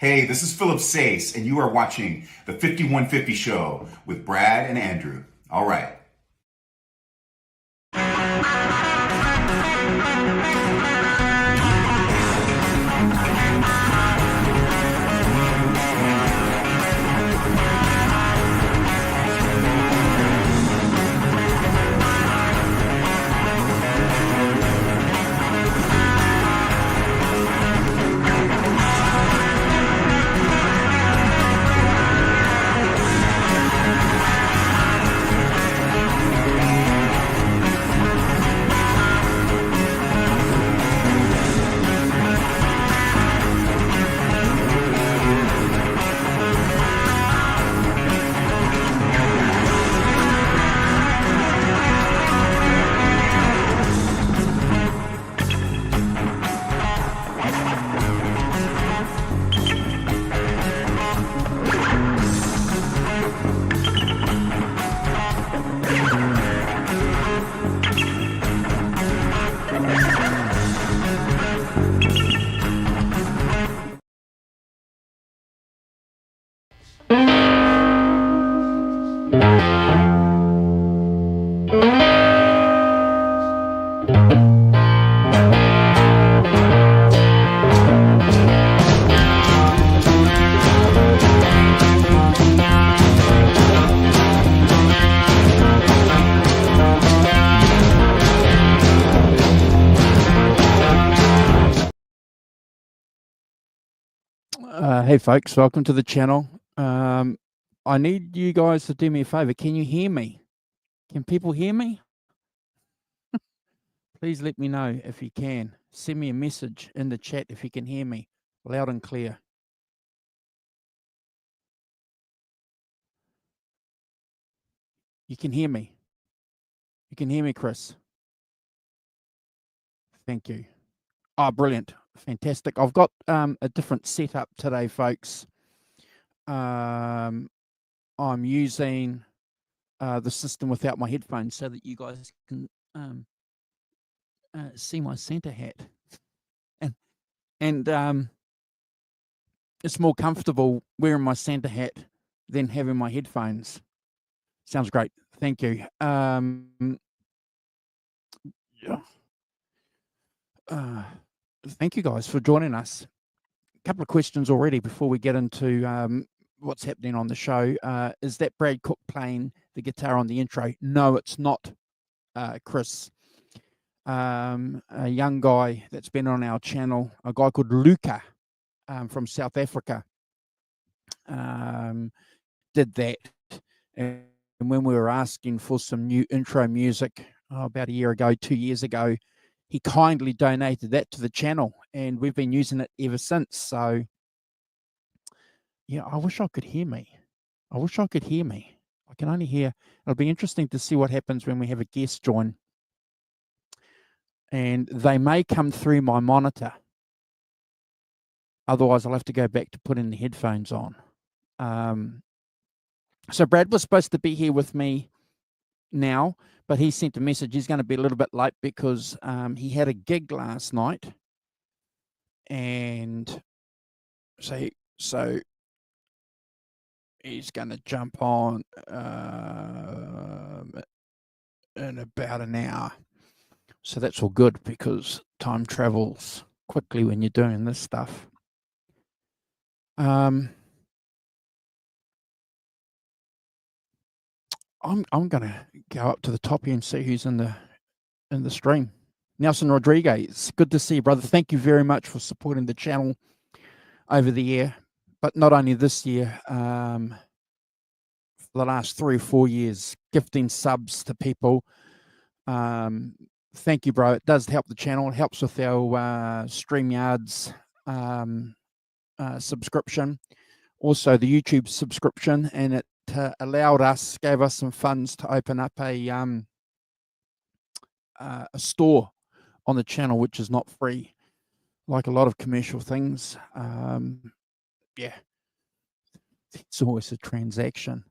Hey, this is Philip Sace, and you are watching the 5150 Show with Brad and Andrew. All right. Hey folks, welcome to the channel. I need you guys to do me a favor. Can you hear me? Can people hear me? Please let me know if you can. Send me a message in the chat if you can hear me loud and clear. You can hear me. You can hear me, Chris. Thank you. Oh, brilliant. Fantastic. I've got a different setup today, folks. I'm using the system without my headphones so that you guys can see my Santa hat. And it's more comfortable wearing my Santa hat than having my headphones. Sounds great. Thank you. Thank you guys for joining us. A couple of questions already before we get into what's happening on the show. Is that Brad Cook playing the guitar on the intro? No, it's not, Chris. A young guy that's been on our channel, a guy called Luca from South Africa, did that. And when we were asking for some new intro music about a year ago, 2 years ago, he kindly donated that to the channel, and we've been using it ever since. So, yeah, I wish I could hear me. I wish I could hear me. I can only hear. It'll be interesting to see what happens when we have a guest join. And they may come through my monitor. Otherwise, I'll have to go back to putting the headphones on. So Brad was supposed to be here with me now, but he sent a message. He's going to be a little bit late because he had a gig last night. And so he's going to jump on in about an hour. So that's all good because time travels quickly when you're doing this stuff. I'm gonna go up to the top here and see who's in the stream. Nelson Rodriguez, good to see you, brother. Thank you very much for supporting the channel over the year, but not only this year, for the last 3 or 4 years, gifting subs to people. Thank you, bro. It does help the channel. It helps with our StreamYards subscription, also the YouTube subscription, and it gave us some funds to open up a store on the channel, which is not free, like a lot of commercial things. Yeah, it's always a transaction.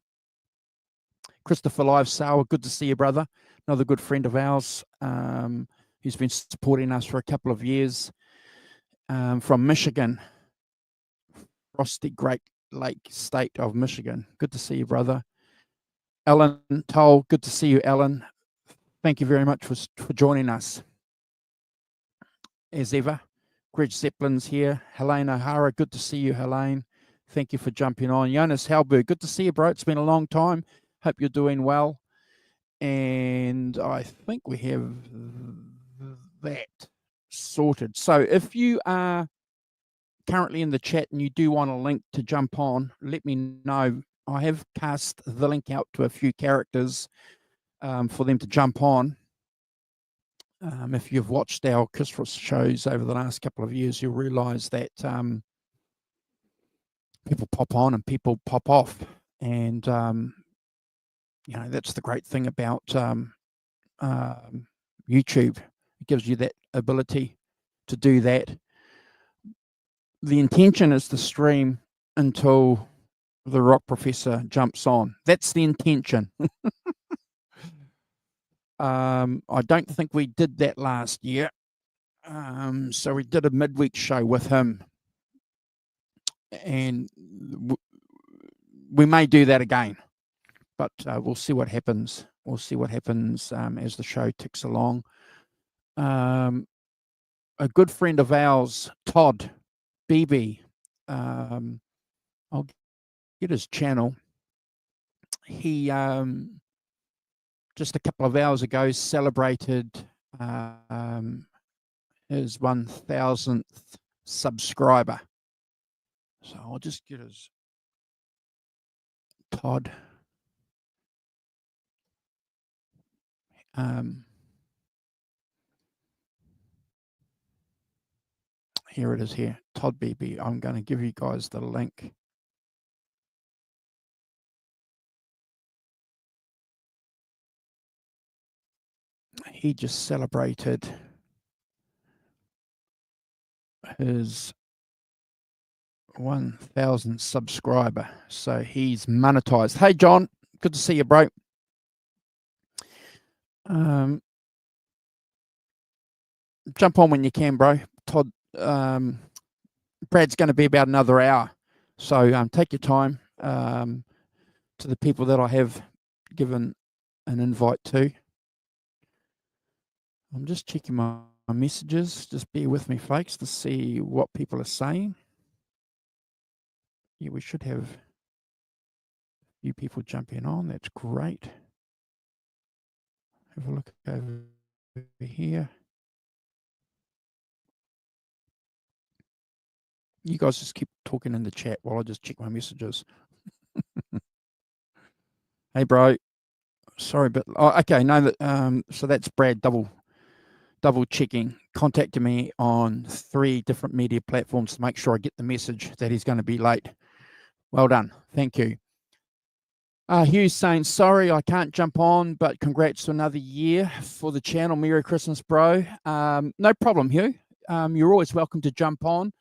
Christopher Live Sour, good to see you, brother. Another good friend of ours who's been supporting us for a couple of years, from Michigan. across the Great Lake state of Michigan. Good to see you, brother. Alan Toll, good to see you, Alan. Thank you very much for joining us. As ever, Greg Zeppelin's here. Helene O'Hara, good to see you, Helene. Thank you for jumping on. Jonas Halberg, good to see you, bro. It's been a long time. Hope you're doing well. And I think we have that sorted. So if you are currently in the chat and you do want a link to jump on, let me know. I have cast the link out to a few characters for them to jump on. If you've watched our Christmas shows over the last couple of years, you'll realize that people pop on and people pop off. And, you know, that's the great thing about YouTube. It gives you that ability to do that. The intention is to stream until the Rock Professor jumps on. That's the intention. I don't think we did that last year. So we did a midweek show with him. And we may do that again. But we'll see what happens. We'll see what happens as the show ticks along. A good friend of ours, Todd Beebe, I'll get his channel. He just a couple of hours ago celebrated his 1,000th subscriber. So I'll just get his Todd. Here it is here, Todd Beebe. I'm going to give you guys the link. He just celebrated his 1,000th subscriber. So he's monetized. Hey, John, good to see you, bro. Jump on when you can, bro. Todd, Brad's going to be about another hour. So take your time. To the people that I have given an invite to. I'm just checking my messages. Just bear with me, folks, to see what people are saying. Yeah, we should have a few people jumping on. That's great. Have a look over here. You guys just keep talking in the chat while I just check my messages. Hey, bro. Sorry, but okay. No, that so that's Brad double checking, contacting me on 3 different media platforms to make sure I get the message that he's going to be late. Well done. Thank you. Hugh's saying, sorry, I can't jump on, but congrats to another year for the channel. Merry Christmas, bro. No problem, Hugh. You're always welcome to jump on.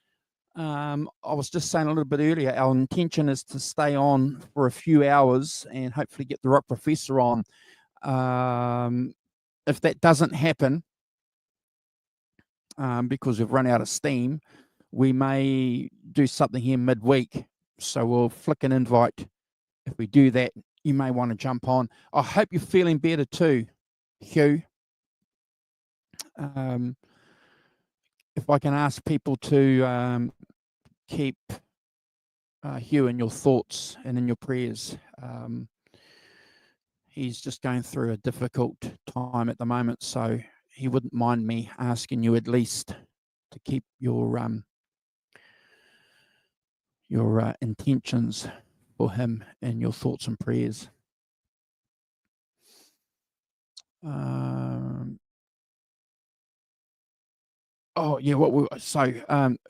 I was just saying a little bit earlier, our intention is to stay on for a few hours and hopefully get the Rock Professor on. If that doesn't happen, because we've run out of steam, we may do something here midweek. So we'll flick an invite. If we do that, you may want to jump on. I hope you're feeling better too, Hugh. If I can ask people to keep Hugh in your thoughts and in your prayers. He's just going through a difficult time at the moment, so he wouldn't mind me asking you at least to keep your intentions for him in your thoughts and prayers. Oh yeah,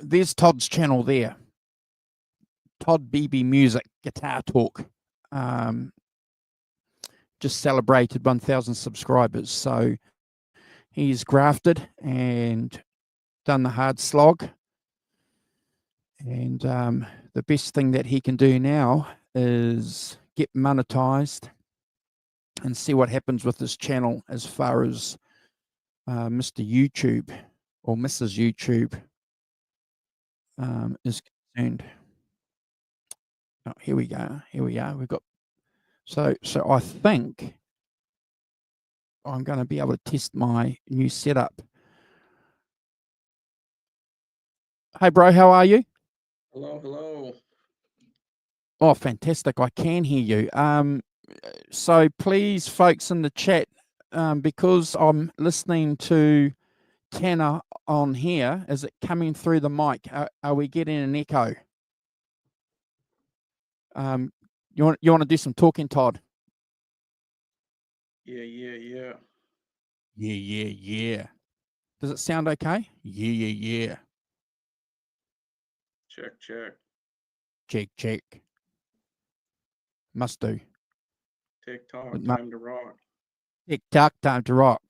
there's Todd's channel there. Todd Beebe Music Guitar Talk. Just celebrated 1,000 subscribers, so he's grafted and done the hard slog. And the best thing that he can do now is get monetized and see what happens with his channel as far as Mr. YouTube or Mrs. YouTube is concerned. Oh, here we go. Here we are. We've got so I think I'm going to be able to test my new setup. Hey, bro, how are you? Hello, hello. Oh, fantastic! I can hear you. So please, folks in the chat, because I'm listening to Tanner on here, is it coming through the mic? Are we getting an echo? You want to do some talking, Todd? Yeah. Yeah. Does it sound okay? Yeah. Check. Must do. TikTok, It time to rock. TikTok, time to rock.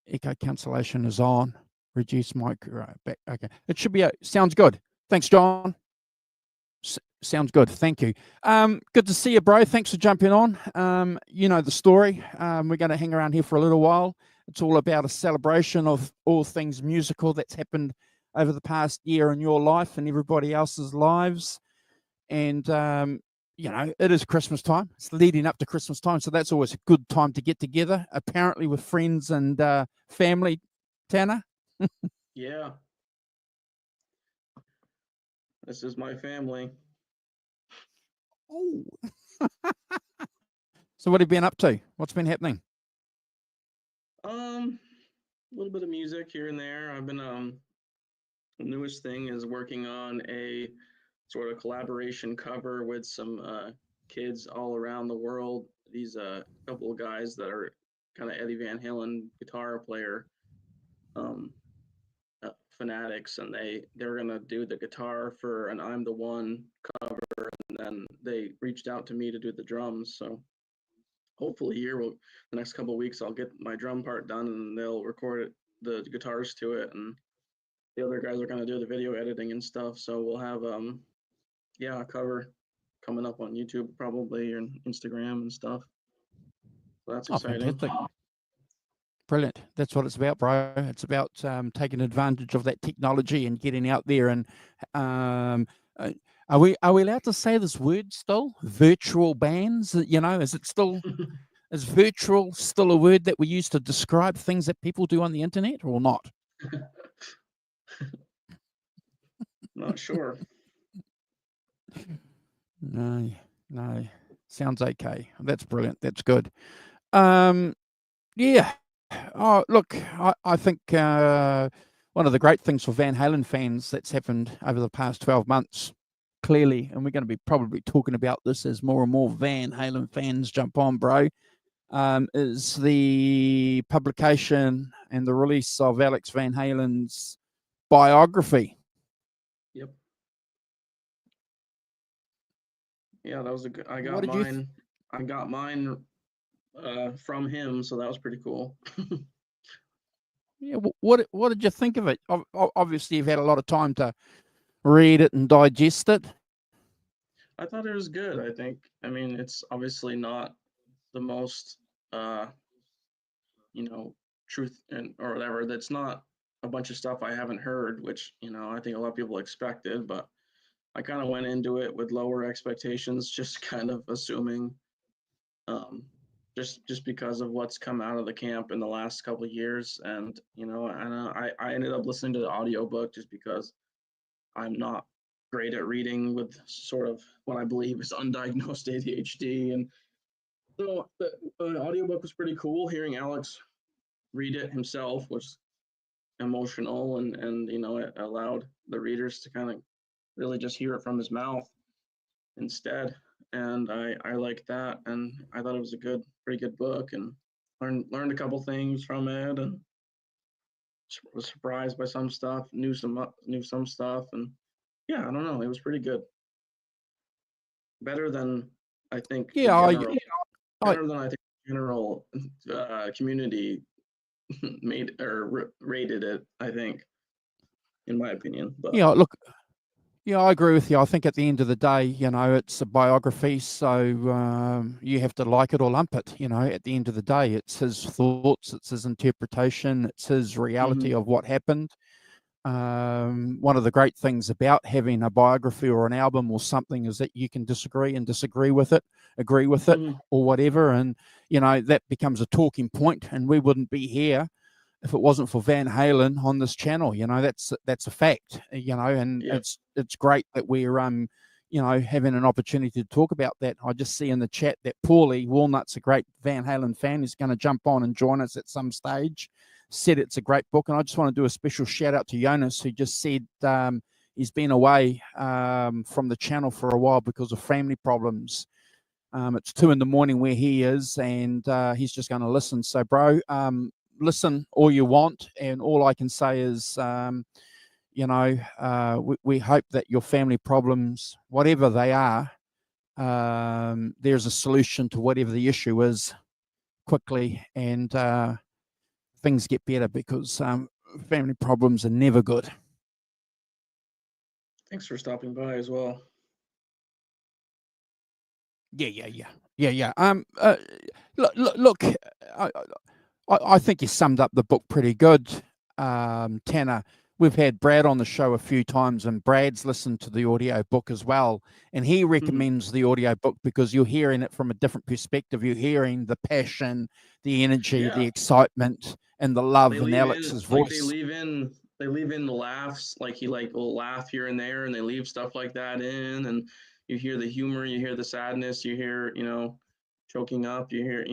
Echo cancellation is on. Reduce micro back. Okay, it should be. Sounds good. Thanks, John. Sounds good. Thank you. Good to see you, bro. Thanks for jumping on. You know the story. We're going to hang around here for a little while. It's all about a celebration of all things musical that's happened over the past year in your life and everybody else's lives. And you know, it is Christmas time. It's leading up to Christmas time, so that's always a good time to get together. Apparently, with friends and family. Tanner. Yeah. This is my family. Oh. So what have you been up to? What's been happening? A little bit of music here and there. I've been the newest thing is working on a sort of collaboration cover with some kids all around the world. These couple of guys that are kind of Eddie Van Halen guitar player fanatics, and they're gonna do the guitar for an I'm the One cover, and then they reached out to me to do the drums. So hopefully the next couple of weeks I'll get my drum part done, and they'll record the guitars to it, and the other guys are gonna do the video editing and stuff. So we'll have a cover coming up on YouTube probably, and Instagram and stuff. So that's exciting. Fantastic. Brilliant. That's what it's about, bro. It's about taking advantage of that technology and getting out there. And are we allowed to say this word still? Virtual bands? You know, is it still is virtual still a word that we use to describe things that people do on the internet, or not? Not sure. No. Sounds okay. That's brilliant. That's good. Yeah. Oh, look, I think one of the great things for Van Halen fans that's happened over the past 12 months, clearly, and we're going to be probably talking about this as more and more Van Halen fans jump on, bro, is the publication and the release of Alex Van Halen's biography. Yep. Yeah, that was a good. I What got did mine from him, so that was pretty cool. Yeah, what did you think of it? Obviously, you've had a lot of time to read it and digest it. I thought it was good. I mean, it's obviously not the most, truth or whatever. That's not a bunch of stuff I haven't heard, which, I think a lot of people expected, but I kind of went into it with lower expectations, just kind of assuming, just because of what's come out of the camp in the last couple of years. And, I ended up listening to the audiobook just because I'm not great at reading with sort of what I believe is undiagnosed ADHD. And so the audiobook was pretty cool. Hearing Alex read it himself was emotional, and it allowed the readers to kind of really just hear it from his mouth instead. And I liked that, and I thought it was a pretty good book, and learned a couple things from it, and was surprised by some stuff, knew some stuff, and yeah, I don't know, it was pretty good. Better than I think better than I think the general community made or rated it, I think, in my opinion. But Yeah, look, yeah, I agree with you. I think at the end of the day, it's a biography, so you have to like it or lump it. At the end of the day, it's his thoughts, it's his interpretation, it's his reality of what happened. One of the great things about having a biography or an album or something is that you can disagree with it, agree with it, Mhm. or whatever, and that becomes a talking point, and we wouldn't be here if it wasn't for Van Halen on this channel. That's a fact. And Yep. it's great that we're having an opportunity to talk about that. I just see in the chat that Paulie Walnut's a great Van Halen fan. He's going to jump on and join us at some stage. Said it's a great book, and I just want to do a special shout out to Jonas, who just said he's been away from the channel for a while because of family problems. It's 2 a.m. where he is, and he's just going to listen. So, bro, listen all you want, and all I can say is, we hope that your family problems, whatever they are, there's a solution to whatever the issue is quickly, and things get better, because family problems are never good. Thanks for stopping by as well. Yeah. Look, I think you summed up the book pretty good, Tanner. We've had Brad on the show a few times, and Brad's listened to the audio book as well, and he recommends the audio book because you're hearing it from a different perspective. You're hearing the passion, the energy, the excitement, and the love in Alex's voice. They leave in the laughs, like he will laugh here and there, and they leave stuff like that in, and you hear the humor, you hear the sadness, you hear choking up, you hear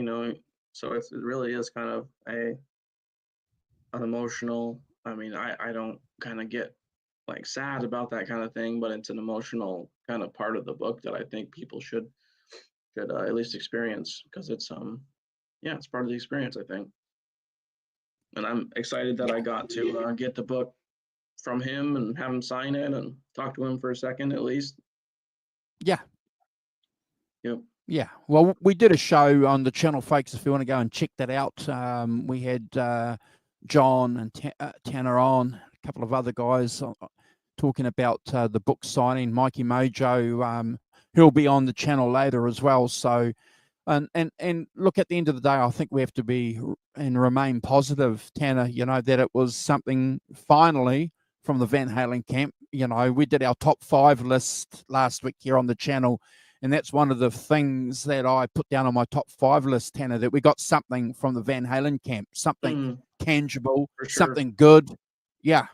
so it really is kind of an emotional. I mean, I don't kind of get like sad about that kind of thing, but it's an emotional kind of part of the book that I think people should at least experience, because it's it's part of the experience, I think. And I'm excited that I got to get the book from him and have him sign it and talk to him for a second at least. Yeah. Yep. Yeah. Well, we did a show on the channel, folks, if you want to go and check that out. We had John and Tanner on, a couple of other guys talking about the book signing. Mikey Mojo, he'll be on the channel later as well. So, and look, at the end of the day, I think we have to be and remain positive, Tanner, that it was something finally from the Van Halen camp. We did our top 5 list last week here on the channel, and that's one of the things that I put down on my top 5 list, Tanner, that we got something from the Van Halen camp, something tangible, For sure. something good. Yeah.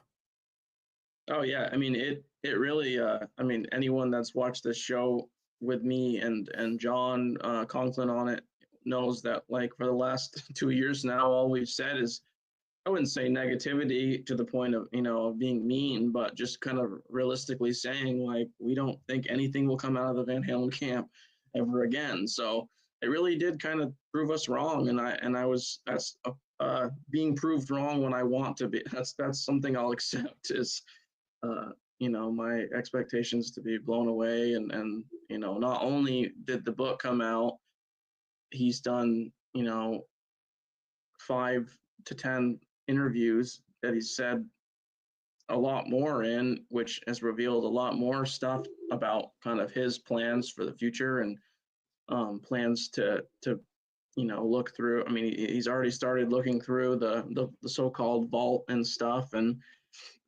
Oh yeah. I mean, it really, I mean, anyone that's watched this show with me and John Conklin on it knows that, like, for the last 2 years now, all we've said is, I wouldn't say negativity to the point of, of being mean, but just kind of realistically saying, like, we don't think anything will come out of the Van Halen camp ever again. So it really did kind of prove us wrong. And that's being proved wrong when I want to be. That's something I'll accept, is, my expectations to be blown away. And not only did the book come out, he's done, 5 to 10 interviews that he said a lot more in, which has revealed a lot more stuff about kind of his plans for the future, and plans to look through. I mean, he's already started looking through the so-called vault and stuff, and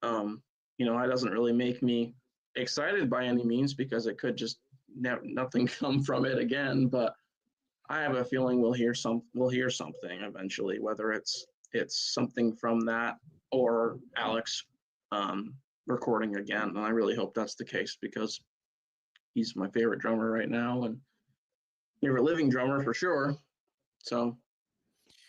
that doesn't really make me excited by any means, because it could just nothing come from it again. But I have a feeling we'll hear something eventually, whether it's something from that or Alex recording again. And I really hope that's the case, because he's my favorite drummer right now, and favorite living drummer for sure. So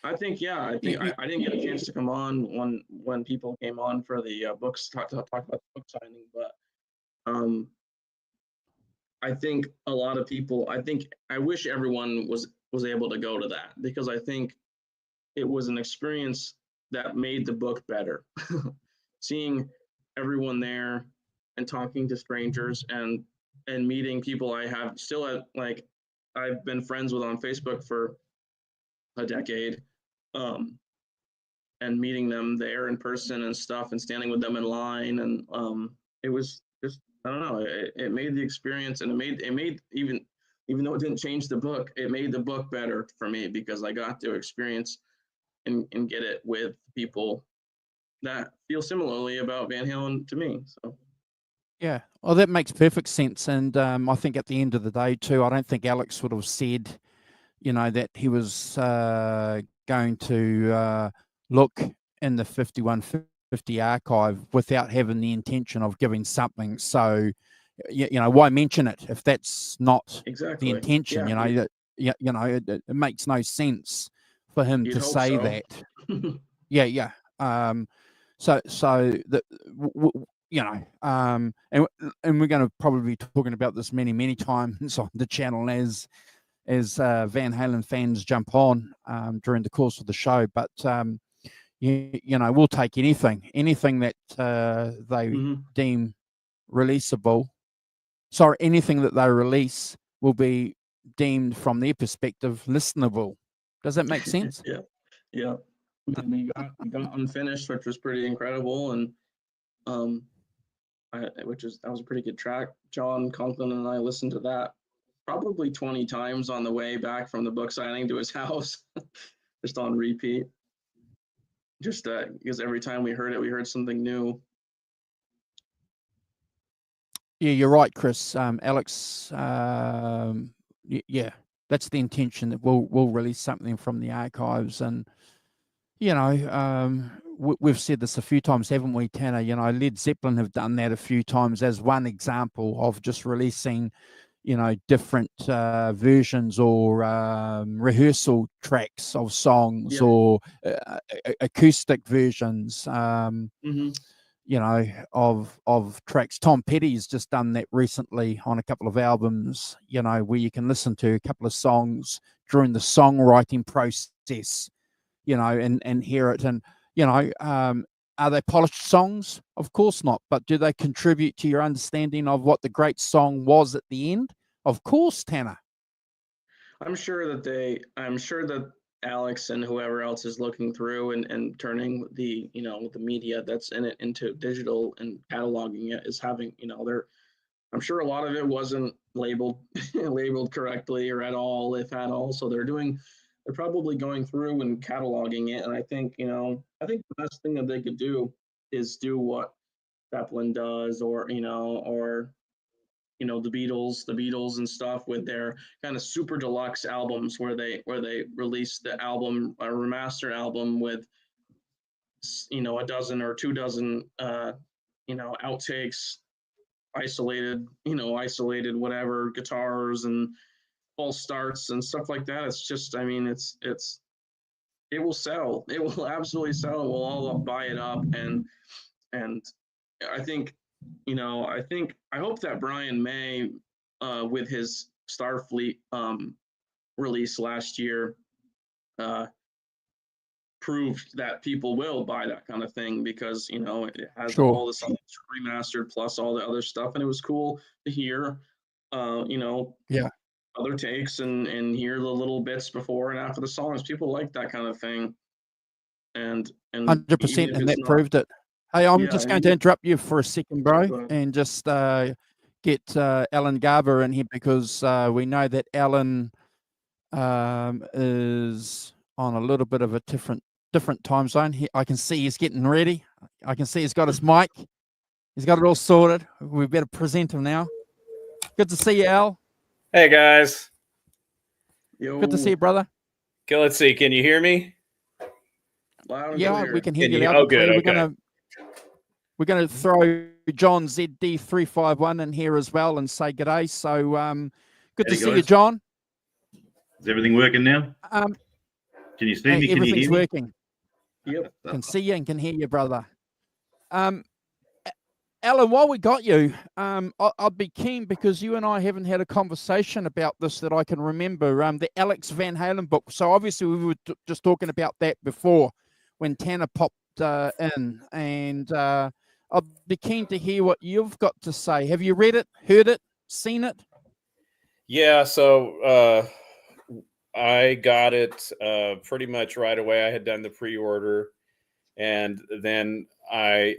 I think, I didn't get a chance to come on when people came on for the books, talk about the book signing, but I think a lot of people, I wish everyone was able to go to that, because I think it was an experience that made the book better. Seeing everyone there and talking to strangers, and meeting people I have still I've been friends with on Facebook for a decade, and meeting them there in person and stuff, and standing with them in line, and it was just, I don't know, it made the experience, and it made even though it didn't change the book, it made the book better for me, because I got to experience and get it with people that feel similarly about Van Halen to me. So Yeah, well, that makes perfect sense. And I think at the end of the day, too, I don't think Alex would have said, that he was going to look in the 5150 archive without having the intention of giving something. So, why mention it if that's not the exactly, intention? yeah, It makes no sense for him you'd to hope say so. that. Yeah. So that and we're going to probably be talking about this many times on the channel as Van Halen fans jump on during the course of the show. But we'll take anything that they hmm deem releasable. Sorry, anything that they release will be deemed from their perspective listenable. Does that make sense? Yeah, yeah. We got Unfinished, which was pretty incredible, and um, that was a pretty good track. John Conklin and I listened to that probably 20 times on the way back from the book signing to his house, just on repeat. Just because every time we heard it, we heard something new. Yeah, you're right, Chris. Alex, yeah, that's the intention, that we'll release something from the archives. And we've said this a few times, haven't we, Tanner? Led Zeppelin have done that a few times as one example of just releasing different versions or rehearsal tracks of songs, Yeah. or acoustic versions. hmm Of tracks. Tom Petty's just done that recently on a couple of albums, where you can listen to a couple of songs during the songwriting process, and hear it. And, are they polished songs? Of course not. But do they contribute to your understanding of what the great song was at the end? Of course, Tanner. I'm sure that Alex and whoever else is looking through and turning the the media that's in it into digital and cataloging it is having I'm sure a lot of it wasn't labeled labeled correctly or at all, if at all. So they're probably going through and cataloging it. And I think the best thing that they could do is do what Zeppelin does, or the Beatles and stuff with their kind of super deluxe albums where they release the album, a remastered album with a dozen or 2 dozen outtakes, isolated whatever guitars and false starts and stuff like that. It's just, I mean, it will sell. It will absolutely sell. We'll all buy it up, and I think, I hope that Brian May, with his Starfleet release last year, uh, proved that people will buy that kind of thing, because it has Sure. all this remastered plus all the other stuff, and it was cool to hear, Yeah. other takes and hear the little bits before and after the songs. People like that kind of thing, and 100%, even if and it's that not, proved it. Hey, I'm yeah, just going to interrupt you for a second, bro, go ahead. and just get Alan Garber in here, because we know that Alan is on a little bit of a different time zone. I can see he's getting ready. I can see he's got his mic. He's got it all sorted. We better present him now. Good to see you, Al. Hey guys. Good to see you, brother. Okay, let's see. Can you hear me? Loud and Yeah, clear. we can hear Can you you- loud oh, and clear. good, We're gonna throw John ZD351 in here as well and say g'day. So good to Hey, see you, guys. John. Is everything working now? Um, Can you see me? Can you everything's hear me? working. Yep. Can see you and can hear you, brother. Alan, while we got you, I'd be keen, because you and I haven't had a conversation about this that I can remember, the Alex Van Halen book. So obviously we were just talking about that before when Tanner popped in, and I'd be keen to hear what you've got to say. Have you read it, heard it, seen it? Yeah, so I got it pretty much right away. I had done the pre-order, and then I've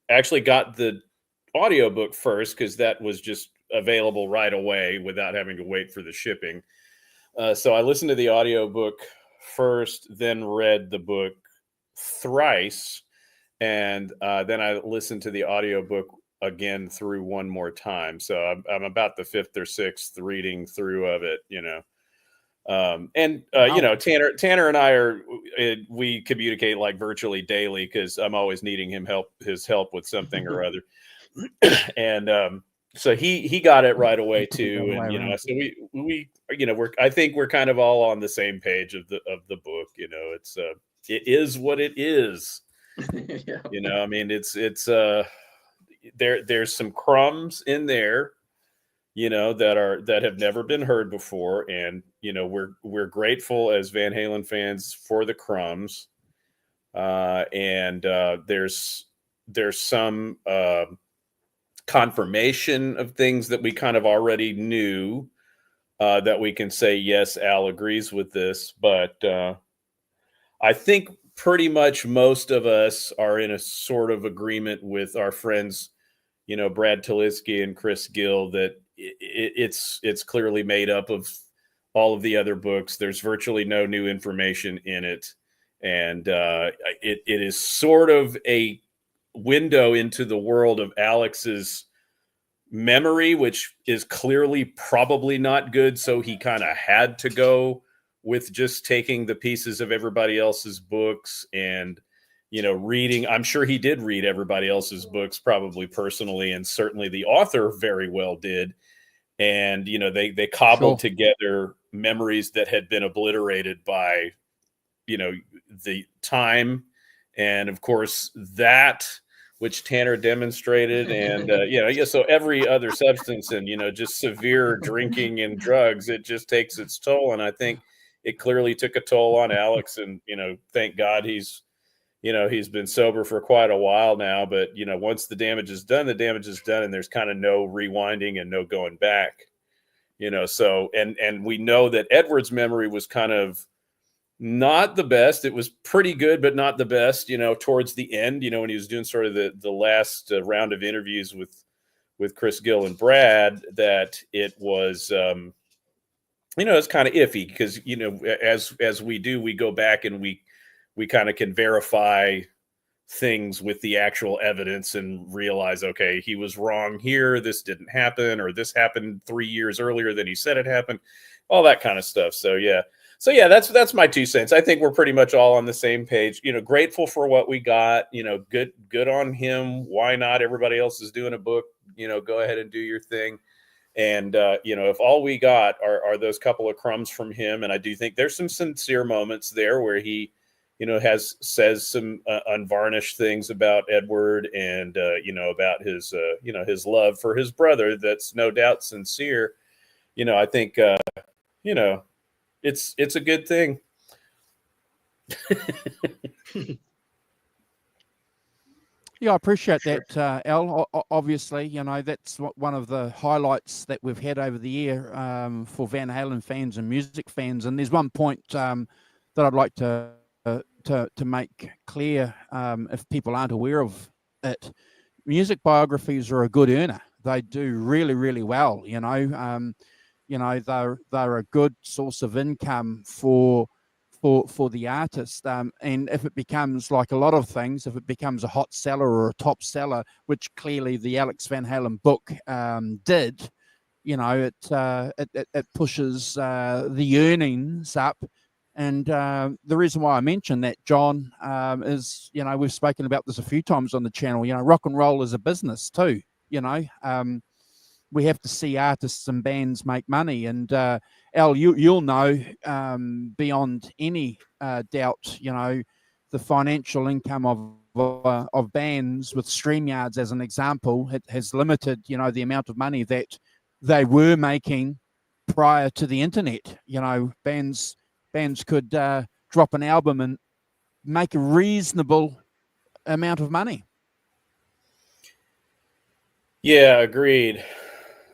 actually got the audiobook first, because that was just available right away without having to wait for the shipping. So I listened to the audiobook first, then read the book thrice, and then I listened to the audiobook again through one more time. So I'm about the fifth or sixth reading through of it, you know. You know, Tanner and I we communicate like virtually daily because I'm always needing his help with something or other. And so he got it right away too. And you know, so we you know, I think we're kind of all on the same page of the book. You know, it is what it is. Yeah. You know, I mean, it's there's some crumbs in there, you know, that have never been heard before, and you know, we're grateful as Van Halen fans for the crumbs, and there's some confirmation of things that we kind of already knew, that we can say, yes, Al agrees with this, but I think pretty much most of us are in a sort of agreement with our friends, you know, Brad Taliski and Chris Gill, that it's clearly made up of all of the other books. There's virtually no new information in it, and it is sort of a window into the world of Alex's memory, which is clearly probably not good. So he kind of had to go with just taking the pieces of everybody else's books and, you know, reading. I'm sure he did read everybody else's books, probably personally, and certainly the author very well did. And, you know, they cobbled together memories that had been obliterated by, you know, the time. And of course, that which Tanner demonstrated, and, you know, yeah, so every other substance and, you know, just severe drinking and drugs, it just takes its toll. And I think it clearly took a toll on Alex. And, you know, thank God he's been sober for quite a while now. But, you know, once the damage is done, and there's kind of no rewinding and no going back, you know. So, and we know that Edward's memory was kind of not the best. It was pretty good, but not the best, you know, towards the end, you know, when he was doing sort of the last round of interviews with Chris Gill and Brad, that it was, you know, it's kind of iffy because, you know, as we do, we go back and we kind of can verify things with the actual evidence and realize, okay, he was wrong here. This didn't happen, or this happened 3 years earlier than he said it happened, all that kind of stuff. So yeah, that's my 2 cents. I think we're pretty much all on the same page, you know, grateful for what we got, you know, good on him. Why not? Everybody else is doing a book, you know, go ahead and do your thing. And, you know, if all we got are those couple of crumbs from him, and I do think there's some sincere moments there where he, you know, says some unvarnished things about Edward, and, you know, about his, you know, his love for his brother. That's no doubt sincere. You know, I think, you know, it's a good thing. Yeah, I appreciate that, Al. Obviously, you know, that's one of the highlights that we've had over the year for Van Halen fans and music fans. And there's one point that I'd like to make clear, if people aren't aware of it. Music biographies are a good earner. They do really, really well. You know, they're a good source of income for the artist. And if it becomes, like a lot of things, if it becomes a hot seller or a top seller, which clearly the Alex Van Halen book did, you know, it pushes the earnings up. And the reason why I mention that, John, is, you know, we've spoken about this a few times on the channel. You know, rock and roll is a business too. You know, we have to see artists and bands make money. And Al, you'll know, beyond any doubt, you know, the financial income of bands with StreamYards, as an example, it has limited, you know, the amount of money that they were making prior to the internet. You know, bands could drop an album and make a reasonable amount of money. Yeah, agreed.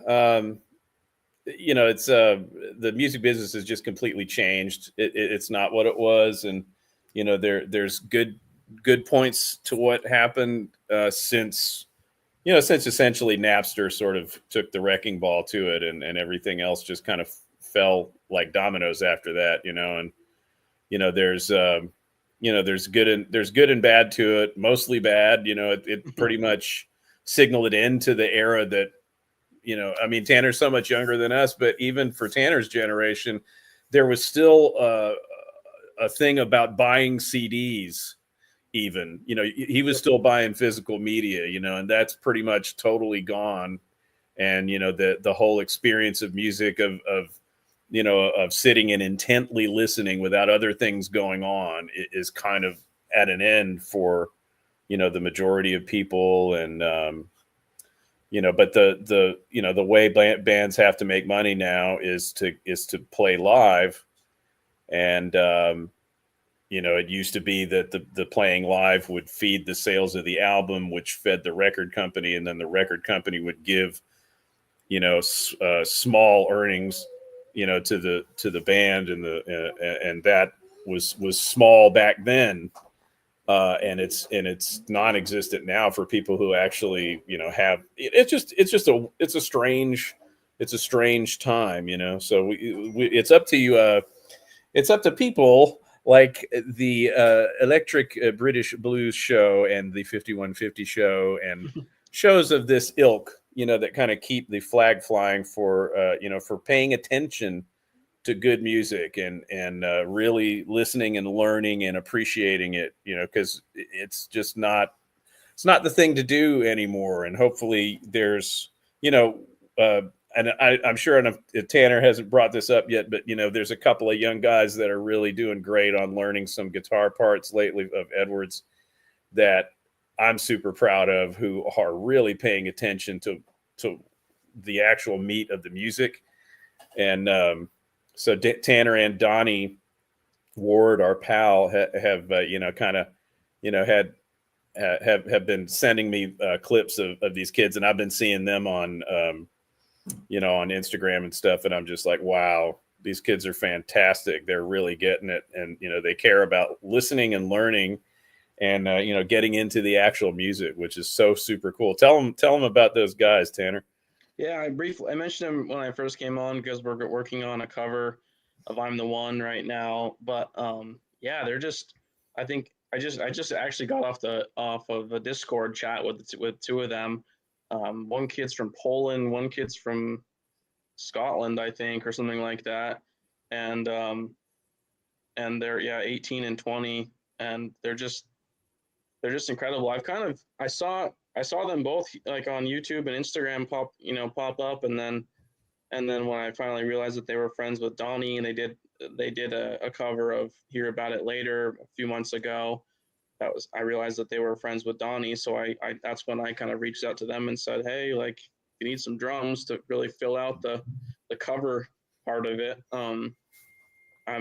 You know, it's the music business has just completely changed. It's not what it was, and you know, there's good points to what happened since essentially Napster sort of took the wrecking ball to it, and everything else just kind of fell like dominoes after that. You know, and you know, there's there's good and bad to it, mostly bad. It pretty much signaled it into the era that, I mean, Tanner's so much younger than us, but even for Tanner's generation, there was still a thing about buying CDs. Even, he was still buying physical media, and that's pretty much totally gone. And, the whole experience of music of sitting and intently listening without other things going on is kind of at an end for, the majority of people. And, but the way bands have to make money now is to play live. And, it used to be that the playing live would feed the sales of the album, which fed the record company, and then the record company would give, small earnings, to the band, and that was small back then, and it's non-existent now for people who actually, have. It's a strange time, So it's up to you. It's up to people like the Electric British Blues Show and the 5150 Show and shows of this ilk, that kind of keep the flag flying for, for paying attention to good music and really listening and learning and appreciating it, because it's just it's not the thing to do anymore. And hopefully there's, and I'm sure Tanner hasn't brought this up yet, but, there's a couple of young guys that are really doing great on learning some guitar parts lately of Edwards that I'm super proud of, who are really paying attention to the actual meat of the music. And so Tanner and Donnie Ward, our pal, have been sending me clips of these kids, and I've been seeing them on on Instagram and stuff. And I'm just like, wow, these kids are fantastic. They're really getting it. And, they care about listening and learning and, getting into the actual music, which is so super cool. Tell them about those guys, Tanner. Yeah, I mentioned them when I first came on because we're working on a cover of I'm the One right now. But yeah, they're just, I think I just actually got off of a Discord chat with two of them. One kid's from Poland, one kid's from Scotland, I think, or something like that. And they're 18 and 20, and they're just incredible. I saw them both like on YouTube and Instagram pop up, and then when I finally realized that they were friends with Donnie, and they did a cover of Hear About It Later a few months ago. I realized that they were friends with Donnie. So I that's when I kind of reached out to them and said, hey, like, you need some drums to really fill out the cover part of it. I'm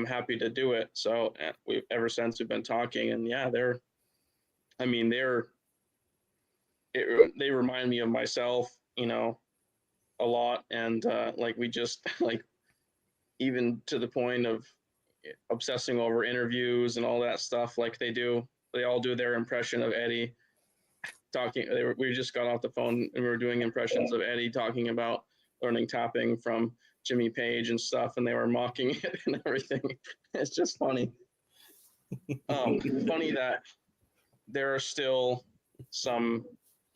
happy to do it. So ever since we've been talking, and yeah, they remind me of myself, a lot. And like we just like, even to the point of obsessing over interviews and all that stuff, like they all do their impression of Eddie talking. We just got off the phone and we were doing impressions of Eddie talking about learning tapping from Jimmy Page and stuff, and they were mocking it and everything. It's just funny. Funny that there are still some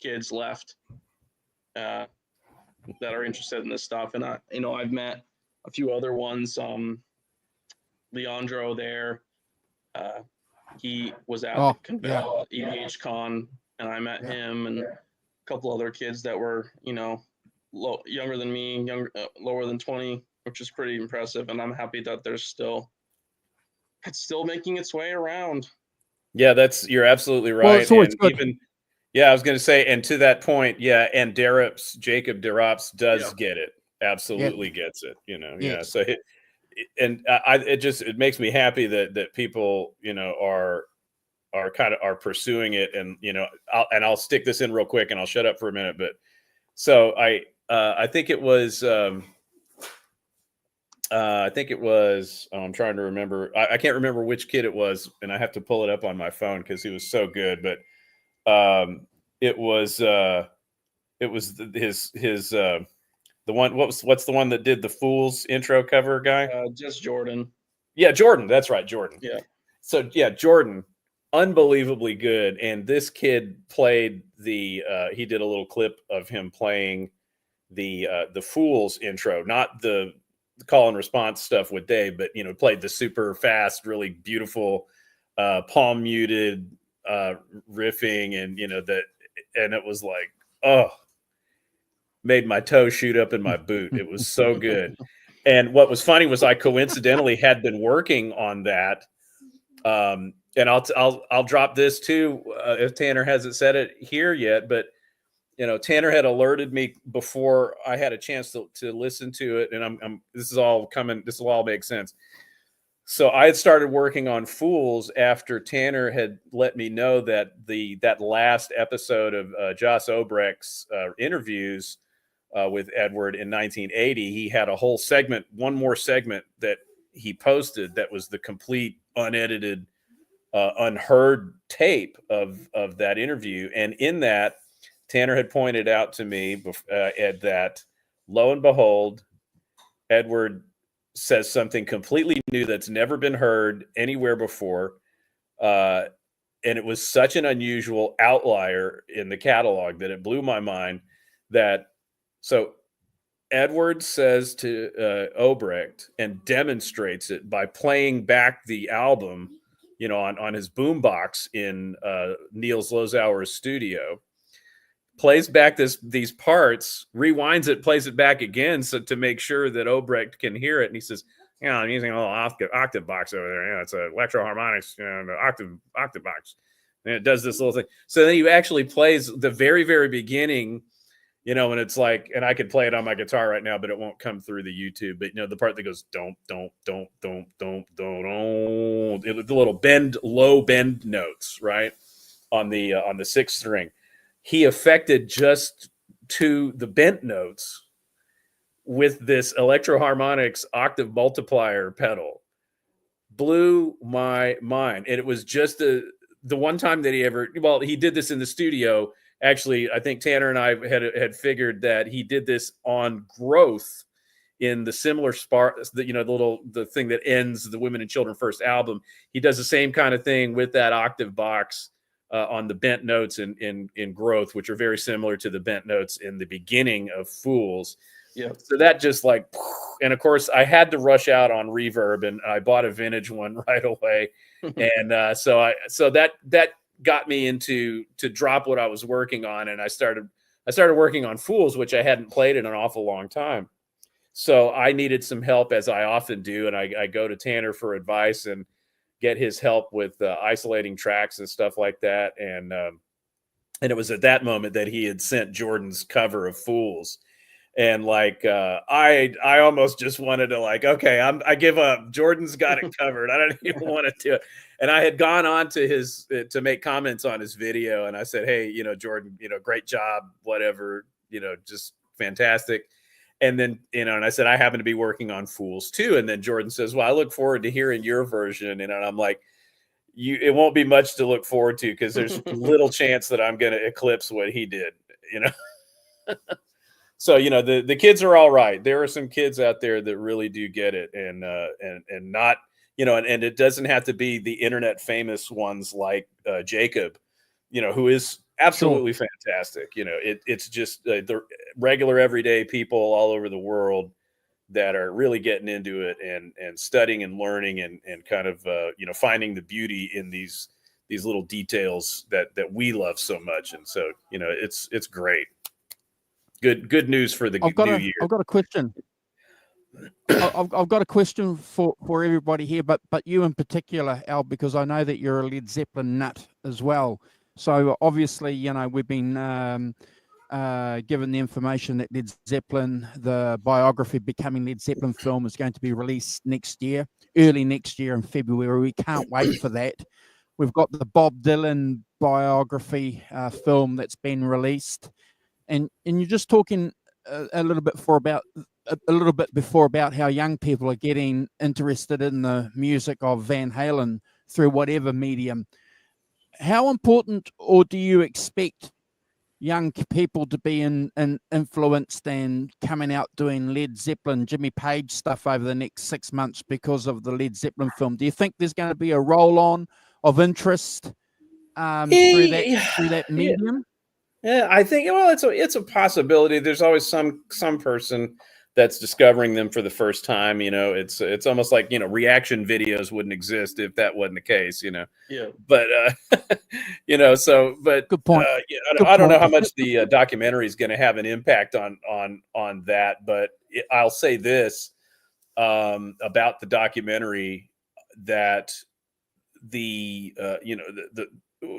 kids left that are interested in this stuff. And I've met a few other ones. Leandro there, he was at EDH Con, and I met him, and a couple other kids that were, younger than me, lower than 20, which is pretty impressive. And I'm happy that it's still making its way around. Yeah, you're absolutely right. Well, it's always good. I was going to say, and to that point, and Jacob Derops does get it. Absolutely gets it. So it makes me happy that people, are pursuing it. And, I'll stick this in real quick and I'll shut up for a minute. But so I think it was, I'm trying to remember. I can't remember which kid it was, and I have to pull it up on my phone because he was so good. But it was his the one. What's the one that did the Fools intro cover guy? Just Jordan. Yeah, Jordan. That's right, Jordan. Yeah. So yeah, Jordan. unbelievably good. And this kid played he did a little clip of him playing the Fools intro, not the call and response stuff with Dave, but played the super fast, really beautiful, palm muted riffing, and and it was like, oh, made my toe shoot up in my boot. It was so good. And what was funny was I coincidentally had been working on that. And I'll drop this too, if Tanner hasn't said it here yet, but Tanner had alerted me before I had a chance to listen to it, and this is all coming. This will all make sense. So I had started working on Fools after Tanner had let me know that that last episode of Joss Obrecht's interviews with Edward in 1980, he had a whole segment, one more segment that he posted that was the complete unedited, unheard tape of that interview, and in that, Tanner had pointed out to me that, lo and behold, Edward says something completely new that's never been heard anywhere before. And it was such an unusual outlier in the catalog that it blew my mind. So Edward says to Obrecht and demonstrates it by playing back the album, on his boombox in Niels Lozauer's studio. Plays back these parts, rewinds it, plays it back again, so to make sure that Obrecht can hear it. And he says, I'm using a little octave box over there. It's an electro harmonics, octave box. And it does this little thing. So then he actually plays the very, very beginning, and it's like, and I could play it on my guitar right now, but it won't come through the YouTube. But the part that goes don't, the little low bend notes, right? On the sixth string. He affected just to the bent notes with this Electro Harmonics octave multiplier pedal. Blew my mind. And it was just the one time that he did this in the studio. Actually, I think Tanner and I had figured that he did this on Growth in the similar the thing that ends the Women and Children First album. He does the same kind of thing with that octave box on the bent notes in Growth, which are very similar to the bent notes in the beginning of Fools. Yeah. So that just and of course I had to rush out on Reverb, and I bought a vintage one right away. And so that got me to drop what I was working on, and I started working on Fools, which I hadn't played in an awful long time. So I needed some help, as I often do, and I go to Tanner for advice and get his help with isolating tracks and stuff like that. And it was at that moment that he had sent Jordan's cover of Fools. And I almost just wanted to okay, I give up. Jordan's got it covered. I don't even want to do it. And I had gone on to to make comments on his video, and I said, hey, Jordan, great job, whatever, just fantastic. And then, and I said, I happen to be working on Fools too. And then Jordan says, well, I look forward to hearing your version. And I'm like, it won't be much to look forward to, because there's little chance that I'm going to eclipse what he did, So, the kids are all right. There are some kids out there that really do get it, and not, and it doesn't have to be the internet famous ones like Jacob, who is absolutely fantastic. It's just the regular everyday people all over the world that are really getting into it and studying and learning and kind of finding the beauty in these little details that we love so much. And so it's great. Good news for the new year. I've got a question. I've got a question for everybody here, but you in particular, Al, because I know that you're a Led Zeppelin nut as well. So obviously, we've been given the information that Led Zeppelin, the biography Becoming Led Zeppelin film, is going to be released early next year in February. We can't wait for that. We've got the Bob Dylan biography film that's been released, and you're just talking a little bit before about how young people are getting interested in the music of Van Halen through whatever medium. How important, or do you expect young people to be influenced and coming out doing Led Zeppelin, Jimmy Page stuff over the next 6 months because of the Led Zeppelin film? Do you think there's going to be a roll-on of interest through that Yeah. medium? Yeah, I think it's a possibility. There's always some person that's discovering them for the first time. It's almost like reaction videos wouldn't exist if that wasn't the case. Yeah. But Good point. yeah, Good I don't know point. how much the documentary is going to have an impact on that. But I'll say this about the documentary, that the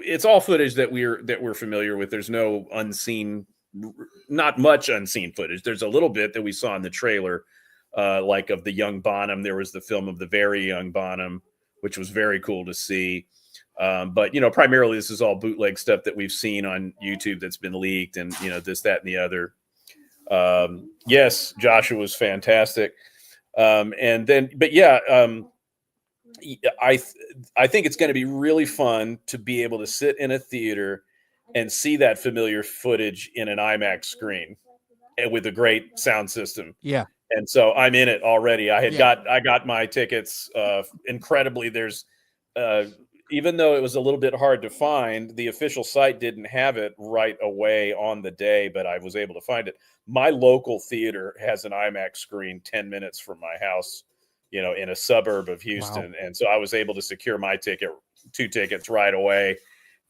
it's all footage that we're familiar with. There's no unseen, not much unseen footage. There's a little bit that we saw in the trailer, like of the young Bonham. There was the film of the very young Bonham, which was very cool to see. But primarily this is all bootleg stuff that we've seen on YouTube that's been leaked, and this, that, and the other. Yes, Joshua was fantastic. And then, but yeah, I think it's going to be really fun to be able to sit in a theater and see that familiar footage in an IMAX screen and with a great sound system. Yeah. And so I'm in it already. I Yeah. got my tickets. Incredibly, there's even though it was a little bit hard to find, the official site didn't have it right away on the day, but I was able to find it. My local theater has an IMAX screen 10 minutes from my house, in a suburb of Houston. Wow. And so I was able to secure my two tickets right away.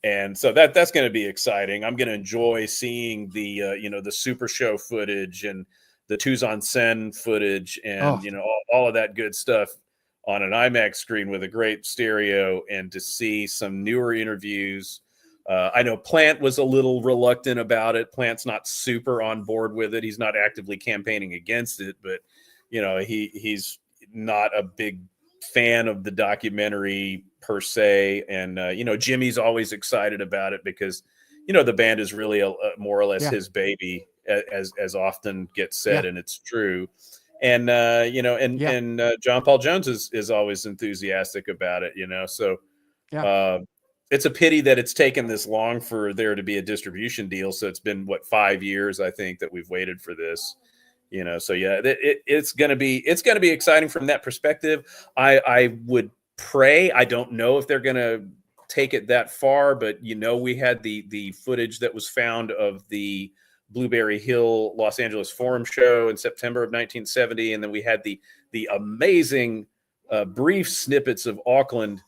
And so that's going to be exciting. I'm going to enjoy seeing the Super Show footage and the Tuzan-Sen footage and, all of that good stuff on an IMAX screen with a great stereo, and to see some newer interviews. I know Plant was a little reluctant about it. Plant's not super on board with it. He's not actively campaigning against it, but he's not a big fan of the documentary per se. And Jimmy's always excited about it because the band is really more or less his baby, as often gets said, and it's true. And John Paul Jones is always enthusiastic about it, so it's a pity that it's taken this long for there to be a distribution deal. So it's been 5 years, I think, that we've waited for this. So yeah, it's gonna be exciting from that perspective. I would pray. I don't know if they're gonna take it that far, but we had the footage that was found of the Blueberry Hill Los Angeles Forum show in September of 1970, and then we had the amazing brief snippets of Auckland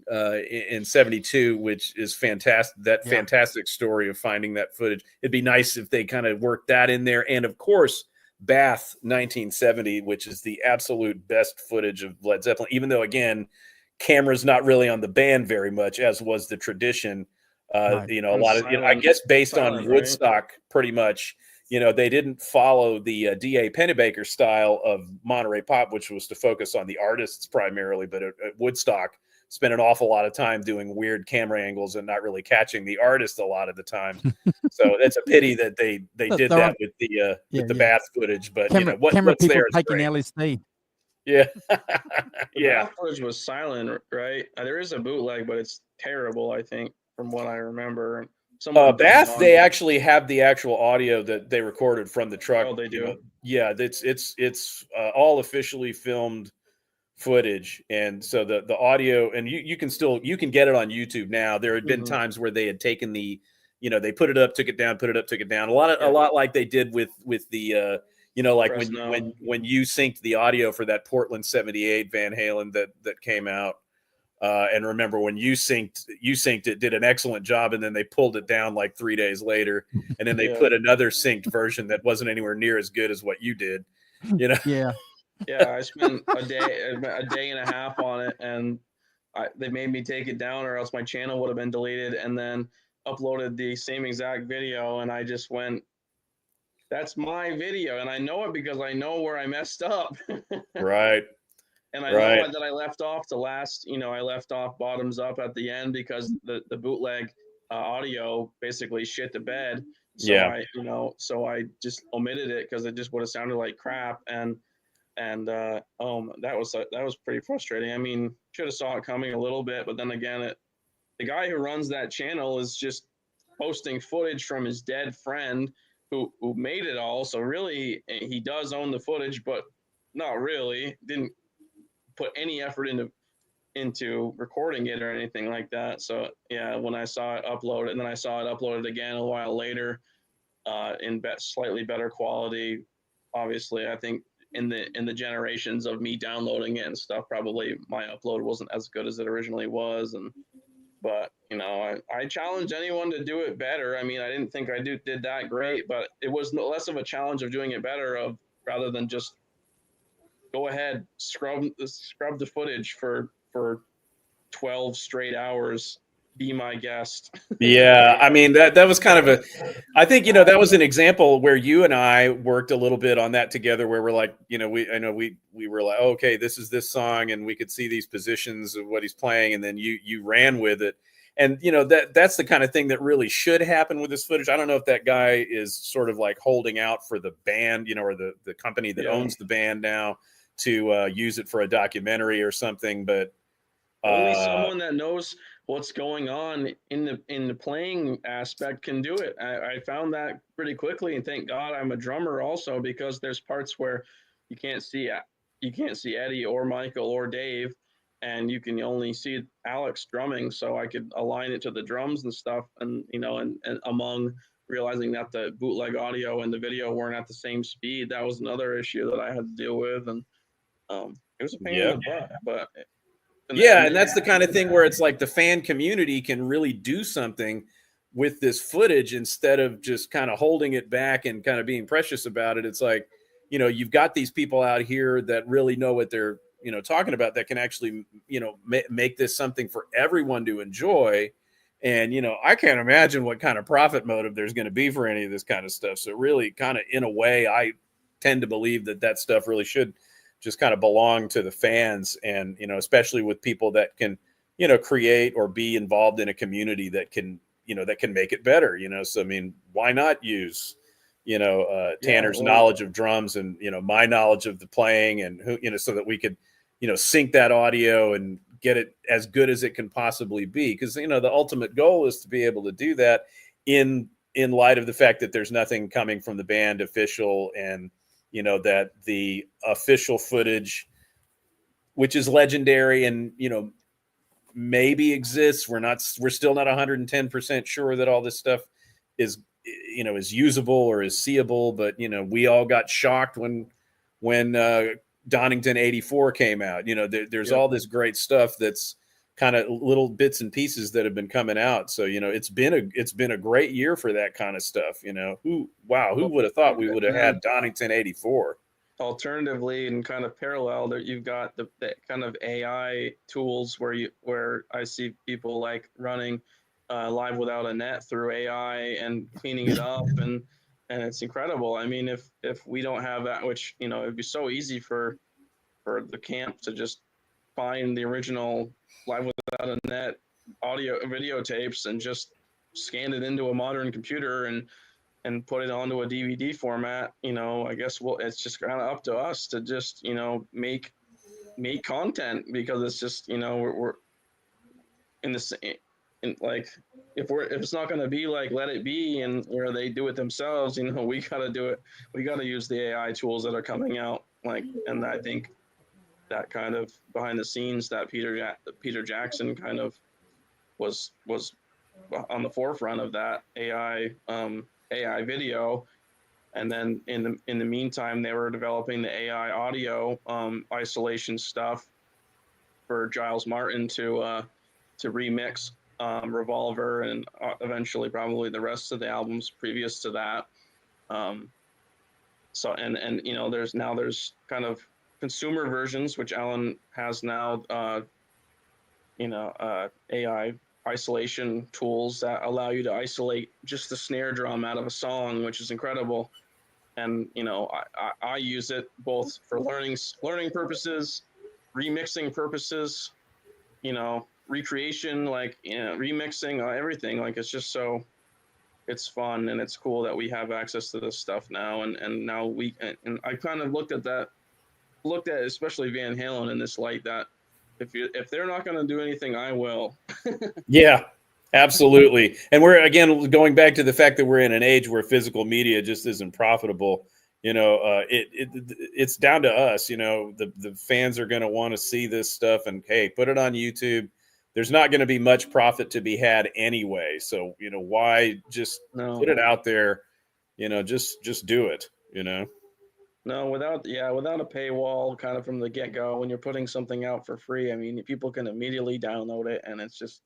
in 72, which is fantastic. That fantastic story of finding that footage. It'd be nice if they kind of worked that in there, and of course Bath 1970, which is the absolute best footage of Led Zeppelin, even though, again, camera's not really on the band very much, as was the tradition. Right. A lot of, I guess, based on Woodstock, right? Pretty much, they didn't follow the D.A. Pennebaker style of Monterey Pop, which was to focus on the artists primarily, but at Woodstock spent an awful lot of time doing weird camera angles and not really catching the artist a lot of the time. So it's a pity that they did that with the Bath footage. But camera what's people there taking LSD. Yeah. The Bath footage was silent, right? There is a bootleg, but it's terrible, I think, from what I remember. Bath, they actually have the actual audio that they recorded from the truck. Oh, they do. Yeah, it's all officially filmed footage, and so the audio, and you can get it on YouTube now. There had been times where they had taken they put it up, took it down, put it up, took it down. A lot like they did with the like Fresno. when you synced the audio for that Portland 78 Van Halen that came out. And remember when you synced it, did an excellent job, and then they pulled it down like 3 days later, and then they put another synced version that wasn't anywhere near as good as what you did. Yeah, I spent a day and a half on it, and they made me take it down, or else my channel would have been deleted, and then uploaded the same exact video, and I just went, that's my video, and I know it because I know where I messed up. Right. And I know that I left off I left off Bottoms Up at the end because the bootleg audio basically shit the bed. So so I just omitted it because it just would have sounded like crap. And that was pretty frustrating. I mean, should have saw it coming a little bit, but then again, the guy who runs that channel is just posting footage from his dead friend who made it all. So really, he does own the footage, but not really. Didn't put any effort into into recording it or anything like that. So yeah, when I saw it uploaded, and then I saw it uploaded again a while later, in slightly better quality. Obviously, I think in the generations of me downloading it and stuff, probably my upload wasn't as good as it originally was. But you know, I challenge anyone to do it better. I mean, I didn't think I did that great, but it was no less of a challenge of doing it better, of rather than just go ahead, scrub the footage for 12 straight hours, be my guest. Yeah, I mean that was kind of a, I think, you know, that was an example where you and I worked a little bit on that together, where we're like, you know, we were like, okay, this is this song, and we could see these positions of what he's playing, and then you ran with it. And you know, that's the kind of thing that really should happen with this footage. I don't know if that guy is sort of like holding out for the band, you know, or the company that owns the band now to use it for a documentary or something, but only someone that knows what's going on in the playing aspect can do it. I found that pretty quickly, and thank God I'm a drummer also, because there's parts where you can't see Eddie or Michael or Dave, and you can only see Alex drumming. So I could align it to the drums and stuff, and you know, and among realizing that the bootleg audio and the video weren't at the same speed, that was another issue that I had to deal with, and it was a pain in the butt, but. Yeah, and that's the kind of thing where it's like the fan community can really do something with this footage instead of just kind of holding it back and kind of being precious about it. It's like, you know, you've got these people out here that really know what they're, you know, talking about, that can actually, you know, make this something for everyone to enjoy. And, you know, I can't imagine what kind of profit motive there's going to be for any of this kind of stuff. So really kind of, in a way, I tend to believe that stuff really should just kind of belong to the fans, and, you know, especially with people that can, you know, create or be involved in a community that can, you know, that can make it better, you know. So, I mean, why not use, you know, Tanner's knowledge of drums and, you know, my knowledge of the playing, and who, you know, so that we could, you know, sync that audio and get it as good as it can possibly be. Because, you know, the ultimate goal is to be able to do that in light of the fact that there's nothing coming from the band official, and, you know, that the official footage, which is legendary and, you know, maybe exists, we're still not 110% sure that all this stuff is, you know, is usable or is seeable. But, you know, we all got shocked when Donington 84 came out. You know, there's all this great stuff that's kind of little bits and pieces that have been coming out. So, you know, it's been a great year for that kind of stuff. You know, who would have thought we would have had Donington 84? Alternatively, and kind of parallel, that you've got the kind of AI tools where I see people like running live without a net through AI and cleaning it up, and it's incredible. I mean, if we don't have that, which, you know, it'd be so easy for the camp to just find the original live without a net audio videotapes and just scan it into a modern computer and put it onto a DVD format. You know, I guess it's just kind of up to us to just, you know, make content, because it's just, you know, we're in the same, like, if it's not going to be like Let It Be and where they do it themselves, you know, we got to do it. We got to use the AI tools that are coming out, like, and I think that kind of behind the scenes, that Peter Jackson kind of was on the forefront of that AI video. And then in the meantime, they were developing the AI audio isolation stuff for Giles Martin to remix Revolver, and eventually probably the rest of the albums previous to that. So and you know, there's kind of consumer versions, which Alan has now, AI isolation tools that allow you to isolate just the snare drum out of a song, which is incredible. And, you know, I use it both for learning purposes, remixing purposes, you know, recreation, like, you know, remixing, everything. Like, it's just it's fun, and it's cool that we have access to this stuff now. And now and I kind of looked at especially Van Halen in this light, that if they're not going to do anything, I will. Yeah, absolutely. And we're, again, going back to the fact that we're in an age where physical media just isn't profitable. it's down to us. The fans are going to want to see this stuff, and hey, put it on YouTube. There's not going to be much profit to be had anyway. So, why just put it out there? Just do it, No, without a paywall kind of from the get-go, when you're putting something out for free, I mean, people can immediately download it, and it's just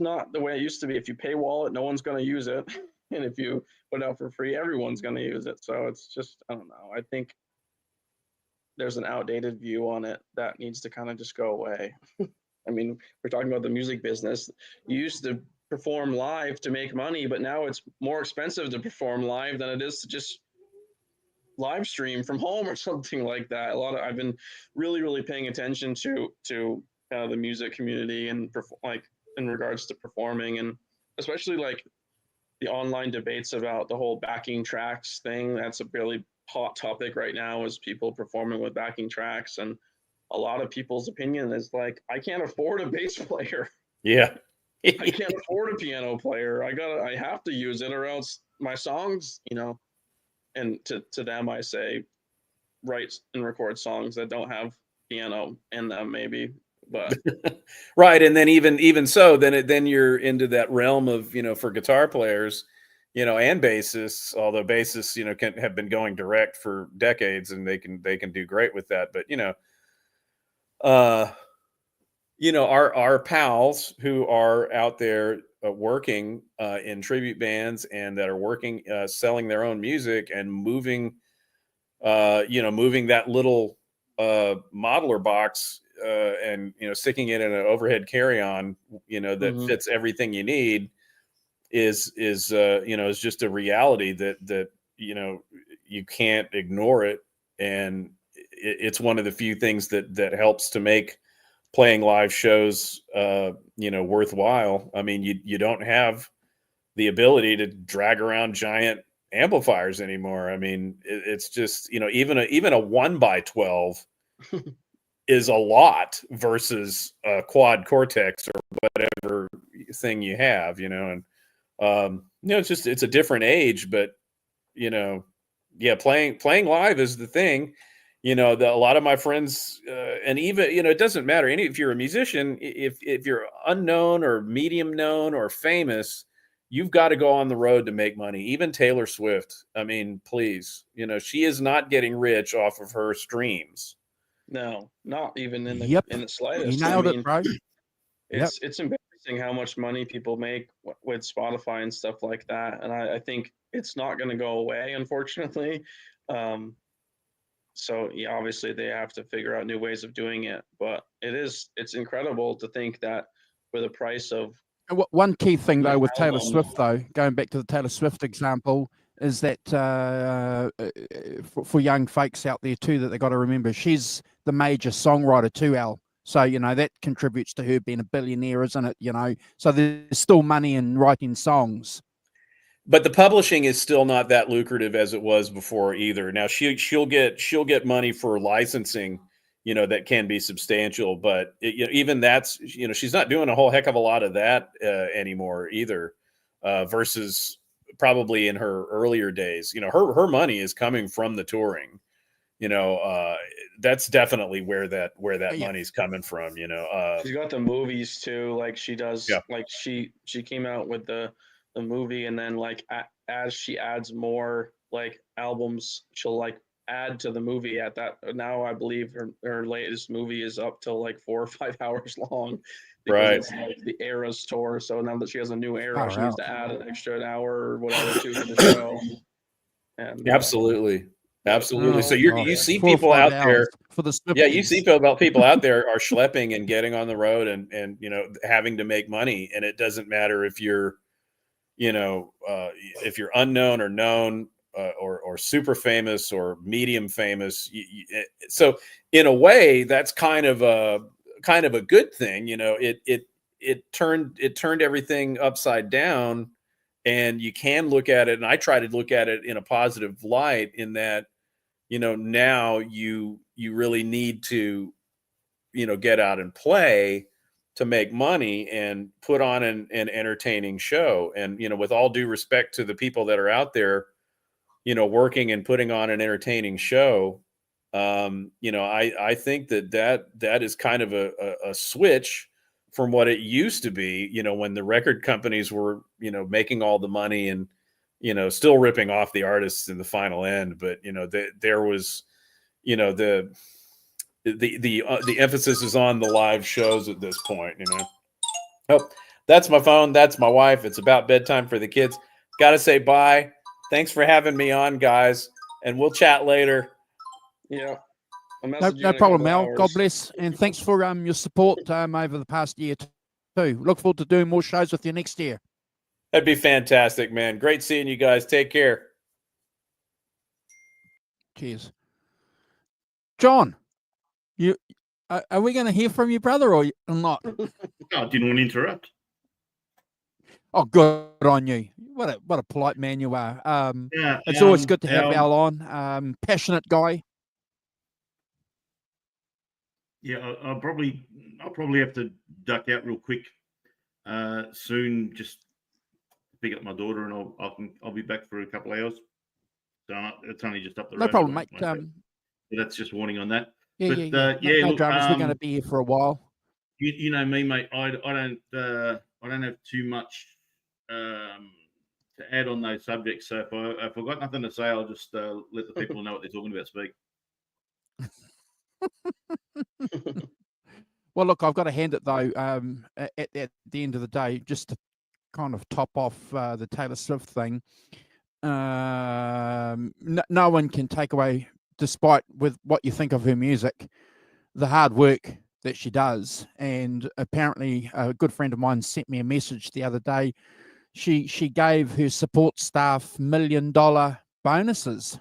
not the way it used to be. If you paywall it, no one's going to use it. And if you put it out for free, everyone's going to use it. So it's just, I don't know. I think there's an outdated view on it that needs to kind of just go away. I mean, we're talking about the music business. You used to perform live to make money, but now it's more expensive to perform live than it is to just live stream from home or something like that. I've been really paying attention to the music community and like in regards to performing, and especially like the online debates about the whole backing tracks thing. That's a really hot topic right now, is people performing with backing tracks. And a lot of people's opinion is like, I can't afford a bass player. Yeah. I can't afford a piano player. I have to use it, or else my songs, and to them I say, write and record songs that don't have piano in them, maybe. But right. And then even so, then you're into that realm of, for guitar players, and bassists, although bassists, can have been going direct for decades, and they can do great with that. But, our pals who are out there working in tribute bands, and that are working, selling their own music, and moving that little modeler box, and sticking it in an overhead carry-on, that fits everything you need, is just a reality that you can't ignore it. And it's one of the few things that helps to make playing live shows worthwhile. I mean, you don't have the ability to drag around giant amplifiers anymore. I mean, it's just, even a 1x12 is a lot versus a quad Cortex or whatever thing you have, and it's a different age. But playing live is the thing. A lot of my friends, and even, it doesn't matter if you're a musician, if you're unknown or medium known or famous, you've got to go on the road to make money. Even Taylor Swift, I mean, please, she is not getting rich off of her streams. No, not even in the slightest. You nailed it, bro. It's embarrassing how much money people make with Spotify and stuff like that, and I think it's not going to go away, unfortunately. So yeah, obviously they have to figure out new ways of doing it, but it's incredible to think that for the price of one key thing though with Taylor Swift, though, going back to the Taylor Swift example, is that for young folks out there too, that they got to remember she's the major songwriter too, Al. So that contributes to her being a billionaire, isn't it? So there's still money in writing songs. But the publishing is still not that lucrative as it was before either. Now she'll get money for licensing, that can be substantial, but even that's, she's not doing a whole heck of a lot of that anymore either, versus probably in her earlier days. Her money is coming from the touring. That's definitely where that money's coming from. She's got the movies too, like she does. Yeah. Like she came out with the movie, and then like as she adds more like albums, she'll like add to the movie at that. Now I believe her latest movie is up till like 4 or 5 hours long, right? It's like the Eras tour. So now that she has a new era, she needs to add an extra hour or whatever to the show. And absolutely. So you see people out there for the you see people out there are schlepping and getting on the road and having to make money, and it doesn't matter if you're if you're unknown or known, or super famous or medium famous. So in a way, that's kind of a good thing. It turned everything upside down, and you can look at it. And I try to look at it in a positive light, in that, now you really need to, get out and play to make money and put on an entertaining show. And, with all due respect to the people that are out there, working and putting on an entertaining show, I think that is kind of a switch from what it used to be, when the record companies were, making all the money and, still ripping off the artists in the final end. But, there was, the emphasis is on the live shows at this point, Oh, that's my phone. That's my wife. It's about bedtime for the kids. Got to say bye. Thanks for having me on, guys. And we'll chat later. Yeah. I'll No, message you no in a problem, couple Mel. God hours. bless. And thanks for your support over the past year too. Look forward to doing more shows with you next year. That'd be fantastic, man. Great seeing you guys. Take care. Cheers. John, are we going to hear from you, brother, or not? No, I didn't want to interrupt. Oh, good on you. What a polite man you are. Yeah, It's always good to have Al on. Passionate guy. Yeah, I'll probably have to duck out real quick soon. Just pick up my daughter, and I'll be back for a couple of hours. So it's only just up the road. No problem, mate. So that's just warning on that. Yeah. No dramas. We're going to be here for a while. You know me, mate. I don't have too much to add on those subjects. So if I've got nothing to say, I'll just let the people know what they're talking about speak. Well, look, I've got to hand it though. At the end of the day, just to kind of top off the Taylor Swift thing, no one can take away, despite with what you think of her music, the hard work that she does. And apparently, a good friend of mine sent me a message the other day. She gave her support staff $1 million bonuses.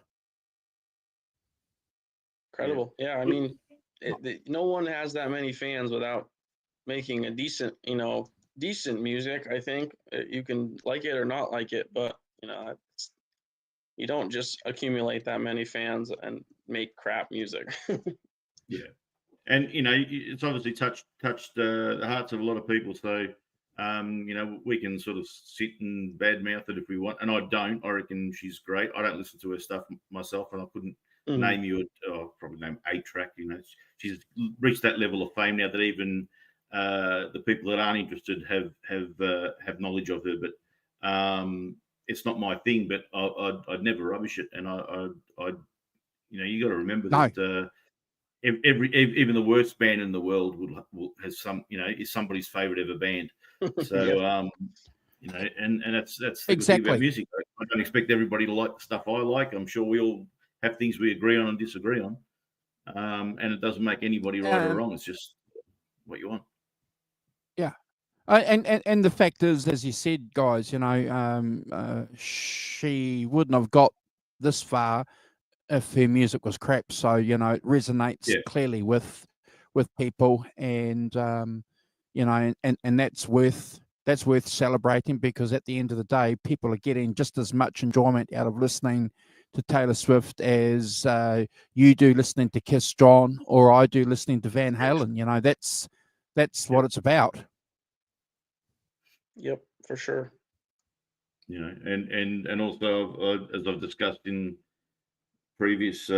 Incredible. Yeah, I mean, no one has that many fans without making a decent music. I think you can like it or not like it, but you don't just accumulate that many fans and make crap music. Yeah, and it's obviously touched the hearts of a lot of people. So we can sort of sit and badmouth it if we want, and I don't. I reckon she's great. I don't listen to her stuff myself, and I couldn't name you probably name a track. She's reached that level of fame now that even the people that aren't interested have knowledge of her. But it's not my thing. But I'd never rubbish it, and you got to remember that even the worst band in the world has some is somebody's favorite ever band. So and that's the good thing about music. I don't expect everybody to like the stuff I like. I'm sure we all have things we agree on and disagree on, and it doesn't make anybody right or wrong. It's just what you want. Yeah, and the fact is, as you said, guys, she wouldn't have got this far if her music was crap. So it resonates clearly with people, and and that's worth celebrating, because at the end of the day, people are getting just as much enjoyment out of listening to Taylor Swift as you do listening to Kiss, John, or I do listening to Van Halen. That's what it's about. Yep, for sure. And also, as I've discussed in previous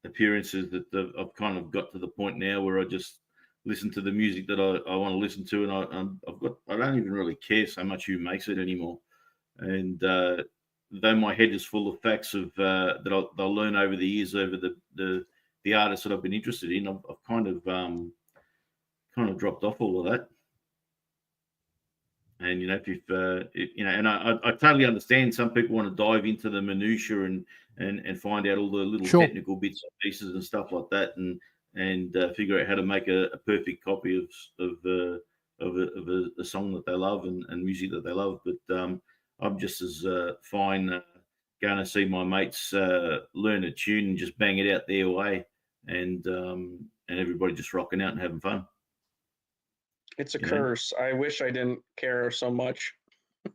appearances, that I've kind of got to the point now where I just listen to the music that I want to listen to, and I don't even really care so much who makes it anymore. And though my head is full of facts of that I'll learn over the years over the artists that I've been interested in, I've kind of dropped off all of that. And and I totally understand some people want to dive into the minutiae and find out all the little technical bits and pieces and stuff like that, and figure out how to make a perfect copy of a song that they love and music that they love. But I'm just as fine going to see my mates learn a tune and just bang it out their way, and everybody just rocking out and having fun. It's a curse. I wish I didn't care so much.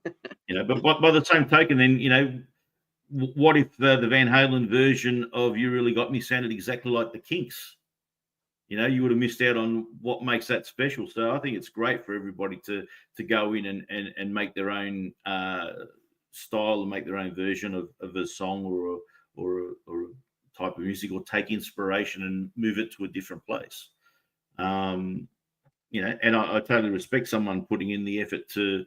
But by the same token, then what if the Van Halen version of "You Really Got Me" sounded exactly like the Kinks? You would have missed out on what makes that special. So I think it's great for everybody to go in and make their own style and make their own version of a song or a type of music, or take inspiration and move it to a different place. And I totally respect someone putting in the effort to,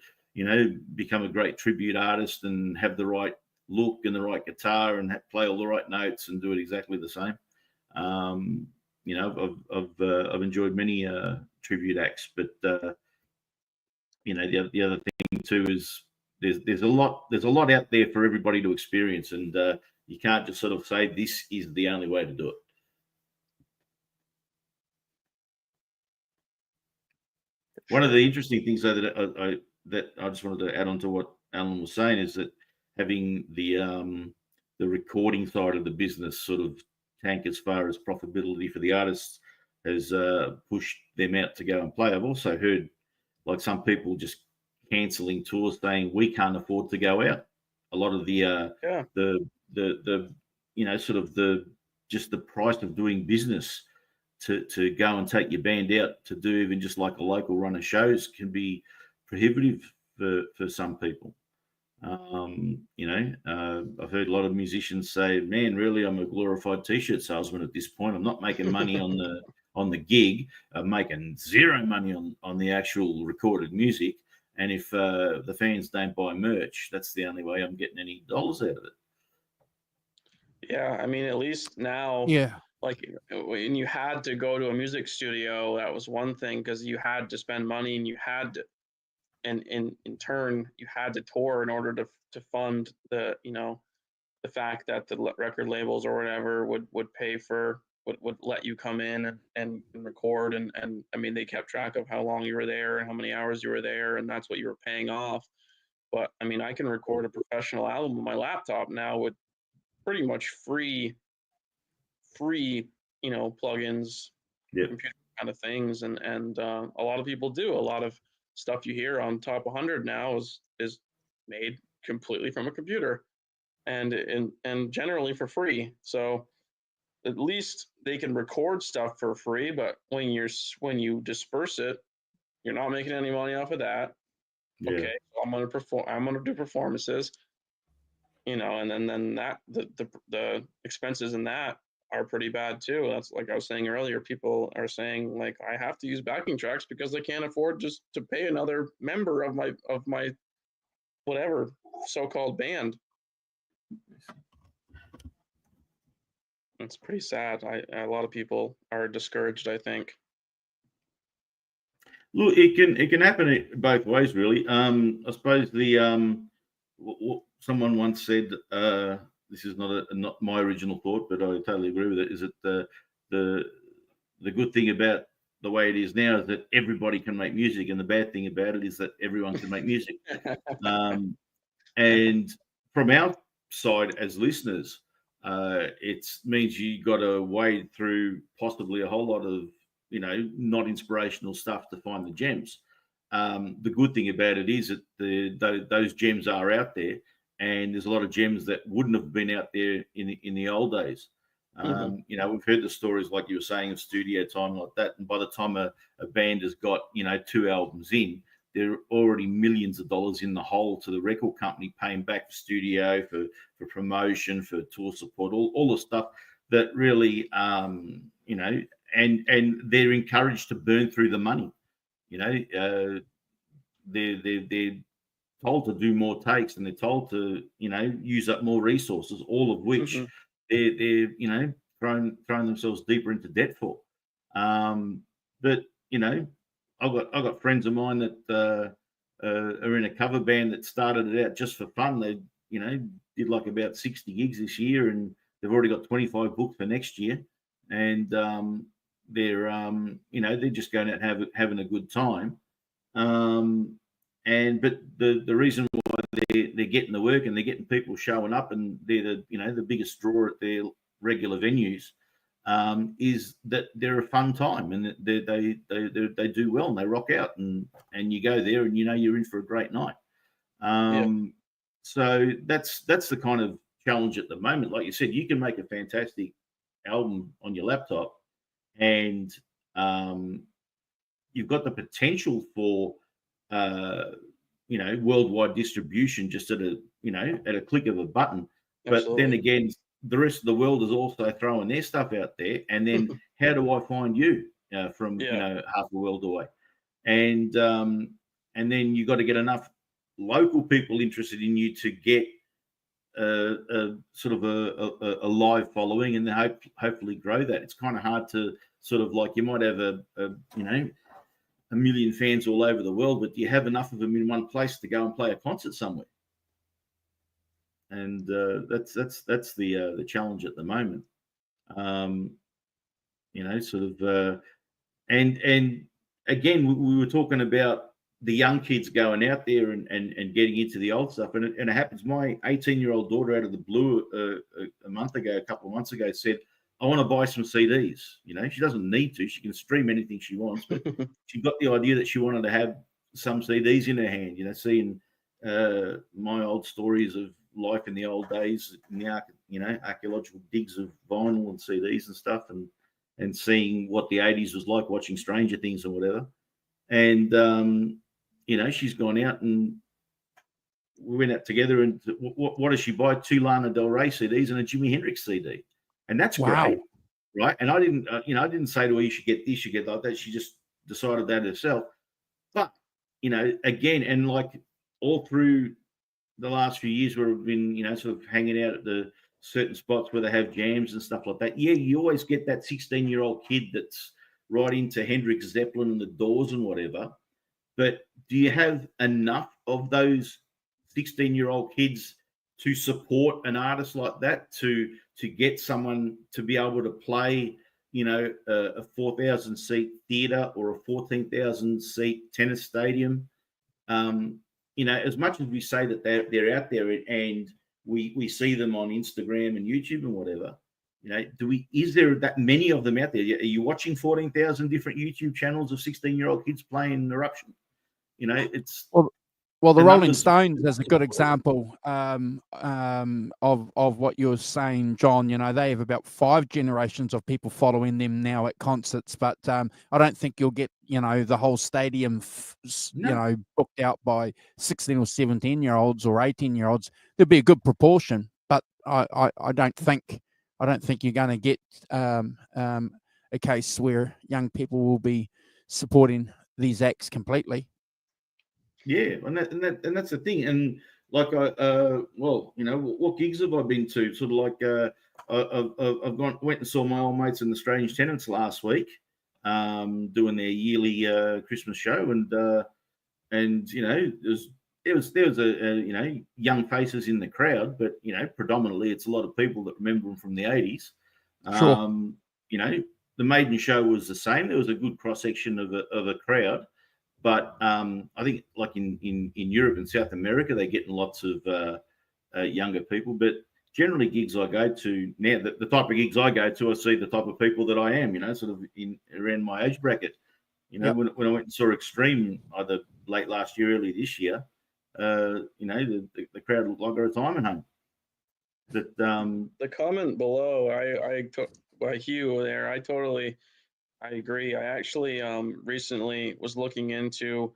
become a great tribute artist and have the right look and the right guitar and play all the right notes and do it exactly the same. I've enjoyed many tribute acts, but the other thing too is there's a lot out there for everybody to experience, and you can't just sort of say this is the only way to do it. One of the interesting things, though, that I just wanted to add on to what Alan was saying is that having the recording side of the business sort of tank as far as profitability for the artists has pushed them out to go and play. I've also heard like some people just cancelling tours, saying we can't afford to go out. A lot of the sort of the price of doing business to go and take your band out to do even just like a local run of shows can be prohibitive for some people. I've heard a lot of musicians say, "Man, really, I'm a glorified T-shirt salesman at this point. I'm not making money on the gig. I'm making zero money on the actual recorded music. And if the fans don't buy merch, that's the only way I'm getting any dollars out of it." Yeah, I mean, at least now, Yeah. like when you had to go to a music studio, that was one thing because you had to spend money and you had to, and in turn, you had to tour in order to fund the fact that the record labels or whatever would pay for would let you come in and record and I mean they kept track of how long you were there and how many hours you were there, and that's what you were paying off. But I mean, I can record a professional album on my laptop now with pretty much free plugins, Yeah. computer kind of things, and a lot of people do. A lot of stuff you hear on Top 100 now is made completely from a computer and generally for free. So at least they can record stuff for free, but when you disperse it, you're not making any money off of that. Yeah. Okay, so I'm gonna do performances, and then that the expenses in that are pretty bad too. That's like I was saying earlier, people are saying like I have to use backing tracks because I can't afford just to pay another member of my whatever so-called band. It's pretty sad. A lot of people are discouraged, I think. Look, it can happen both ways, really. I suppose someone once said, this is not my original thought, but I totally agree with it. Is that the good thing about the way it is now is that everybody can make music, and the bad thing about it is that everyone can make music. And from our side as listeners, it means you got to wade through possibly a whole lot of not inspirational stuff to find the gems. The good thing about it is that those gems are out there, and there's a lot of gems that wouldn't have been out there in the old days. We've heard the stories like you were saying of studio time like that, and by the time a band has got 2 albums in, they're already millions of dollars in the hole to the record company, paying back for studio, for promotion, for tour support, all the stuff that really and they're encouraged to burn through the money. They're told to do more takes, and they're told to use up more resources, all of which they're throwing themselves deeper into debt for. But I've got friends of mine that are in a cover band that started it out just for fun. They did like about 60 gigs this year, and they've already got 25 booked for next year, and they're just going out and having a good time. But the reason why they're getting the work and they're getting people showing up, and they're the biggest draw at their regular venues, is that they're a fun time, and they do well, and they rock out, and you go there and you're in for a great night. So that's the kind of challenge at the moment. Like you said, you can make a fantastic album on your laptop, and you've got the potential for worldwide distribution just at a click of a button. But then Absolutely. again, the rest of the world is also throwing their stuff out there. And then how do I find you from Yeah. half a world away? And then you got to get enough local people interested in you to get a sort of a live following, and then hopefully grow that. It's kind of hard to sort of like, you might have a million fans all over the world, but do you have enough of them in one place to go and play a concert somewhere? And that's the challenge at the moment. And again, we were talking about the young kids going out there and getting into the old stuff, and it happens. My 18-year-old daughter, out of the blue, a couple of months ago, said, "I want to buy some CDs." She doesn't need to; she can stream anything she wants, but she got the idea that she wanted to have some CDs in her hand. Seeing my old stories of life in the old days, in the archaeological digs of vinyl and CDs and stuff, and seeing what the 80s was like, watching Stranger Things or whatever. And she's gone out, and we went out together, and what does she buy? 2 Lana Del Rey CDs and a Jimi Hendrix CD. And that's Wow. great, right? And I didn't say to her, you should get this, you get like that. She just decided that herself. But, again, and like all through the last few years where we've been, sort of hanging out at the certain spots where they have jams and stuff like that. Yeah, you always get that 16-year-old kid that's right into Hendrix, Zeppelin, and the Doors and whatever. But do you have enough of those 16-year-old kids to support an artist like that, to get someone to be able to play, a 4,000 seat theater or a 14,000 seat tennis stadium? As much as we say that they're out there and we see them on Instagram and YouTube and whatever, is there that many of them out there? Are you watching 14,000 different YouTube channels of 16-year-old kids playing Eruption? It's well, the the Rolling numbers- Stones is a good example of what you're saying, John. They have about 5 generations of people following them now at concerts, but I don't think you'll get the whole stadium booked out by 16 or 17-year-olds or 18-year-olds. There'll be a good proportion, but I don't think you're going to get a case where young people will be supporting these acts completely. Yeah, and that's the thing. And like what gigs have I been to? Sort of like I've went and saw my old mates in the Strange Tenants last week, doing their yearly Christmas show, and there was a young faces in the crowd, but predominantly it's a lot of people that remember them from the 80s. Sure. The Maiden show was the same. There was a good cross section of a crowd. But I think like in Europe and South America, they're getting lots of younger people. But generally gigs I go to now, the type of gigs I go to, I see the type of people that I am, sort of in around my age bracket. Yep. When I went and saw Extreme either late last year, early this year, the crowd looked like a retirement home. But The comment below, by Hugh there, I agree. I actually recently was looking into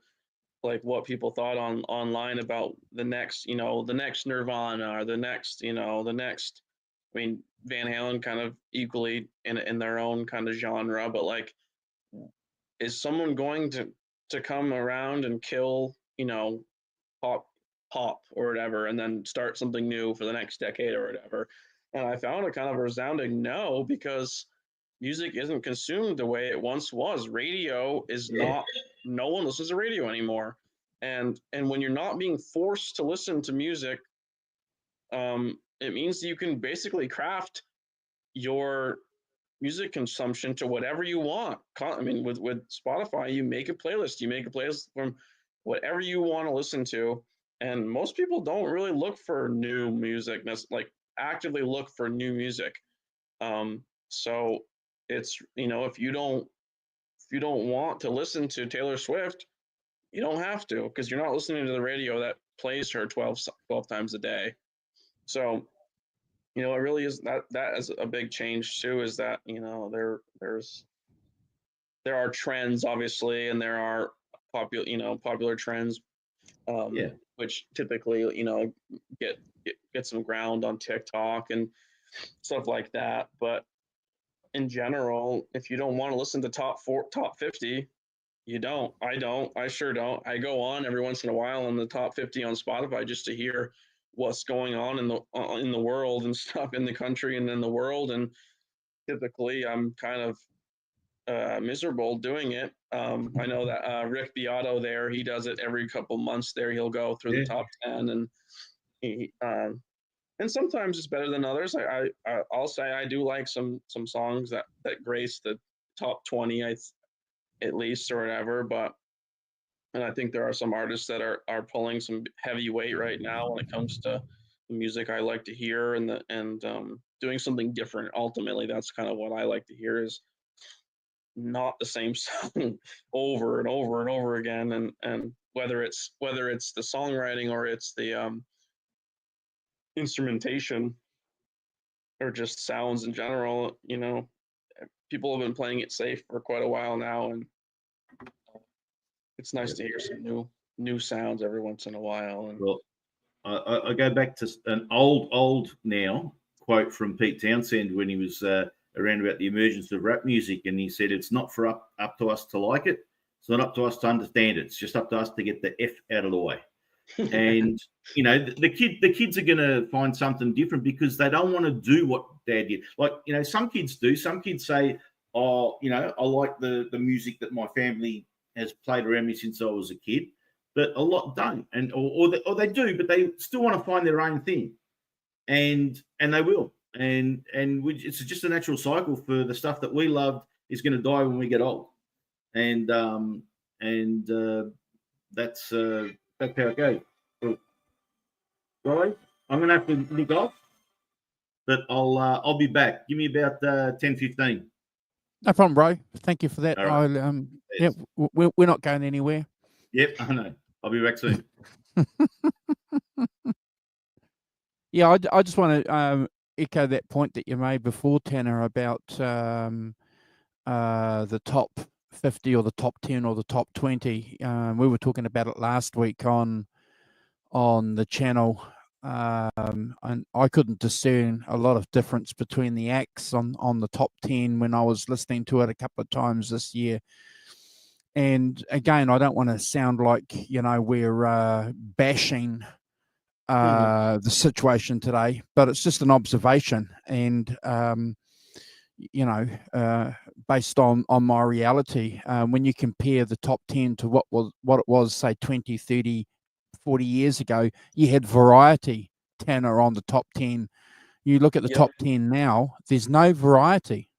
like what people thought online about the next Nirvana or the next. I mean, Van Halen kind of equally in their own kind of genre, but like, is someone going to come around and kill pop or whatever, and then start something new for the next decade or whatever? And I found a kind of resounding no, because music isn't consumed the way it once was. Radio is not. No one listens to radio anymore, and when you're not being forced to listen to music, it means you can basically craft your music consumption to whatever you want. I mean, with Spotify, you make a playlist. You make a playlist from whatever you want to listen to, and most people don't really look for new music. Like actively look for new music. So it's if you don't want to listen to Taylor Swift, you don't have to, because you're not listening to the radio that plays her 12 times a day. So it really is that is a big change too, is that there are trends, obviously, and there are popular trends Yeah. which typically, get some ground on TikTok and stuff like that. But in general, if you don't want to listen to top 50, you don't. I don't. I sure don't. I go on every once in a while on the top 50 on Spotify just to hear what's going on in the world and stuff, in the country and in the world. And typically, I'm kind of miserable doing it. I know that Rick Beato there, he does it every couple months. There, he'll go through the top 10, and and sometimes it's better than others. I'll say I do like some songs that grace the top 20, at least, or whatever. And I think there are some artists that are pulling some heavy weight right now when it comes to the music I like to hear, and doing something different. Ultimately, that's kind of what I like to hear, is not the same song over and over and over again. And whether it's the songwriting or it's the instrumentation or just sounds in general, people have been playing it safe for quite a while now, and it's nice to hear some new sounds every once in a while. And Well, I go back to an old now quote from Pete Townsend when he was around about the emergence of rap music, and he said, "It's not for up to us to like it. It's not up to us to understand it. It's just up to us to get the F out of the way." And the kids are going to find something different because they don't want to do what Dad did. Like, some kids do. Some kids say, "Oh, I like the music that my family has played around me since I was a kid," but a lot don't, and or they do, but they still want to find their own thing, and they will, and it's just a natural cycle for the stuff that we loved is going to die when we get old, and that's how it goes. Well, I'm going to have to nick off, but I'll be back. Give me about 10-15. No problem, bro. Thank you for that. All right. Yeah, we're not going anywhere. Yep, I know. I'll be back soon. Yeah, I just want to echo that point that you made before, Tanner, about the top 50 or the top 10 or the top 20. We were talking about it last week on the channel, and I couldn't discern a lot of difference between the acts on the top 10 when I was listening to it a couple of times this year. And again, I don't want to sound like we're bashing the situation today, but it's just an observation, and based on my reality, when you compare the top 10 to what it was, say 20, 30, 40 years ago, you had variety, Tanner, on the top 10. You look at the top 10 now, there's no variety.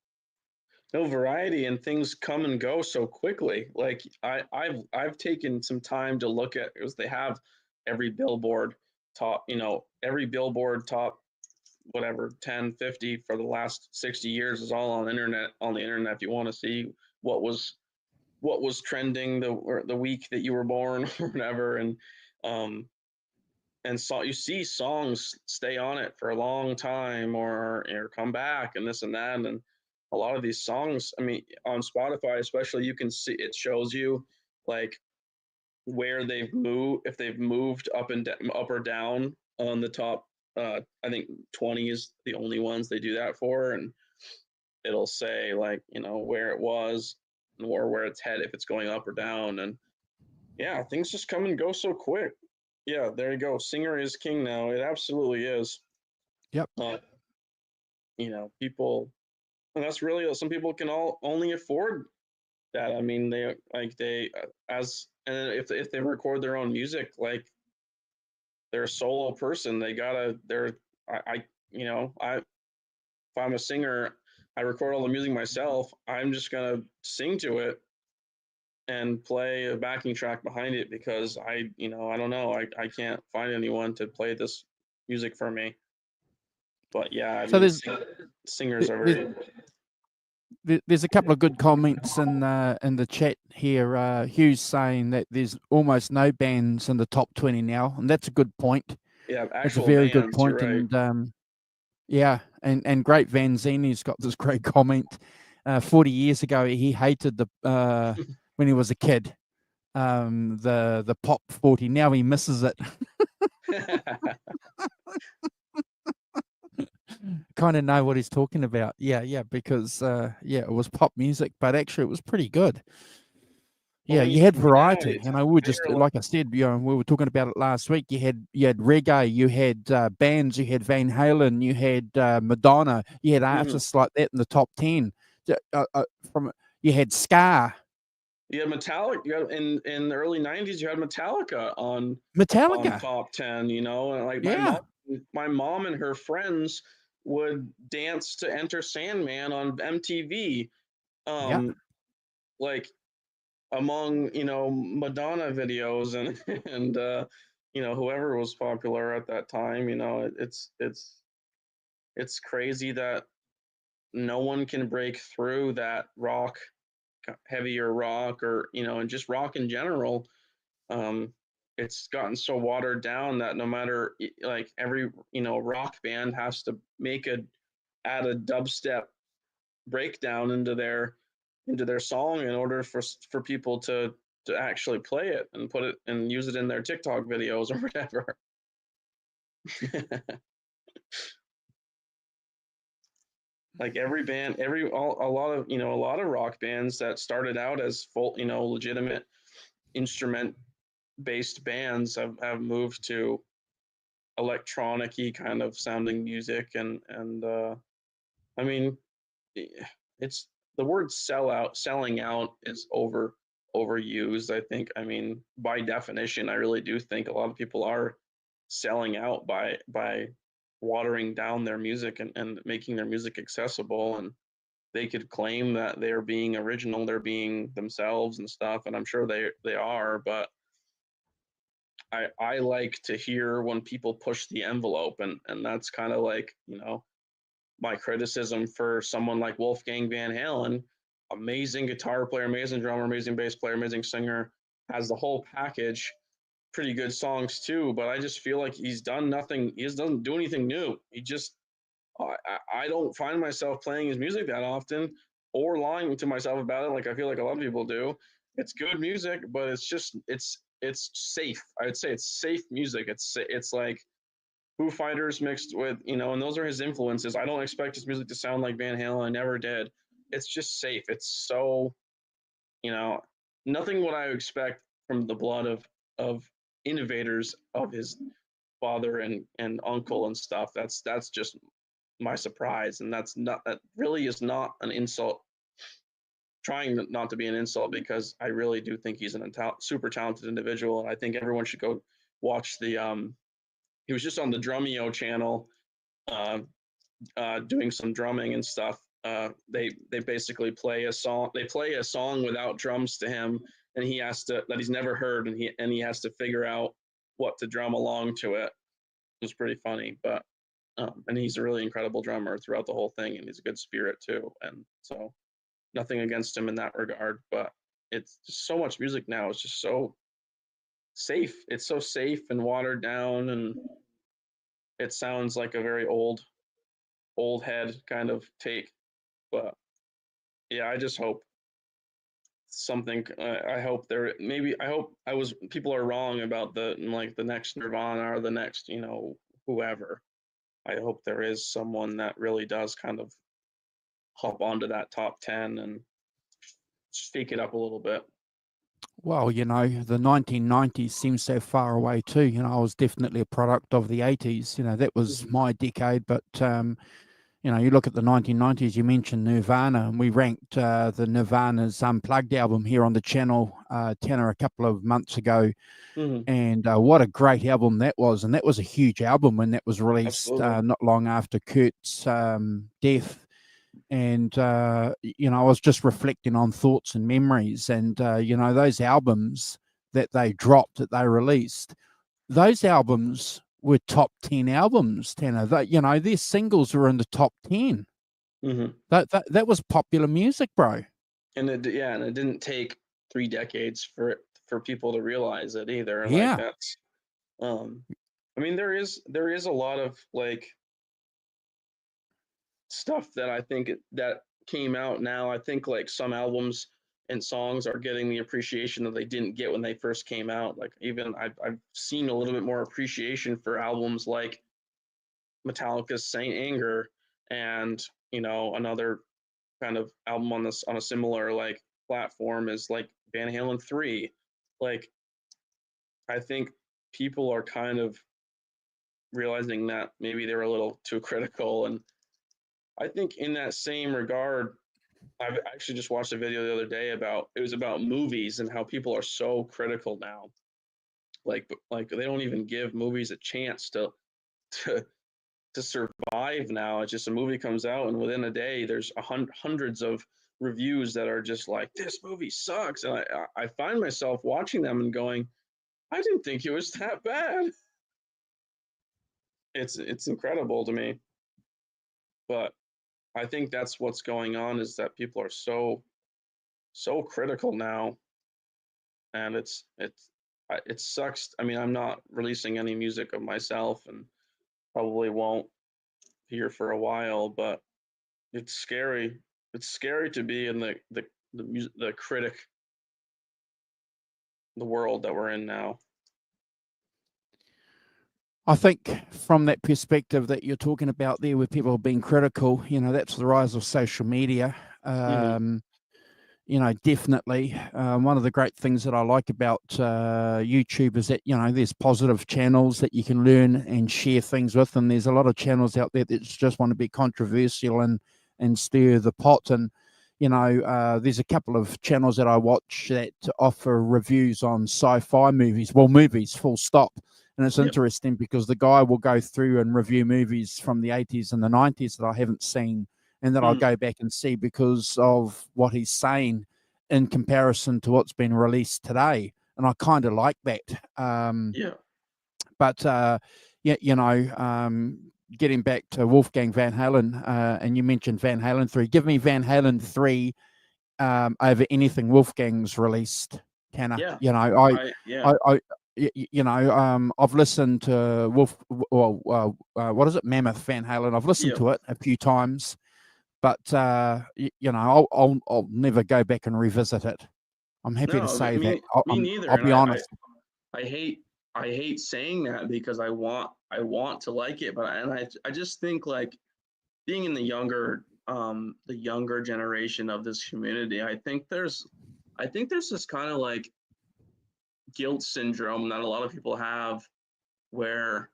No variety, and things come and go so quickly. Like I've taken some time to look at, because they have every Billboard top, whatever 10, 50 for the last 60 years is all on the internet. If you want to see what was trending the week that you were born or whatever, and so you see songs stay on it for a long time or come back and this and that. And a lot of these songs, I mean, on Spotify especially, you can see, it shows you like where they've moved, if they've moved up or down on the top. I think 20 is the only ones they do that for, and it'll say like where it was or where it's headed, if it's going up or down. And yeah, things just come and go so quick. Yeah, there you go. Singer is king now. It absolutely is. Yep. People, and that's really, some people can only afford that. I mean, and if they record their own music, like they're a solo person, if I'm a singer, I record all the music myself. I'm just gonna sing to it and play a backing track behind it, because I don't know, I can't find anyone to play this music for me. But yeah, singers are very. There's a couple of good comments in the chat here. Hugh's saying that there's almost no bands in the top 20 now, and that's a good point. Yeah, that's a very good point. Right. And and Great Van Zini's got this great comment. 40 years ago, he hated the when he was a kid, the Pop 40. Now he misses it. Kind of know what he's talking about. Yeah, because it was pop music, but actually it was pretty good. Well, Yeah, when you had now variety. it's You know, we were they just are like I said, we were talking about it last week. You had reggae, you had bands, you had Van Halen, you had Madonna, you had Mhm. artists like that in the top 10. From you had ska, You had Metallica. You had in the early '90s. You had Metallica on Metallica. top 10. You know, and like Yeah, my mom and her friends would dance to Enter Sandman on MTV. yeah. Like among Madonna videos and and whoever was popular at that time. It's crazy that no one can break through that rock, heavier rock, or and just rock in general. um it's gotten so watered down that no matter like every rock band has to add a dubstep breakdown into their song in order for people to actually play it and put it and use it in their TikTok videos or whatever. Like every band, a lot of rock bands that started out as full, legitimate instrument based bands have moved to electronic-y kind of sounding music. And I mean, it's the word selling out is overused, I think. I mean, by definition, I really do think a lot of people are selling out by watering down their music and making their music accessible. And they could claim that they're being original, they're being themselves and stuff, and I'm sure they are. But I like to hear when people push the envelope, and that's kind of like my criticism for someone like Wolfgang Van Halen. Amazing guitar player, amazing drummer, amazing bass player, amazing singer, has the whole package. Pretty good songs too, but I just feel like he's done nothing. He just doesn't do anything new. I don't find myself playing his music that often or lying to myself about it like I feel like a lot of people do. It's good music, but it's safe. I would say it's safe music. It's like Foo Fighters mixed with, and those are his influences. I don't expect his music to sound like Van Halen. I never did. It's just safe. It's so, you know, nothing what I expect from the blood of innovators of his father and uncle and stuff. That's just my surprise, and that really is not an insult. Trying not to be an insult, because I really do think he's super talented individual, and I think everyone should go watch the. He was just on the Drumeo channel, uh, doing some drumming and stuff. They basically play a song. They play a song without drums to him, and he has to that he's never heard, and he has to figure out what to drum along to it. It was pretty funny, but and he's a really incredible drummer throughout the whole thing, and he's a good spirit too. And so nothing against him in that regard, but it's just so much music now. It's just so safe. It's so safe and watered down, and it sounds like a very old head kind of take. But yeah, I just hope something. I hope there. Maybe I hope people are wrong about the next Nirvana or the next whoever. I hope there is someone that really does kind of hop onto that top 10 and shake it up a little bit. Well, the 1990s seems so far away too. I was definitely a product of the 80s. That was my decade. But you look at the 1990s. You mentioned Nirvana, and we ranked the Nirvana's Unplugged album here on the channel, Tanner, a couple of months ago. Mm-hmm. And what a great album that was. And that was a huge album when that was released, not long after Kurt's death. And I was just reflecting on thoughts and memories, and those albums that they dropped, that they released, those albums were top 10 albums, Tanner. Their singles were in the top 10. Mm-hmm. That was popular music, bro. And it didn't take 3 decades for people to realize it either. Yeah. Like that's I mean, there is a lot of like stuff that I think that came out now. I think like some albums and songs are getting the appreciation that they didn't get when they first came out. Like even I've seen a little bit more appreciation for albums like Metallica's Saint Anger, and another kind of album on this on a similar like platform is like Van Halen 3. Like I think people are kind of realizing that maybe they were a little too critical, and I think in that same regard, I've actually just watched a video the other day about it was about movies and how people are so critical now. Like they don't even give movies a chance to to survive now. It's just a movie comes out and within a day there's hundreds of reviews that are just like this movie sucks, and I find myself watching them and going, I didn't think it was that bad. It's incredible to me, but I think that's what's going on is that people are so critical now, and it sucks. I mean, I'm not releasing any music of myself, and probably won't here for a while, but it's scary. It's scary to be in the critic, the world that we're in now. I think from that perspective that you're talking about there, with people being critical, that's the rise of social media. Definitely. One of the great things that I like about YouTube is that, there's positive channels that you can learn and share things with. And there's a lot of channels out there that just want to be controversial and stir the pot. And, there's a couple of channels that I watch that offer reviews on sci-fi movies. Well, movies, full stop. And it's interesting because the guy will go through and review movies from the 80s and the 90s that I haven't seen, and that I'll go back and see because of what he's saying in comparison to what's been released today. And I kind of like that. But getting back to Wolfgang Van Halen, and you mentioned Van Halen 3. Give me Van Halen 3 over anything Wolfgang's released, Tanner. I've listened to what is it, Mammoth Van Halen. I've listened to it a few times, but I'll never go back and revisit it. I'm happy to say that. Me neither. I'll be honest. I hate saying that because I want to like it, but I just think like being in the younger generation of this community, I think there's this kind of like guilt syndrome that a lot of people have, where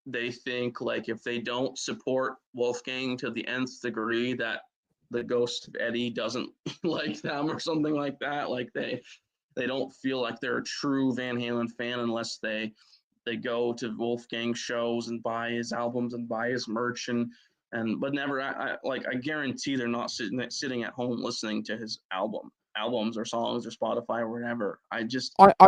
they think like if they don't support Wolfgang to the nth degree, that the ghost of Eddie doesn't like them or something like that. Like they don't feel like they're a true Van Halen fan unless they go to Wolfgang shows and buy his albums and buy his merch but never I guarantee they're not sitting at home listening to his albums or songs or Spotify or whatever. I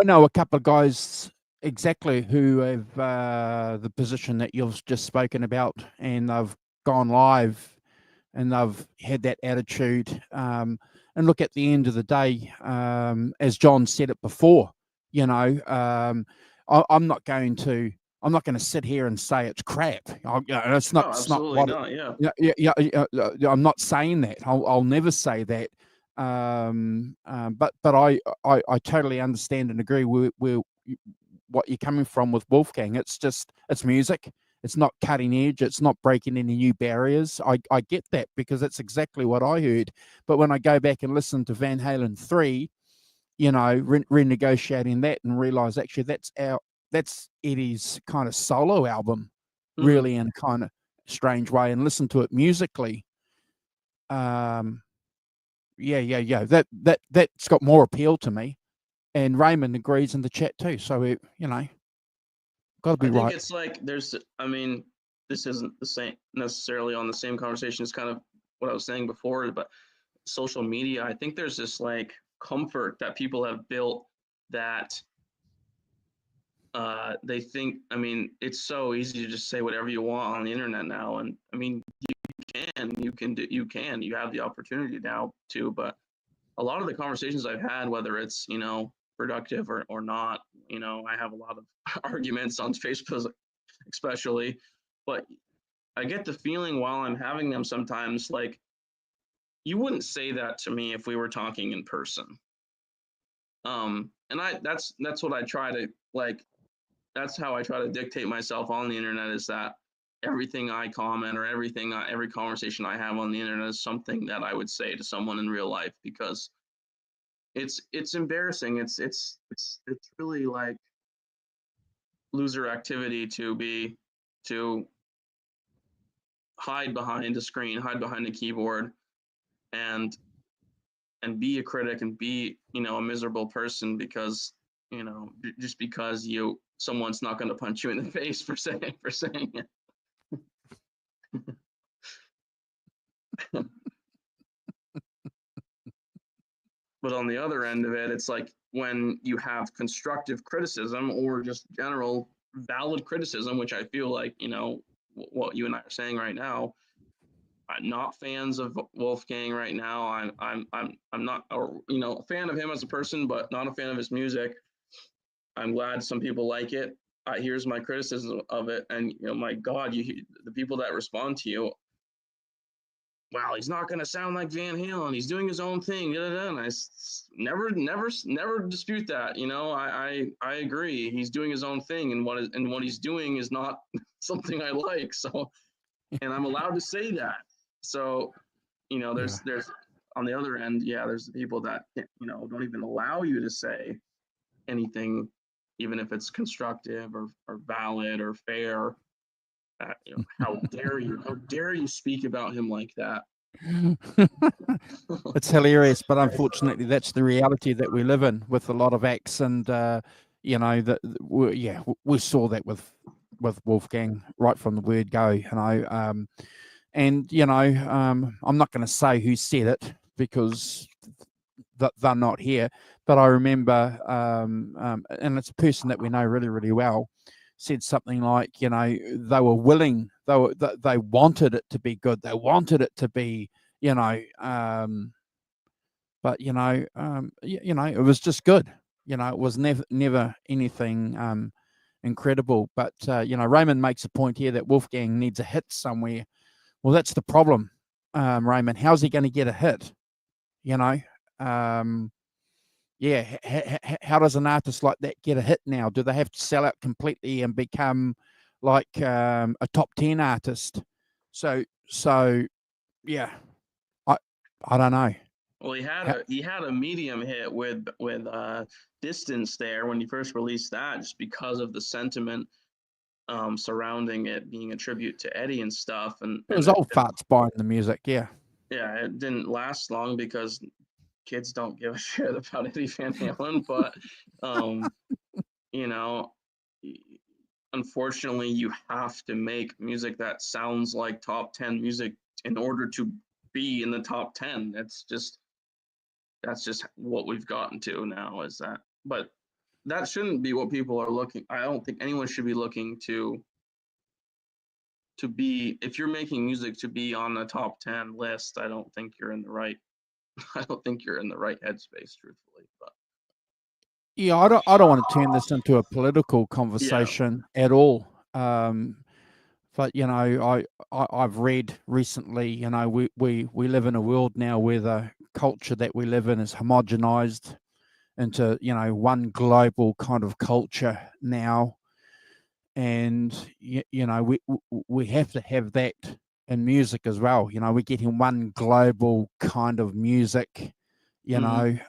know a couple of guys exactly who have the position that you've just spoken about, and they've gone live and they've had that attitude. And look, at the end of the day, as John said it before, I'm not going to sit here and say it's crap. It's not. It's not what. I'm not saying that. I'll never say that. But I totally understand and agree with what you're coming from with Wolfgang. It's music. It's not cutting edge. It's not breaking any new barriers. I get that because that's exactly what I heard. But when I go back and listen to Van Halen 3, renegotiating that and realize actually that's Eddie's kind of solo album, really, in a kind of strange way, and listen to it musically. That's got more appeal to me, and Raymond agrees in the chat too. So got to be right. I think it's like this isn't the same necessarily on the same conversation. It's kind of what I was saying before, but social media. I think there's this like comfort that people have built that they think. It's so easy to just say whatever you want on the internet now, and you have the opportunity now to, but a lot of the conversations I've had, whether it's productive or not, I have a lot of arguments on Facebook especially, but I get the feeling while I'm having them sometimes like you wouldn't say that to me if we were talking in person. And that's what I try to like. That's how I try to dictate myself on the internet, is that everything I comment or every conversation I have on the internet is something that I would say to someone in real life, because it's embarrassing. It's really like loser activity to hide behind a screen, hide behind a keyboard, and be a critic and be, a miserable person because, just because someone's not going to punch you in the face for saying it. But on the other end of it, it's like when you have constructive criticism or just general valid criticism, which I feel like, what you and I are saying right now. I'm not fans of Wolfgang right now. I'm not, a fan of him as a person, but not a fan of his music. I'm glad some people like it. Here's my criticism of it, and my God, the people that respond to you, wow, he's not going to sound like Van Halen. He's doing his own thing. And I never dispute that. I agree. He's doing his own thing, and what he's doing is not something I like. So, and I'm allowed to say that. So, there's on the other end, there's the people that don't even allow you to say anything, even if it's constructive or valid or fair. How dare you? How dare you speak about him like that? It's hilarious, but unfortunately, that's the reality that we live in with a lot of acts, and we saw that with Wolfgang right from the word go. And I'm not going to say who said it because they're not here, but I remember, and it's a person that we know really, really well, said something like, they were willing, they wanted it to be good, they wanted it to be, but it was just good. It was never anything incredible. But Raymond makes a point here that Wolfgang needs a hit somewhere. Well, that's the problem, Raymond. How's he going to get a hit? How does an artist like that get a hit now? Do they have to sell out completely and become like a top 10 artist? So yeah, I don't know. Well, he had a medium hit with Distance there when he first released that, just because of the sentiment surrounding it being a tribute to Eddie and stuff. And it was old farts buying the music, yeah. Yeah, it didn't last long because kids don't give a shit about Eddie Van Halen. But unfortunately, you have to make music that sounds like top 10 music in order to be in the top 10. That's just what we've gotten to now, is that. But that shouldn't be what people are looking. I don't think anyone should be looking to be, if you're making music to be on the top 10 list, I don't think you're in the right headspace, truthfully. But yeah, I don't want to turn this into a political conversation at all. But I've read recently, we live in a world now where the culture that we live in is homogenized into one global kind of culture now, and we have to have that in music as well. We're getting one global kind of music. The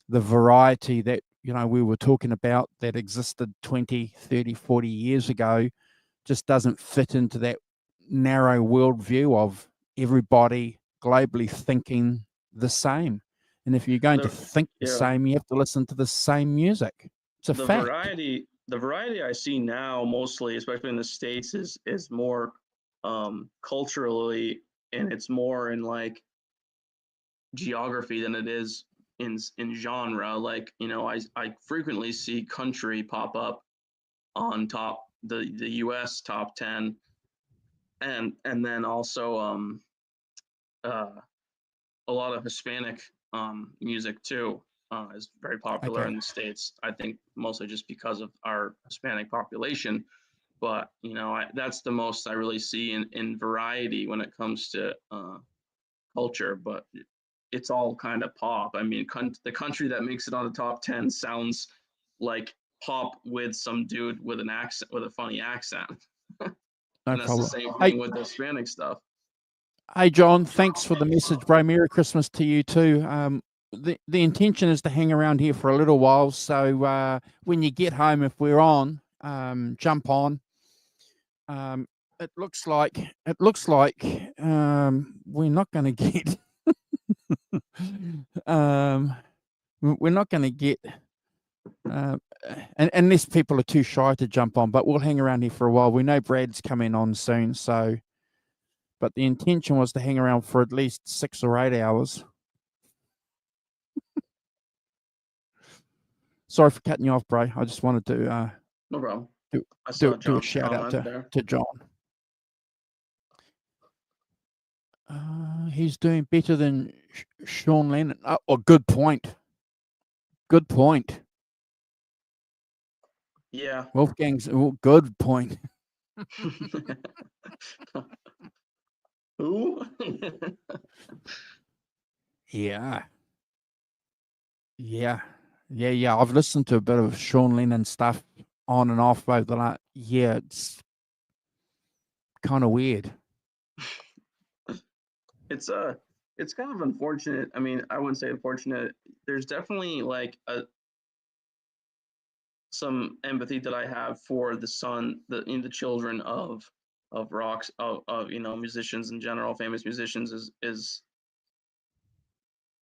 variety that we were talking about that existed 20, 30, 40 years ago just doesn't fit into that narrow worldview of everybody globally thinking the same. And if you're going to think the same, you have to listen to the same music. It's a fact. The variety I see now, mostly, especially in the States, is more culturally, and it's more in like geography than it is in genre. Like, I frequently see country pop up on top the US top 10, and then also a lot of Hispanic music too is very popular in the States. I think mostly just because of our Hispanic population. But that's the most I really see in variety when it comes to culture. But it's all kind of pop. I mean, the country that makes it on the top 10 sounds like pop with some dude with an accent, with a funny accent. No And that's problem. the same Hey, thing with the Hispanic stuff. hey, John, thanks for the message, bro. Merry Christmas to you too. The intention is to hang around here for a little while. So when you get home, if we're on, jump on. It looks like we're not going to get we're not going to get unless people are too shy to jump on, but we'll hang around here for a while. We know Brad's coming on soon, so but the intention was to hang around for at least 6 or 8 hours. Sorry for cutting you off, bro. I just wanted to No problem. do- I saw do a John's shout out comment there. to John. He's doing better than Sean Lennon. Oh, good point. Good point. Yeah. Wolfgang's good point. Who? Yeah. I've listened to a bit of Sean Lennon stuff on and off over the last year. It's kind of weird. It's kind of unfortunate. I mean, I wouldn't say unfortunate. There's definitely like some empathy that I have for the children of rocks of musicians in general, famous musicians is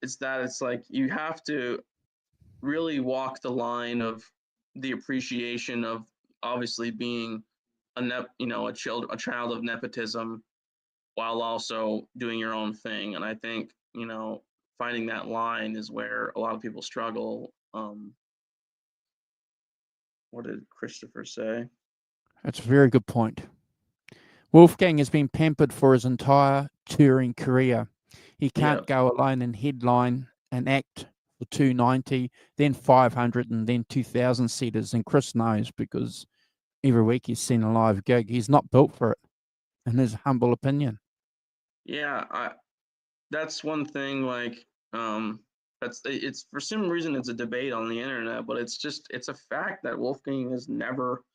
it's like you have to really walk the line of the appreciation of obviously being a child of nepotism while also doing your own thing. And I think, finding that line is where a lot of people struggle. What did Christopher say? That's a very good point. Wolfgang has been pampered for his entire touring career. He can't go alone and headline an act for 290, then 500, and then 2,000 seaters. And Chris knows because every week he's seen a live gig. He's not built for it, in his humble opinion. Yeah, that's one thing. Like, it's for some reason it's a debate on the internet, but it's a fact that Wolfgang has never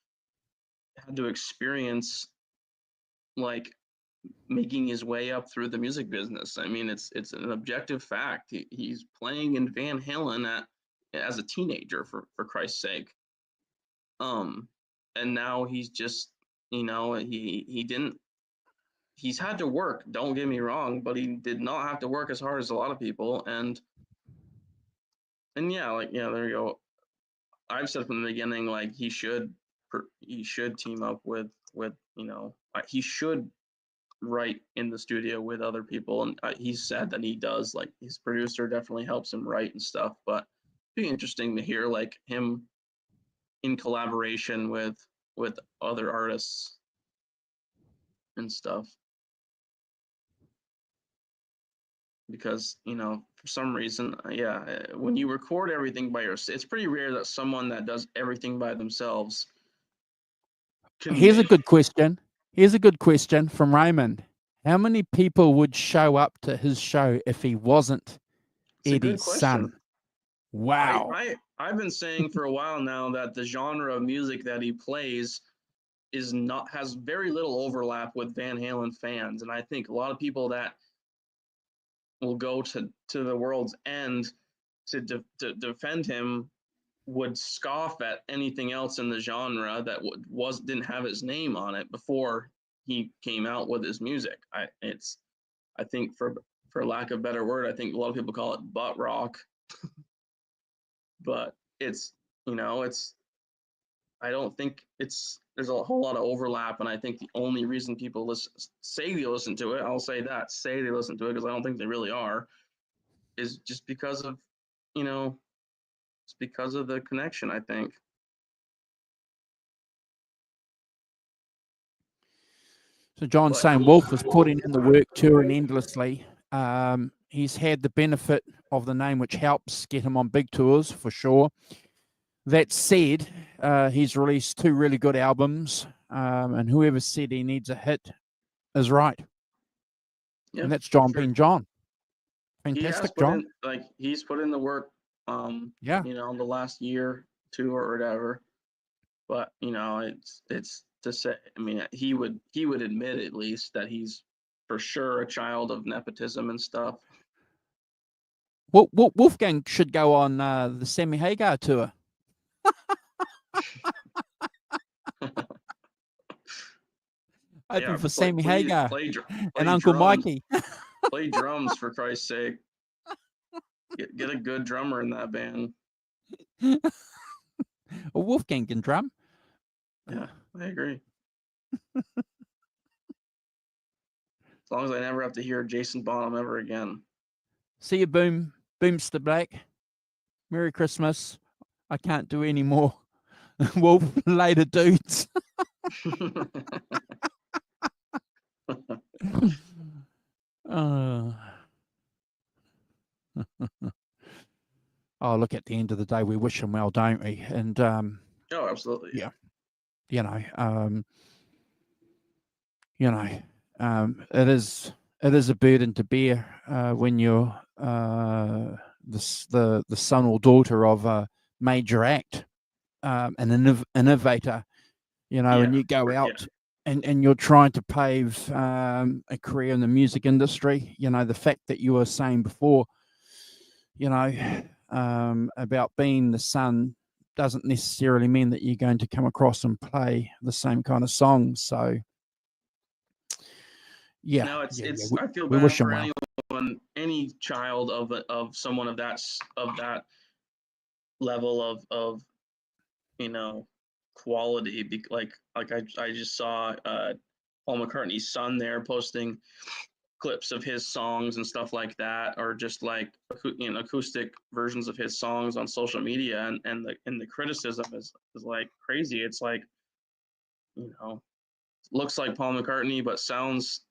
had to experience like making his way up through the music business. I mean, it's an objective fact. He's playing in Van Halen as a teenager, for Christ's sake. And now he's just, he's had to work, don't get me wrong, but he did not have to work as hard as a lot of people. And yeah, there you go. I've said from the beginning, like he should team up with he should write in the studio with other people, and he said that he does. Like his producer definitely helps him write and stuff, but it'd be interesting to hear like him in collaboration with other artists and stuff, because for some reason, when you record everything by yourself, it's pretty rare that someone that does everything by themselves Here's a good question. Here's a good question from Raymond. How many people would show up to his show if he wasn't Eddie's son? Wow. I've been saying for a while now that the genre of music that he plays has very little overlap with Van Halen fans, and I think a lot of people that will go to the world's end to defend him would scoff at anything else in the genre that didn't have his name on it before he came out with his music. I think for lack of a better word, I think a lot of people call it butt rock. But I don't think there's a whole lot of overlap, and I think the only reason people say they listen to it, I'll say that, say they listen to it, because I don't think they really are, is just because of, it's because of the connection, I think. So John's saying Wolf was putting in the work, touring endlessly. He's had the benefit of the name, which helps get him on big tours for sure. That said, he's released 2 really good albums, and whoever said he needs a hit is right. Yeah, and that's John being John. fantastic, put John. in, like, he's put in the work, Yeah. you know, the last year, two or whatever. But, you know, it's to say, I mean, he would admit at least that he's for sure a child of nepotism and stuff. Wolfgang should go on the Sammy Hagar tour. Open Yeah, for Sammy please Hagar play and Uncle drums. Mikey. Play drums, for Christ's sake. Get a good drummer in that band. Well, Wolfgang can drum. Yeah, I agree. As long as I never have to hear Jason Bonham ever again. See you, Boomster Black. Merry Christmas. I can't do any more. Wolf, later, dudes. Oh, look, at the end of the day, we wish him well, don't we? And oh, absolutely. Yeah. it is a burden to bear when you're the son or daughter of a major act, an innovator, and you go out and you're trying to pave a career in the music industry. The fact that you were saying before, about being the son doesn't necessarily mean that you're going to come across and play the same kind of songs. So, yeah. No, it's I feel we bad wish for him well. anyone, any child of someone of that level of quality. Like I just saw Paul McCartney's son there posting clips of his songs and stuff like that, or just like acoustic versions of his songs on social media, and the criticism is like crazy. It's like, looks like Paul McCartney but sounds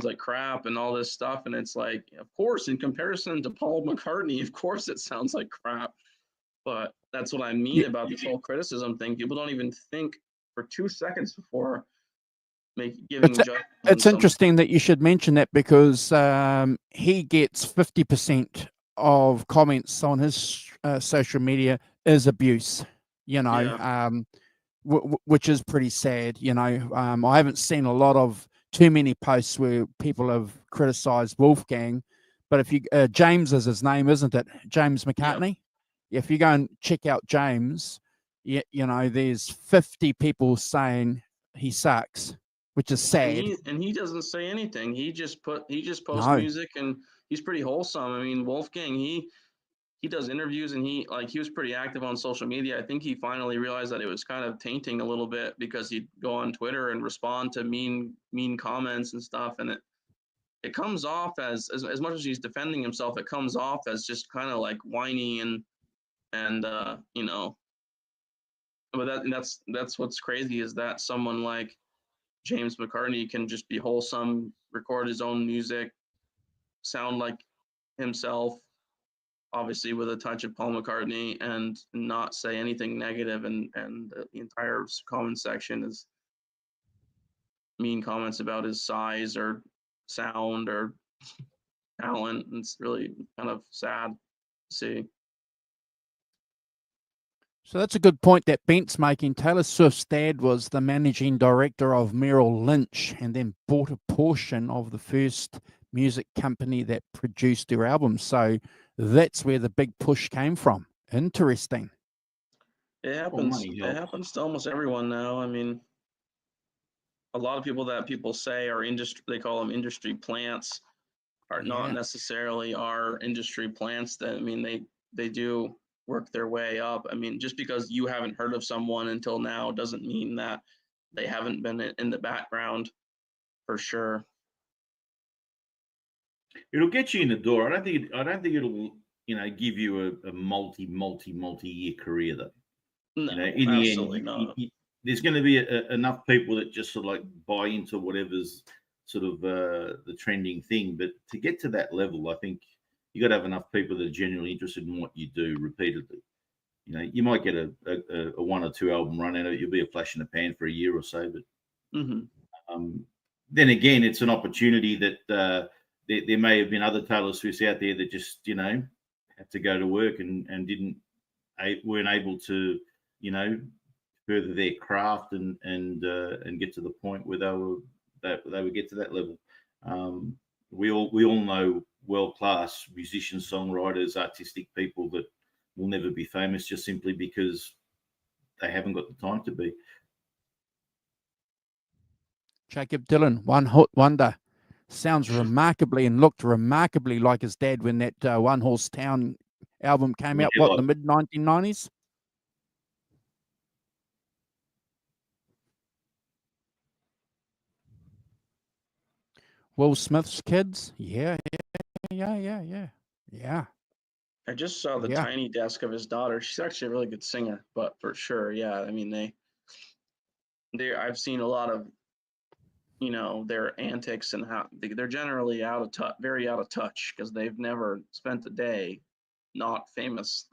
like crap and all this stuff. And it's like, of course, in comparison to Paul McCartney, of course it sounds like crap. But that's what I mean about this whole criticism thing. People don't even think for 2 seconds before giving judgment. It's interesting that you should mention that, because he gets 50% of comments on his social media is abuse, which is pretty sad. I haven't seen too many posts where people have criticized Wolfgang, but if you James is his name, isn't it? James McCartney. Yeah. If you go and check out James, there's 50 people saying he sucks, which is sad. And he doesn't say anything. He just posts music, and he's pretty wholesome. I mean, Wolfgang, he does interviews, and he was pretty active on social media. I think he finally realized that it was kind of tainting a little bit, because he'd go on Twitter and respond to mean comments and stuff, and it comes off as much as he's defending himself, it comes off as just kind of like whiny and but that's what's crazy, is that someone like James McCartney can just be wholesome, record his own music, sound like himself, obviously with a touch of Paul McCartney, and not say anything negative, and the entire comment section is mean comments about his size or sound or talent. And it's really kind of sad to see. So that's a good point that Bent's making. Taylor Swift's dad was the managing director of Merrill Lynch, and then bought a portion of the first music company that produced her album. So that's where the big push came from. Interesting. It happens. It happens to almost everyone now. I mean, a lot of people that people say are they call them industry plants, are not necessarily our industry plants. That, I mean, they do work their way up. I mean, just because you haven't heard of someone until now doesn't mean that they haven't been in the background, for sure. It'll get you in the door. I don't think it'll give you a multi-year career, though. No, in the absolutely end, not. there's going to be enough people that just sort of like buy into whatever's sort of the trending thing. But to get to that level, I think you got to have enough people that are genuinely interested in what you do repeatedly. You might get a 1 or 2 album run out of it. You'll be a flash in the pan for a year or so. But then again, it's an opportunity that there may have been other Taylor Swifts out there that just, you know, had to go to work and weren't able to, you know, further their craft and get to the point where they would get to that level. We all know world class musicians, songwriters, artistic people that will never be famous just simply because they haven't got the time to be. Jacob Dylan, One Hot Wonder. Sounds remarkably and looked remarkably like his dad when that One Horse Town album came out, in the mid 1990s? Will Smith's kids? Yeah. I just saw the tiny desk of his daughter. She's actually a really good singer, but for sure, yeah. I mean, I've seen a lot of, you know, their antics and how they're generally very out of touch because they've never spent a day not famous.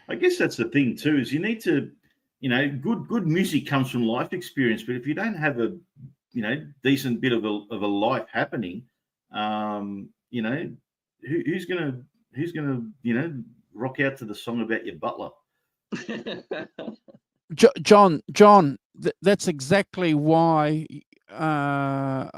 I guess that's the thing too, is you need to, you know, good music comes from life experience, but if you don't have a, you know, decent bit of a life happening, you know, who's gonna, you know, rock out to the song about your butler? John, that's exactly why I'm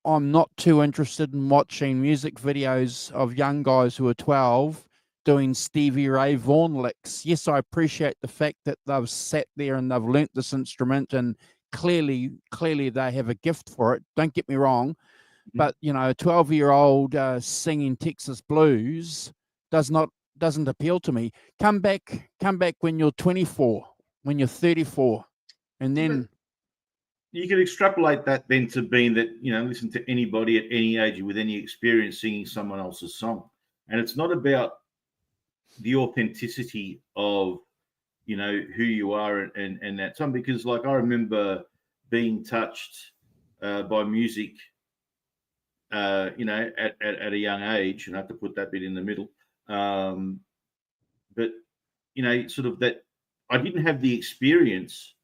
not too interested in watching music videos of young guys who are 12 doing Stevie Ray Vaughan licks. Yes, I appreciate the fact that they've sat there and they've learnt this instrument, and clearly they have a gift for it. Don't get me wrong, but you know, a 12-year-old singing Texas blues doesn't appeal to me. Come back when you're 24, when you're 34, and then you can extrapolate that then to being that, you know, listen to anybody at any age with any experience singing someone else's song, and it's not about the authenticity of, you know, who you are and that song, because like I remember being touched by music, you know, at a young age, and I have to put that bit in the middle. But, you know, sort of that I didn't have the experience,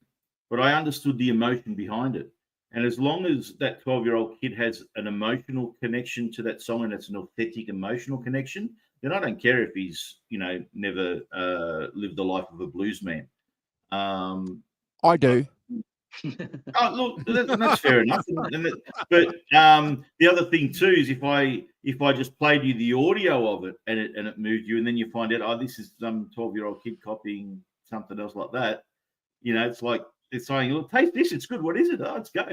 but I understood the emotion behind it. And as long as that 12-year-old kid has an emotional connection to that song and it's an authentic emotional connection, then I don't care if he's, you know, never lived the life of a blues man. I do. Oh, look, that's fair enough. But the other thing too is if I just played you the audio of it and it moved you, and then you find out, oh, this is some 12-year-old kid copying something else like that, you know, it's like it's saying, look, taste this, it's good. What is it? Oh, let's go.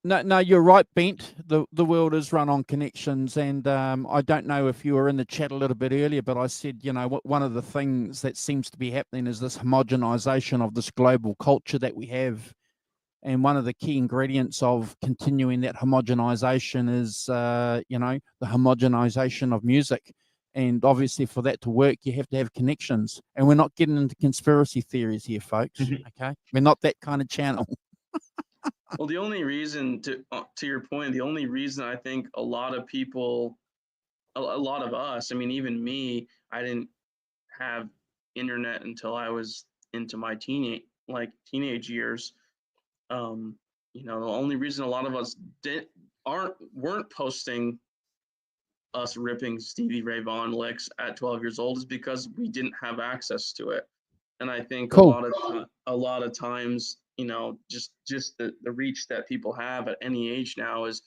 No, you're right, Bent. The world is run on connections, and I don't know if you were in the chat a little bit earlier, but I said, you know, one of the things that seems to be happening is this homogenization of this global culture that we have, and one of the key ingredients of continuing that homogenization is, you know, the homogenization of music. And obviously, for that to work, you have to have connections. And we're not getting into conspiracy theories here, folks. Okay, we're not that kind of channel. Well, the only reason to your point, the only reason I think a lot of people, a lot of us, I mean, even me, I didn't have internet until I was into my teenage years. You know, the only reason a lot of us weren't posting us ripping Stevie Ray Vaughan licks at 12 years old is because we didn't have access to it. And I think a lot of times, you know, just the reach that people have at any age now is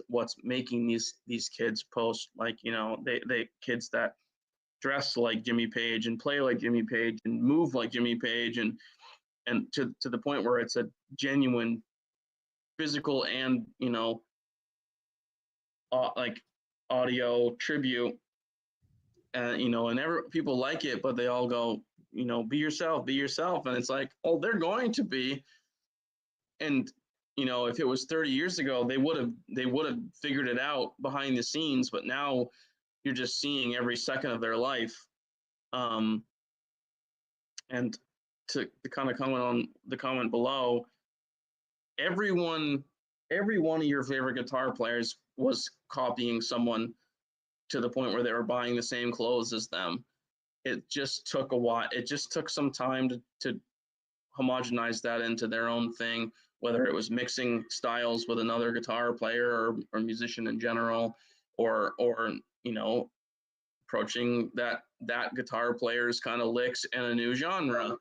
what's making these kids post, like, you know, they kids that dress like Jimmy Page and play like Jimmy Page and move like Jimmy Page and to the point where it's a genuine physical and, you know, like audio tribute, you know, and people like it, but they all go, you know, be yourself, and it's like, oh, they're going to be. And, you know, if it was 30 years ago, they would have figured it out behind the scenes, but now you're just seeing every second of their life. And to kind of comment on the comment below, every one of your favorite guitar players was copying someone to the point where they were buying the same clothes as them. It just took a while. It just took some time to homogenize that into their own thing, whether it was mixing styles with another guitar player or musician in general, or you know, approaching that guitar player's kind of licks in a new genre.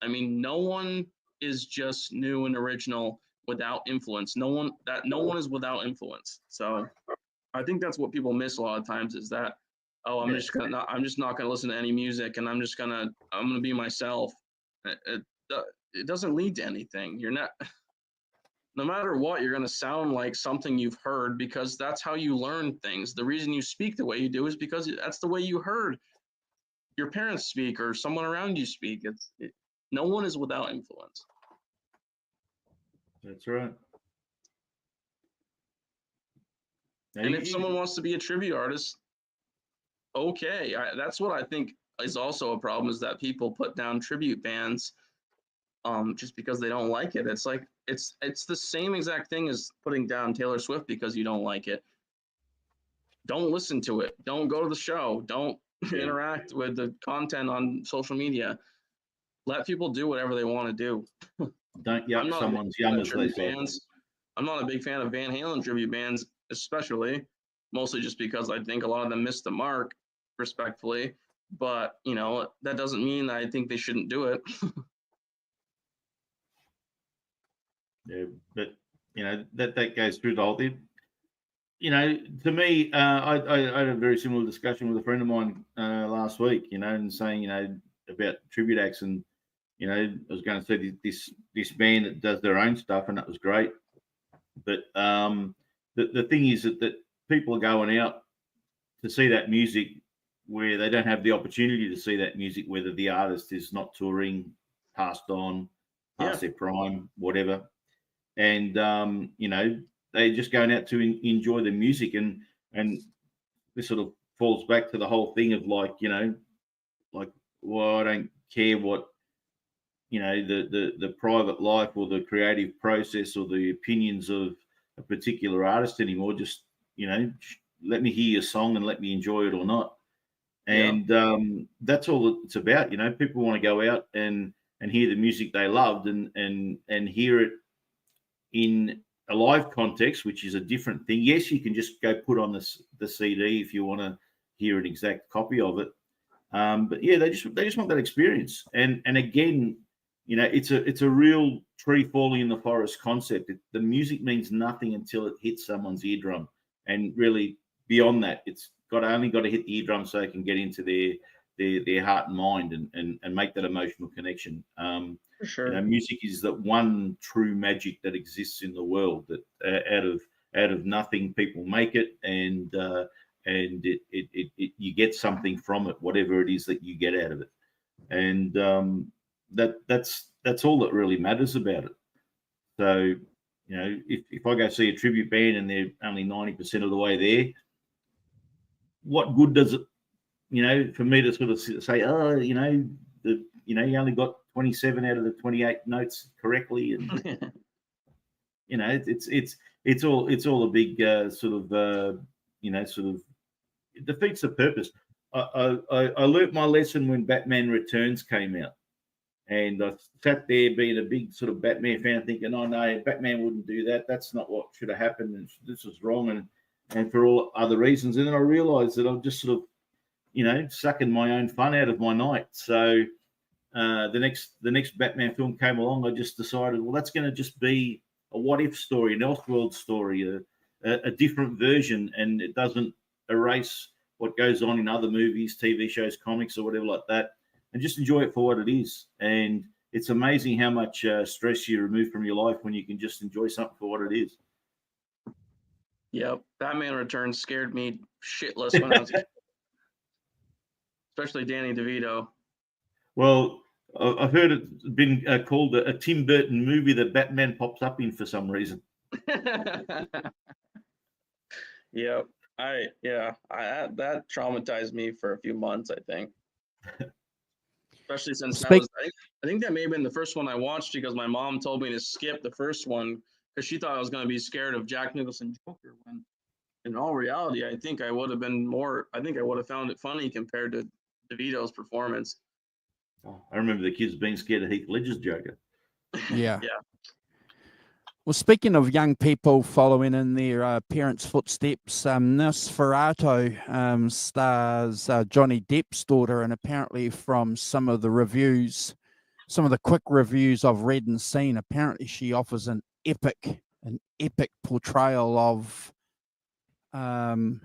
I mean, no one is just new and original without influence. No one is without influence. So I think that's what people miss a lot of times, is that, oh, I'm just not gonna listen to any music, and I'm gonna be myself. It doesn't lead to anything. You're not, no matter what, you're gonna sound like something you've heard, because that's how you learn things. The reason you speak the way you do is because that's the way you heard your parents speak or someone around you speak. No one is without influence. That's right. Now, And if someone wants to be a tribute artist, okay. That's what I think is also a problem, is that people put down tribute bands just because they don't like it. It's like it's the same exact thing as putting down Taylor Swift because you don't like it. Don't listen to it. Don't go to the show. Don't interact with the content on social media. Let people do whatever they want to do. Don't yuck someone's yum, as they say. I'm not a big fan of Van Halen tribute bands, especially, mostly just because I think a lot of them missed the mark, respectfully. But, you know, that doesn't mean I think they shouldn't do it. Yeah, but you know that goes through the whole thing. You know, to me, I had a very similar discussion with a friend of mine last week. You know, and saying, you know, about tribute acts, and you know, I was going to say this band that does their own stuff, and that was great. But the thing is that people are going out to see that music where they don't have the opportunity to see that music, whether the artist is not touring, passed on, past their prime, whatever. And you know, they're just going out to enjoy the music, and this sort of falls back to the whole thing of, like, you know, like, well, I don't care what, you know, the private life or the creative process or the opinions of a particular artist anymore. Just, you know, let me hear your song and let me enjoy it or not. And that's all it's about. You know, people want to go out and hear the music they loved and hear it in a live context, which is a different thing. Yes, you can just go put on the CD if you want to hear an exact copy of it. But yeah, they just want that experience. And again, you know, it's a real tree falling in the forest concept. The music means nothing until it hits someone's eardrum, and really beyond that, it's only got to hit the eardrum so they can get into their heart and mind and make that emotional connection. For sure. You know, music is that one true magic that exists in the world, that out of nothing people make it, and it you get something from it, whatever it is that you get out of it. And that's all that really matters about it. So, you know, if I go see a tribute band and they're only 90% of the way there, what good does it, you know, for me to sort of say, oh, you know, you only got 27 out of the 28 notes correctly, and you know, it's all a big sort of you know, sort of, it defeats the purpose. I learnt my lesson when Batman Returns came out, and I sat there being a big sort of Batman fan, thinking, oh no, Batman wouldn't do that. That's not what should have happened, and this was wrong, and for all other reasons. And then I realised that I'm just sort of, you know, sucking my own fun out of my night. So the next Batman film came along. I just decided, well, that's going to just be a what if story, an Elseworld story, a different version, and it doesn't erase what goes on in other movies, TV shows, comics, or whatever like that, and just enjoy it for what it is. And it's amazing how much stress you remove from your life when you can just enjoy something for what it is. Yep, Batman Returns scared me shitless when I was a kid. Especially Danny DeVito. Well, I've heard it's been called a Tim Burton movie that Batman pops up in for some reason. Yep. That traumatized me for a few months, I think. Especially since I think that may have been the first one I watched, because my mom told me to skip the first one because she thought I was going to be scared of Jack Nicholson Joker, when in all reality, I think I would have found it funny compared to DeVito's performance. Oh, I remember the kids being scared of Heath Ledger's Joker. Yeah. Yeah. Well, speaking of young people following in their parents' footsteps, Nosferatu stars Johnny Depp's daughter, and apparently from some of the reviews, some of the quick reviews I've read and seen, apparently she offers an epic portrayal of in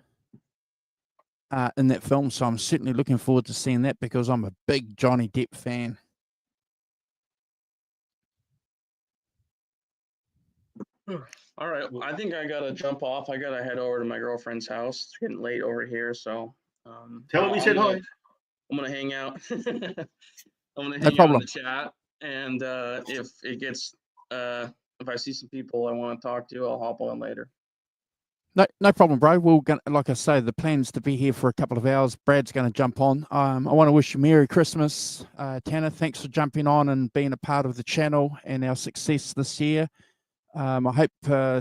that film. So I'm certainly looking forward to seeing that because I'm a big Johnny Depp fan. All right, I think I gotta jump off. I gotta head over to my girlfriend's house. It's getting late over here, so Tell her we said hi. I'm gonna hang out. I'm gonna No hang out in problem. the chat, and if it gets if I see some people I want to talk to, I'll hop on later. No problem, bro. We're gonna, like I say, the plan's to be here for a couple of hours. Brad's going to jump on. I want to wish you Merry Christmas, Tanner. Thanks for jumping on and being a part of the channel and our success this year. I hope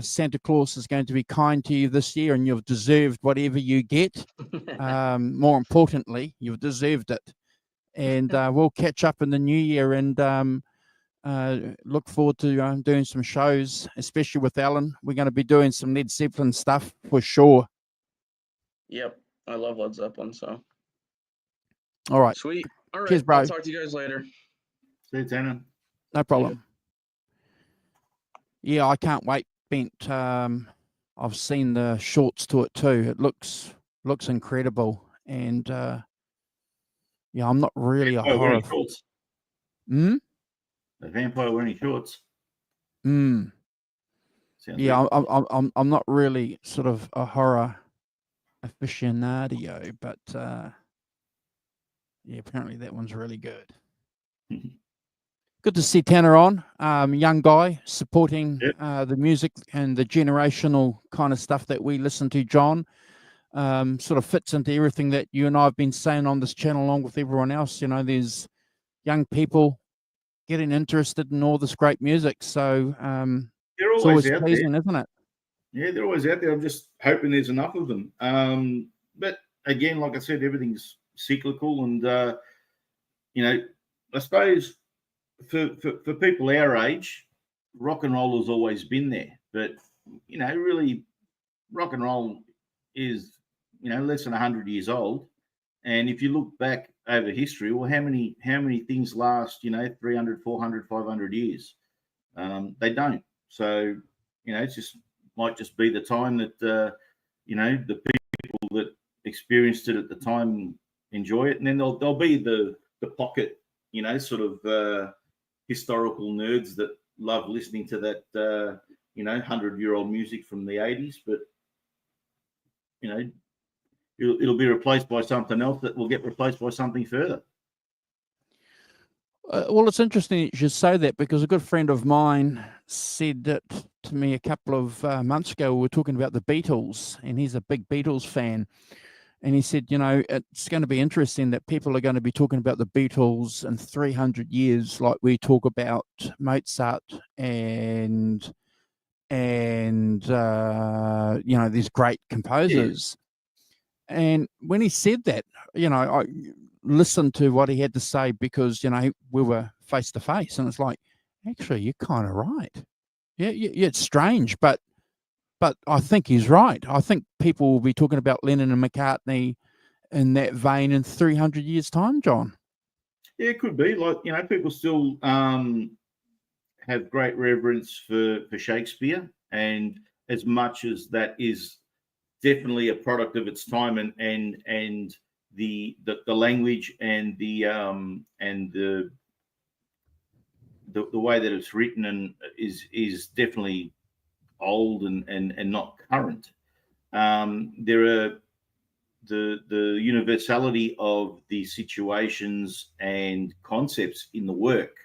Santa Claus is going to be kind to you this year, and you've deserved whatever you get. More importantly, you've deserved it. And we'll catch up in the new year, and look forward to doing some shows, especially with Alan. We're going to be doing some Led Zeppelin stuff for sure. Yep, I love Led Zeppelin. So all right, sweet. All right, cheers, bro. I'll talk to you guys later. See you, Tanner. No problem. Yeah, I can't wait, Bent. I've seen the shorts to it too. It looks incredible, and yeah, I'm not really a horror. The vampire wearing shorts. Yeah, I'm not really sort of a horror aficionado, but yeah, apparently that one's really good. Good to see Tanner on, young guy supporting the music and the generational kind of stuff that we listen to, John. Sort of fits into everything that you and I have been saying on this channel along with everyone else. You know, there's young people getting interested in all this great music. So they're always out pleasing, there, isn't it? Yeah, they're always out there. I'm just hoping there's enough of them. But again, like I said, everything's cyclical, and you know, I suppose for people our age, rock and roll has always been there. But you know, really, rock and roll is, you know, less than 100 years old. And if you look back over history, well, how many things last, you know, 300, 400, 500 years? They don't. So, you know, might just be the time that, you know, the people that experienced it at the time enjoy it. And then there'll be the pocket, you know, sort of historical nerds that love listening to that, you know, 100-year-old music from the 80s. But, you know, it'll be replaced by something else that will get replaced by something further. Well, it's interesting you should say that, because a good friend of mine said that to me a couple of months ago. We were talking about the Beatles, and he's a big Beatles fan. And he said, you know, it's going to be interesting that people are going to be talking about the Beatles in 300 years like we talk about Mozart and you know, these great composers. Yeah. And when he said that, you know, I listened to what he had to say, because, you know, we were face to face, and it's like, actually, you're kind of right. Yeah, it's strange, but I think he's right. I think people will be talking about Lennon and McCartney in that vein in 300 years' time, John. Yeah, it could be. Like, you know, people still have great reverence for Shakespeare, and as much as that is definitely a product of its time, and the language and the way that it's written and is definitely old and not current. There are the universality of the situations and concepts in the work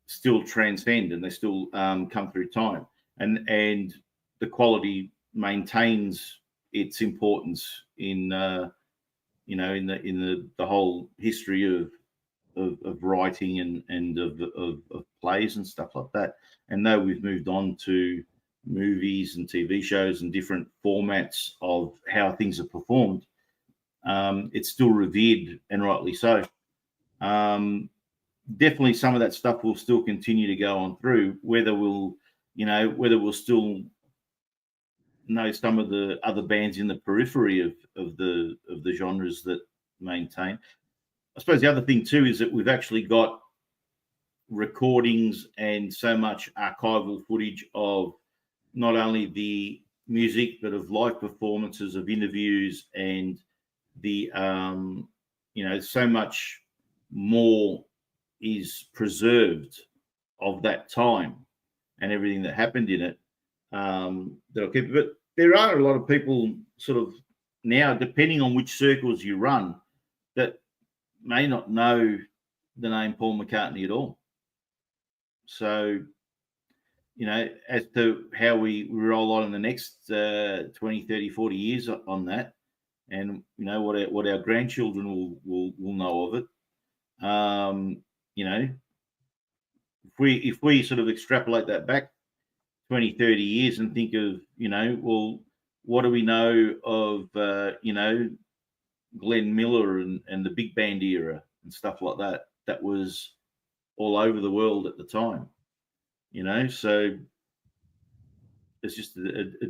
still transcend, and they still come through time, and the quality maintains its importance in you know, in the whole history of writing and of plays and stuff like that. And though we've moved on to movies and TV shows and different formats of how things are performed, it's still revered, and rightly so. Definitely some of that stuff will still continue to go on through. Whether we'll, whether we'll still know some of the other bands in the periphery of the genres that maintain. I suppose the other thing too is that we've actually got recordings and so much archival footage of not only the music but of live performances, of interviews, and the so much more is preserved of that time and everything that happened in it. That'll keep it. But there are a lot of people sort of now, depending on which circles you run, that may not know the name Paul McCartney at all. So, as to how we roll on in the next 20, 30, 40 years on that, and what our grandchildren will know of it. If we sort of extrapolate that back 20, 30 years and think of, well, what do we know of, Glenn Miller and the big band era and stuff like that? That was all over the world at the time, so it's just a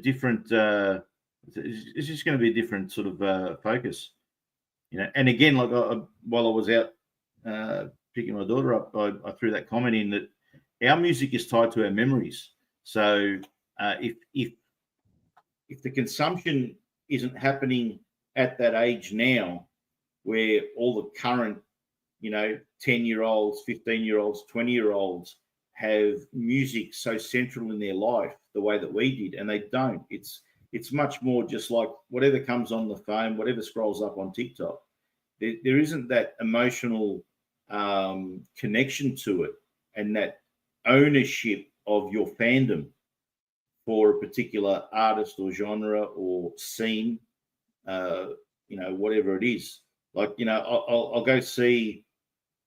different, it's just going to be a different sort of focus, And again, like while I was out picking my daughter up, I threw that comment in that our music is tied to our memories. So if the consumption isn't happening at that age now, where all the current, 10-year-olds, 15-year-olds, 20-year-olds have music so central in their life the way that we did, and they don't. It's much more just like whatever comes on the phone, whatever scrolls up on TikTok. There isn't that emotional connection to it and that ownership of your fandom for a particular artist or genre or scene, whatever it is. Like, I'll go see,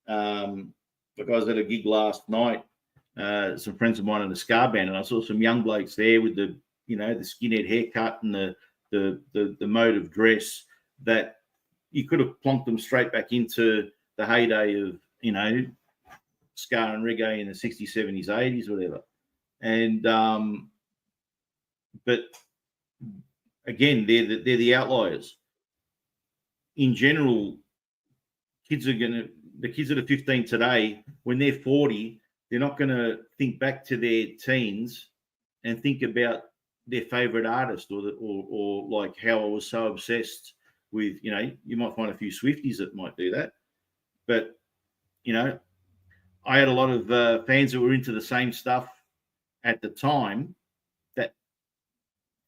like I was at a gig last night, some friends of mine in a ska band, and I saw some young blokes there with the skinhead haircut and the mode of dress that you could have plonked them straight back into the heyday of, ska and reggae in the 60s, 70s, 80s, whatever. And, but again, they're the outliers. In general, the kids that are 15 today, when they're 40, they're not going to think back to their teens and think about their favorite artist or like how I was so obsessed with, you might find a few Swifties that might do that. But, I had a lot of fans that were into the same stuff at the time that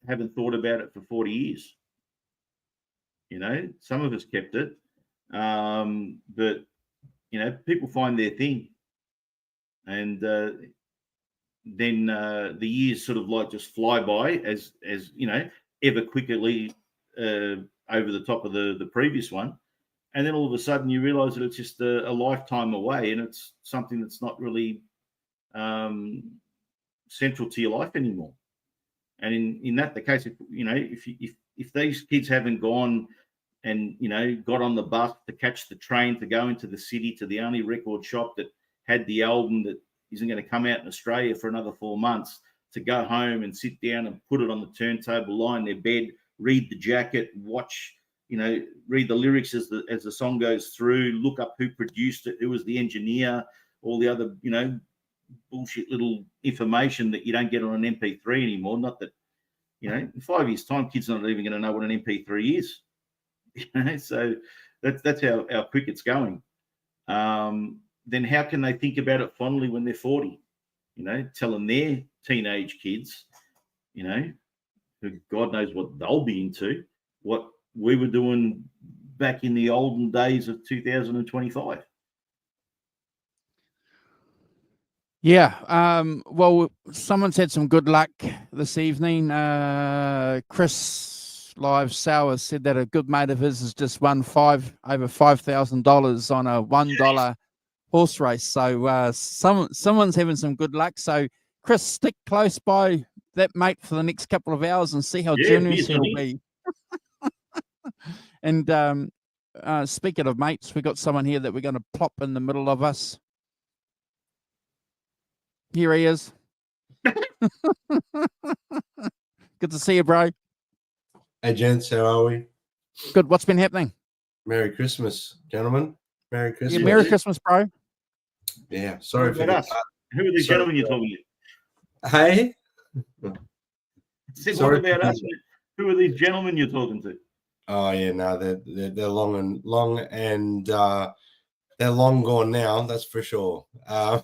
haven't thought about it for 40 years. Some of us kept it. But, people find their thing. And then the years sort of like just fly by as ever quickly over the top of the previous one. And then all of a sudden you realize that it's just a lifetime away, and it's something that's not really central to your life anymore. And in that the case, if these kids haven't gone and got on the bus to catch the train to go into the city to the only record shop that had the album that isn't going to come out in Australia for another 4 months, to go home and sit down and put it on the turntable, lie in their bed, read the jacket, watch, read the lyrics as the song goes through, look up who produced it, who was the engineer, all the other, bullshit little information that you don't get on an MP3 anymore. Not that, in 5 years' time, kids are not even going to know what an MP3 is. So that's how quick it's going. Then how can they think about it fondly when they're 40? Telling their teenage kids, who God knows what they'll be into, what we were doing back in the olden days of 2025. Yeah. Well, someone's had some good luck this evening. Chris Live Sour said that a good mate of his has just won over $5,000 on a $1 horse race. So someone's having some good luck. So Chris, stick close by that mate for the next couple of hours and see how generous he'll be. And speaking of mates, we got someone here that we're going to plop in the middle of us. Here he is. Good to see you, bro. Hey, gents, how are we? Good. What's been happening? Merry Christmas, gentlemen. Merry Yeah, Christmas. Merry Christmas, bro. Yeah, sorry for about the us. Who are these Sorry. gentlemen you're talking to? Hey, Said, Sorry. what about us? Who are these gentlemen you're talking to? oh yeah, no, they're long and they're long gone now. That's for sure. I'm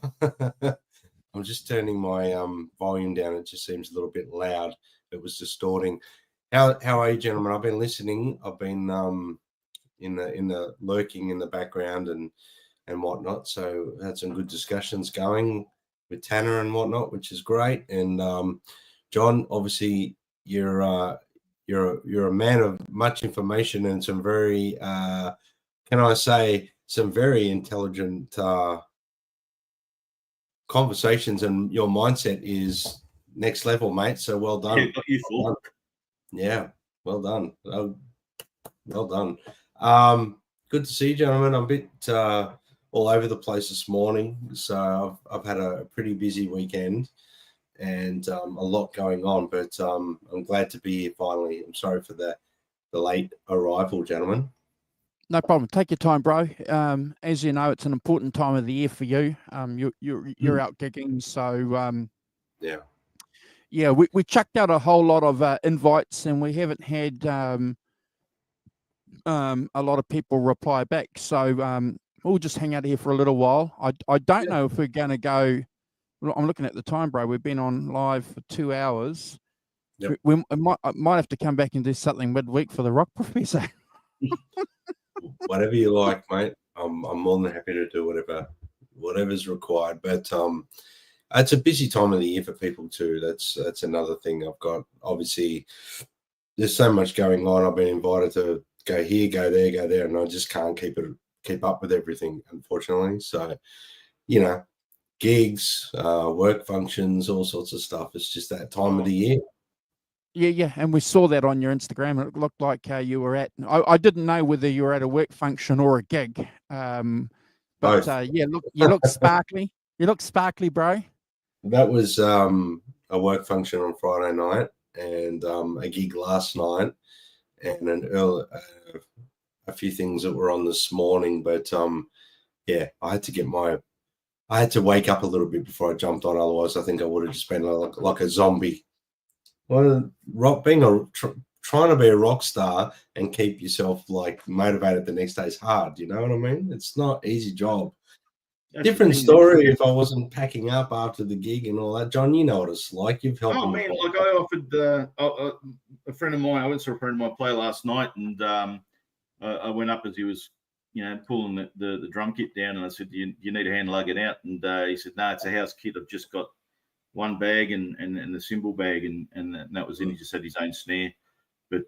just turning my volume down. It just seems a little bit loud. It was distorting. How are you, gentlemen? I've been listening. I've been in the lurking in the background and whatnot. So had some good discussions going with Tanner and whatnot, which is great. And John, obviously you're a man of much information and some very can I say some very intelligent conversations, and your mindset is next level, mate. So well done. Yeah, got you full. Yeah, well done. Well done. Good to see you, gentlemen. I'm a bit all over the place this morning. So I've had a pretty busy weekend and a lot going on, but I'm glad to be here finally. I'm sorry for the late arrival, gentlemen. No problem. Take your time, bro. As you know, it's an important time of the year for you. You're out gigging, so Yeah. yeah. We chucked out a whole lot of invites, and we haven't had a lot of people reply back. So we'll just hang out here for a little while. I don't know if we're going to go. Well, I'm looking at the time, bro. We've been on live for 2 hours. Yep. I might have to come back and do something midweek for the Rock Professor. Whatever you like, mate. I'm more than happy to do whatever's required. But it's a busy time of the year for people too. That's another thing I've got. Obviously, there's so much going on. I've been invited to go here, go there, and I just can't keep up with everything, unfortunately. So, gigs, work functions, all sorts of stuff. It's just that time of the year. Yeah, and we saw that on your Instagram. It looked like you were at. I didn't know whether you were at a work function or a gig. Both. Yeah, you look sparkly. You look sparkly, bro. That was a work function on Friday night and a gig last night, and a few things that were on this morning. But yeah, I had to wake up a little bit before I jumped on. Otherwise, I think I would have just been like a zombie. Well, trying to be a rock star and keep yourself like motivated the next day is hard. You know what I mean? It's not easy job. That's Different the thing. story if I wasn't packing up after the gig and all that. John, you know what it's like. You've helped. Oh me. man, like I offered a friend of mine. I went to a friend of mine play last night, and I went up as he was, pulling the drum kit down, and I said, "You need a hand lugging out?" And he said, "No, it's a house kit. I've just got one bag and the cymbal bag, and that was in." He just had his own snare. But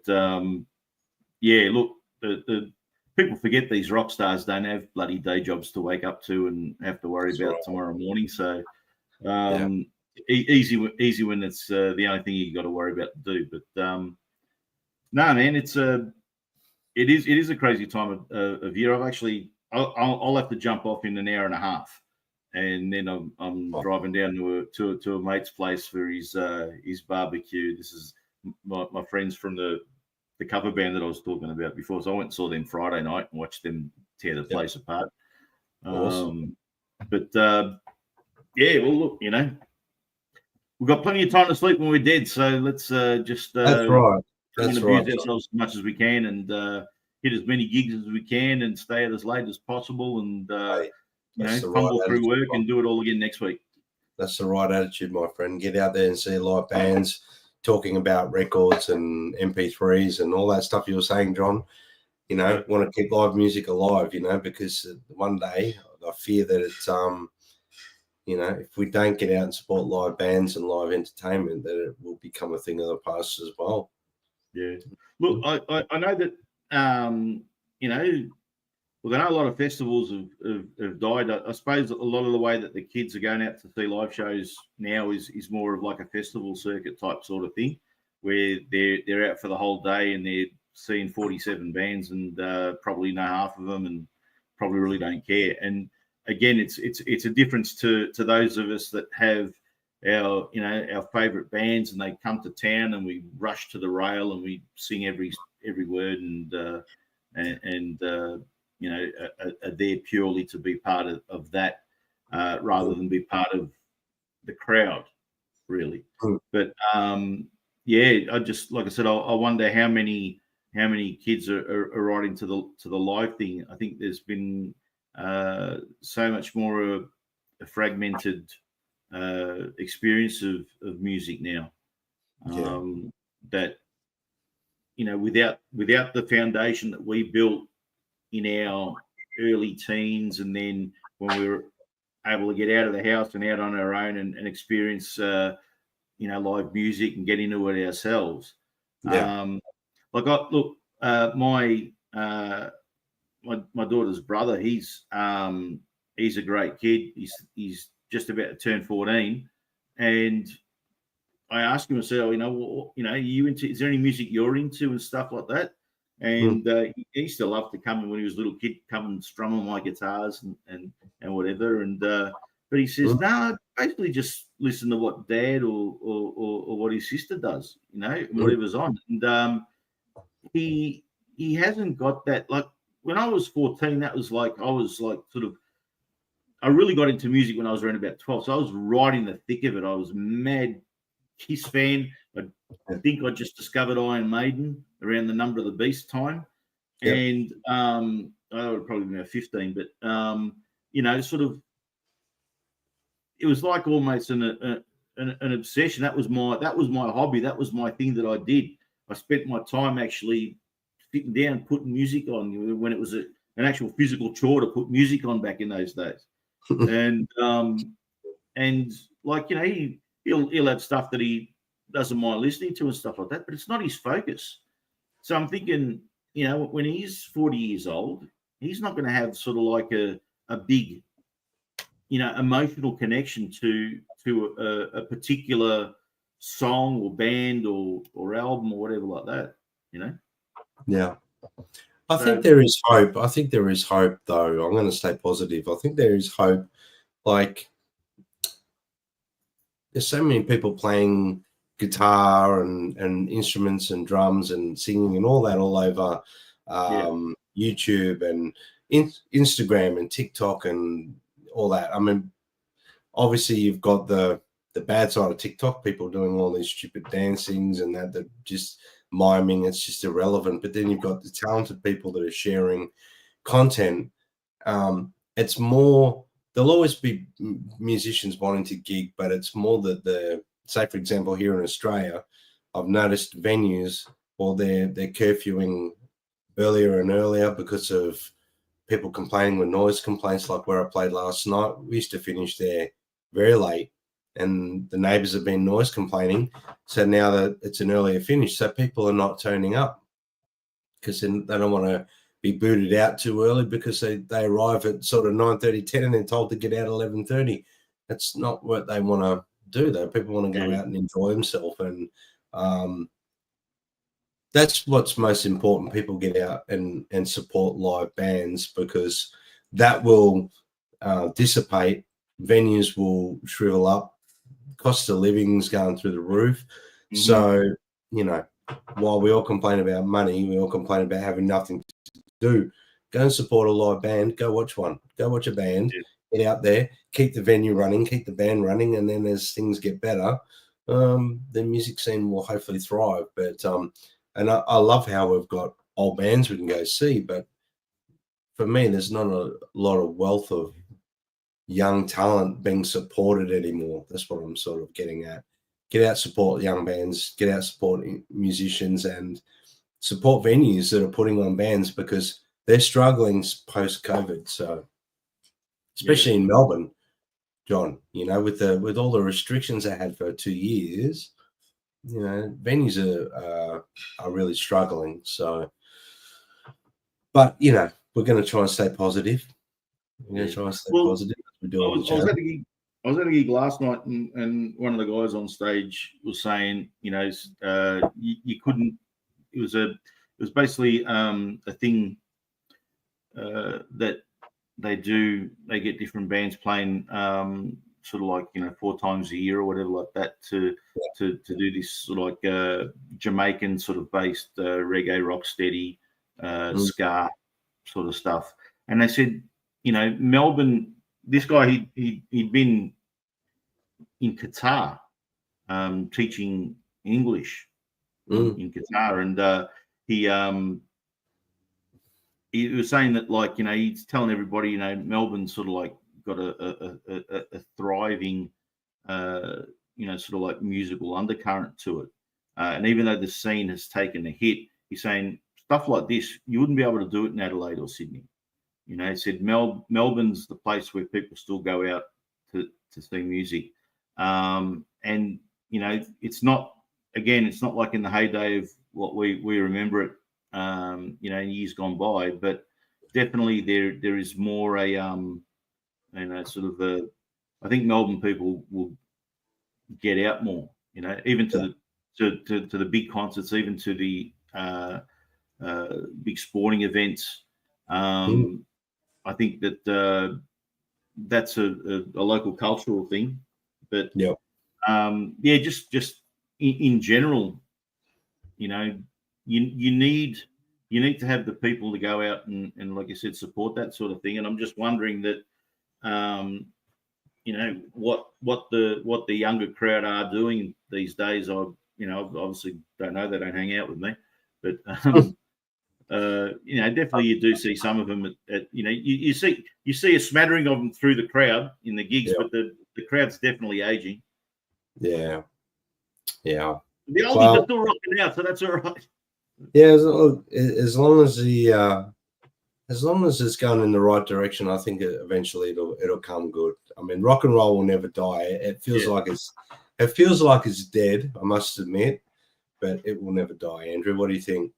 yeah, look, the people forget these rock stars don't have bloody day jobs to wake up to and have to worry about tomorrow morning. So easy when it's the only thing you got to worry about to do. But no, man, it is a crazy time of year. I'll have to jump off in an hour and a half, and then I'm driving down to a mate's place for his barbecue. This is my friends from the cover band that I was talking about before. So I went and saw them Friday night and watched them tear the place apart. Awesome. But yeah, well, look, we've got plenty of time to sleep when we're dead. So let's just That's right. That's right. abuse ourselves as much as we can and hit as many gigs as we can and stay out as late as possible and fumble through work and do it all again next week. That's the right attitude, my friend. Get out there and see live bands talking about records and MP3s and all that stuff you were saying, John. Want to keep live music alive, because one day I fear that it's, if we don't get out and support live bands and live entertainment, that it will become a thing of the past as well. Yeah. Look, I know that, look, I know a lot of festivals have died. I suppose a lot of the way that the kids are going out to see live shows now is more of like a festival circuit type sort of thing, where they're out for the whole day and they're seeing 47 bands and probably know half of them and probably really don't care. And again, it's a difference to those of us that have our favorite bands, and they come to town, and we rush to the rail and we sing every word, and are there purely to be part of that, rather than be part of the crowd, really. But I just, like I said, I wonder how many kids are riding to the live thing. I think there's been so much more a fragmented experience of music now, that without the foundation that we built in our early teens, and then when we were able to get out of the house and out on our own and experience live music and get into it ourselves. My daughter's brother, he's a great kid. He's just about to turn 14, and I asked him, I said, are you into? Is there any music you're into and stuff like that? And he used to love to come, when he was a little kid, come and strum on my guitars and whatever. And but he says, no, basically just listen to what Dad or what his sister does, whatever's on. And he hasn't got that. Like when I was 14, that was like I really got into music when I was around about 12. So I was right in the thick of it. I was mad Kiss fan. I think I just discovered Iron Maiden around the Number of the Beast time. And I would probably be about 15, but sort of, it was like almost an obsession. That was my hobby. That was my thing that I did. I spent my time actually sitting down putting music on, when it was an actual physical chore to put music on back in those days. And like, he'll have stuff that he doesn't mind listening to and stuff like that, but it's not his focus. So I'm thinking, when he's 40 years old, he's not going to have sort of like a big, emotional connection to a particular song or band or album or whatever like that, Yeah. I think there is hope. I think there is hope, though. I'm going to stay positive. I think there is hope. Like, there's so many people playing guitar and instruments and drums and singing and all that all over YouTube and Instagram and TikTok and all that. I mean, obviously you've got the bad side of TikTok, people doing all these stupid dancings and that just miming. It's just irrelevant. But then you've got the talented people that are sharing content. It's more, there'll always be musicians wanting to gig, but it's more that say, for example, here in Australia, I've noticed venues, they're curfewing earlier and earlier because of people complaining with noise complaints. Like where I played last night, we used to finish there very late, and the neighbours have been noise complaining. So now that it's an earlier finish, so people are not turning up because they don't want to be booted out too early, because they arrive at sort of 9:30, 10, and they're told to get out at 11:30. That's not what they want to do, though. People want to go out and enjoy themselves, and that's what's most important. People get out and support live bands, because that will dissipate. Venues will shrivel up. Cost of living's going through the roof. So, while we all complain about money, we all complain about having nothing to do. Go and support a live band. Go watch one. Go watch a band. Get out there. Keep the venue running. Keep the band running. And then as things get better, the music scene will hopefully thrive. But and I love how we've got old bands we can go see. But for me, there's not a lot of wealth of young talent being supported anymore. That's what I'm sort of getting at. Get out, support young bands, get out, support musicians, and support venues that are putting on bands, because they're struggling post-COVID. So, especially in Melbourne, John, with all the restrictions they had for 2 years, venues are really struggling. So, but we're going to try and stay positive. We're going to try and stay positive. I was at a gig last night, and one of the guys on stage was saying, you couldn't. It was basically a thing that they do. They get different bands playing sort of like 4 times a year or whatever like that to do this sort of like Jamaican sort of based reggae, rock steady, ska sort of stuff. And they said, Melbourne. This guy he'd been in Qatar teaching English in Qatar, and he was saying that, like, he's telling everybody, Melbourne's sort of like got a thriving, sort of like musical undercurrent to it. And even though the scene has taken a hit, he's saying stuff like this, you wouldn't be able to do it in Adelaide or Sydney. He said Melbourne's the place where people still go out to see music. And, it's not like in the heyday of what we remember it, in years gone by, but definitely there is more sort of I think Melbourne people will get out more, even to the big concerts, even to the big sporting events. I think that that's a local cultural thing, but just in general, you need to have the people to go out and like I said, support that sort of thing. And I'm just wondering that, what the younger crowd are doing these days. I obviously don't know, they don't hang out with me, but definitely you do see some of them you see a smattering of them through the crowd in the gigs, but the crowd's definitely aging. Yeah. The oldies are still rocking out, so that's all right. Yeah, as long as it's going in the right direction, I think eventually it'll come good. I mean, rock and roll will never die. It feels like it's dead, I must admit, but it will never die. Andrew, what do you think?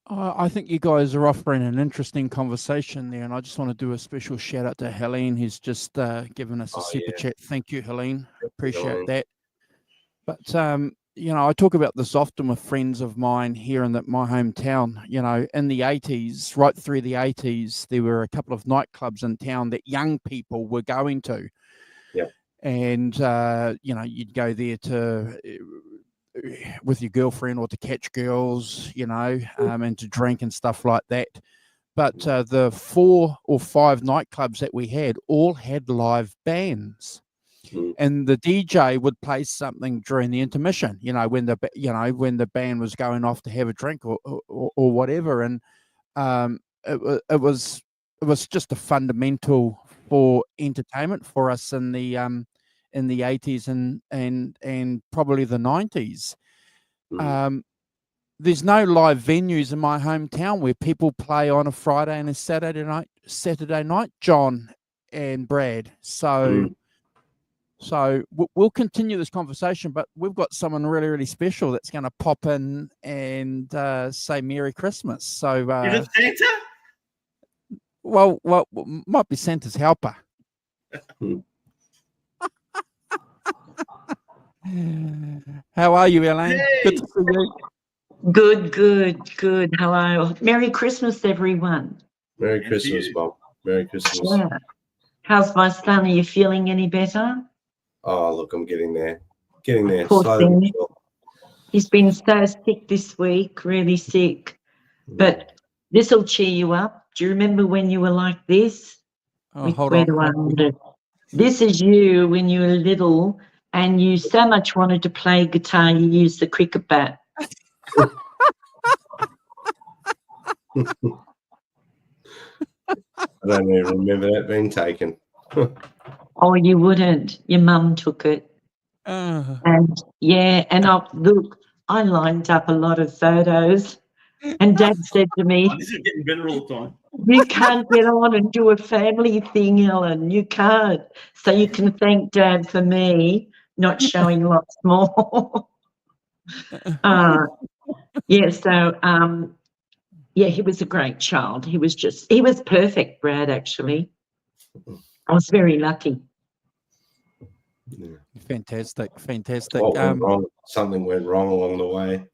I think you guys are offering an interesting conversation there, and I just want to do a special shout out to Helene, who's just given us a super chat. Thank you, Helene. Appreciate that. But I talk about this often with friends of mine here in my hometown. In the 80s, right through the 80s, there were a couple of nightclubs in town that young people were going to. Yeah. And you'd go there with your girlfriend or to catch girls, and to drink and stuff like that. But the 4 or 5 nightclubs that we had all had live bands. And the DJ would play something during the intermission, when the band was going off to have a drink or whatever. And it was just a fundamental for entertainment for us in the 80s and probably the 90s. There's no live venues in my hometown where people play on a Friday and a Saturday night, John and Brad. So we'll continue this conversation, but we've got someone really, really special that's going to pop in and say Merry Christmas. So is it Santa? Well, might be Santa's helper. How are you, Elaine? Hey. Good to see you. Good. Hello. Merry Christmas, everyone. Merry Christmas, Bob. Merry Christmas. Yeah. How's my son? Are you feeling any better? Oh, look, I'm getting there. Poor Slowly, thing. sure. He's been so sick this week, really sick. But this will cheer you up. Do you remember when you were like this? Oh, hold on. This is you when you were little and you so much wanted to play guitar, you used the cricket bat. I don't even remember that being taken. Oh, you wouldn't. Your mum took it. And I lined up a lot of photos and Dad said to me, This is getting better all the time. you can't get on and do a family thing, Ellen. You can't. So you can thank Dad for me not showing lots more. He was a great child. He was perfect, Brad, actually. I was very lucky. Yeah. Fantastic. What went wrong? Something went wrong along the way.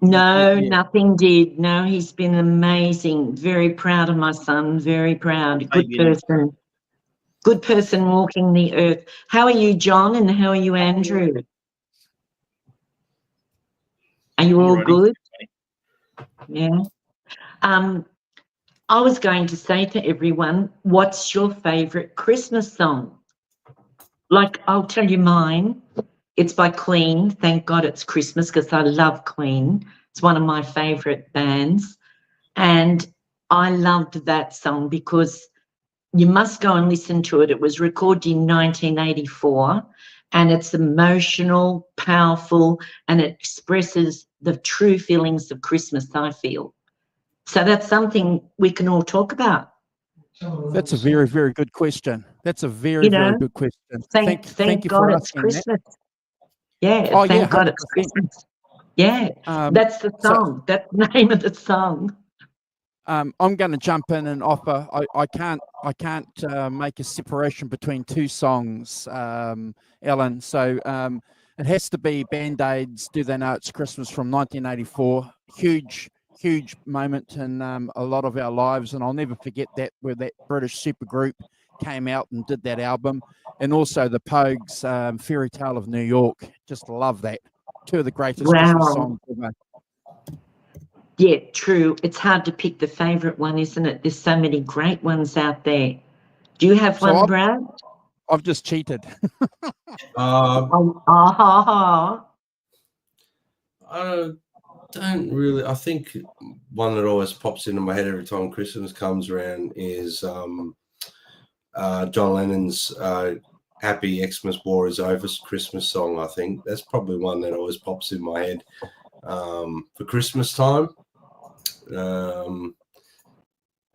No, nothing did. No, he's been amazing. Very proud of my son. Very proud. Good person. Good person walking the earth. How are you, John? And how are you, Andrew? Are you all Alrighty. good? Yeah. I was going to say to everyone, what's your favourite Christmas song? Like, I'll tell you mine. It's by Queen. Thank God it's Christmas because I love Queen. It's one of my favourite bands. And I loved that song because you must go and listen to it. It was recorded in 1984 and it's emotional, powerful, and it expresses the true feelings of Christmas, I feel. So that's something we can all talk about. That's a very, very good question. That's a very, You know, very good question. Thank you God for it's asking that. Christmas. Yeah, Oh, yeah, thank God it's 100%. Christmas. Yeah, that's the so- song. That's the name of the song. I'm going to jump in and offer. I can't make a separation between two songs, Ellen. So it has to be Band-Aids. Do They Know It's Christmas from 1984. Huge moment in a lot of our lives, and I'll never forget that, where that British supergroup came out and did that album, and also the Pogues, Fairy Tale of New York. Just love that. Two of the greatest Christmas Wow. songs ever. Yeah, true. It's hard to pick the favourite one, isn't it? There's so many great ones out there. Do you have So one, Brad? I've just cheated. Oh, ha, ha. I don't really. I think one that always pops into my head every time Christmas comes around is John Lennon's "Happy Xmas War Is Over" Christmas song. I think that's probably one that always pops in my head for Christmas time.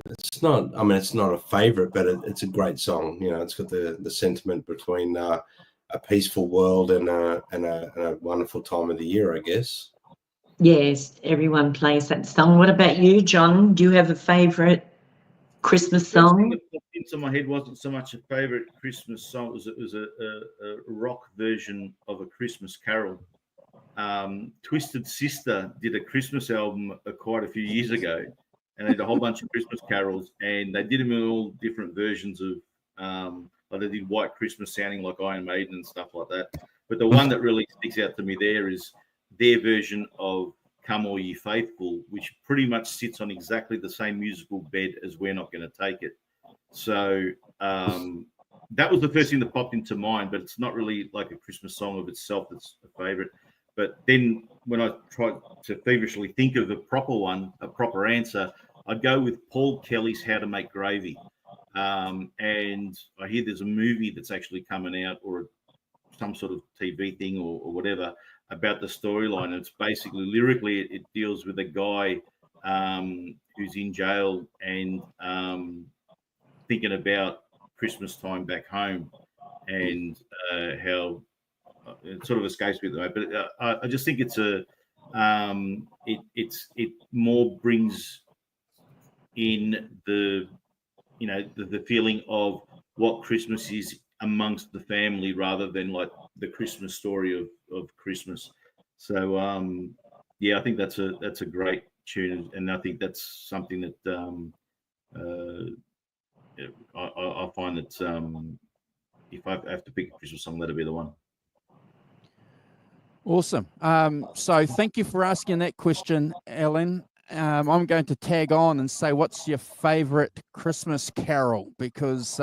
It's not. I mean, it's not a favorite, but it's a great song. You know, it's got the sentiment between a peaceful world and a wonderful time of the year, I guess. Yes, everyone plays that song. What about you, John? Do you have a favourite Christmas The first thing song? that popped into my head wasn't so much a favourite Christmas song. It was a rock version of A Christmas Carol. Twisted Sister did a Christmas album quite a few years ago, and they did a whole bunch of Christmas carols, and they did them in all different versions of, like they did White Christmas sounding like Iron Maiden and stuff like that. But the one that really sticks out to me there is their version of Come All Ye Faithful, which pretty much sits on exactly the same musical bed as We're Not Going to Take It. So that was the first thing that popped into mind, but it's not really like a Christmas song of itself that's a favorite. But then when I tried to feverishly think of a proper answer, I'd go with Paul Kelly's How to Make Gravy. And I hear there's a movie that's actually coming out, or some sort of TV thing or whatever, about the storyline. It's basically, lyrically, it deals with a guy who's in jail and thinking about Christmas time back home and how it sort of escapes me at the moment. But I just think it's it more brings in the feeling of what Christmas is amongst the family, rather than like the Christmas story of Christmas. So I think that's a great tune, and I think that's something that I find that if I have to pick a Christmas song, that'll be the one. Awesome. So thank you for asking that question, Ellen. I'm going to tag on and say, what's your favorite Christmas carol? Because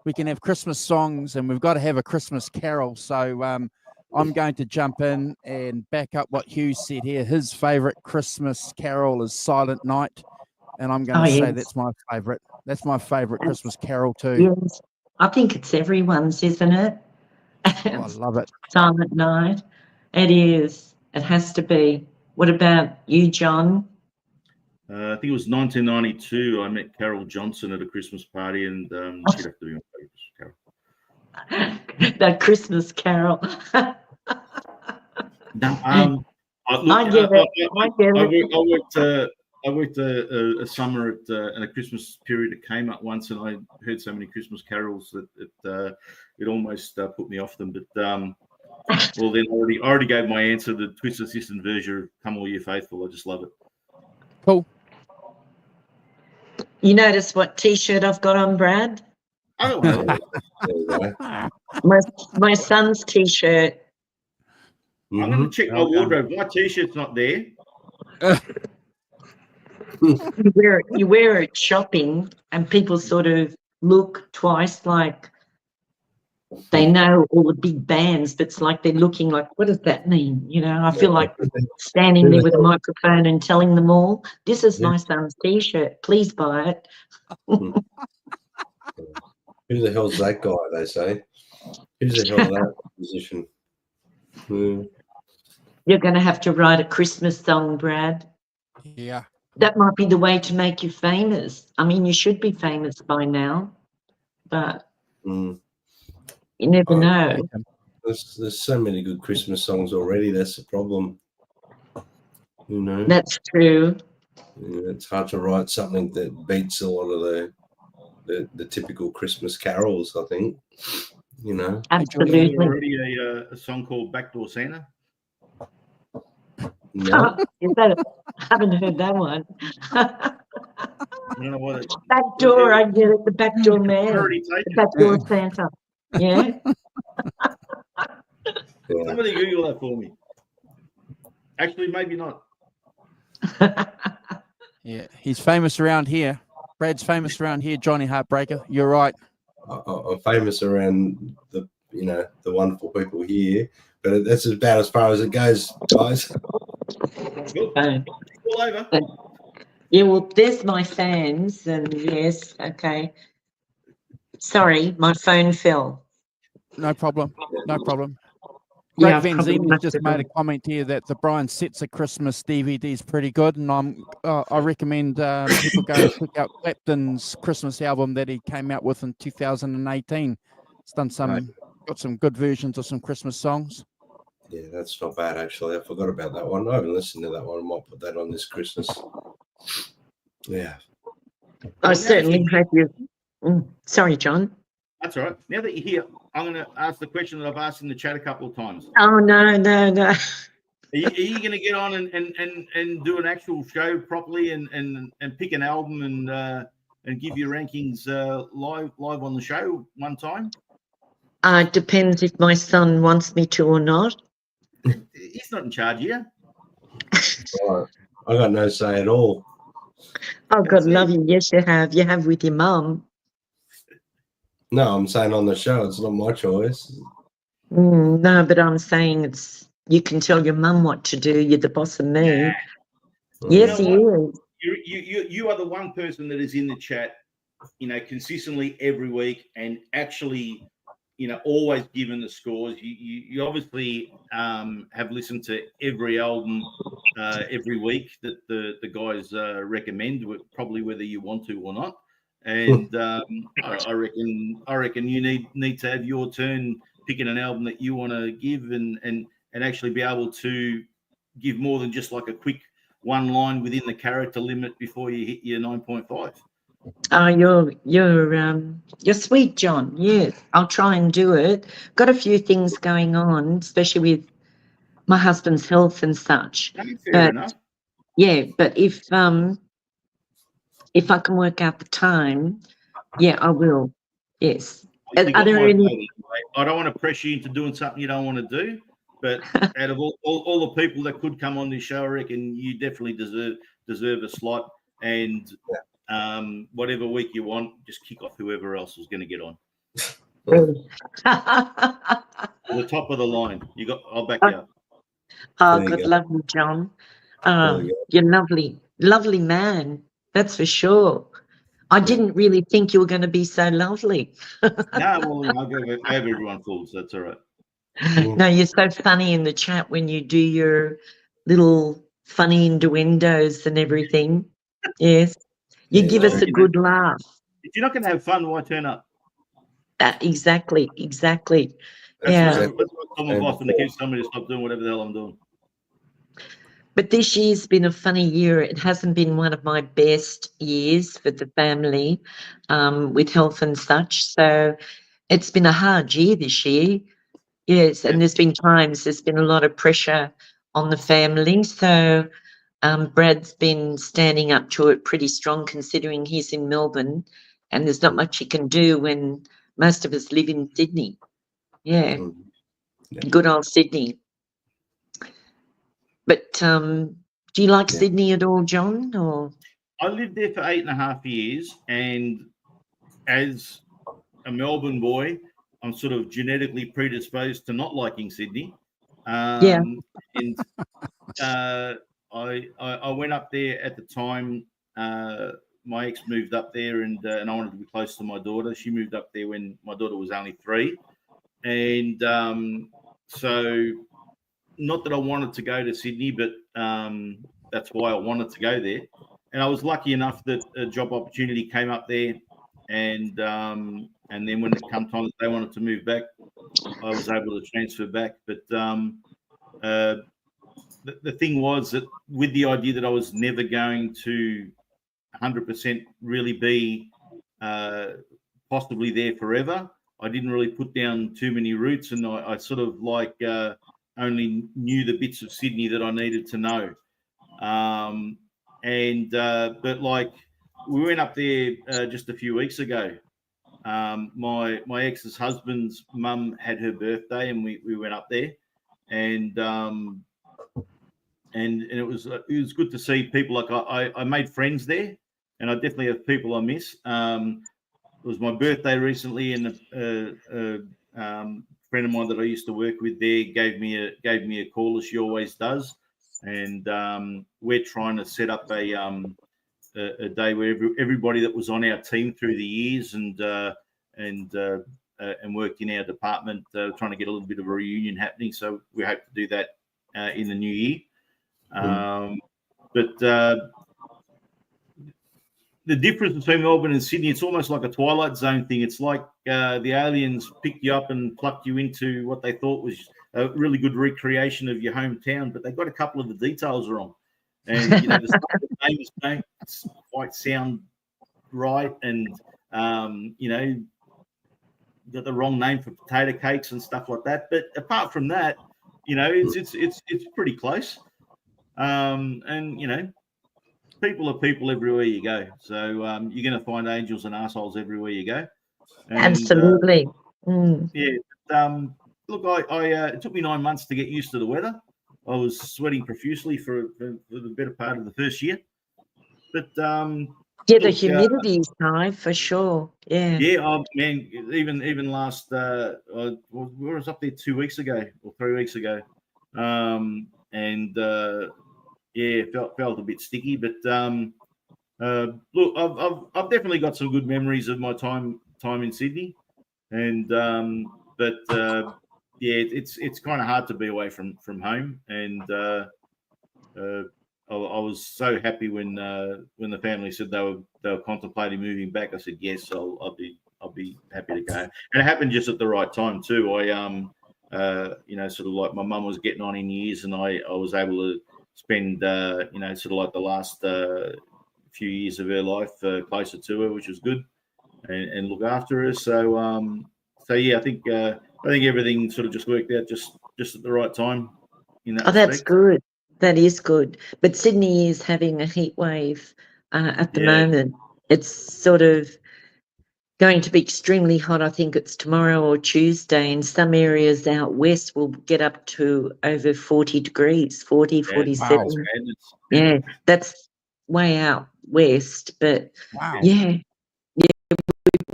we can have Christmas songs and we've got to have a Christmas carol. So I'm going to jump in and back up what Hugh said here. His favorite Christmas carol is Silent Night. And I'm going to say that's my favorite. That's my favorite Christmas carol too. Yes, I think it's everyone's, isn't it? Oh, I love it. Silent Night. It is. It has to be. What about you, John? I think it was 1992. I met Carol Johnson at a Christmas party, and she'd have to be my favorite carol. That Christmas carol. No, I get it. I worked a summer in a Christmas period at Kmart once, and I heard so many Christmas carols that it almost put me off them. But well, then I already gave my answer. The Twisted Sister version of "Come All Ye Faithful." I just love it. Cool. You notice what T-shirt I've got on, Brad? I don't want to. There you go. My son's T-shirt. I'm going to Mhm. check my Okay. wardrobe. My T-shirt's not there. You wear it shopping, and people sort of look twice, like they know all the big bands, but it's like they're looking like, what does that mean? You know, I feel like standing there with a microphone and telling them all, this is my son's T-shirt. Please buy it. Who the hell's that guy? They say. Who's the hell that musician? Hmm. You're going to have to write a Christmas song, Brad. Yeah. That might be the way to make you famous. I mean, you should be famous by now, but Hmm. you never Oh, know. There's so many good Christmas songs already. That's the problem. You know, That's true. it's hard to write something that beats a lot of the typical Christmas carols. I think. You know. Is there Absolutely. already a song called Backdoor Santa? No. Is that I haven't heard that one. I don't know what it. Back door, I get it. The back door man. Already The taken. back door Santa. Yeah. Yeah. Somebody Google that for me. Actually, maybe not. Yeah. He's famous around here. Brad's famous around here, Johnny Heartbreaker. You're right. I'm famous around the wonderful people here, but that's about as far as it goes, guys. Good. Um, All over. yeah, well, there's my fans, and yes, okay. Sorry, my phone fell. No problem. No problem. Greg Yeah, probably Benzini must just have made done. a comment here that the Brian Setzer Christmas DVD is pretty good, and I recommend people go and check out Clapton's Christmas album that he came out with in 2018. It's done got some good versions of some Christmas songs. Yeah, that's not bad actually. I forgot about that one. I haven't listened to that one. I might put that on this Christmas. Yeah. I certainly hope you. Sorry, John. That's all right. Now that you're here, I'm going to ask the question that I've asked in the chat a couple of times. Oh no. Are you going to get on and do an actual show properly and pick an album and give your rankings live on the show one time? It depends if my son wants me to or not. He's not in charge here. Right. I got no say at all. Oh, God That's it. love you. Yes, you have. You have with your mum. No, I'm saying on the show, it's not my choice. No, but I'm saying you can tell your mum what to do. You're the boss of me. Nah. Yes, You know he is. You are the one person that is in the chat, consistently every week and actually, always given the scores. You obviously have listened to every album every week that the guys recommend, probably whether you want to or not. And I reckon you need to have your turn picking an album that you want to give and actually be able to give more than just like a quick one line within the character limit before you hit your 9.5. Oh, you're sweet, John. Yes, I'll try and do it. Got a few things going on, especially with my husband's health and such. Fair enough. Yeah, but if I can work out the time, yeah, I will. Yes. You Are got there my any? vote anyway. I don't want to pressure you into doing something you don't want to do, but out of all the people that could come on this show, I reckon you definitely deserve a slot. And whatever week you want, just kick off whoever else is going to get on. The top of the line. I'll back you up. Oh, There you God go. love you, John. There you go. You're lovely, lovely man. That's for sure. I didn't really think you were going to be so lovely. No, well, I'll go have everyone fools. That's all right. No, you're so funny in the chat when you do your little funny innuendos and everything. Yes. You give us a good laugh. If you're not going to have fun, why turn up? Exactly. That's Yeah. exactly- That's what someone often to keep somebody to stop doing whatever the hell I'm doing. But this year's been a funny year. It hasn't been one of my best years for the family with health and such. So it's been a hard year this year. Yes, and there's been a lot of pressure on the family. So Brad's been standing up to it pretty strong considering he's in Melbourne and there's not much you can do when most of us live in Sydney. Yeah, Mm. Yeah. good old Sydney. But do you like Yeah. Sydney at all, John? Or I lived there for 8.5 years, and as a Melbourne boy, I'm sort of genetically predisposed to not liking Sydney. Yeah. And I went up there at the time. My ex moved up there, and I wanted to be close to my daughter. She moved up there when my daughter was only 3, and so not that I wanted to go to Sydney, but that's why I wanted to go there. And I was lucky enough that a job opportunity came up there, and then when it come time that they wanted to move back, I was able to transfer back. But the thing was that with the idea that I was never going to 100% really be possibly there forever, I didn't really put down too many roots, and I sort of like only knew the bits of Sydney that I needed to know. But like we went up there just a few weeks ago. My ex's husband's mum had her birthday, and we went up there, and it was good to see people. Like I made friends there, and I definitely have people I miss. It was my birthday recently, and a friend of mine that I used to work with there gave me a call, as she always does, and we're trying to set up a day where everybody that was on our team through the years and worked in our department, trying to get a little bit of a reunion happening. So we hope to do that in the new year. The difference between Melbourne and Sydney, it's almost like a Twilight Zone thing. It's like the aliens picked you up and plucked you into what they thought was a really good recreation of your hometown, but they got a couple of the details wrong. And the stuff that names don't quite sound right, and got the wrong name for potato cakes and stuff like that. But apart from that, it's pretty close. People are people everywhere you go. So you're going to find angels and assholes everywhere you go. And, absolutely. Look, it took me 9 months to get used to the weather. I was sweating profusely for the better part of the first year. But the humidity is high for sure. Yeah. Yeah, man. Even last, I was up there 2 weeks ago or 3 weeks ago, felt a bit sticky. But look, I've definitely got some good memories of my time in Sydney, and it's kind of hard to be away from home, and I was so happy when the family said they were contemplating moving back. I said yes, I'll be happy to go. And it happened just at the right time too. I sort of like my mum was getting on in years, and I was able to spend sort of like the last few years of her life closer to her, which was good, and look after her. So yeah, I think everything sort of just worked out just at the right time. That's good. That is good. But Sydney is having a heat wave at the moment. It's sort of going to be extremely hot. I think it's tomorrow or Tuesday. In some areas out west will get up to over 40 degrees, 40, 47. Wow. Yeah, that's way out west. But Wow. we've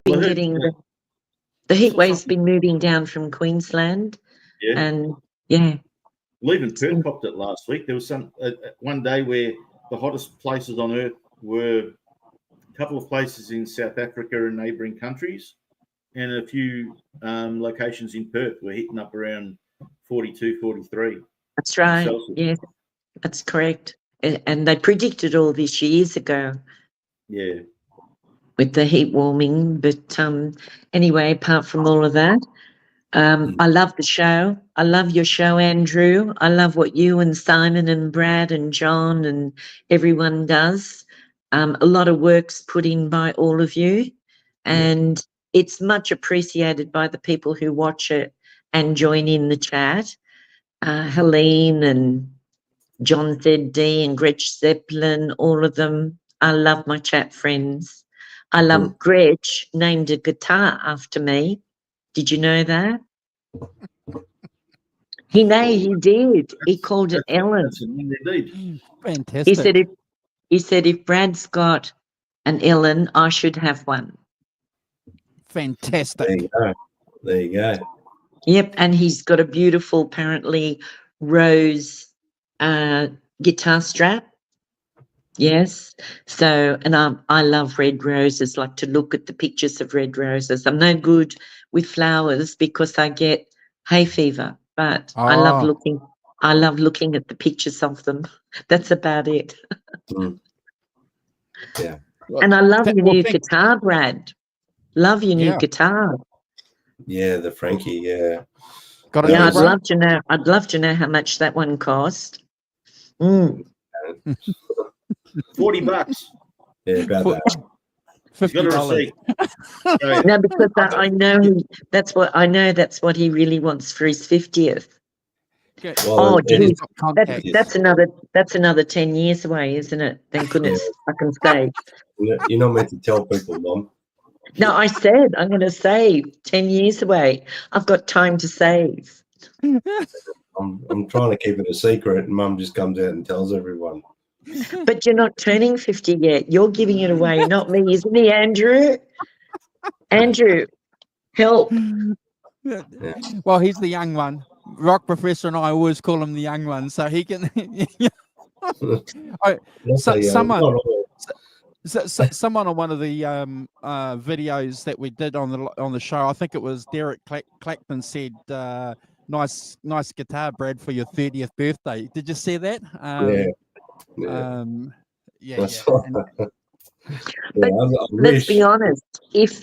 been getting the heat wave's been moving down from Queensland. Yeah. And yeah. Well, even Perth popped it last week. There was one day where the hottest places on earth were a couple of places in South Africa and neighbouring countries, and a few locations in Perth were hitting up around 42, 43. That's right. Celsius. Yeah, that's correct. And they predicted all this years ago. Yeah. With the heat warming. But anyway, apart from all of that, I love the show. I love your show, Andrew. I love what you and Simon and Brad and John and everyone does. A lot of work's put in by all of you, and it's much appreciated by the people who watch it and join in the chat. Helene and John ZD and Gretch Zeppelin, all of them. I love my chat friends. I love Gretsch named a guitar after me. Did you know that? He did. He called it Ellen. That's indeed. Fantastic. He said if Brad's got an Ellen, I should have one. Fantastic. There you go. There you go. Yep, and he's got a beautiful, apparently, rose guitar strap. Yes. So, and I love red roses, like to look at the pictures of red roses. I'm no good with flowers because I get hay fever, but I love Oh. looking at the pictures of them. That's about it. Mm. Yeah. And I love your new thank- guitar, Brad. Love your new Yeah. guitar. Yeah, the Frankie. Yeah. Got a Yeah, new I'd one? love to know how much that one cost. Mm. $40. Yeah, about For- that. He's got a $50. receipt. So, No, because I know that's what he really wants for his 50th. Okay. Oh, it geez. is- Contact. That's another 10 years away, isn't it? Thank goodness I can save. you're not meant to tell people, Mom. No, I said I'm going to save 10 years away. I've got time to save. I'm trying to keep it a secret, and Mum just comes out and tells everyone. But you're not turning 50 yet. You're giving it away, not me, isn't he, Andrew? Andrew, help. Well, he's the young one. Rock Professor and I always call him the young one, so he can. Also, someone- not all- Someone on one of the videos that we did on the show, I think it was Derek Clackton, said, "Nice guitar, Brad, for your 30th birthday." Did you see that? yeah. Yeah. That's yeah. right. And- Yeah, I Let's be wish. honest.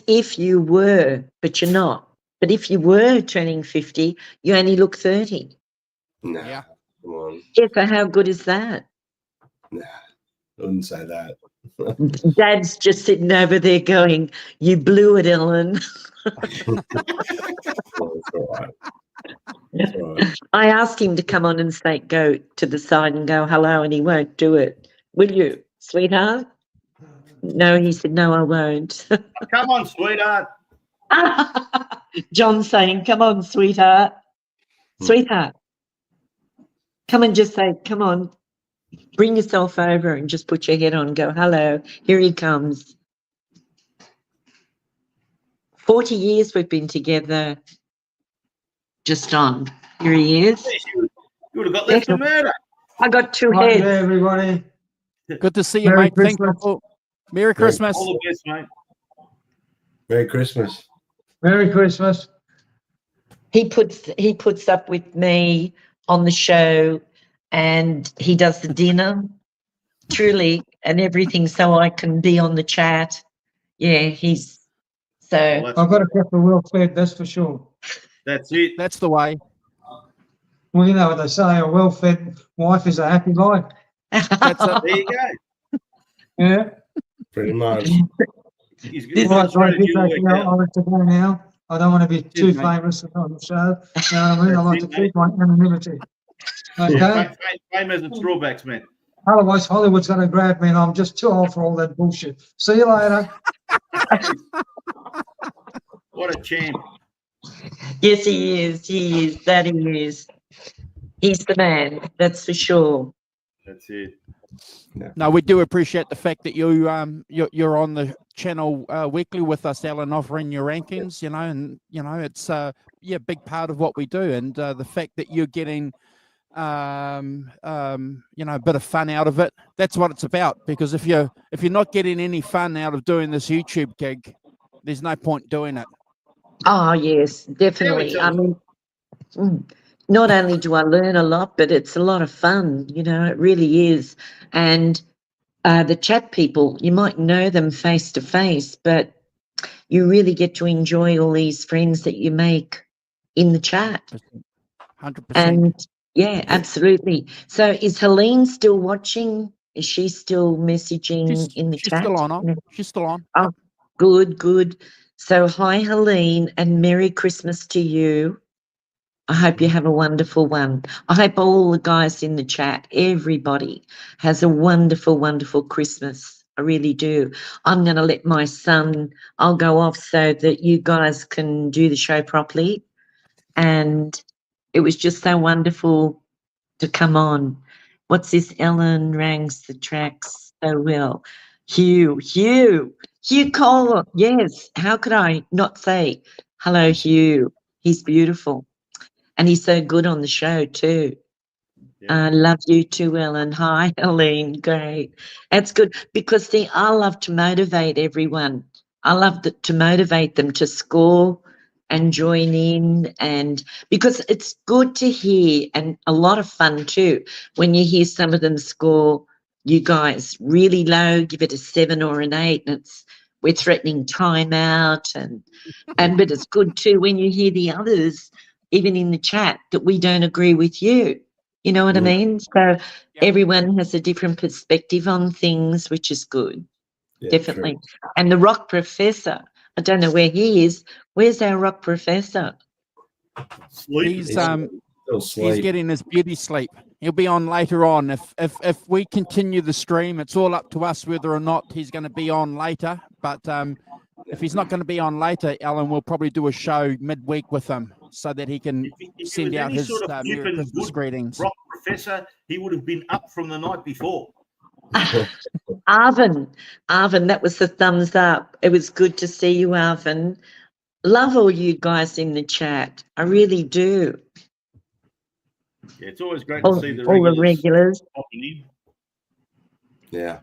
If you were, but you're not. But if you were turning 50, you only look 30. Nah, Yeah. come on. Yeah, so how good is that? Nah, I wouldn't say that. Dad's just sitting over there going, "You blew it, Ellen." Well, it's all right. It's all right. I asked him to come on and say, go to the side and go hello, and he won't do it. Will you, sweetheart? No, he said, no, I won't. come on, sweetheart. John saying, come on, sweetheart. Sweetheart. Come and just say, come on. Bring yourself over and just put your head on and go, hello, here he comes. 40 years we've been together. Just on. Here he is. You would have got left for murder. I got two Hi heads. there, everybody. Good to see you, Merry mate. Thank you. Christmas. Merry Christmas. All the best, mate. Merry Christmas. Merry Christmas. He puts up with me on the show, and he does the dinner, truly, and everything, so I can be on the chat. Yeah, he's so. Well, I've got to keep her well fed, that's for sure. that's it. That's the way. Well, you know what they say, a well-fed wife is a happy life. That's it. There you go. Yeah. Pretty much. He's This- Right, he's trying to right, do okay, work out. I'll let you go now. I don't want to be too Cheers, mate. famous on the show. You know what I mean? I like to That's it, keep my anonymity. Okay? Same as the Strawbacks, man. Otherwise, Hollywood's going to grab me, and I'm just too old for all that bullshit. See you later. What a champ. Yes, he is. He is. That he is. He's the man. That's for sure. That's it. No, we do appreciate the fact that you're on the channel weekly with us, Alan, offering your rankings. And it's big part of what we do, and the fact that you're getting a bit of fun out of it. That's what it's about. Because if you're not getting any fun out of doing this YouTube gig, there's no point doing it. Oh, yes, definitely. I mean, not only do I learn a lot, but it's a lot of fun. It really is. And the chat people, you might know them face to face, but you really get to enjoy all these friends that you make in the chat. 100%. And yeah, absolutely. So is Helene still watching? Is she still messaging in the she's chat? still on. She's still on. Good, good. So hi, Helene, and Merry Christmas to you. I hope you have a wonderful one. I hope all the guys in the chat, everybody, has a wonderful, wonderful Christmas. I really do. I'm going to let my son, I'll go off so that you guys can do the show properly. And it was just so wonderful to come on. What's this? Ellen ranks the tracks so well. Hugh Cole. Yes. How could I not say hello, Hugh? He's beautiful. And he's so good on the show too. Yeah. I love you too, Ellen. Hi, Helene. Great. That's good because, see, I love to motivate everyone. I love to motivate them to score and join in, and because it's good to hear and a lot of fun too when you hear some of them score, you guys, really low, give it a 7 or an 8, and we're threatening timeout, and but it's good too when you hear the others, even in the chat, that we don't agree with you. You know what I mean? So everyone has a different perspective on things, which is good. Yeah, Definitely. true. And the rock professor, I don't know where he is. Where's our rock professor? Sleep. He's Still he's sleep. getting his beauty sleep. He'll be on later on. If we continue the stream, it's all up to us whether or not he's going to be on later. But if he's not going to be on later, Alan, we'll probably do a show midweek with him so that he can If he send was out any his sort of Merry flippin' Christmas good greetings. rock professor, he would have been up from the night before. Arvin, that was the thumbs up. It was good to see you, Arvin. Love all you guys in the chat. I really do. Yeah, it's always great to see the All the regulars regulars. popping in. Yeah.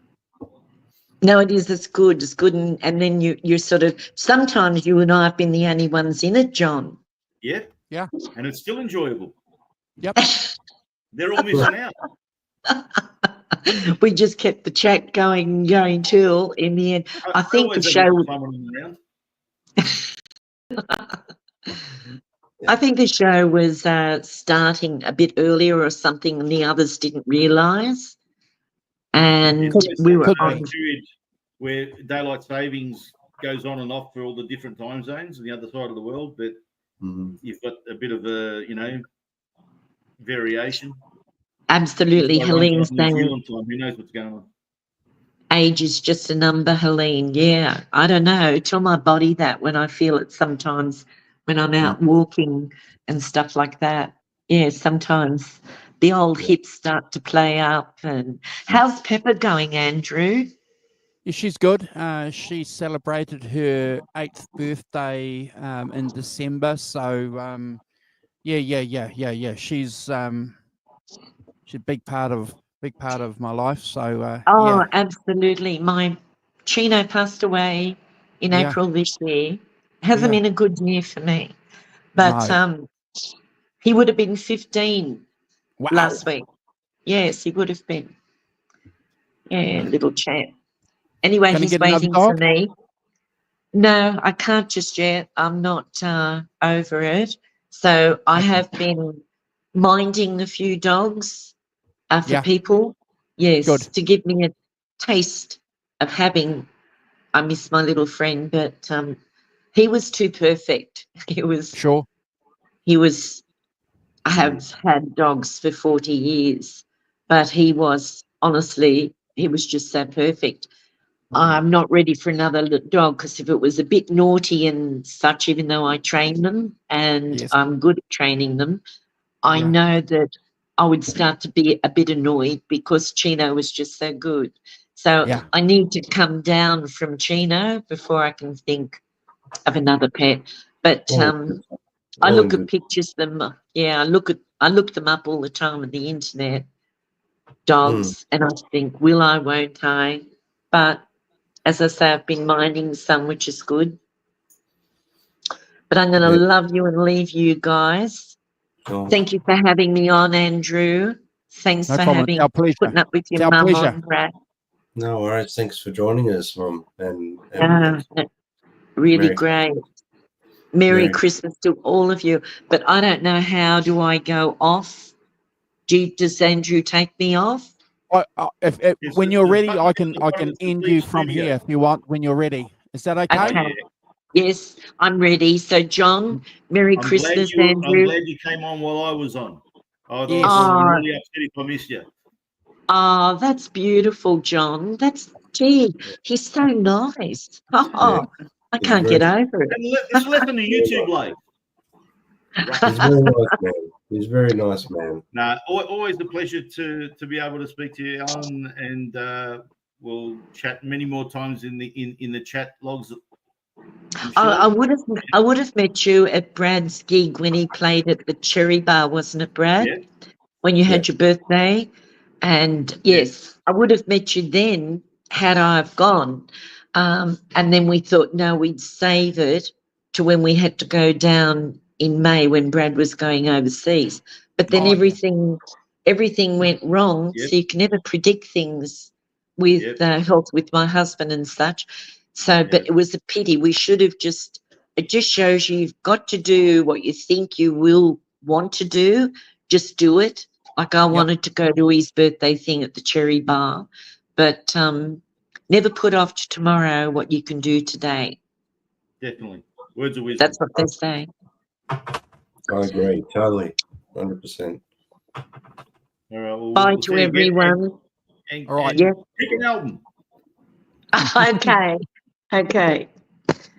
No, it is. It's good. It's good. And then you're sort of, sometimes you and I have been the only ones in it, John. Yeah. Yeah. And it's still enjoyable. Yep. They're all missing out. We just kept the chat going till in the end. I think the always show, have someone around. I think the show was starting a bit earlier or something, and the others didn't realise. And It's always we were could on. be. period where daylight savings goes on and off for all the different time zones on the other side of the world, but you've got a bit of a, variation. Absolutely, If I run Helene to New saying Zealand time, who knows what's going on? age is just a number, Helene. Yeah, I don't know. Tell my body that when I feel it sometimes when I'm out walking and stuff like that. Yeah, sometimes the old hips start to play up. And how's Pepper going, Andrew? Yeah, she's good. She celebrated her 8th birthday in December. So yeah. She's a big part of my life. So Oh, yeah. absolutely. My Chino passed away in Yeah. April this year. Hasn't Yeah. been a good year for me. But No. he would have been 15 Wow. last week. Yes, he would have been. Yeah, little champ. Anyway, Gonna he's get another waiting for dog? me. No, I can't just yet. I'm not over it. So I have been minding a few dogs for Yeah. people. Yes, Good. to give me a taste of having. I miss my little friend, but he was too perfect. Sure. He was. I have had dogs for 40 years, but he was honestly, he was just so perfect. I'm not ready for another dog because if it was a bit naughty and such, even though I train them and Yes. I'm good at training them, I Yeah. know that I would start to be a bit annoyed because Chino was just so good. So Yeah. I need to come down from Chino before I can think of another pet. But I look at pictures of them. Yeah, I look them up all the time on the internet, dogs, and I think, will I, won't I? But as I say, I've been minding some, which is good. But I'm going to love you and leave you guys. Thank you for having me on, Andrew. Thanks No for problem. It's our pleasure. putting up with It's your our mum pleasure. on, Brad. No worries. Thanks for joining us, Mum. And Really Merry- great. Merry Merry- Christmas to all of you. But I don't know, how do I go off? Does Andrew take me off? If when you're ready, I can button end to you leave from studio. here if you want. When you're ready, is that okay? Okay. Yes, I'm ready. So, John, Merry I'm Christmas, I'm Andrew. glad you came on while I was on. I Yes. was Oh. really upset if I missed you. Oh, that's beautiful, John. That's Gee, he's so nice. Oh, I He's can't very- get over it. And let's listen to YouTube live. He's very nice man. He's a very nice man. No, always a pleasure to be able to speak to you, Alan, and we'll chat many more times in the chat logs. I'm sure. I would have met you at Brad's gig when he played at the Cherry Bar, wasn't it, Brad? Yeah. When you had your birthday, and yes, I would have met you then had I have gone. And then we thought, no, we'd save it to when we had to go down in May when Brad was going overseas. But then Oh, yeah. everything went wrong. Yep. So you can never predict things with health with my husband and such. So, but it was a pity. We should have it just shows you've got to do what you think you will want to do. Just do it. Like I wanted to go to his birthday thing at the Cherry Bar, but never put off to tomorrow what you can do today. Definitely. Words of wisdom. That's what they say. I agree. Totally. 100%. All right. Well, Bye we'll to see you again. everyone. And, All right. and Yeah. pick an album. Okay. Okay.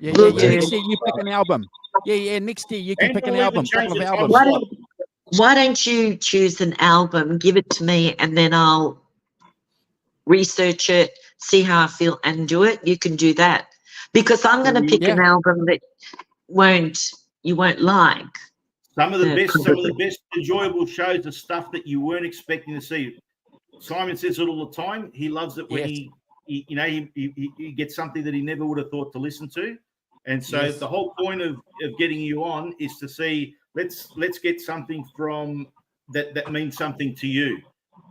Yeah, Will yeah, do. next year you pick an album. Yeah, next year you can And pick an we'll album, even change couple of the time albums. slot. Why don't you choose an album, give it to me, and then I'll research it, see how I feel, and do it. You can do that because I'm going to pick an album that you won't like. Some of the Yeah, best enjoyable shows are stuff that you weren't expecting to see. Simon says it all the time. He loves it when he gets something that he never would have thought to listen to. And so the whole point of getting you on is to see, let's get something from that means something to you.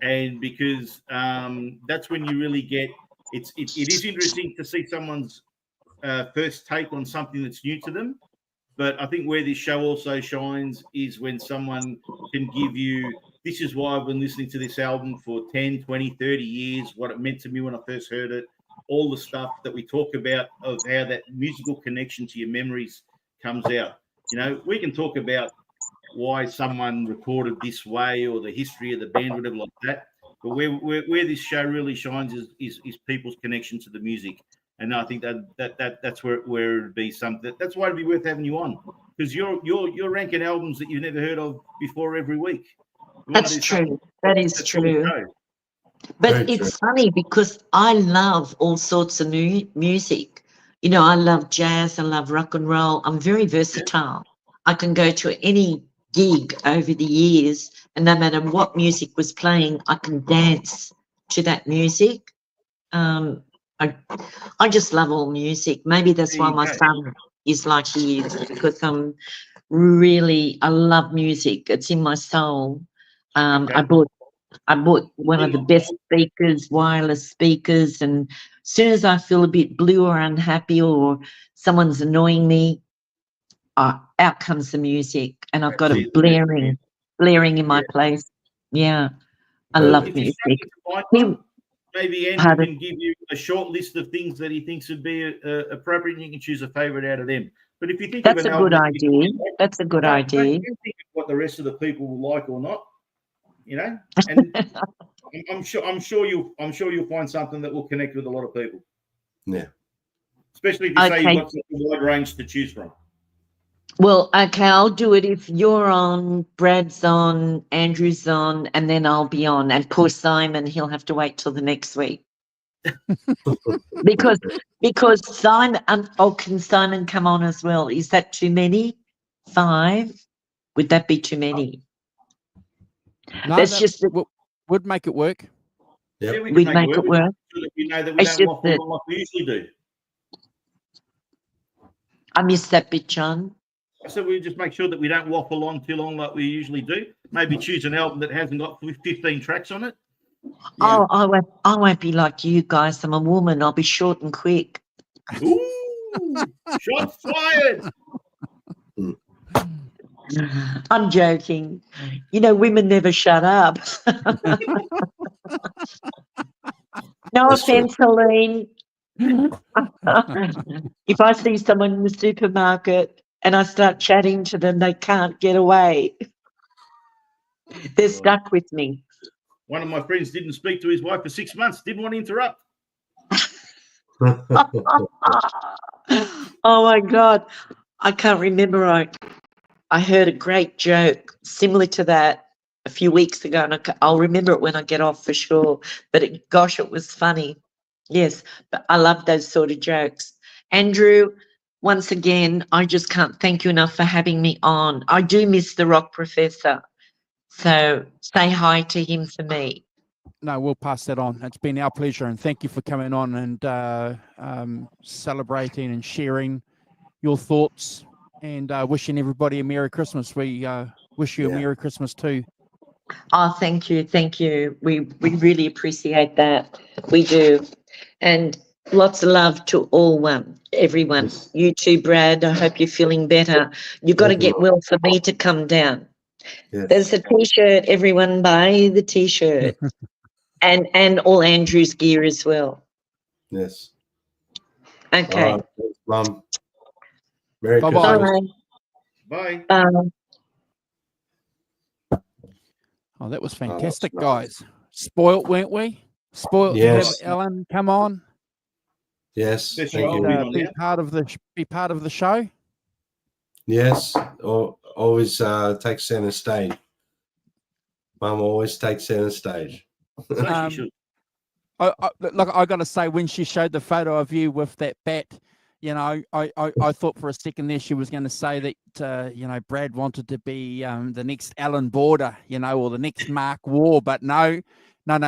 And because that's when you really get it is interesting to see someone's first take on something that's new to them. But I think where this show also shines is when someone can give you, this is why I've been listening to this album for 10, 20, 30 years, what it meant to me when I first heard it, all the stuff that we talk about of how that musical connection to your memories comes out. You know, we can talk about why someone recorded this way or the history of the band, whatever like that. But where this show really shines is people's connection to the music. And I think that's where it'd be something. That's why it'd be worth having you on, because you're ranking albums that you've never heard of before every week. That's true. That is true. But Very it's funny because I love all sorts of music. You know, I love jazz. I love rock and roll. I'm very versatile. I can go to any gig over the years, and no matter what music was playing, I can dance to that music. I just love all music. Maybe that's why my son is like he is, because I love music. It's in my soul. I bought one of the best speakers, wireless speakers, and as soon as I feel a bit blue or unhappy or someone's annoying me, out comes the music, and I've got it blaring in my place. Yeah, I love music. Maybe Andrew can give you a short list of things that he thinks would be appropriate, and you can choose a favourite out of them. But if you think that's of an a good album idea. That's a good idea. Don't think of what the rest of the people will like or not, you know. And I'm sure you'll find something that will connect with a lot of people. Yeah. Especially if you say you've got such a wide range to choose from. Well, okay, I'll do it if you're on, Brad's on, Andrew's on, and then I'll be on. And poor Simon, he'll have to wait till the next week. because Simon, can Simon come on as well? Is that too many? 5? Would that be too many? No, That's just would make it work. Yep. Yeah, we'd make it work. You know that we It's don't just waffle on like we usually do. I missed that bit, John. I said we just make sure that we don't waffle on too long like we usually do. Maybe choose an album that hasn't got 15 tracks on it. Oh, I won't be like you guys. I'm a woman. I'll be short and quick. Ooh, shots fired. I'm joking. You know, women never shut up. No offense, Helene. If I see someone in the supermarket and I start chatting to them, they can't get away. They're stuck with me. One of my friends didn't speak to his wife for 6 months. Didn't want to interrupt. Oh my God. I can't remember. I heard a great joke similar to that a few weeks ago, and I'll remember it when I get off for sure. But gosh, it was funny. Yes, but I love those sort of jokes. Andrew, once again, I just can't thank you enough for having me on. I do miss the Rock Professor. So say hi to him for me. No, we'll pass that on. It's been our pleasure, and thank you for coming on and celebrating and sharing your thoughts, and wishing everybody a Merry Christmas. We wish you a Merry Christmas too. Oh, thank you. Thank you. We really appreciate that. We do. And lots of love to everyone. You too, Brad. I hope you're feeling better. You've got to Thank you. get well for me to come down. Yes. There's a t-shirt. Everyone buy the t-shirt. and all Andrew's gear as well. Yes. Okay. All right. Thanks, Mum. Merry Bye-bye. Christmas. Bye. Oh, that was that's fantastic, nice. guys. Spoilt, weren't we? Spoilt Yes. to have Ellen come on Yes. This Thank will and be you. on, be yeah. part of the show. Yes. Always take center stage. Mum always takes center stage. So Um, she should. Look, I got to say, when she showed the photo of you with that bat, you know, I thought for a second there she was going to say that, you know, Brad wanted to be the next Alan Border, you know, or the next Mark Waugh, but no,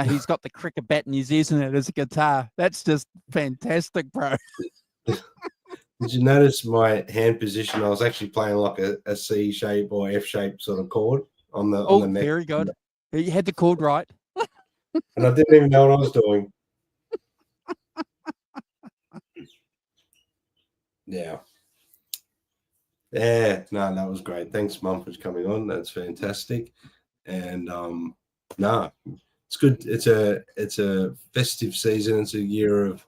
he's got the cricket bat and he's using it as a guitar. That's just fantastic, bro. Did you notice my hand position? I was actually playing like a C shape or F shape sort of chord on the neck. Very good. You had the chord right. And I didn't even know what I was doing. Yeah. Yeah, no, that was great. Thanks, Mum, for coming on. That's fantastic. And no, it's good. It's a festive season. It's a year of,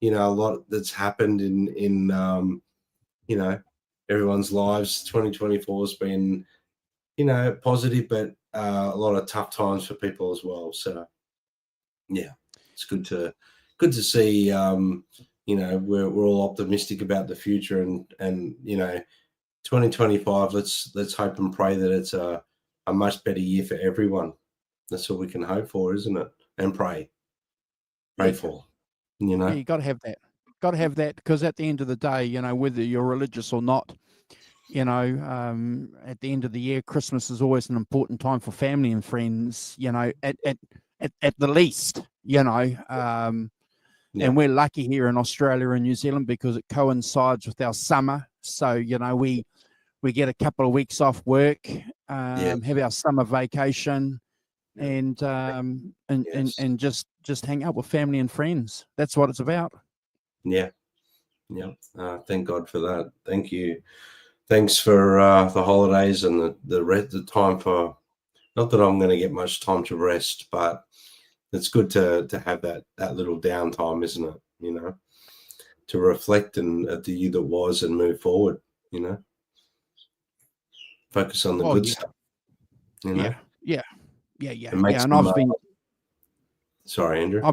you know, a lot that's happened in you know, everyone's lives. 2024 has been, you know, positive, but a lot of tough times for people as well. So yeah, it's good to see. You know, we're all optimistic about the future, and you know, 2025. Let's hope and pray that it's a much better year for everyone. That's all we can hope for, isn't it? And pray for. You know, Yeah, you got to have that. Got to have that, because at the end of the day, you know, whether you're religious or not, you know, at the end of the year, Christmas is always an important time for family and friends. You know, at the least, you know. Yeah. And we're lucky here in Australia and New Zealand because it coincides with our summer. So, you know, we get a couple of weeks off work, have our summer vacation, and just hang out with family and friends. That's what it's about. Yeah. Thank God for that. Thank you. Thanks for the holidays and the time for. Not that I'm going to get much time to rest, but it's good to have that little downtime, isn't it? You know, to reflect at the year that was and move forward. You know, focus on the good stuff. You know? Yeah. And And I've been. Sorry, Andrew.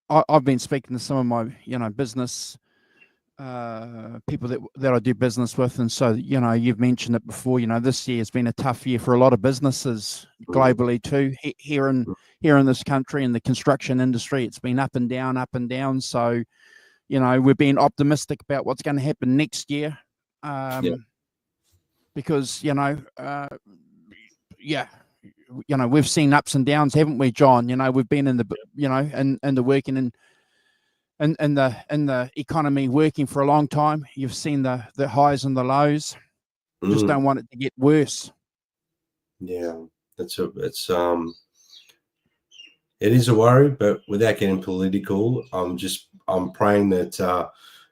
I've been speaking to some of my, you know, business people that I do business with, and so, you know, you've mentioned it before. You know, this year has been a tough year for a lot of businesses globally too. Here in this country, in the construction industry, it's been up and down. So, you know, we're being optimistic about what's going to happen next year, because you know, you know, we've seen ups and downs, haven't we, John? You know, we've been in the, you know, in the working in the economy working for a long time. You've seen the highs and the lows. Just don't want it to get worse. Yeah, it is a worry, but without getting political, I'm praying that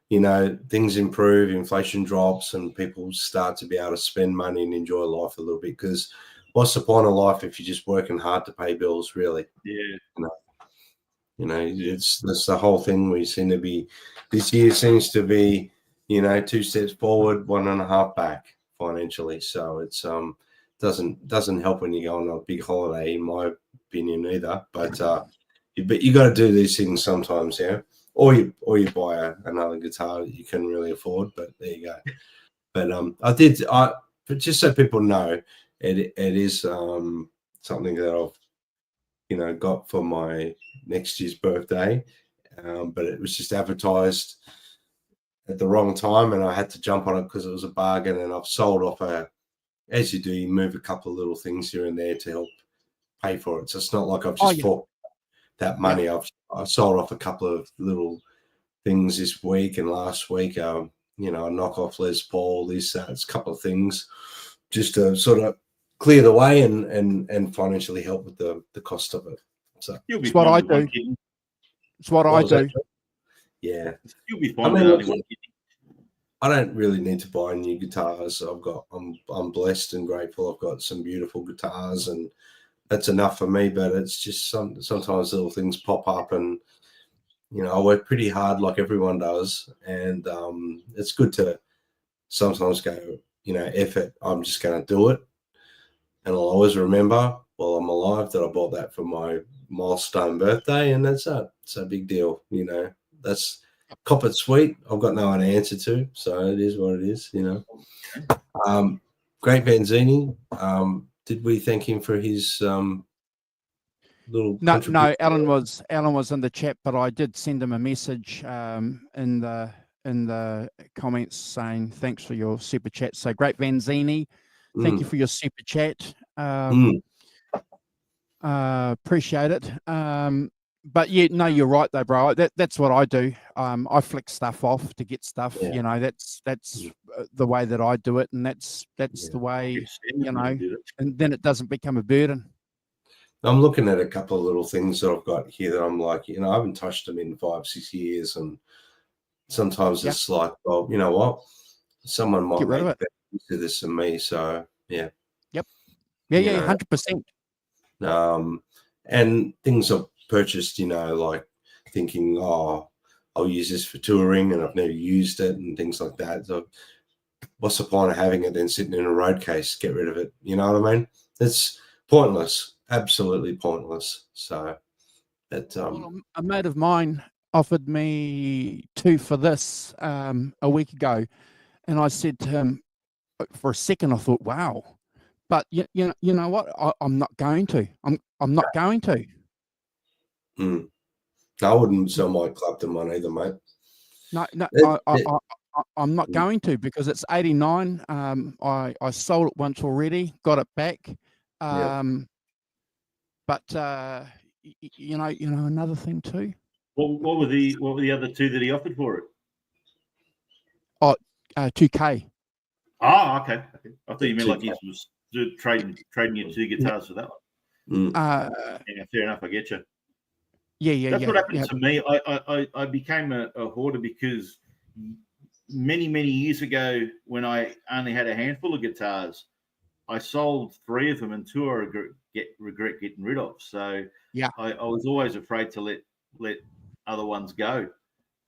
you know, things improve, inflation drops, and people start to be able to spend money and enjoy life a little bit. Because what's the point of life if you're just working hard to pay bills, really? Yeah. You know, it's the whole thing. We seem to be, this year seems to be, you know, 2 steps forward, 1.5 back financially. So it's doesn't help when you go on a big holiday, in my opinion, either. But you got to do these things sometimes, yeah. or you buy another guitar that you can really afford. But there you go. But but just so people know, it is something that I've got for my next year's birthday. But it was just advertised at the wrong time, and I had to jump on it because it was a bargain. And I've sold off as you do, you move a couple of little things here and there to help pay for it. So it's not like I've just forked that money. I sold off a couple of little things this week and last week. A knockoff Les Paul, it's a couple of things just to sort of clear the way and financially help with the cost of it. So it's what I do. It's what I do. Yeah, you'll be fine with only one kidney. I don't really need to buy new guitars. I'm blessed and grateful. I've got some beautiful guitars, and that's enough for me. But it's just sometimes little things pop up, and I work pretty hard like everyone does, and it's good to sometimes go, F it, I'm just going to do it, and I'll always remember while I'm alive that I bought that for my milestone birthday, and that's it. It's a big deal, That's cop it sweet. I've got no one to answer to, so it is what it is, Great Vanzini. Did we thank him for his little? No. Alan was in the chat, but I did send him a message in the comments saying thanks for your super chat. So Great Vanzini, thank you for your super chat. Appreciate it. But you're right though, bro. That's what I do. I flick stuff off to get stuff. Yeah. That's the way that I do it, and that's the way and then it doesn't become a burden. I'm looking at a couple of little things that I've got here that I'm like, I haven't touched them in 5-6 years, and sometimes it's like, well, you know what, someone might make better use of this than me. So yeah. Yep. Yeah, 100%. And things I've purchased, like thinking, oh, I'll use this for touring, and I've never used it and things like that. So what's the point of having it then sitting in a road case? Get rid of it. You know what I mean? It's pointless, absolutely pointless. So that a mate of mine offered me 2 for this a week ago, and I said to him, for a second I thought, wow, but you know what, I'm not going to. I'm not going to. I wouldn't sell my Clapton one either, mate. No, I'm not going to, because it's 89. I sold it once already, got it back. But another thing too. What were the other 2 that he offered for it? 2K. Oh, okay. I thought you meant like he was trading your 2 guitars for that one. Yeah, fair enough. I get you. Yeah. That's what happened to me. I became a hoarder because many years ago, when I only had a handful of guitars, I sold 3 of them, and 2 I regret getting rid of. So I was always afraid to let other ones go.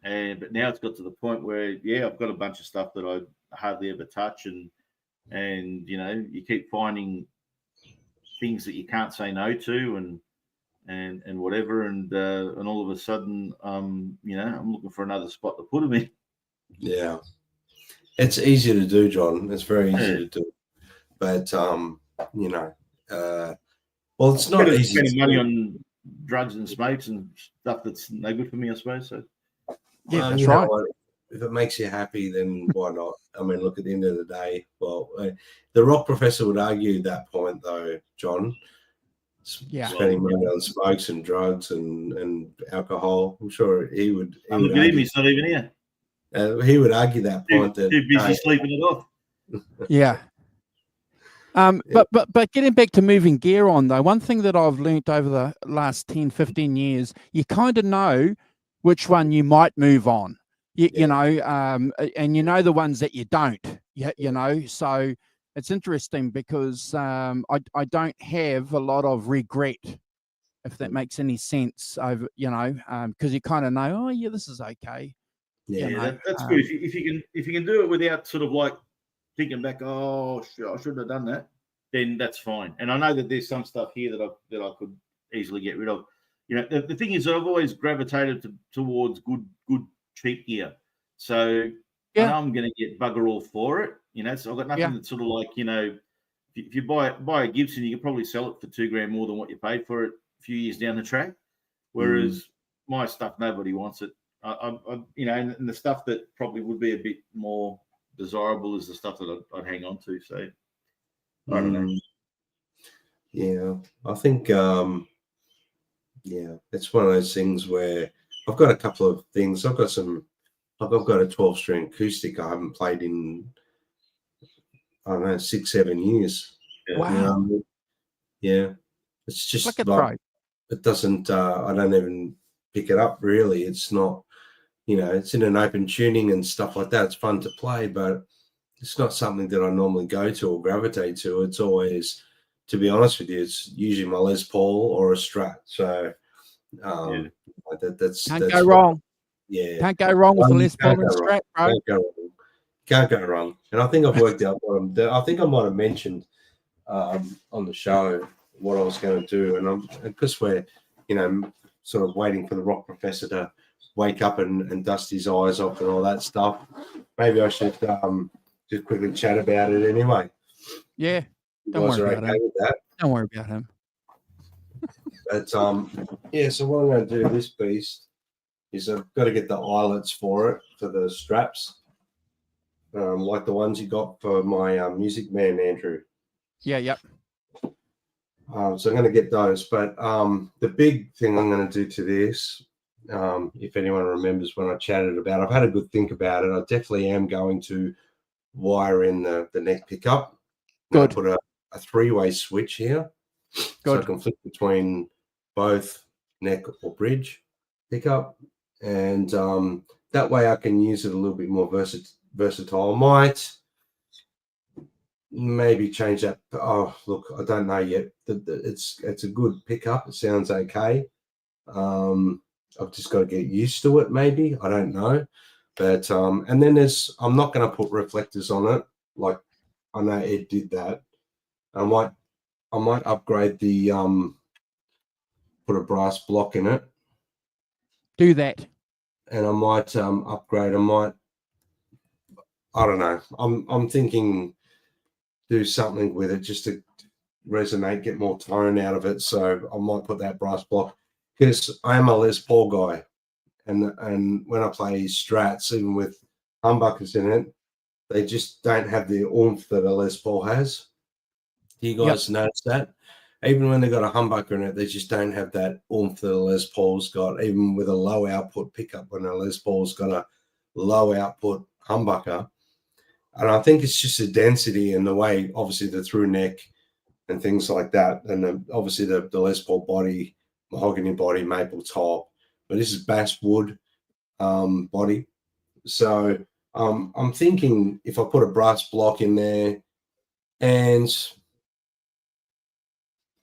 But now it's got to the point where I've got a bunch of stuff that I hardly ever touch, and you keep finding things that you can't say no to, and whatever, and all of a sudden, I'm looking for another spot to put them in. Yeah, it's easy to do, John. It's very easy to do, but well, it's not easy. Spending money on drugs and smokes and stuff that's no good for me, I suppose. So that's right. If it makes you happy, then why not? I mean, look, at the end of the day, well, the rock professor would argue that point, though, John. Spending money on smokes and drugs and alcohol. I'm sure he would. He's not even here. He would argue that point. Too busy sleeping it off. Yeah. But getting back to moving gear on, though, one thing that I've learnt over the last 10, 15 years, you kind of know which one you might move on, you know, and you know the ones that you don't, so it's interesting because I don't have a lot of regret, if that makes any sense, over, because you kind of know, oh yeah, this is okay. That's good. If you can do it without sort of like thinking back, oh, I shouldn't have done that, then that's fine. And I know that there's some stuff here that I could easily get rid of. you know, the thing is, I've always gravitated towards good cheap gear. So I know I'm going to get bugger all for it. You know, so I've got nothing that's sort of like, you know, if you buy a Gibson, you can probably sell it for $2,000 more than what you paid for it a few years down the track. Whereas my stuff, nobody wants it. I you know, and the stuff that probably would be a bit more desirable is the stuff that I'd hang on to. So I don't know. Yeah, I think it's one of those things where I've got a couple of things. I've got a 12-string acoustic I haven't played in, I don't know, 6-7 years. Wow. You know what I mean? Yeah, it's just Look at like it doesn't. I don't even pick it up really. It's not, you know, it's in an open tuning and stuff like that. It's fun to play, but it's not something that I normally go to or gravitate to. It's always, to be honest with you, it's usually my Les Paul or a Strat. So that's Can't go wrong. Yeah, Can't go wrong with the Les Paul and Strat, bro. Can't go wrong. And I think I've worked out I think I might have mentioned on the show what I was going to do, and because we're, you know, sort of waiting for the rock professor to wake up and dust his eyes off and all that stuff. Maybe I should just quickly chat about it anyway. Yeah, You don't guys worry are about okay him. with that? Don't worry about him. But yeah, so what I'm going to do this piece is I've got to get the eyelets for it, for the straps, like the ones you got for my Music Man, Andrew. Yeah, yep. So I'm going to get those. But the big thing I'm going to do to this, if anyone remembers when I chatted about it, I've had a good think about it. I definitely am going to wire in the neck pickup. Good. Put a 3-way switch here. So I can flip between both neck or bridge pickup. And that way I can use it a little bit more versatile. I might maybe change that. Oh, look, I don't know yet. It's a good pickup. It sounds okay. I've just got to get used to it, maybe. I don't know. But and then I'm not going to put reflectors on it. Like I know Ed did that. I might upgrade the put a brass block in it. Do that. And I might upgrade. I don't know. I'm thinking do something with it just to resonate, get more tone out of it. So I might put that brass block, because I am a Les Paul guy, and when I play Strats, even with humbuckers in it, they just don't have the oomph that a Les Paul has. Do you guys notice that? Even when they got a humbucker in it, they just don't have that oomph that a Les Paul's got, even with a low output pickup when a Les Paul's got a low output humbucker. And I think it's just the density and the way, obviously, the through neck and things like that. And obviously the Les Paul body, mahogany body, maple top. But this is basswood body. So I'm thinking if I put a brass block in there, and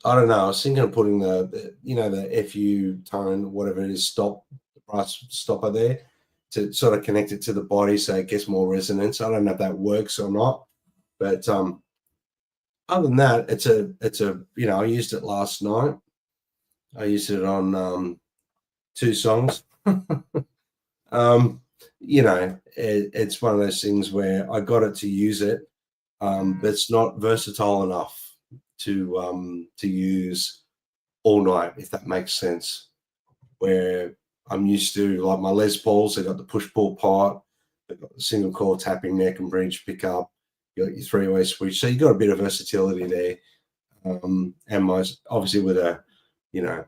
I don't know, I was thinking of putting the FU tone, whatever it is, the brass stopper there to sort of connect it to the body so it gets more resonance. I don't know if that works or not, but other than that, it's a I used it last night. I used it on 2 songs. It's one of those things where I got it to use it, but it's not versatile enough to use all night, if that makes sense. Where I'm used to, like my Les Pauls, they got the push-pull pot, they've got the single coil tapping neck and bridge pickup, you got your 3-way switch, so you got a bit of versatility there. And obviously with my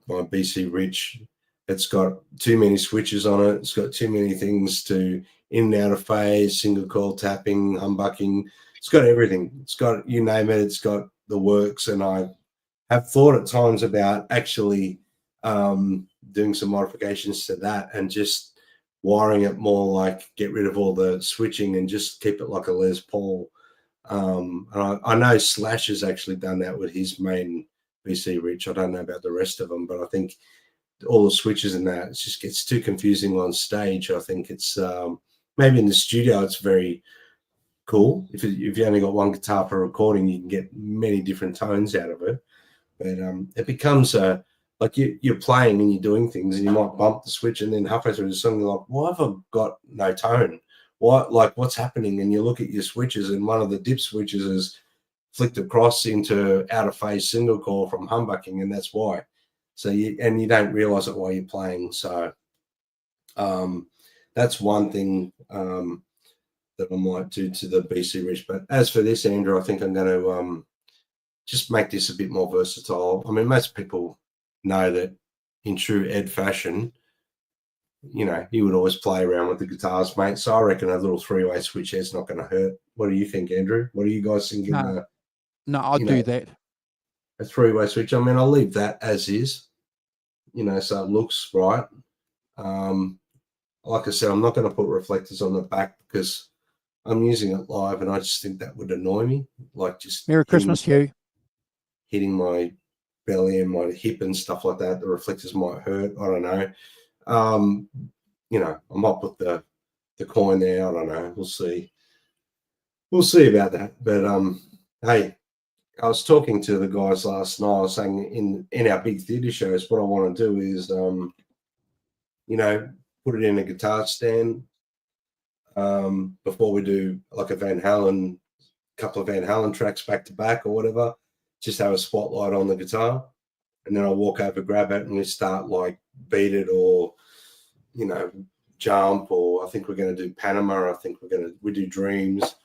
BC Rich, it's got too many switches on it. It's got too many things to in and out of phase, single coil tapping, humbucking. It's got everything. It's got, you name it, it's got the works. And I have thought at times about actually doing some modifications to that and just wiring it more, like get rid of all the switching and just keep it like a Les Paul. And I know Slash has actually done that with his main BC Rich. I don't know about the rest of them, but I think all the switches and that, it just gets too confusing on stage. I think it's maybe in the studio it's very cool. If you only got one guitar per recording, you can get many different tones out of it. But it becomes like like you're playing and you're doing things, and you might bump the switch, and then halfway through the song, you're like, why have I got no tone? What's happening? And you look at your switches, and one of the dip switches is flicked across into out of phase single coil from humbucking, and that's why. So you don't realize it while you're playing. So that's one thing that I might do to the B series. But as for this, Andrew, I think I'm going to just make this a bit more versatile. I mean, most people know that in true Ed fashion, you know, he would always play around with the guitars, mate. So I reckon a little 3-way switch head's not going to hurt. What do you think, Andrew? What are you guys thinking? No, I'll do that. A 3-way switch. I mean, I'll leave that as is, you know, so it looks right. Like I said, I'm not going to put reflectors on the back because I'm using it live, and I just think that would annoy me. Like just Merry Christmas, Hugh. Hitting my belly and my hip and stuff like that. The reflectors might hurt. I don't know. You know, I might put the coin there. I don't know. We'll see. We'll see about that. But hey, I was talking to the guys last night. I was saying in our big theatre shows, what I want to do is, you know, put it in a guitar stand before we do like a couple of Van Halen tracks back to back or whatever. Just have a spotlight on the guitar, and then I'll walk over, grab it, and we start like Beat It or, you know, Jump, or I think we're going to do Panama. I think we do Dreams.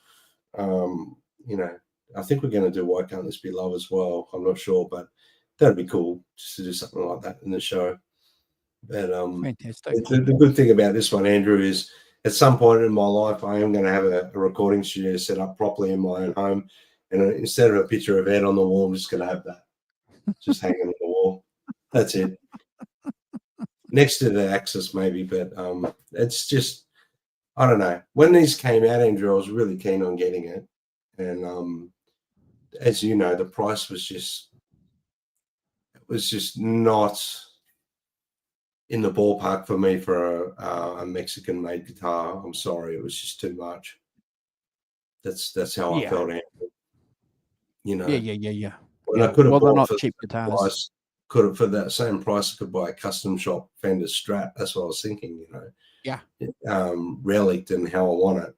You know, I think we're going to do Why Can't This Be Love as well. I'm not sure, but that'd be cool just to do something like that in the show. But Fantastic. the good thing about this one, Andrew, is at some point in my life, I am going to have a recording studio set up properly in my own home. And instead of a picture of Ed on the wall, I'm just going to have that just hanging on the wall. That's it. Next to the Axis, maybe, but it's just, I don't know. When these came out, Andrew, I was really keen on getting it. And as you know, the price was just not in the ballpark for me for a Mexican-made guitar. I'm sorry, it was just too much. That's how I felt, Andrew. You know, Yeah. When I could have they're bought not cheap guitars. for that same price, I could buy a custom shop Fender Strat. That's what I was thinking. You know, Yeah. Relic and how I want it.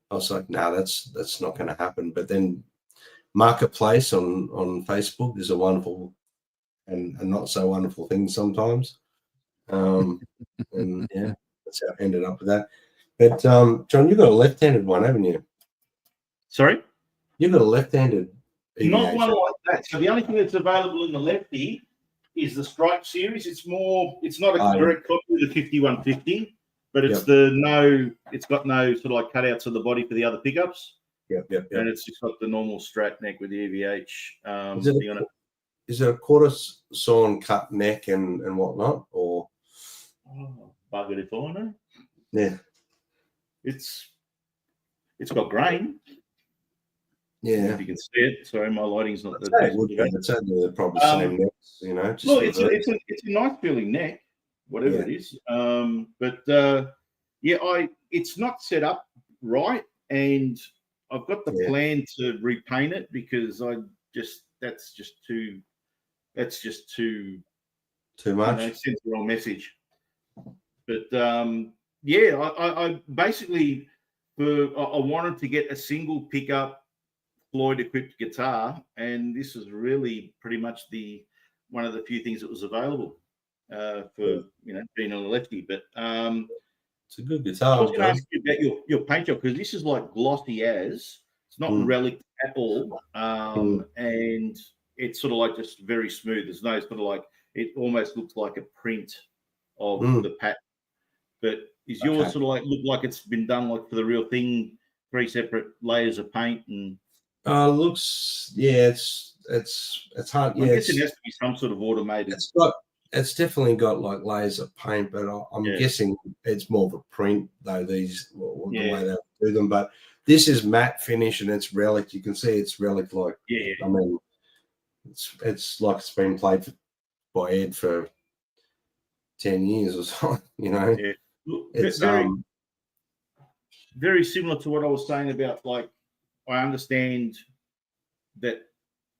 I was like, no, that's not going to happen. But then Marketplace on Facebook is a wonderful and not so wonderful thing sometimes. And yeah, that's how I ended up with that. But John, you've got a left-handed one, haven't you? Sorry? You've got a left-handed EVH. Not one like that. So the only thing that's available in the lefty is the Stripe series. It's not a direct copy of the 5150, but it's it's got no sort of like cutouts of the body for the other pickups. Yep. And it's just got the normal Strat neck with the EVH thing on it. Is it a quarter sawn cut neck and whatnot, or? Oh, buggered if I know. Yeah. It's got grain. Yeah. If you can see it. Sorry, my lighting's not the best. best. It's only probably the same necks, you know. Just well, it's a nice feeling neck, whatever it is. It's not set up right, and I've got the plan to repaint it because that's just too much. Sends the wrong message. But I basically I wanted to get a single pickup Floyd equipped guitar, and this is really pretty much one of the few things that was available for being a lefty. But it's a good guitar. I was going to ask you about your paint job, because this is like glossy as it's not relic at all, and it's sort of like just very smooth. There's no sort of like, it almost looks like a print of the pattern. But is yours sort of like look like it's been done like for the real thing, 3 separate layers of paint and? Looks, it's hard. I guess it has to be some sort of automated. It's definitely got like layers of paint, but I'm guessing it's more of a print though. The way they do them, but this is matte finish and it's relic. You can see it's relic like. I mean, it's like it's been played by Ed for 10 years or something. You know. Yeah. It's very similar to what I was saying about, like, I understand that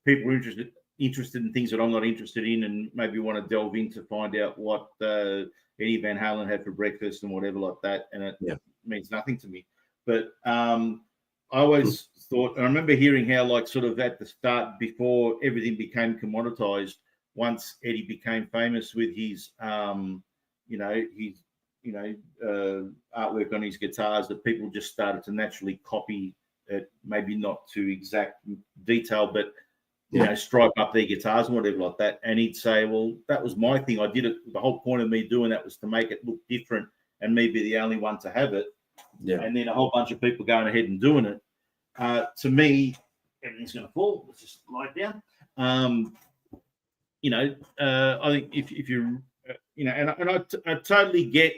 people are interested interested in things that I'm not interested in, and maybe want to delve in to find out what Eddie Van Halen had for breakfast and whatever like that, and it means nothing to me. But I always thought, and I remember hearing how, like, sort of at the start, before everything became commoditized, once Eddie became famous with his, artwork on his guitars, that people just started to naturally copy it, maybe not to exact detail, but stripe up their guitars and whatever like that. And he'd say, well, that was my thing. I did it. The whole point of me doing that was to make it look different and me be the only one to have it. Yeah. And then a whole bunch of people going ahead and doing it. To me, everything's going to fall. Let's just lie down. I think if you, and I totally get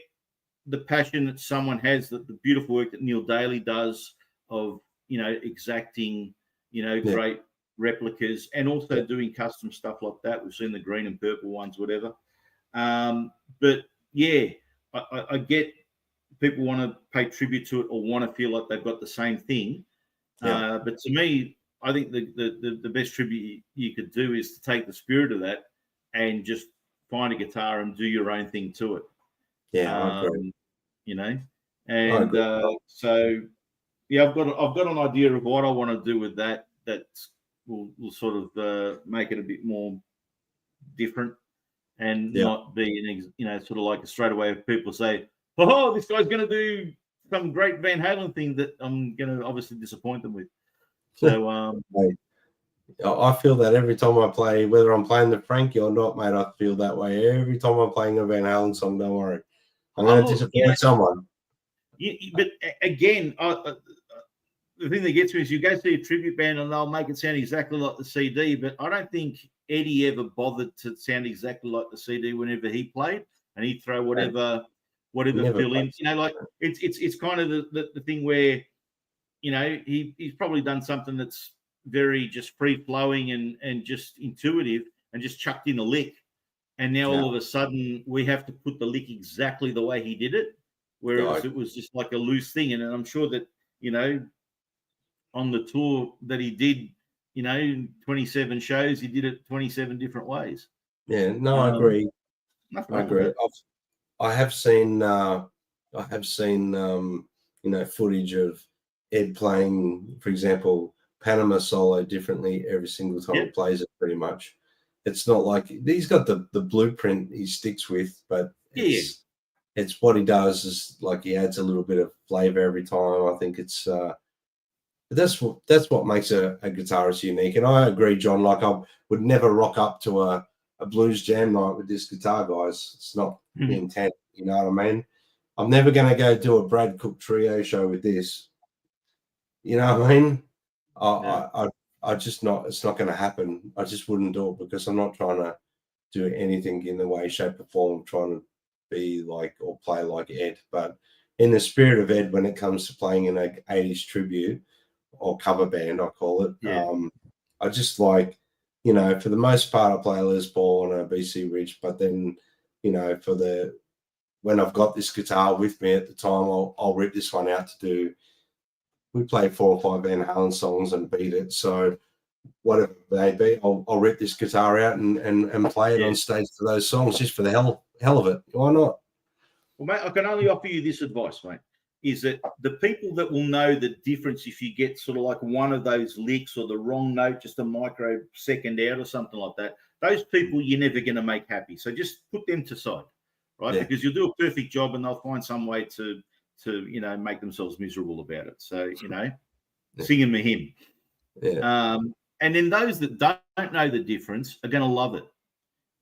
the passion that someone has, that the beautiful work that Neil Daly does of, exacting, great replicas, and also doing custom stuff like that. We've seen the green and purple ones, whatever. But yeah, I get people want to pay tribute to it or want to feel like they've got the same thing. But to me, I think the best tribute you could do is to take the spirit of that and just find a guitar and do your own thing to it. I agree. And so yeah, I've got an idea of what I want to do with that. That will sort of make it a bit more different and not be sort of like a straight away if people say, oh, this guy's going to do some great Van Halen thing, that I'm going to obviously disappoint them with. So I feel that every time I play, whether I'm playing the Frankie or not, mate, I feel that way every time I'm playing a Van Halen song. Don't worry, I'm going to disappoint someone. But again, the thing that gets me is you go see a tribute band and they'll make it sound exactly like the CD, but I don't think Eddie ever bothered to sound exactly like the CD whenever he played, and he'd throw whatever fill in. Like it's kind of the thing where, he's probably done something that's very just free flowing and just intuitive, and just chucked in a lick, and now all of a sudden we have to put the lick exactly the way he did it, whereas it was just like a loose thing. And I'm sure that on the tour that he did, 27 shows, he did it 27 different ways. Yeah, no, I agree. I agree. I have seen footage of Ed playing, for example, Panama Solo differently every single time he plays it, pretty much. It's not like he's got the blueprint he sticks with, but it's what he does is like he adds a little bit of flavor every time. I think it's that's what makes a guitarist unique. And I agree, John, like I would never rock up to a blues jam night with this guitar, guys. It's not the intent, you know what I mean? I'm never going to go do a Brad Cook trio show with this. You know what I mean? I just not, it's not going to happen. I just wouldn't do it because I'm not trying to do anything in the way, shape, or form, trying to be like or play like Ed. But in the spirit of Ed, when it comes to playing in an 80s tribute or cover band, I call it, I just like, for the most part, I play a Les Paul and a BC Rich, but then, when I've got this guitar with me at the time, I'll rip this one out to do. We play 4 or 5 Van Halen songs and beat it. So whatever it may be, I'll rip this guitar out and play it on stage for those songs just for the hell of it. Why not? Well, mate, I can only offer you this advice, mate, is that the people that will know the difference if you get sort of like one of those licks or the wrong note, just a microsecond out or something like that, those people you're never going to make happy. So just put them to side, right? Yeah. Because you'll do a perfect job and they'll find some way to make themselves miserable about it. So, singing a hymn. Yeah. And then those that don't know the difference are going to love it.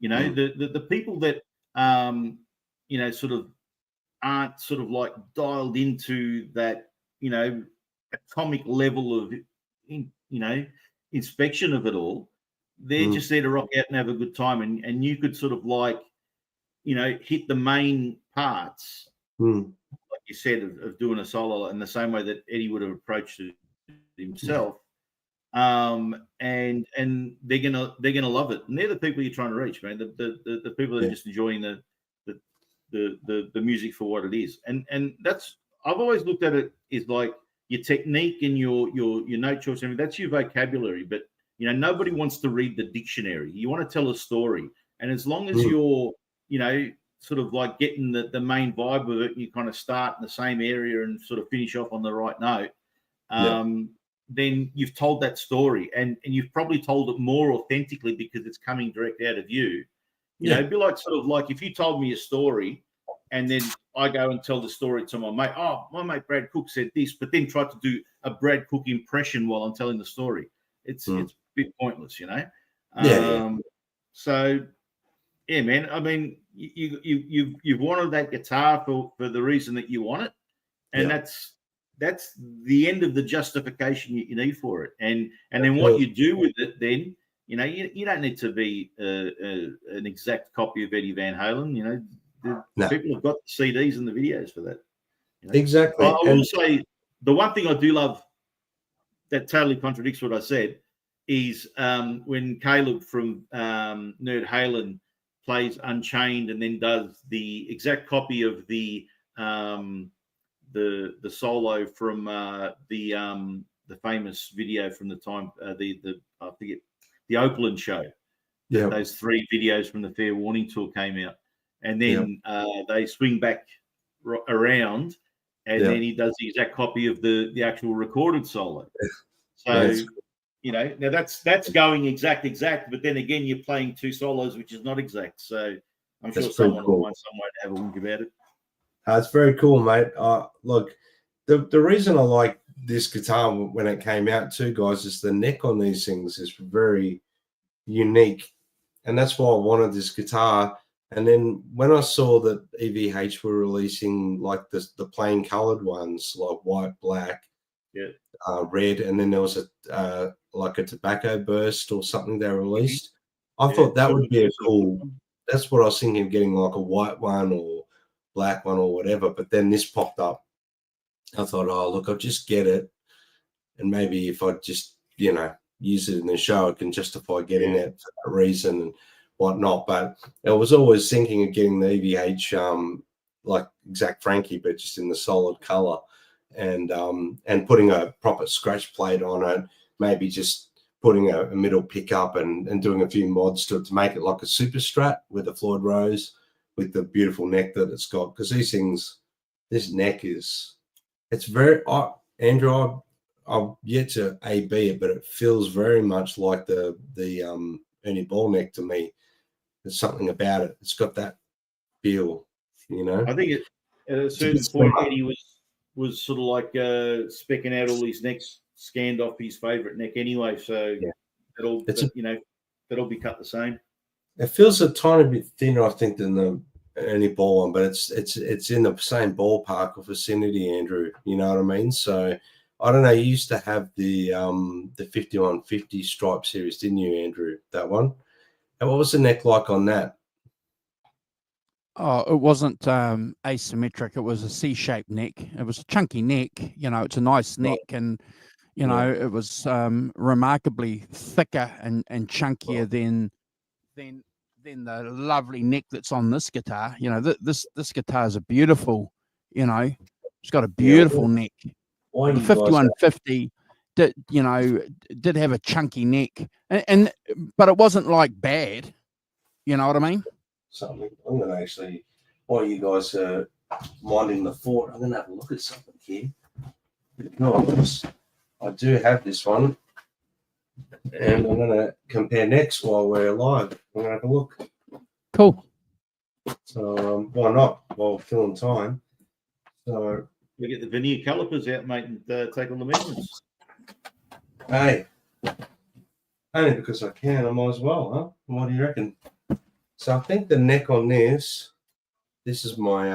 The people that, sort of aren't sort of like dialed into that, atomic level of, inspection of it all, they're just there to rock out and have a good time. And you could sort of like, hit the main parts, like you said, of doing a solo in the same way that Eddie would have approached it himself. And they're gonna love it. And they're the people you're trying to reach, man. The people that are just enjoying the music for what it is. And that's, I've always looked at it as like your technique and your note choice. I mean, that's your vocabulary, but You know, nobody wants to read the dictionary. You want to tell a story. And as long as Mm. you're, you know, sort of like getting the main vibe of it, and you kind of start in the same area and sort of finish off on the right note, then you've told that story, and you've probably told it more authentically because it's coming direct out of you. You know, it'd be like sort of like if you told me a story and then I go and tell the story to my mate. Oh, my mate Brad Cook said this, but then try to do a Brad Cook impression while I'm telling the story. It's a bit pointless, you know. So yeah, man. I mean, you've wanted that guitar for the reason that you want it, and that's the end of the justification you need for it. And then what you do with it, then you know, you don't need to be an exact copy of Eddie Van Halen. You know, people have got the CDs and the videos for that. You know? Exactly. I will say the one thing I do love that totally contradicts what I said is when Caleb from Nerd Halen plays Unchained and then does the exact copy of the solo from the famous video from the time I forget the Oakland show. Yeah, those 3 videos from the Fair Warning tour came out, and then they swing back around, and then he does the exact copy of the actual recorded solo. So you know, now that's going exact, but then again, you're playing 2 solos, which is not exact. So I'm sure someone will find some way to have a look about it. It's very cool, mate. Look, the reason I like this guitar when it came out too, guys, is the neck on these things is very unique, and that's why I wanted this guitar. And then when I saw that EVH were releasing like the plain colored ones, like white, black, red, and then there was a like a tobacco burst or something they released, I thought that would be a cool. That's what I was thinking of getting, like a white one or black one or whatever. But then this popped up. I thought, oh, look, I'll just get it, and maybe if I just, you know, use it in the show, I can justify getting it for that reason and whatnot. But I was always thinking of getting the EVH like exact Frankie, but just in the solid color, and putting a proper scratch plate on it, maybe just putting a middle pickup and doing a few mods to it to make it like a Super Strat with a Floyd Rose with the beautiful neck that it's got. Because these things, this neck it's very, Andrew, I've yet to A/B it, but it feels very much like the Ernie Ball neck to me. There's something about it. It's got that feel, you know. I think at a certain point, Eddie was sort of like specking out all his necks, scanned off his favorite neck anyway. So that'll be cut the same. It feels a tiny bit thinner, I think, than the Ernie Ball one, but it's in the same ballpark or vicinity, Andrew. You know what I mean? So I don't know. You used to have the 5150 stripe series, didn't you, Andrew? That one. And what was the neck like on that? Oh, it wasn't asymmetric. It was a C-shaped neck. It was a chunky neck. You know, it's a nice neck, and you know, it was remarkably thicker and chunkier than the lovely neck that's on this guitar. You know, this guitar is a beautiful. You know, it's got a beautiful neck. Why the 5150 did have a chunky neck, and but it wasn't like bad. You know what I mean? Something. I'm going to actually, while you guys are minding the fort, I'm going to have a look at something here. Because I do have this one, and I'm going to compare necks while we're live. I'm going to have a look. Cool. So why not? While we're filling time. So we get the veneer calipers out, mate, and take all the measurements. Hey, only because I can, I might as well, huh? What do you reckon? So I think the neck on this is my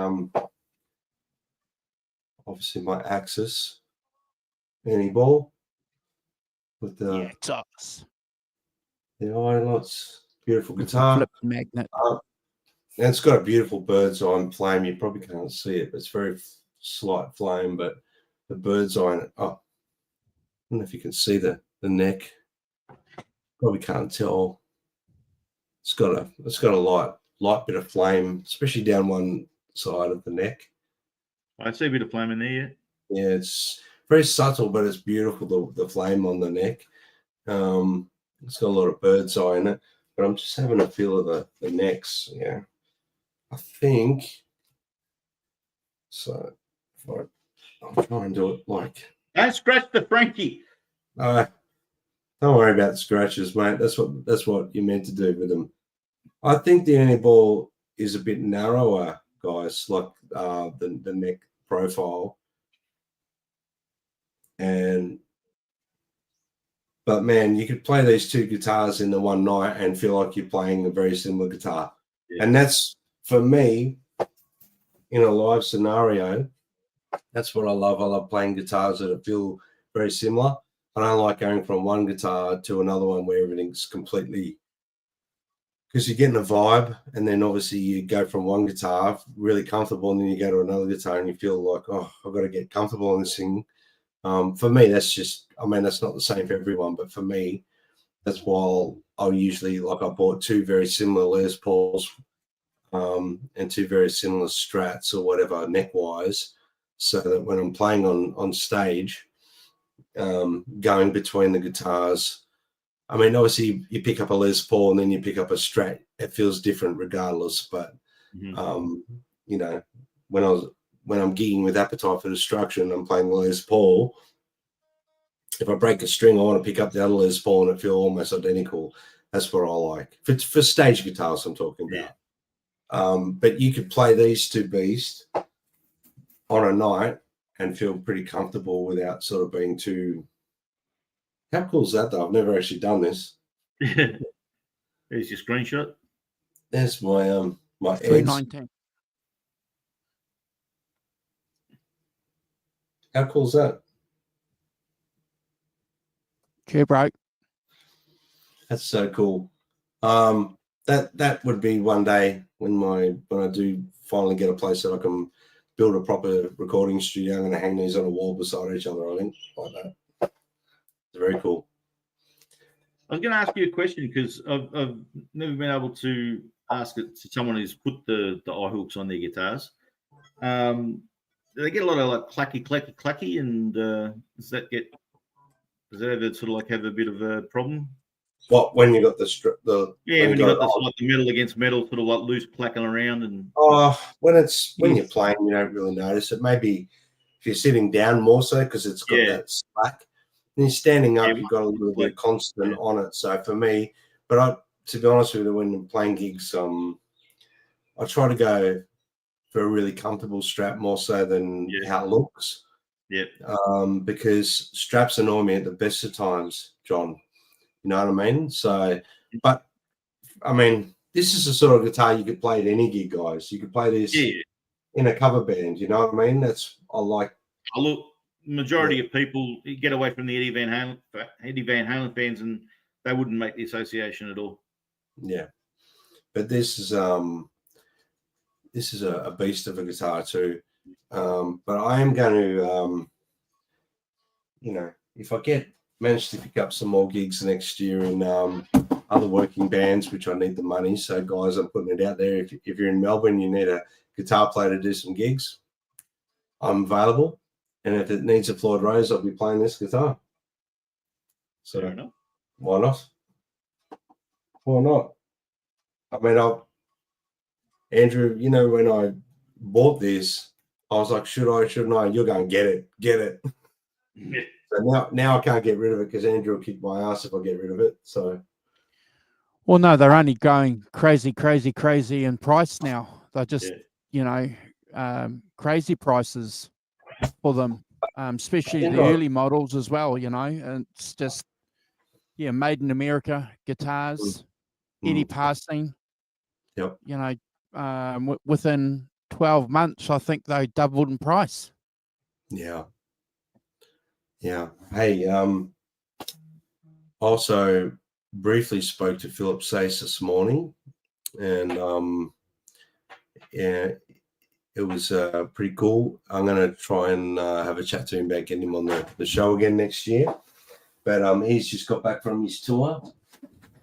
obviously my Axis Ernie Ball with the highlights, beautiful guitar, flip magnet. And it's got a beautiful bird's eye flame. You probably can't see it, but it's very slight flame. But the bird's eye, I don't know if you can see the neck. Probably can't tell. It's got a light bit of flame, especially down one side of the neck. I see a bit of flame in there, yeah. Yeah, it's very subtle, but it's beautiful, the flame on the neck. It's got a lot of bird's eye in it, but I'm just having a feel of the necks. Yeah, I think so. I'll try and do it like. Don't scratch the Frankie. Don't worry about the scratches, mate. That's what you're meant to do with them. I think the Uni ball is a bit narrower, guys, like the neck profile. But man, you could play these two guitars in the one night and feel like you're playing a very similar guitar. Yeah. And that's, for me, in a live scenario, that's what I love. I love playing guitars that feel very similar. I don't like going from one guitar to another one where everything's completely, because you're getting a vibe, and then obviously you go from one guitar really comfortable, and then you go to another guitar and you feel like, oh, I've got to get comfortable on this thing. For me, that's just, I mean, that's not the same for everyone, but for me, that's why I'll usually, like, I bought two very similar Les Pauls and two very similar Strats or whatever neck-wise, so that when I'm playing on stage, going between the guitars, I mean, obviously you pick up a Les Paul and then you pick up a Strat, it feels different regardless. But you know, when I'm gigging with Appetite for Destruction, I'm playing Les Paul. If I break a string, I want to pick up the other Les Paul and it feel almost identical. That's what I like for stage guitars. I'm talking about. But you could play these two beasts on a night and feel pretty comfortable without sort of being too. How cool is that, though? I've never actually done this. There's your screenshot. There's my my eggs. 319. How cool is that? Cheer break. That's so cool. That would be one day when I do finally get a place that I can build a proper recording studio. I'm going to hang these on a wall beside each other, I think, like that. It's very cool. I was going to ask you a question because I've never been able to ask it to someone who's put the eye hooks on their guitars. Do they get a lot of like clacky, and does that ever sort of like have a bit of a problem? What, when you got when you got the, like the metal against metal, sort of like loose clacking around, and when you're playing, you don't really notice it. Maybe if you're sitting down more so because it's got that slack. And you're standing up, you've got a little bit of constant on it. So for me, but to be honest with you, when I'm playing gigs, I try to go for a really comfortable strap more so than how it looks. Yeah. Because straps annoy me at the best of times, John. You know what I mean? So, but I mean, this is the sort of guitar you could play at any gig, guys. You could play this in a cover band. You know what I mean? I like. Look, majority of people get away from the Eddie Van Halen fans, and they wouldn't make the association at all. Yeah, but this is a beast of a guitar too. But I am going to, if I manage to pick up some more gigs next year in other working bands, which I need the money. So guys, I'm putting it out there. If you're in Melbourne, you need a guitar player to do some gigs, I'm available. And if it needs a Floyd Rose, I'll be playing this guitar. So why not? Why not? I mean, Andrew, when I bought this, I was like, should I, shouldn't I? You're going, get it. Yeah. So now I can't get rid of it because Andrew will kick my ass if I get rid of it. So. Well, no, they're only going crazy in price now. They're just, crazy prices for them, especially the early models as well, and it's just, made in America guitars, Eddie passing, within 12 months, I think they doubled in price. Yeah. Hey, also briefly spoke to Philip Sayce this morning, and it was pretty cool. I'm going to try and have a chat to him about getting him on the show again next year. But he's just got back from his tour.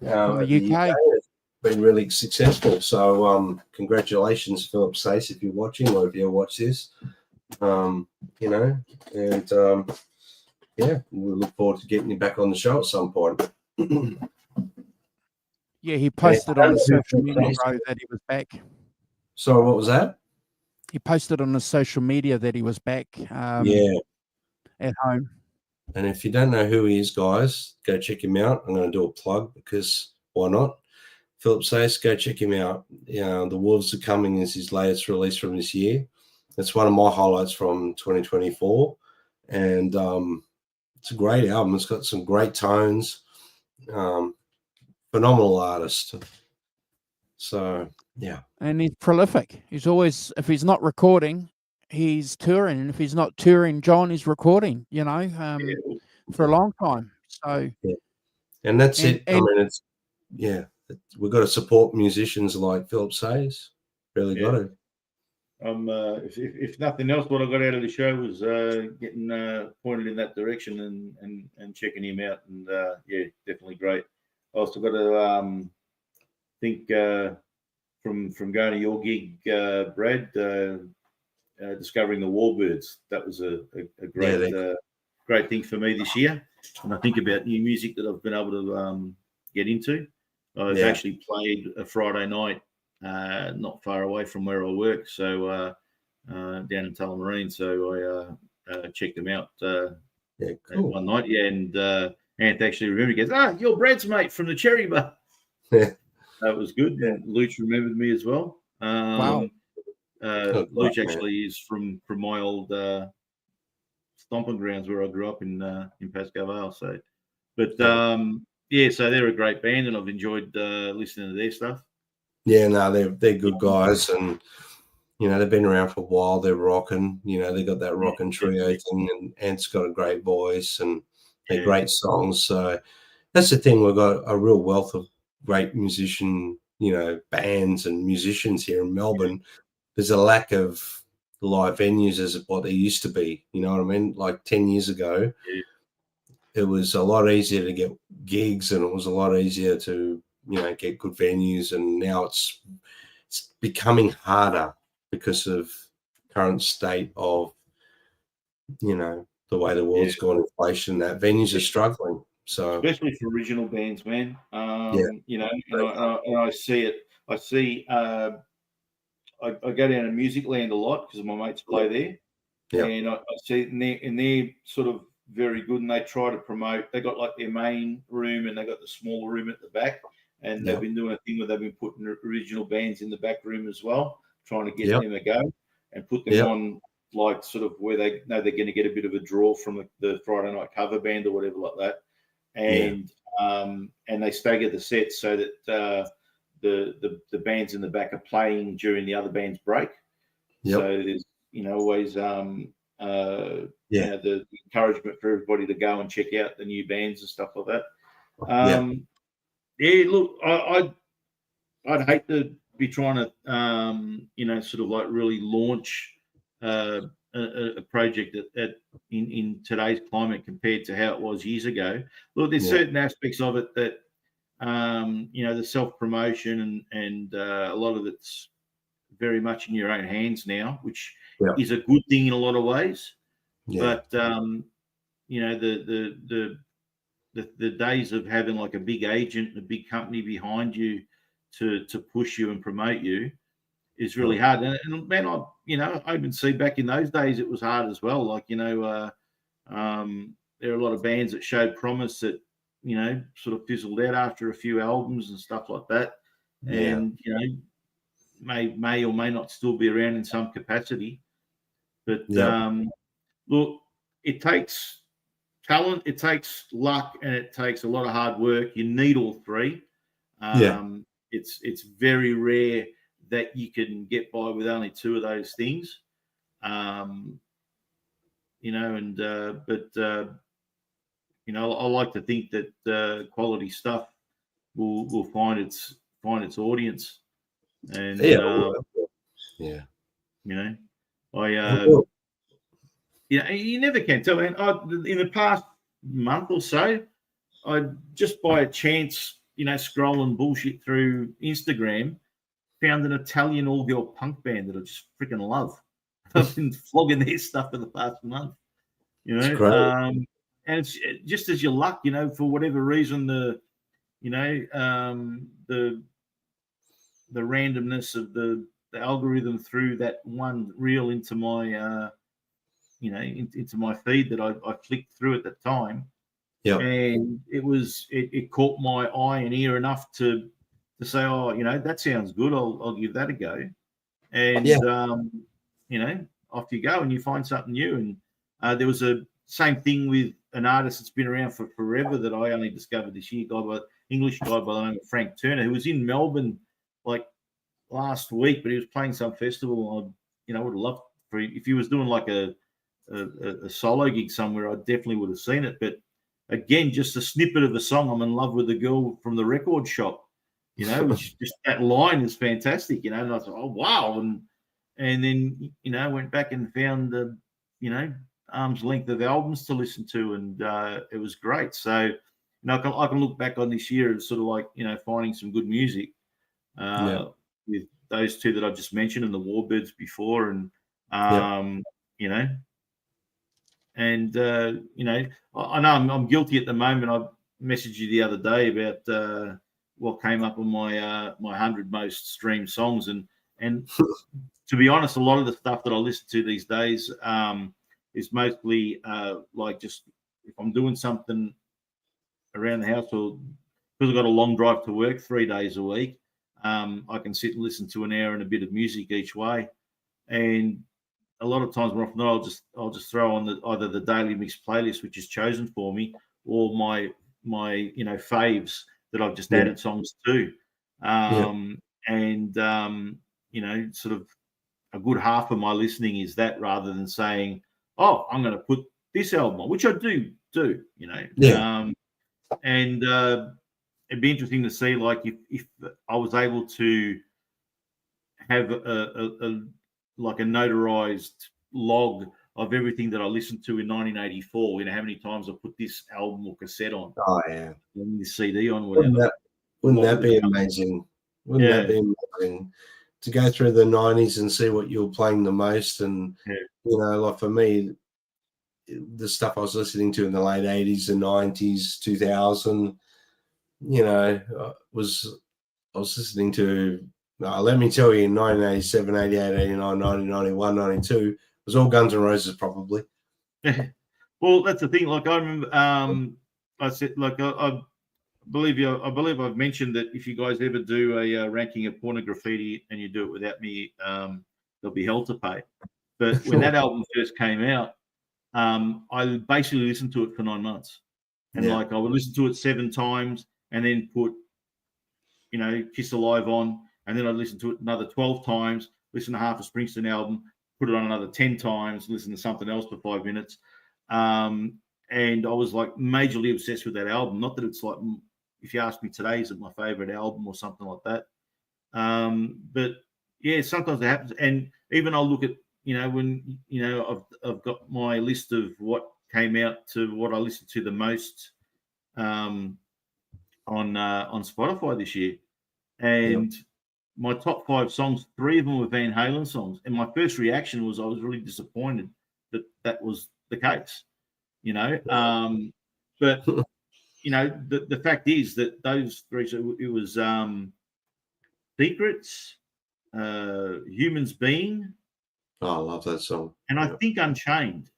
The UK. It's been really successful. So congratulations, Philip Sayce, if you're watching or if you watch this. We look forward to getting you back on the show at some point. Yeah, he posted on his Yeah. social media, bro, that he was back. Sorry, what was that? He posted on his social media that he was back Yeah. at home. And if you don't know who he is, guys, go check him out. I'm going to do a plug because why not? Philip Sayce, go check him out. The Wolves Are Coming is his latest release from this year. It's one of my highlights from 2024. And it's a great album. It's got some great tones. Phenomenal artist. So, yeah. And he's prolific. He's always, if he's not recording, he's touring. And if he's not touring, John is recording, for a long time. So, And that's it. and- I mean, we've got to support musicians like Philip Sayce. Really got to. If nothing else, what I got out of the show was getting pointed in that direction and checking him out, and definitely great. I also got to think from going to your gig, Brad, discovering the Warbirds. That was a great great thing for me this year. And I think about new music that I've been able to get into. I've actually played a Friday night not far away from where I work, so down in Tullamarine. So I checked them out Cool. one night. Yeah, and Anth actually remembered. He goes, you're Brad's mate from the Cherry Bar. Yeah. That was good. And Luch remembered me as well. Wow. Luch actually is from my old stomping grounds where I grew up in Pascoe Vale. So, but so they're a great band, and I've enjoyed listening to their stuff. Yeah, no, they're good guys, and they've been around for a while. They're rocking. They got that rocking trio thing, and Ant's got a great voice, and they're great songs. So that's the thing. We've got a real wealth of great musician, bands and musicians here in Melbourne. There's a lack of live venues as what there used to be. You know what I mean? Like 10 years ago, it was a lot easier to get gigs, and it was a lot easier to get good venues, and now it's becoming harder because of current state of the way the world's gone, inflation, that venues are struggling. So especially for original bands, man. And I see it. I see. I go down to Musicland a lot because my mates play there, and I see and they're sort of very good, and they try to promote. They got like their main room, and they got the smaller room at the back. And they've been doing a thing where they've been putting original bands in the back room as well, trying to get them a go and put them on like sort of where they know they're going to get a bit of a draw from the Friday night cover band or whatever like that. And and they stagger the sets so that the bands in the back are playing during the other band's break. So there's always the encouragement for everybody to go and check out the new bands and stuff like that. Look, I'd hate to be trying to, sort of like really launch a project in today's climate compared to how it was years ago. Look, there's certain aspects of it that, the self-promotion and a lot of it's very much in your own hands now, which is a good thing in a lot of ways. But, the days of having like a big agent, a big company behind you to push you and promote you is really hard. And man, I even see back in those days it was hard as well. Like there are a lot of bands that showed promise that sort of fizzled out after a few albums and stuff like that, and may or may not still be around in some capacity. But look, it takes talent, it takes luck, and it takes a lot of hard work. You need all three. It's very rare that you can get by with only two of those things. I like to think that quality stuff will find its audience. And you never can tell. And in the past month or so, I just by a chance, scrolling bullshit through Instagram, found an Italian all-girl punk band that I just freaking love. I've been flogging their stuff for the past month. And it's just as your luck, for whatever reason, the you know, the randomness of the algorithm threw that one reel into my you know, into my feed that I flicked through at the time. Yeah. And it caught my eye and ear enough to say, oh, you know, that sounds good. I'll give that a go. And you know, off you go and you find something new. And there was a same thing with an artist that's been around for forever that I only discovered this year, English guy by the name of Frank Turner, who was in Melbourne like last week, but he was playing some festival. I would have loved for if he was doing like a solo gig somewhere, I definitely would have seen it. But again, just a snippet of a song. I'm in love with the girl from the record shop, you know, which just that line is fantastic, you know. And I thought, oh wow, and then you know went back and found the you know arm's length of albums to listen to, and it was great. So you know, I can look back on this year as sort of like you know finding some good music with those two that I've just mentioned and the Warbirds before, and you know. And you know, I know I'm guilty at the moment. I messaged you the other day about what came up on my my 100 most streamed songs, and to be honest, a lot of the stuff that I listen to these days is mostly like just if I'm doing something around the house, or because I've got a long drive to work 3 days a week, I can sit and listen to an hour and a bit of music each way, and a lot of times more often than not, I'll just throw on either the daily mix playlist, which is chosen for me, or my you know faves that I've just added songs to, and you know sort of a good half of my listening is that, rather than saying, oh, I'm going to put this album on, which I do, you know, and it'd be interesting to see like if I was able to have a like a notarized log of everything that I listened to in 1984. You know, how many times I put this album or cassette on. Oh yeah. And this CD on, whatever. Wouldn't that be amazing? Wouldn't that be amazing to go through the 90s and see what you were playing the most? And you know, like for me, the stuff I was listening to in the late 80s and 90s, 2000, you know, I was listening to let me tell you, in 1987, 88, 89, 90, 91, 92, it was all Guns N' Roses, probably. Well, that's the thing. Like, I remember, I said, like, I believe I've mentioned that if you guys ever do a ranking of Pornograffitti and you do it without me, there'll be hell to pay. But when that album first came out, I basically listened to it for 9 months. And, like, I would listen to it 7 times and then put, you know, Kiss Alive on. And then I'd listen to it another 12 times, listen to half a Springsteen album, put it on another 10 times, listen to something else for 5 minutes. And I was like majorly obsessed with that album. Not that it's like, if you ask me today, is it my favorite album or something like that? But yeah, sometimes it happens. And even I'll look at, you know, when, you know, I've got my list of what came out to what I listened to the most on Spotify this year. And my top 5 songs, 3 of them were Van Halen songs. And my first reaction was I was really disappointed that that was the case, you know. But, you know, the fact is that those 3, it was Secrets, Humans Being. Oh, I love that song. And I think Unchained.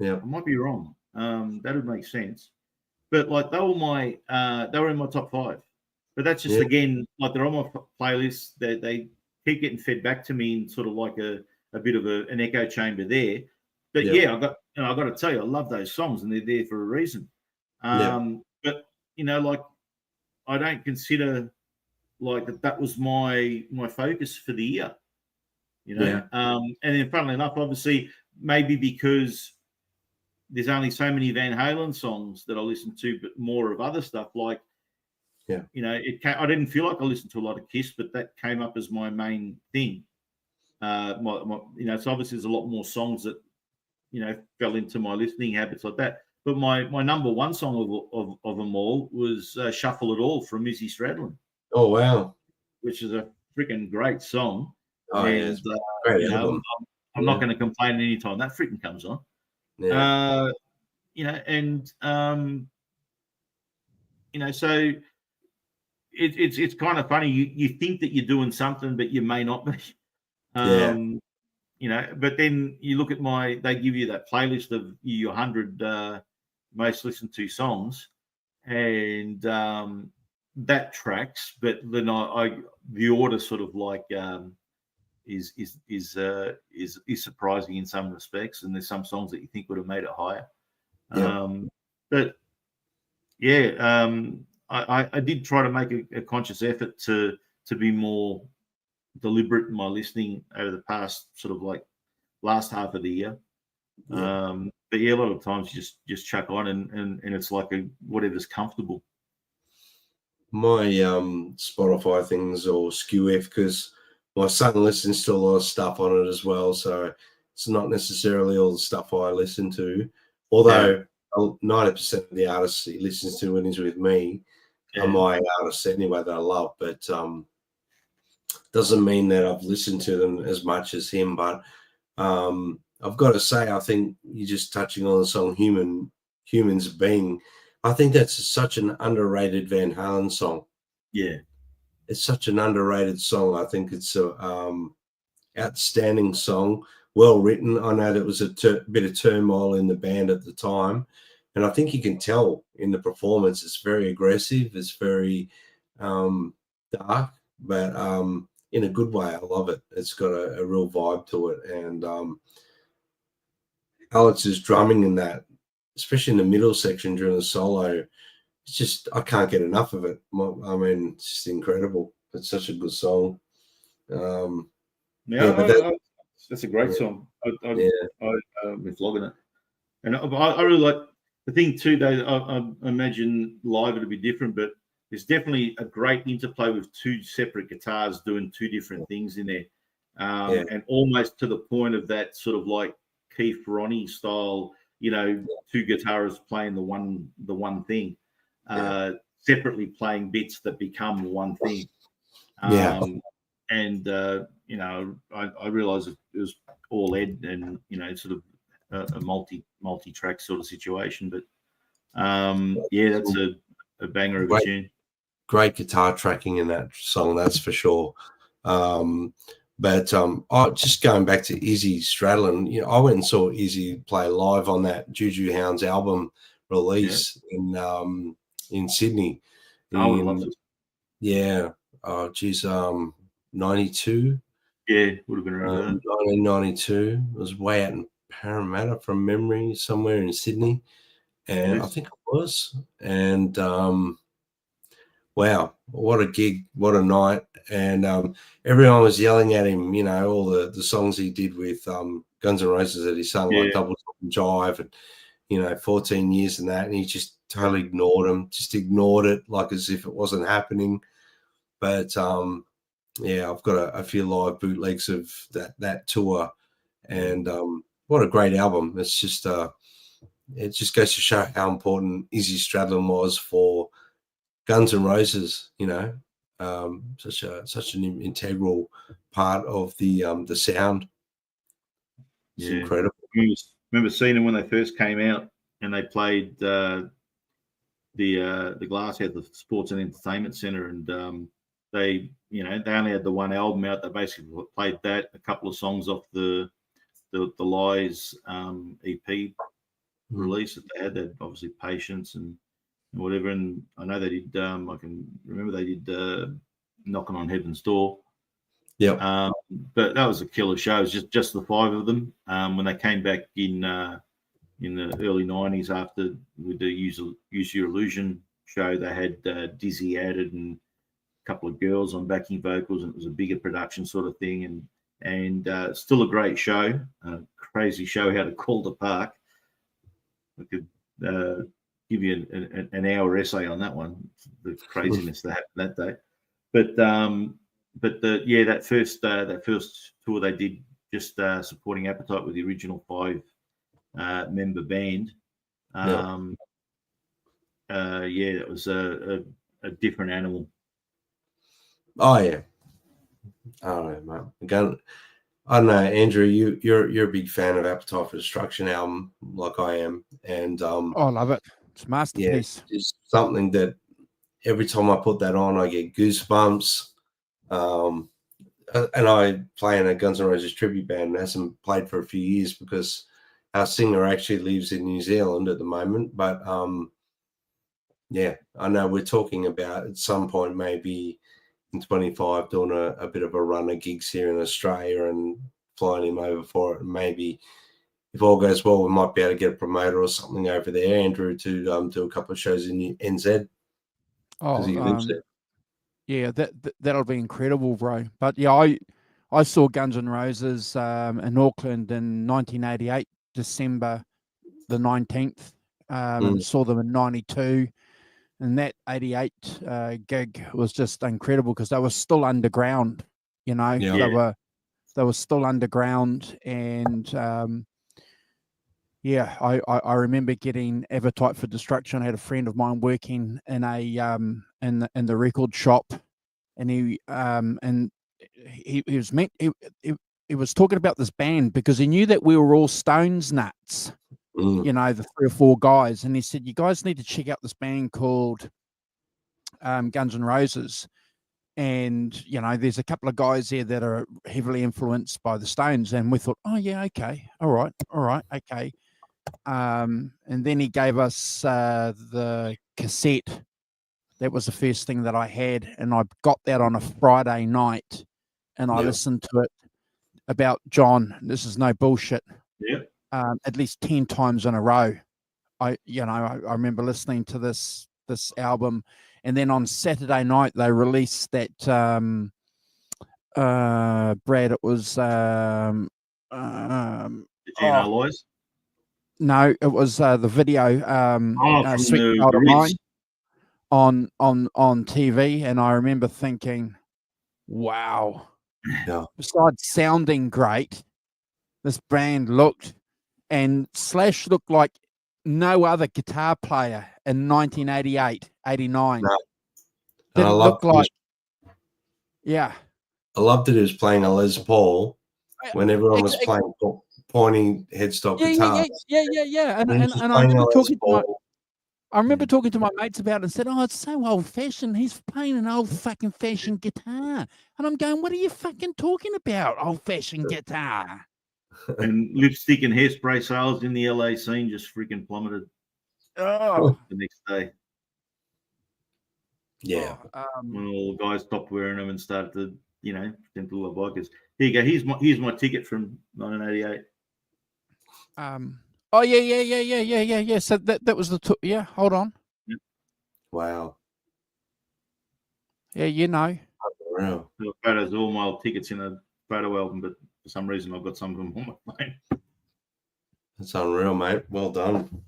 Yeah. I might be wrong. That would make sense. But, like, they were in my top 5. But that's just, again, like they're on my playlist. They keep getting fed back to me in sort of like a bit of an echo chamber there. But I got to tell you, I love those songs and they're there for a reason. But, you know, like I don't consider like that was my focus for the year, you know. And then funnily enough, obviously, maybe because there's only so many Van Halen songs that I listen to, but more of other stuff like, you know, I didn't feel like I listened to a lot of Kiss, but that came up as my main thing. You know, so obviously there's a lot more songs that, you know, fell into my listening habits like that. But my number 1 song of them all was Shuffle It All from Izzy Stradlin. Oh, wow. Which is a freaking great song. Oh, and, great you know, album. I'm not going to complain anytime that freaking comes on. You know, and, you know, so it's kind of funny. You think that you're doing something, but you may not be. Yeah. You know, but then you look at they give you that playlist of your 100 most listened to songs, and that tracks. But then the order sort of like is surprising in some respects, and there's some songs that you think would have made it higher. Yeah. But yeah, I did try to make a conscious effort to be more deliberate in my listening over the past sort of like last half of the year. Yeah. But yeah, a lot of times you just chuck on and it's like whatever's comfortable. My Spotify things all skew F because my son listens to a lot of stuff on it as well. So it's not necessarily all the stuff I listen to, although 90% of the artists he listens to when he's with me are my artists anyway that I love. But doesn't mean that I've listened to them as much as him. But I've got to say, I think you're just touching on the song Humans Being. I think that's such an underrated Van Halen song. Yeah. It's such an underrated song. I think it's a outstanding song, well written. I know there was a bit of turmoil in the band at the time, and I think you can tell in the performance it's very aggressive, it's very dark, but in a good way. I love it. It's got a real vibe to it, and Alex's drumming in that, especially in the middle section during the solo, it's just, I can't get enough of it. I mean, it's just incredible. It's such a good song. But that's a great song. I've been flogging it, and I really like the thing too. I imagine live it'll be different, but there's definitely a great interplay with two separate guitars doing two different things in there, and almost to the point of that sort of like Keith Ronnie style. You know, two guitarists playing the one thing, separately playing bits that become one thing. And you know, I realized it was all Ed, and you know, sort of a multi-track sort of situation. But that's a banger of a tune. Great guitar tracking in that song, that's for sure. But just going back to Izzy Stradlin, you know, I went and saw Izzy play live on that Juju Hounds album release in Sydney. I would love to. Yeah. Oh, geez. 92. Yeah, would have been around 1992. It was way out in Parramatta from memory, somewhere in Sydney, and I think it was. And wow, what a gig, what a night. And everyone was yelling at him, you know, all the songs he did with Guns N' Roses that he sung, like Double Top and Jive, and, you know, 14 years and that. And he just totally ignored it like as if it wasn't happening. But I've got a few live bootlegs of that tour. And what a great album. It's just, it just goes to show how important Izzy Stradlin was for Guns N' Roses, you know, such an integral part of the sound. It's incredible. I remember seeing them when they first came out, and they played the Glasshouse, the Sports and Entertainment Centre, and they only had the one album out. They basically played that, a couple of songs off the Lies EP release that they had. They had obviously Patience and whatever, and I know they did. I can remember they did Knocking on Heaven's Door. Yeah. But that was a killer show. It was just the five of them. When they came back in the early '90s after with the Use Your Illusion show, they had Dizzy added and a couple of girls on backing vocals, and it was a bigger production sort of thing. And still a great show. Crazy show how to call the park. I could give you an hour essay on that one, the craziness that happened that day. But that first tour they did, just supporting Appetite with the original 5 member band. It was a different animal. Oh yeah. Oh man. Again, I don't know, Andrew. You're a big fan of Appetite for Destruction album, like I am, and I love it. It's a masterpiece. It's something that every time I put that on, I get goosebumps. And I play in a Guns N' Roses tribute band. Hasn't played for a few years because our singer actually lives in New Zealand at the moment. But yeah, I know we're talking about at some point maybe in 25 doing a bit of a run of gigs here in Australia and flying him over for it. And maybe if all goes well, we might be able to get a promoter or something over there, Andrew, to do a couple of shows in NZ. Oh, He lives there. yeah, that'll be incredible, bro. But yeah, I saw Guns N' Roses in Auckland in 1988, December the 19th, and saw them in 92. And that 88 gig was just incredible because they were still underground, you know. Yeah. They were still underground, and yeah, I remember getting Appetite for Destruction. I had a friend of mine working in a in the record shop, and he was talking about this band because he knew that we were all Stones nuts, you know, the 3 or 4 guys, and he said, "You guys need to check out this band called Guns N' Roses." And, you know, there's a couple of guys there that are heavily influenced by the Stones. And we thought, oh, yeah, okay. All right. Okay. And then he gave us the cassette. That was the first thing that I had. And I got that on a Friday night. And I listened to it about John. This is no bullshit. At least 10 times in a row. I remember listening to this album. And then on Saturday night, they released that, Brad, it was... Did you know Lois? No, it was the video, Sweet Child of Mine on TV. And I remember thinking, wow. Yeah. Besides sounding great, this band looked, and Slash looked like no other guitar player in 1988, 89. No. Didn't look like, yeah. I loved that he was playing a Les Paul when everyone was playing pointy headstock guitar. Yeah. And I remember talking to my mates about it and said, oh, it's so old-fashioned. He's playing an old fucking fashioned guitar. And I'm going, what are you fucking talking about, old-fashioned guitar? And lipstick and hairspray sales in the LA scene just freaking plummeted the next day. Yeah. When all the guys stopped wearing them and started to, you know, pretend to look like bikers. Here you go. Here's my ticket from 1988. Oh yeah. So that was the yeah. Hold on. Yep. Wow. Yeah, you know. Unreal. There were photos of all my old tickets in a photo album, but for some reason I've got some of them on my phone. That's unreal, mate. Well done.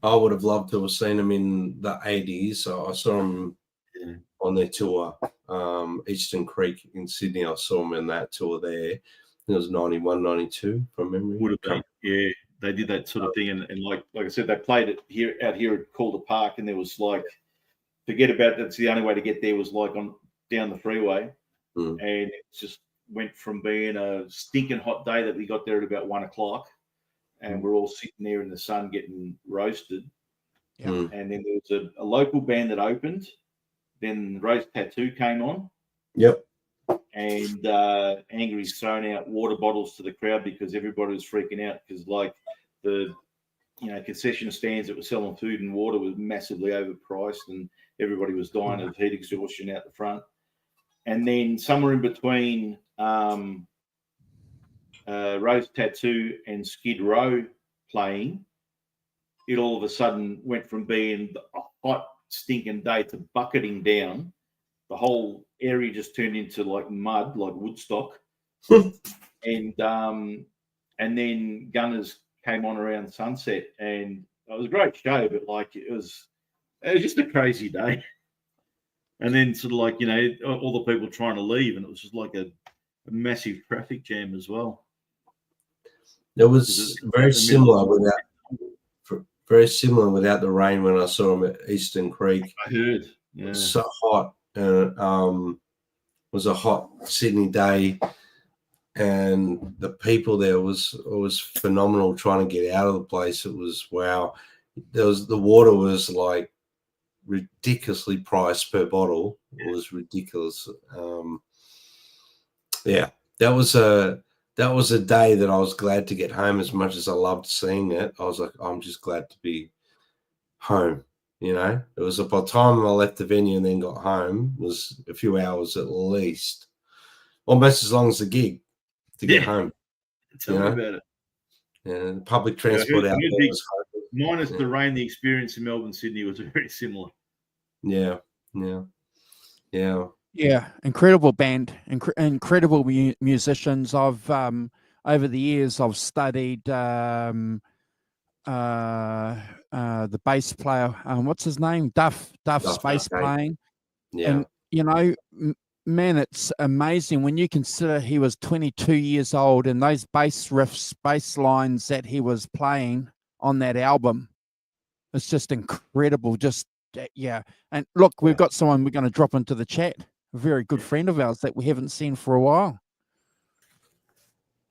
I would have loved to have seen them in the 80s. So I saw them on their tour, Eastern Creek in Sydney. I saw them in that tour there. It was 91, 92 from memory. Would have been, yeah. They did that sort of thing, and like I said, they played it out here at Calder Park, and there was like, forget about that's the only way to get there was like on down the freeway, and it just went from being a stinking hot day that we got there at about 1 o'clock, and we're all sitting there in the sun getting roasted, and then there was a local band that opened, then Rose Tattoo came on, and Angry's thrown out water bottles to the crowd because everybody was freaking out because like the concession stands that were selling food and water was massively overpriced and everybody was dying of heat exhaustion out the front. And then somewhere in between Rose Tattoo and Skid Row playing, it all of a sudden went from being a hot stinking day to bucketing down. The whole area just turned into like mud, like Woodstock. And then Gunners came on around sunset, and it was a great show, but like it was just a crazy day. And then sort of like, you know, all the people trying to leave, and it was just like a massive traffic jam as well. It was very similar without the rain when I saw them at Eastern Creek. I heard. Yeah. It was so hot. It was a hot Sydney day, and the people there was phenomenal trying to get out of the place. It was wow. The water was like ridiculously priced per bottle. It was ridiculous. Yeah, that was a day that I was glad to get home. As much as I loved seeing it, I was like, I'm just glad to be home. You know, it was by the time I left the venue and then got home was a few hours at least, almost as long as the gig to get home. Tell me about it. And public transport out there was hopeless. Minus the rain, the experience in Melbourne, Sydney was very similar. Yeah. Yeah, incredible band, incredible musicians. I've over the years I've studied the bass player. What's his name? Duff's bass playing. Yeah. And you know, man, it's amazing when you consider he was 22 years old and those bass riffs, bass lines that he was playing on that album. It's just incredible. Just yeah. And look, we've got someone we're going to drop into the chat. A very good friend of ours that we haven't seen for a while.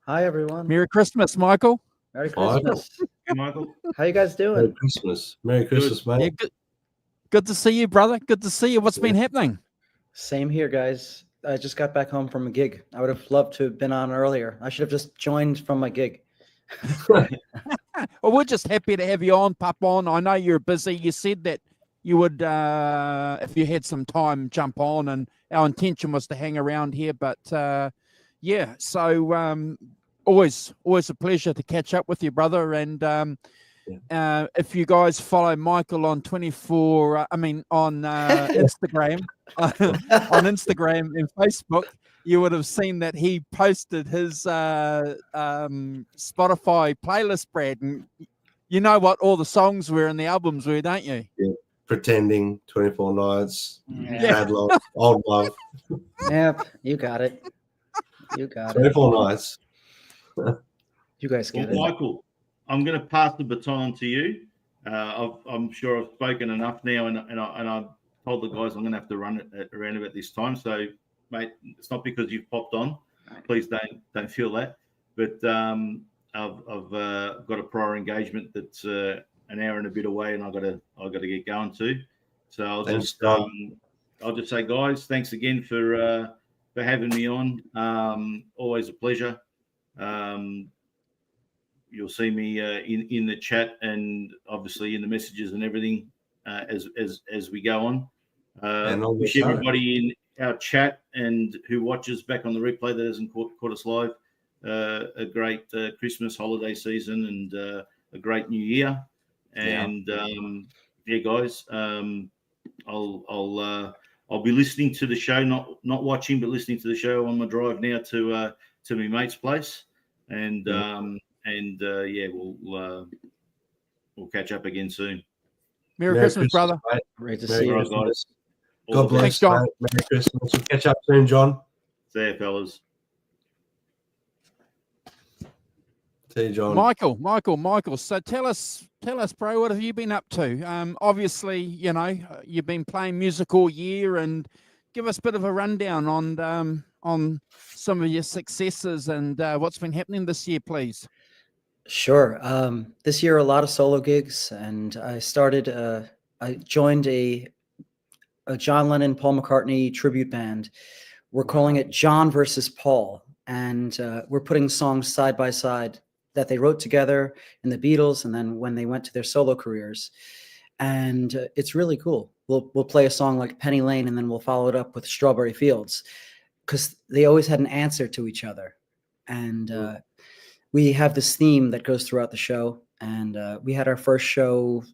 Hi, everyone. Merry Christmas, Michael. Merry Christmas. Hey, Michael. How you guys doing? Merry Christmas. Merry Christmas, mate. Yeah, good to see you, brother. Good to see you. What's been happening? Same here, guys. I just got back home from a gig. I would have loved to have been on earlier. I should have just joined from my gig. Well, we're just happy to have you on, Pop on. I know you're busy. You said that you would, if you had some time, jump on, and our intention was to hang around here. But yeah, so always a pleasure to catch up with you, brother. And if you guys follow Michael on on Instagram, on Instagram and Facebook, you would have seen that he posted his Spotify playlist, Brad. And you know what all the songs were and the albums were, don't you? Yeah. Pretending, 24 Nights, Yeah. Bad Love, Old Love. Yep, you got it. You got it. 24 Nights. You guys Well, get it. Michael, I'm going to pass the baton on to you. I'm sure I've spoken enough now, and I told the guys I'm going to have to run it around about this time. So, mate, it's not because you've popped on. Please don't feel that. But I've got a prior engagement that's an hour and a bit away, and I've got to get going too. So I'll just say, guys, thanks again for having me on. Always a pleasure. You'll see me in the chat and obviously in the messages and everything as we go on. And on the wish show. everybody in our chat and who watches back on the replay that hasn't caught us live a great Christmas holiday season and a great new year. And guys, I'll be listening to the show, not watching, but listening to the show on my drive now to my mate's place. And we'll catch up again soon. Merry Christmas, brother. Mate. Great to Merry see you. Christmas. Christmas. All God the best. bless. Thanks, John. Mate. Merry Christmas. We'll catch up soon, John. See you, fellas. See you, John. Michael. So tell us, bro, what have you been up to? Obviously, you know, you've been playing music all year, and give us a bit of a rundown on some of your successes and what's been happening this year, please. Sure. This year, a lot of solo gigs, and I joined a John Lennon, Paul McCartney tribute band. We're calling it John versus Paul, and we're putting songs side by side that they wrote together in the Beatles, and then when they went to their solo careers. And it's really cool. We'll play a song like Penny Lane, and then we'll follow it up with Strawberry Fields, because they always had an answer to each other. And we have this theme that goes throughout the show. And we had our first show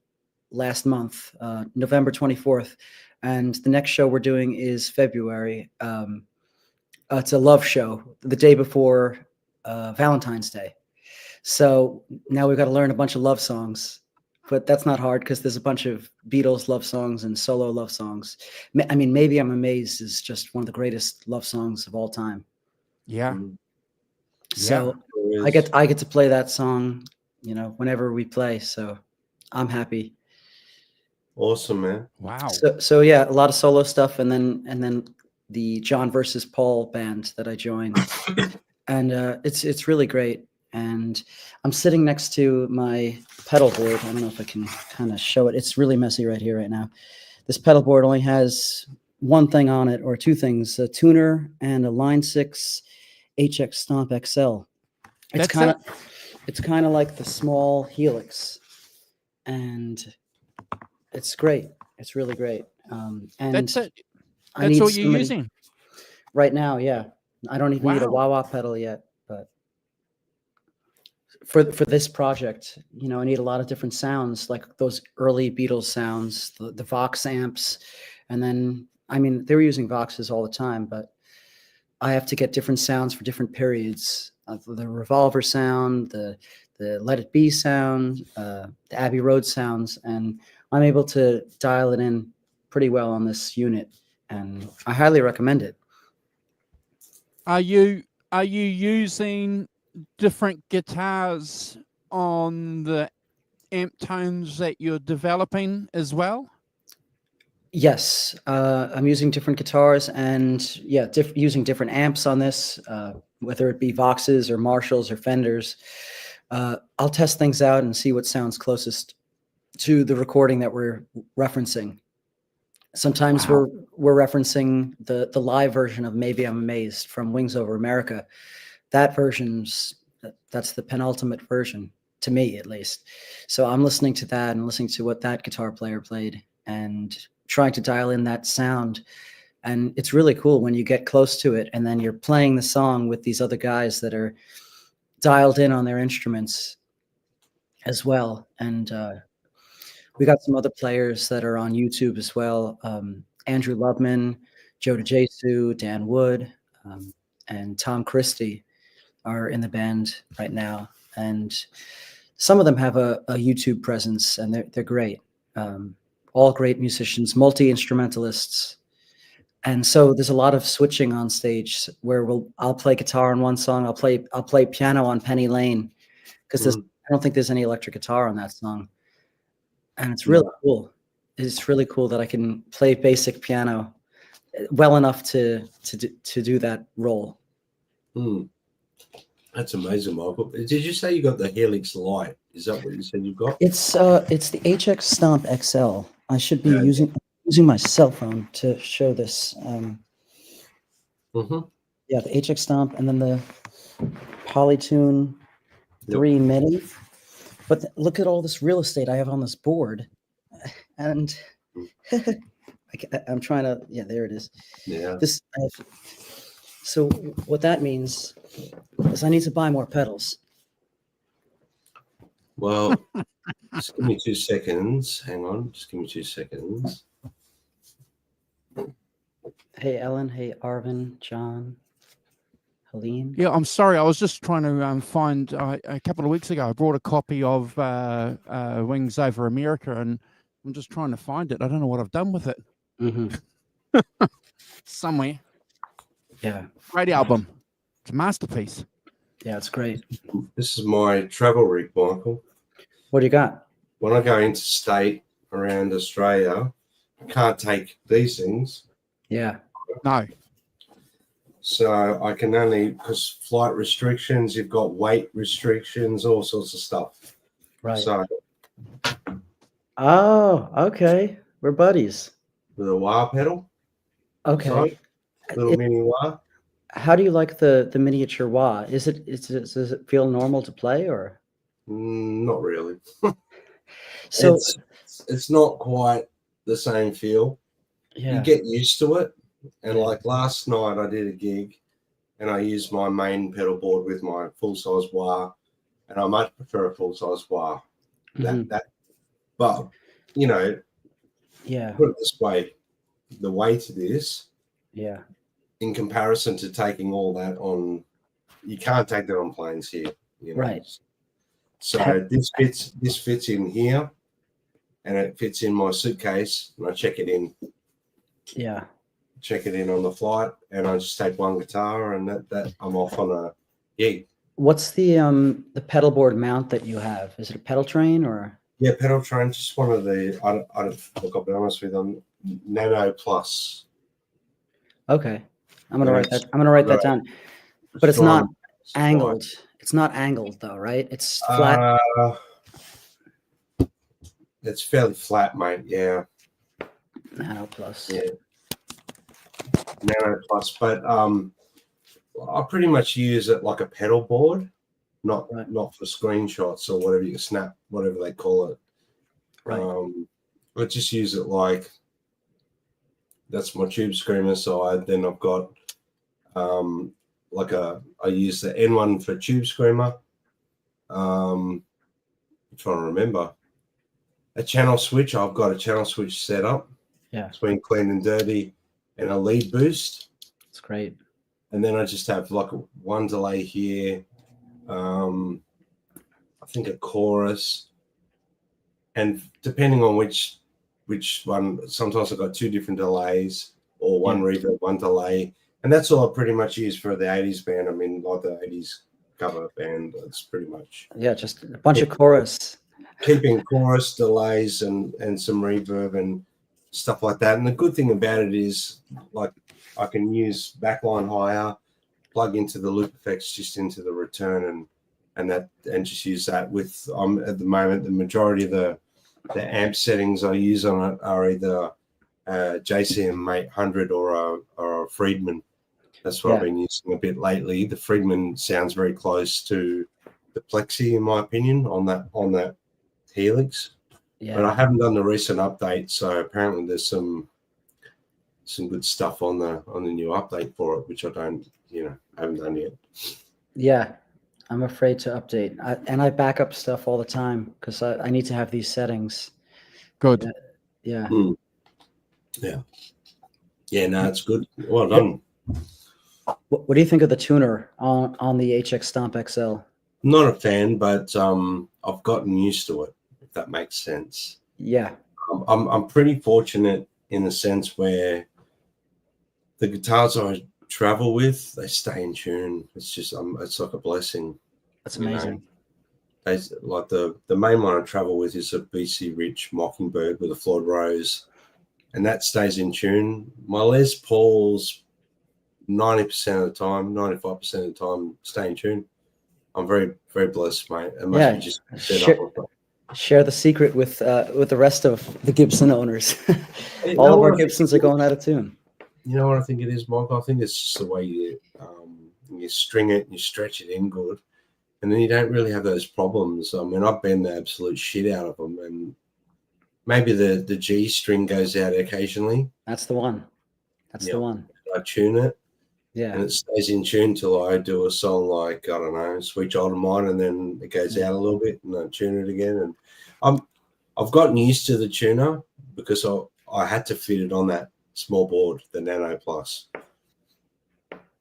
last month, November 24th. And the next show we're doing is February. It's a love show the day before Valentine's Day. So now we've got to learn a bunch of love songs, but that's not hard because there's a bunch of Beatles love songs and solo love songs. I mean, Maybe I'm Amazed is just one of the greatest love songs of all time. Yeah. So I get to play that song, you know, whenever we play. So I'm happy. Awesome, man. Wow. So yeah, a lot of solo stuff, and then the John versus Paul band that I joined, and it's really great. And I'm sitting next to my pedal board. I don't know if I can kind of show it. It's really messy right here right now. This pedal board only has one thing on it, or two things: a tuner and a Line 6 HX Stomp XL. It's That's kind of like the small Helix, and it's great. It's really great. And That's it. I That's need all you're somebody- using. right now. Yeah, I don't even need a Wow. wah-wah pedal yet, but for this project, you know, I need a lot of different sounds, like those early Beatles sounds, the Vox amps, and then I mean they were using Voxes all the time, but I have to get different sounds for different periods. The Revolver sound, the Let It Be sound, the Abbey Road sounds, and I'm able to dial it in pretty well on this unit, and I highly recommend it. Are you using different guitars on the amp tones that you're developing as well? Yes, I'm using different guitars and yeah, using different amps on this, whether it be Voxes or Marshalls or Fenders. I'll test things out and see what sounds closest to the recording that we're referencing. Sometimes Wow. we're referencing the live version of Maybe I'm Amazed from Wings Over America. That that's the penultimate version, to me at least. So I'm listening to that and listening to what that guitar player played and trying to dial in that sound. And it's really cool when you get close to it and then you're playing the song with these other guys that are dialed in on their instruments as well. And we got some other players that are on YouTube as well. Andrew Loveman, Joe DeJesu, Dan Wood, and Tom Christie are in the band right now. And some of them have a YouTube presence, and they're great. All great musicians, multi-instrumentalists. And so there's a lot of switching on stage where I'll play guitar on one song, I'll play piano on Penny Lane, because I don't think there's any electric guitar on that song. And it's really cool. It's really cool that I can play basic piano well enough to do that role. That's amazing, Michael. Did you say you got the Helix Light? Is that what you said you've got? It's the HX Stomp XL. I should be using my cell phone to show this. Yeah, the HX Stomp, and then the Polytune 3 Mini. But look at all this real estate I have on this board, and I'm trying to. Yeah, there it is. Yeah. So what that means is I need to buy more pedals. Well, just give me 2 seconds. Hang on. Just give me 2 seconds. Hey, Ellen. Hey, Arvin, John, Helene. Yeah, I'm sorry. I was just trying to find a couple of weeks ago. I brought a copy of Wings Over America, and I'm just trying to find it. I don't know what I've done with it. Somewhere. Yeah. Great album. It's a masterpiece. Yeah, it's great. This is my travel rig, Michael. What do you got? When I go interstate around Australia, I can't take these things. Yeah. No. So I can only, because flight restrictions, you've got weight restrictions, all sorts of stuff. Right. So Oh, okay. We're buddies. with a wah pedal, Okay. right? Little mini wah. How do you like the miniature wah? Does it feel normal to play, or? Not really. So it's not quite the same feel. yeah. You get used to it. And like last night, I did a gig, and I used my main pedal board with my full size wah, and I much prefer a full size wah. But you know, Yeah. put it this way, the weight of this, Yeah. in comparison to taking all that on, you can't take that on planes here. You know? Right. So this fits in here, and it fits in my suitcase, and I check it in on the flight, and I just take one guitar, and that I'm off on a gig. What's the pedal board mount that you have? Is it a pedal train or? Yeah, pedal train, just one of the. Look, I'll be honest with them. Nano Plus. Okay, I'm gonna write that. I'm gonna write that down. But it's not angled. It's not angled though, right? It's flat. It's fairly flat, mate. Yeah. Nano Plus. Yeah. Nano Plus, but I pretty much use it like a pedal board, not Right. not for screenshots or whatever you can snap, whatever they call it. Right. I just use it like that's my Tube Screamer side. Then I've got I use the N1 for Tube Screamer. I'm trying to remember a channel switch. I've got a channel switch set up. Yeah. Between clean and dirty, and a lead boost. It's great. And then I just have like one delay here. I think a chorus, and depending on which one, sometimes I've got two different delays or one reverb, one delay, and that's all I pretty much use for the 80s band. I mean, like the 80s cover band, it's pretty much Just a bunch of chorus. keeping chorus, delays, and some reverb and stuff like that. And the good thing about it is, like, I can use backline higher, plug into the loop effects just into the return, and just use that with. At the moment, the majority of the amp settings I use on it are either JCM 800 or a Friedman. That's what I've been using a bit lately. The Friedman sounds very close to the Plexi, in my opinion, on that Helix. Yeah. But I haven't done the recent update, so apparently there's some good stuff on the new update for it, which I haven't done yet. Yeah. I'm afraid to update. I back up stuff all the time because I need to have these settings. Good. Yeah. Yeah. No, it's good. Well done. What do you think of the tuner on the HX Stomp XL? Not a fan, but I've gotten used to it, if that makes sense. Yeah. I'm pretty fortunate in the sense where the guitars I travel with, they stay in tune. It's just it's like a blessing. That's amazing. Like the main one I travel with is a BC Rich Mockingbird with a Floyd Rose, and that stays in tune. My Les Pauls 90% of the time, 95% of the time stay in tune. I'm very, very blessed, mate. It must be just set up. Share the secret with the rest of the Gibson owners. All of our Gibsons are going out of tune. You know what I think it is, Mike? I think it's just the way you string it and you stretch it in good, and then you don't really have those problems. I mean, I've been the absolute shit out of them, and maybe the G string goes out occasionally. That's the one. That's the one. I tune it. Yeah. And it stays in tune till I do a song like, I don't know, Sweet Child of Mine, and then it goes out a little bit and I tune it again. And I've gotten used to the tuner because I had to fit it on that small board, the Nano Plus.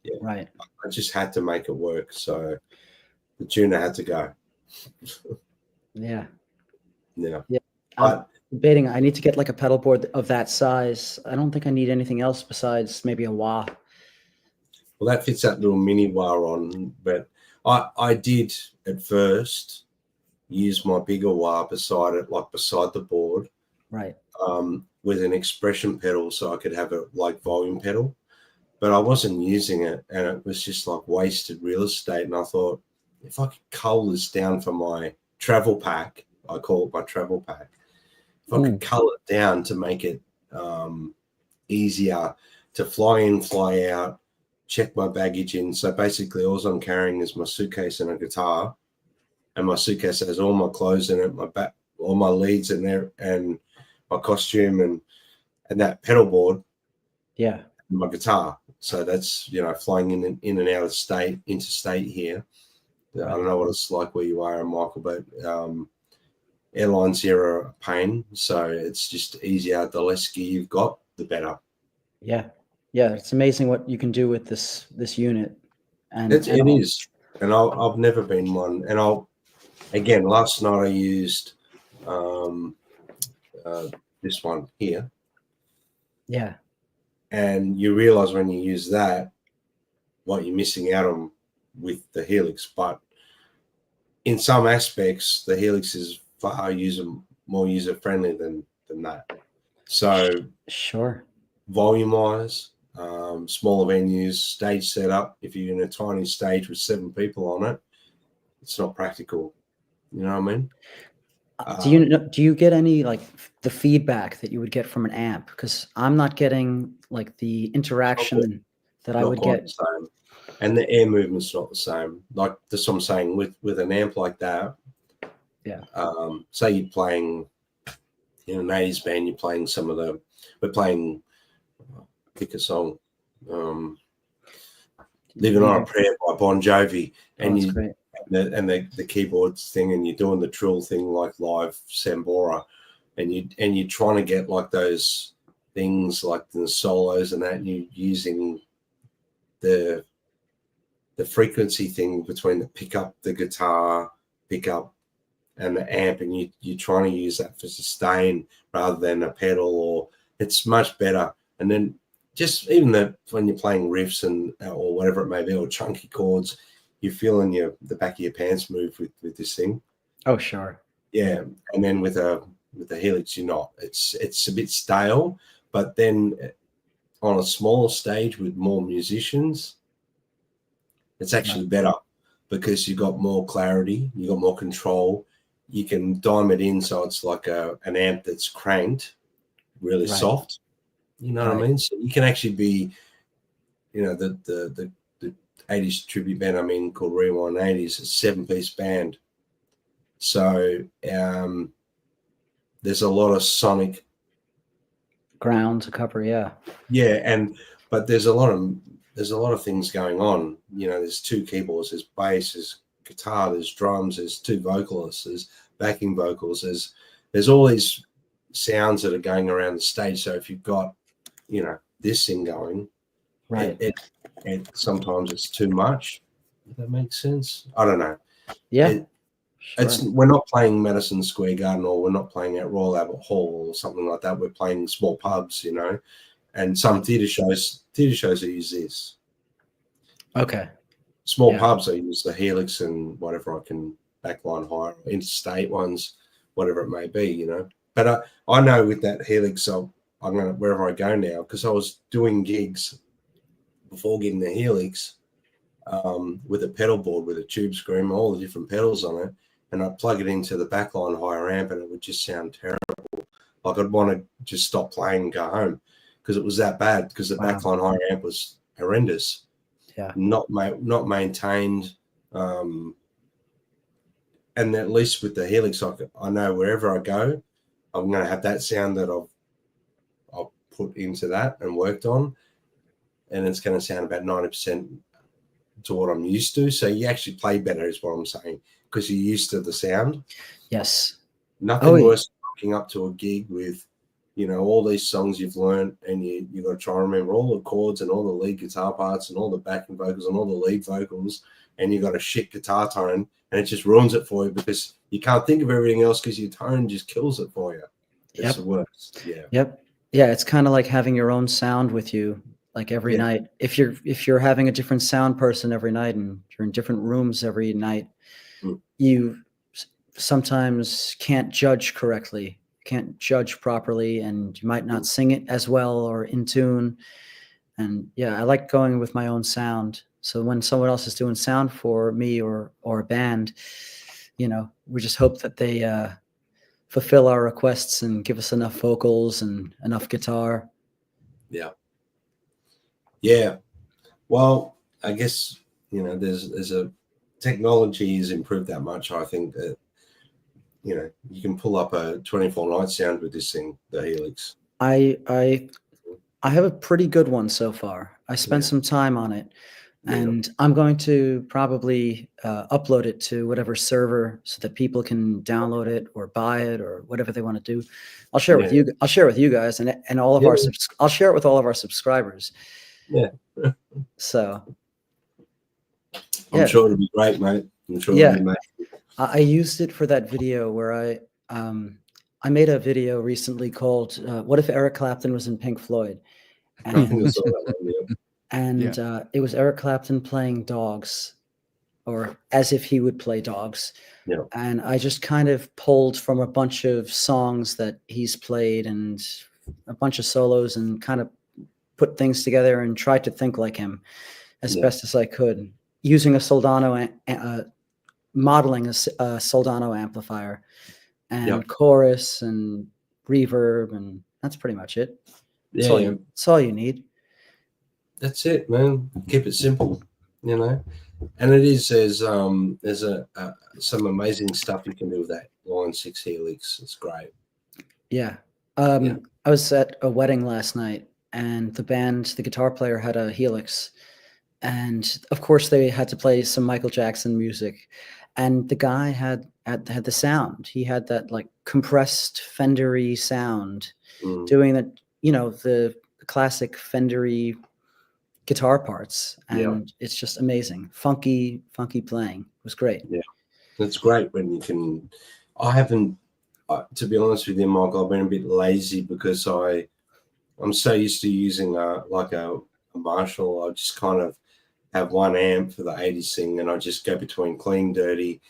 Yeah. Right. I just had to make it work. So the tuner had to go. Yeah. Yeah. Yeah. I'm debating. I need to get like a pedal board of that size. I don't think I need anything else besides maybe a wah. Well, that fits that little mini wah on, but I did at first use my bigger wah beside it, like beside the board, right? With an expression pedal, so I could have a like volume pedal, but I wasn't using it, and it was just like wasted real estate. And I thought, if I could cull this down for my travel pack, I call it my travel pack. If I could cull it down to make it easier to fly in, fly out, check my baggage in. So basically all I'm carrying is my suitcase and a guitar, and my suitcase has all my clothes in it, my back, all my leads in there, and my costume and that pedal board. Yeah. And my guitar. So that's, flying in and out of state, interstate here. I don't know what it's like where you are, Michael, but airlines here are a pain. So it's just easier. The less gear you've got, the better. Yeah. Yeah, it's amazing what you can do with this unit. And it is. And I've never been one. And last night I used this one here. Yeah. And you realize when you use that, what you're missing out on with the Helix. But in some aspects, the Helix is far more user-friendly than that. So sure. Volume-wise, smaller venues, stage setup. If you're in a tiny stage with 7 people on it, it's not practical. You know what I mean? Do you get any like the feedback that you would get from an amp? Because I'm not getting like the interaction that I Not would quite get. the same. And the air movement's not the same. Like that's what I'm saying with an amp like that. Yeah. Say you're playing in an 80s band, you're playing we're playing, pick a song, Living on a Prayer by Bon Jovi, and that's great. the keyboards thing, and you're doing the trill thing like live Sambora, and you're trying to get like those things like the solos and that, and you're using the frequency thing between the pickup, the guitar pickup, and the amp, and you're trying to use that for sustain rather than a pedal, or it's much better. And then just even when you're playing riffs and or whatever it may be, or chunky chords, you're feeling the back of your pants move with this thing. Oh, sure. Yeah. And then with the Helix, you're not. It's a bit stale, but then on a smaller stage with more musicians, it's actually better because you've got more clarity, you've got more control. You can dime it in so it's like an amp that's cranked really soft. You know what I mean? So you can actually be, the 80s tribute band I'm in called Rewind 80s, a 7-piece band. So there's a lot of sonic ground to cover. Yeah. But there's a lot of things going on. There's 2 keyboards, there's bass, there's guitar, there's drums, there's 2 vocalists, there's backing vocals, there's all these sounds that are going around the stage. So if you've got this thing going, it sometimes it's too much. Does that make sense? I don't know. Yeah. We're not playing Madison Square Garden, or we're not playing at Royal Albert Hall or something like that. We're playing small pubs, and some theatre shows that use this. Okay. Small pubs, I use the Helix and whatever I can backline hire, interstate ones, whatever it may be, But I know with that Helix, I'm going to, wherever I go now, because I was doing gigs before getting the Helix with a pedal board with a tube screamer, all the different pedals on it, and I'd plug it into the backline higher amp and it would just sound terrible. Like I'd want to just stop playing and go home because it was that bad, because the backline higher amp was horrendous. Yeah. Not maintained. And at least with the Helix, I know wherever I go, I'm going to have that sound that I've put into that and worked on, and it's going to sound about 90% to what I'm used to. So you actually play better, is what I'm saying, because you're used to the sound. Yes. Nothing worse than rocking up to a gig with, all these songs you've learned, and you got to try and remember all the chords and all the lead guitar parts and all the backing vocals and all the lead vocals, and you got a shit guitar tone, and it just ruins it for you because you can't think of everything else because your tone just kills it for you. It's the worst. Yeah. Yep. Yeah, it's kind of like having your own sound with you, like every night. If you're having a different sound person every night and you're in different rooms every night, you sometimes can't judge correctly, can't judge properly, and you might not sing it as well or in tune. And I like going with my own sound. So when someone else is doing sound for me or a band, we just hope that they fulfill our requests and give us enough vocals and enough guitar. Yeah. Yeah. Well, I guess, there's a technology has improved that much. I think that, you can pull up a 24-night sound with this thing, the Helix. I have a pretty good one so far. I spent some time on it. And I'm going to probably upload it to whatever server so that people can download it or buy it or whatever they want to do. I'll share with you. I'll share with you guys and all of our. I'll share it with all of our subscribers. Yeah. So. I'm sure it'll be great, mate. I'm sure it'll be amazing. I used it for that video where I made a video recently called "What if Eric Clapton was in Pink Floyd?" And it was Eric Clapton playing Dogs, or as if he would play Dogs. Yeah. And I just kind of pulled from a bunch of songs that he's played and a bunch of solos and kind of put things together and tried to think like him as best as I could, using a Soldano, modeling a Soldano amplifier. and Yep. chorus and reverb, and that's pretty much it. That's all Yeah, that's all you need. that's it, man. Keep it simple, you know. And it is there's some amazing stuff you can do with that Line 6 Helix. It's great. Yeah. Yeah. I was at a wedding last night, and the guitar player had a Helix, and of course they had to play some Michael Jackson music, and the guy had the sound. He had that like compressed Fendery sound, Mm. doing that, the classic Fendery guitar parts, Yeah. and it's just amazing. Funky playing. It was great. It's great when you can. I haven't, to be honest with you, Michael, I've been a bit lazy because I'm so used to using a Marshall. I just kind of have one amp for the 80s thing, and I just go between clean, dirty,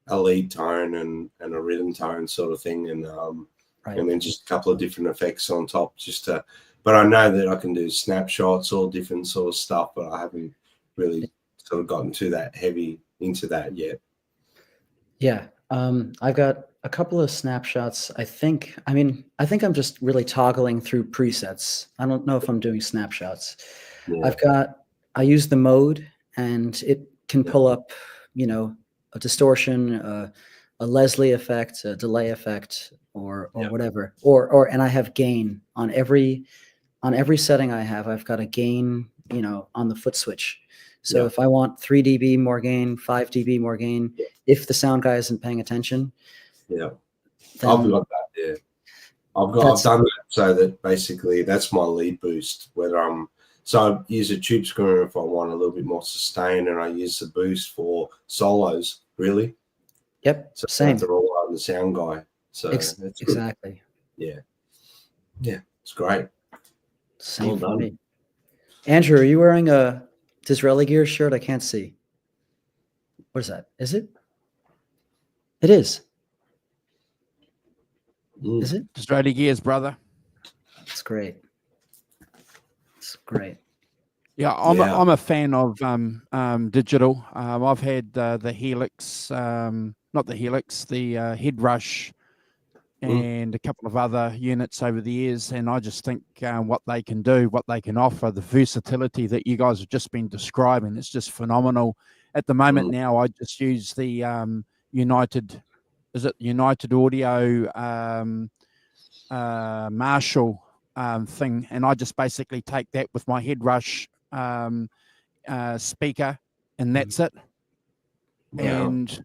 a lead tone and a rhythm tone sort of thing, and Right. and then just a couple of different effects on top, just to. But I know that I can do snapshots, all different sort of stuff, but I haven't really sort of gotten to that heavy into that yet. Yeah. I've got a couple of snapshots. I think I'm just really toggling through presets. I don't know if I'm doing snapshots. Yeah. I use the mode, and it can pull up, a distortion, a Leslie effect, a delay effect, or Yeah. whatever. And I have gain on every setting I have. I've got a gain, on the foot switch. So Yeah. if I want 3 dB more gain, 5 dB more gain, if the sound guy isn't paying attention, Yeah. then I've got that. Yeah. I've done that so that basically that's my lead boost. So I use a tube screamer if I want a little bit more sustain, and I use the boost for solos. Really. Yep, So same. they're all on the sound guy. So that's good. Exactly. Yeah. Yeah. It's great. Same Well for done. me. Andrew, are you wearing a Disraeli Gears shirt? I can't see. What is that? Is it? It is. Mm. Is it? Disraeli Gears, brother. It's great. It's great. Yeah, I'm Yeah. I'm a fan of digital. I've had the Helix, not the Helix, the Head Rush, and a couple of other units over the years, and I just think what they can do, what they can offer, the versatility that you guys have just been describing, it's just phenomenal. At the moment now, I just use the United Audio Marshall thing, and I just basically take that with my Head Rush speaker, and that's it. Yeah. And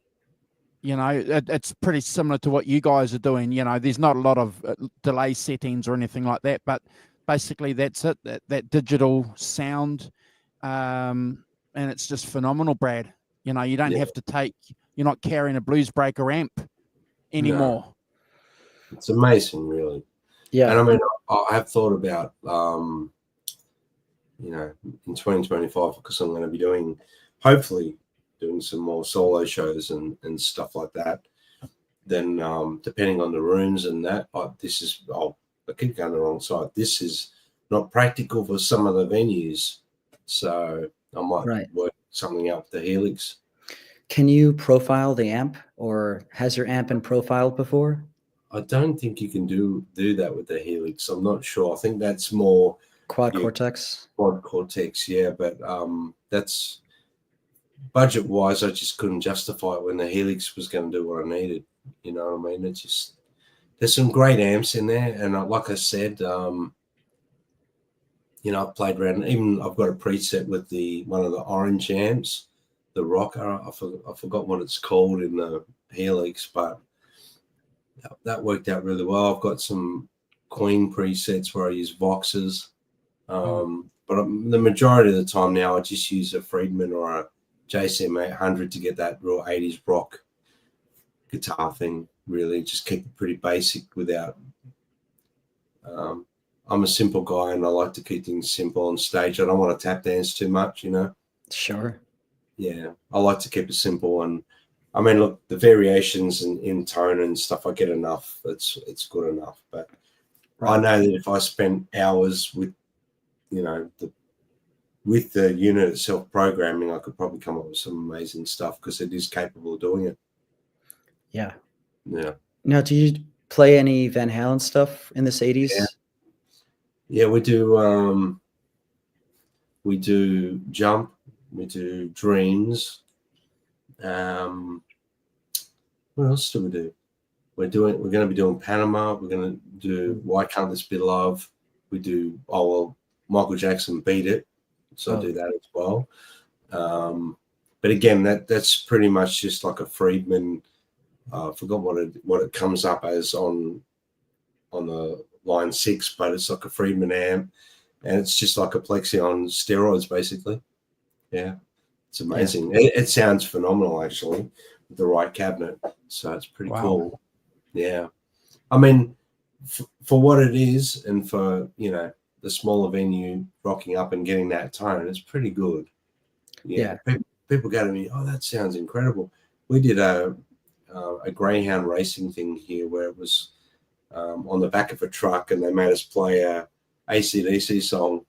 it's pretty similar to what you guys are doing. There's not a lot of delay settings or anything like that, but basically that's it. That digital sound, and it's just phenomenal, Brad. You don't have to you're not carrying a Blues Breaker amp anymore. It's amazing, really. Yeah. And I mean, I have thought about, in 2025, because I'm going to be hopefully doing some more solo shows and stuff like that. Then, depending on the rooms and that, I keep going the wrong side. This is not practical for some of the venues, so I might work something out with the Helix. Can you profile the amp, or has your amp been profiled before? I don't think you can do that with the Helix. I'm not sure. I think that's more Quad Cortex. Quad Cortex, yeah. But that's budget wise. I just couldn't justify it when the Helix was going to do what I needed. You know what I mean? It's just there's some great amps in there, and like I said, I've played around. Even I've got a preset with one of the orange amps, the Rocker. I forgot what it's called in the Helix, but that worked out really well. I've got some Queen presets where I use Voxes, but the majority of the time now I just use a Friedman or a JCM 800 to get that real 80s rock guitar thing. Really, just keep it pretty basic without. I'm a simple guy, and I like to keep things simple on stage. I don't want to tap dance too much, Sure. Yeah, I like to keep it simple, and I mean, look, the variations in tone and stuff, I get enough. It's good enough. But I know that if I spent hours with, with the unit itself programming, I could probably come up with some amazing stuff because it is capable of doing it. Yeah. Yeah. Now, do you play any Van Halen stuff in this 80s? Yeah, we do Jump, we do Dreams. What else do we do? We're going to be doing Panama. We're going to do Why Can't This Be Love? We do Michael Jackson Beat It, so I do that as well. But again, that's pretty much just like a Friedman. I forgot what it comes up as on the line 6, but it's like a Friedman amp, and it's just like a Plexi on steroids, basically. Yeah, it's amazing. It sounds phenomenal, actually, with the right cabinet. So it's pretty cool. Yeah, I mean, for what it is, and for the smaller venue rocking up and getting that tone, it's pretty good. Yeah. People go to me, oh, that sounds incredible. We did a Greyhound racing thing here where it was on the back of a truck, and they made us play a AC/DC song,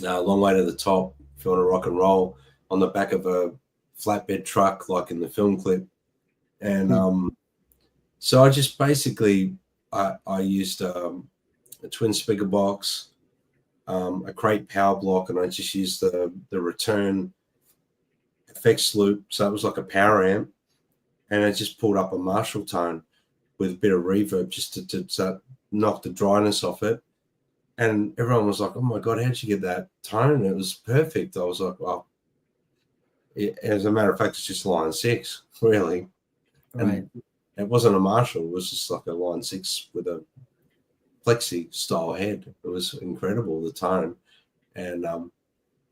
Long Way to the Top, if you want to rock and roll, on the back of a flatbed truck, like in the film clip. And so I just basically, I used a twin speaker box, a crate power block, and I just used the return effects loop. So it was like a power amp, and I just pulled up a Marshall tone with a bit of reverb just to knock the dryness off it. And everyone was like, oh my God, how'd you get that tone? It was perfect. I was like, well, as a matter of fact, it's just line 6, really. And it wasn't a Marshall. It was just like a line 6 with a Plexi style head. It was incredible, the tone. And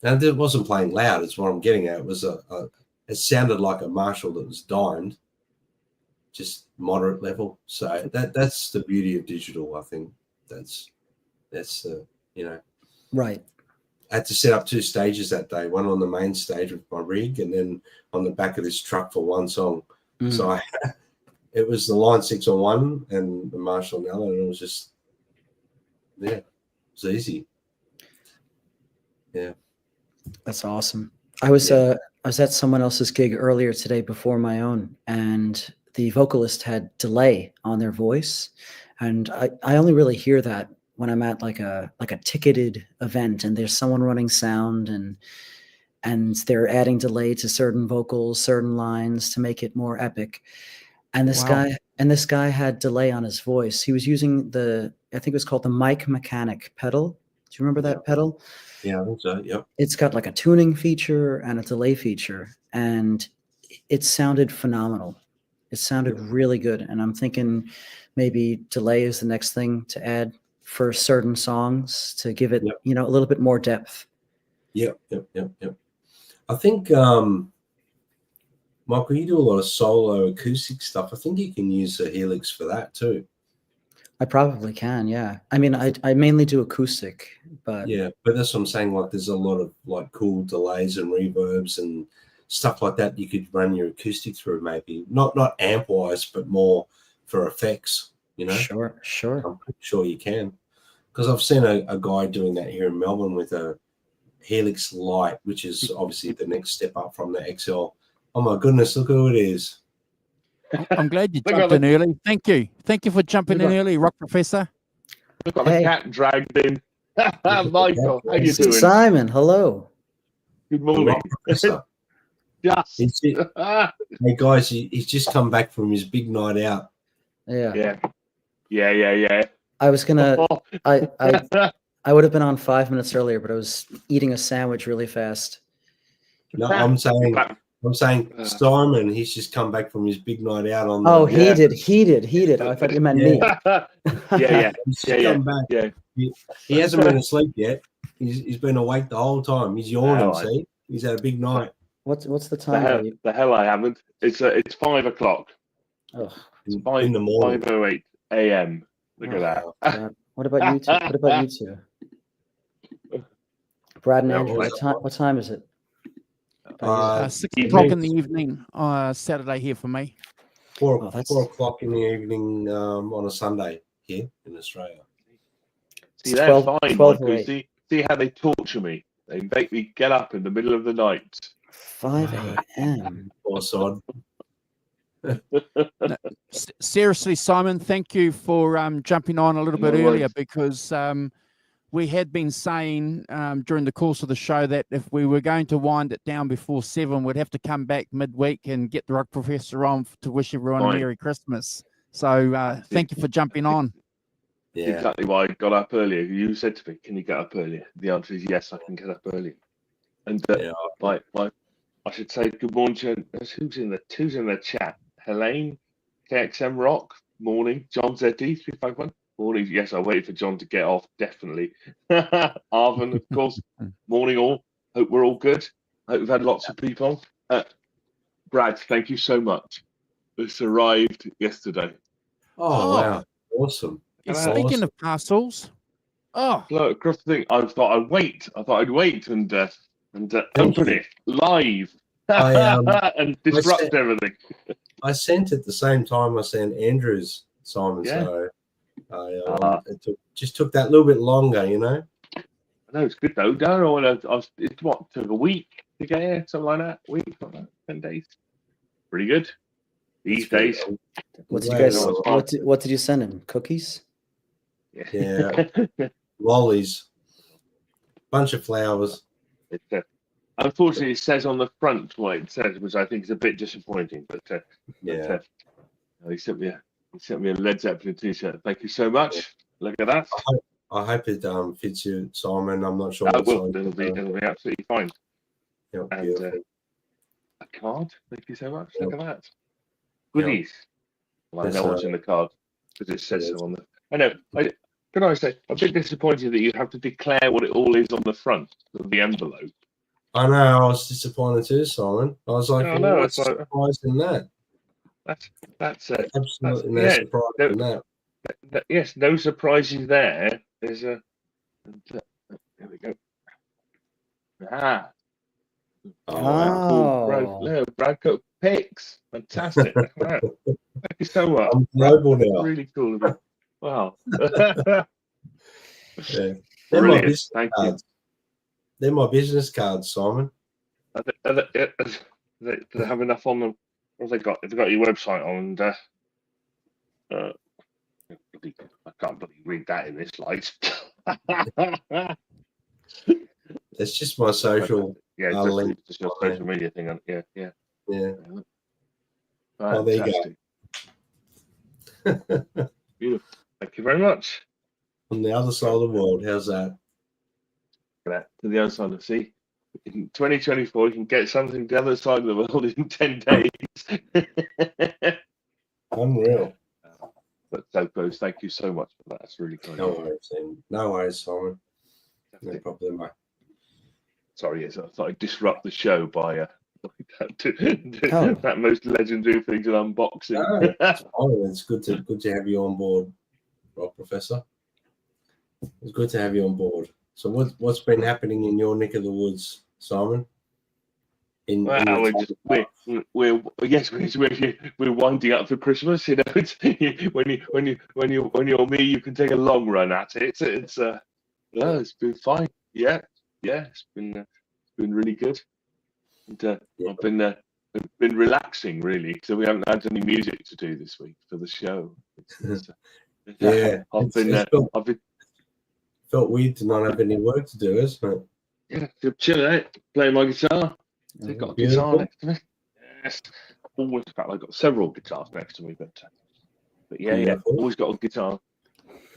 it wasn't playing loud. It's what I'm getting at. It was it sounded like a Marshall that was dimed, just moderate level. So that's the beauty of digital. I think that's right. I had to set up 2 stages that day, one on the main stage with my rig, and then on the back of this truck for one song. So it was the line 6 on one and the Marshall on the other, and it was just it was easy. Yeah, that's awesome. I was at someone else's gig earlier today before my own, and the vocalist had delay on their voice, and I only really hear that when I'm at like a ticketed event and there's someone running sound and they're adding delay to certain vocals, certain lines to make it more epic. And this guy had delay on his voice. He was using I think it was called the Mic Mechanic pedal. Do you remember that pedal? Yeah, I think so. Yep. It's got like a tuning feature and a delay feature, and it sounded phenomenal. It sounded really good. And I'm thinking maybe delay is the next thing to add for certain songs to give it, a little bit more depth. Yep. I think, Michael, you do a lot of solo acoustic stuff. I think you can use a Helix for that too. I probably can, yeah. I mean, I mainly do acoustic, but but that's what I'm saying. Like, there's a lot of like cool delays and reverbs and stuff like that you could run your acoustic through, maybe not amp wise, but more for effects. Sure. I'm pretty sure you can, because I've seen a guy doing that here in Melbourne with a Helix Lite, which is obviously the next step up from the XL. Oh my goodness, look who it is. I'm glad you jumped in early. Thank you for jumping in early, Rock Professor. Look at the cat dragged in. Michael, how you doing? Simon, hello. Good morning. Yes. Hey guys, he's just come back from his big night out. Yeah. I was gonna I would have been on 5 minutes earlier, but I was eating a sandwich really fast. No, I'm saying Simon, he's just come back from his big night out on. He did. I thought you meant me. Yeah. Come back. Yeah. He hasn't been asleep yet. He's been awake the whole time. He's yawning. See, he's had a big night. What's the time? The hell I haven't. It's 5 o'clock. Oh, it's 5 in the morning. 5:08 a.m. Look at that. God. What about you two? Brad and Andrew, what time is it? 6 o'clock in the evening, Saturday here for me. 4 o'clock in the evening on a Sunday here in Australia. See, they're fine, Michael. See how they torture me. They make me get up in the middle of the night. 5 a.m. Poor sod. Seriously, Simon, thank you for jumping on a little bit No earlier worries. because we had been saying during the course of the show that if we were going to wind it down before 7, we'd have to come back midweek and get the Rock Professor on to wish everyone a Fine. Merry Christmas. So thank you for jumping on. Yeah. Exactly why I got up earlier. You said to me, "Can you get up earlier?" The answer is yes, I can get up earlier. And Yeah. I should say good morning to who's in the chat. Helene, KXM Rock, morning. John ZD 351, morning. Yes, I waited for John to get off, definitely. Arvin, of course, morning all. Hope we're all good. Hope we've had lots of people. Brad, thank you so much. This arrived yesterday. Oh, wow. Awesome. Speaking Awesome. of parcels, Look, across the thing, I thought I'd wait and Thank open you. it live I, and disrupt said- everything. I sent it the same time I sent Andrew's, Simon. Yeah. So it took that little bit longer, you know. No, it's good though. No, it took a week to get here, something like that. Week, something like that, 10 days. Pretty good these days. What did you Wow. guys? What did you send him? Cookies? Yeah. Lollies, bunch of flowers. Unfortunately, it says on the front what it says, which I think is a bit disappointing. But Yeah. he sent me a Led Zeppelin t-shirt. Thank you so much. Look at that. I hope it fits you, Simon. I'm not sure. It'll be absolutely fine. Yeah, And beautiful. a card. Thank you so much. Yep. Look at that. Goodies. Well, I know what's in the card because it says so on the. I know. Can I say, I'm a bit disappointed that you have to declare what it all is on the front of the envelope. I know. I was disappointed too, Simon. I was like, No, no, what's it's the like- surprise in that? That's Absolutely no yeah, surprise no- in that. Yes, no surprises there. There's a. There we go. Ah. Oh, wow. Oh, Brad Cook pics. Fantastic. Look at that. Thank you so much. I'm global now. Really cool of you. Wow. Yeah. They're my Brilliant. business Thank you. cards. They're my business cards, Simon. Do they have enough on them? What have they got? They've got your website on. And, I can't bloody read that in this light. It's just my social. Yeah, it's link just your on there. social media thing. Yeah. Yeah. Fantastic. Oh, there you go. Beautiful. Thank you very much. On the other side of the world. How's that? To the other side of the sea. In 2024, you can get something to the other side of the world in 10 days. Unreal. But so close. Thank you so much for that. That's really kind. No worries, Simon. No worries, Simon. No problem. Sorry, yes, I thought I'd disrupt the show by Oh. that most legendary thing an unboxing. Oh, it's good to have you on board, Rock Professor. It's good to have you on board. So what's been happening in your neck of the woods, Simon? Well, we're winding up for Christmas. You know, it's, when you're me, you can take a long run at it. It's been fine. Yeah, it's been really good. And I've been relaxing really, so we haven't had any music to do this week for the show. Yeah, I've been felt weird to not have any work to do, isn't it? Yeah, chill out, playing my guitar. I've got a guitar Beautiful. next to me. Yes, always. In fact, I've got several guitars next to me, but yeah, Beautiful. always got a guitar.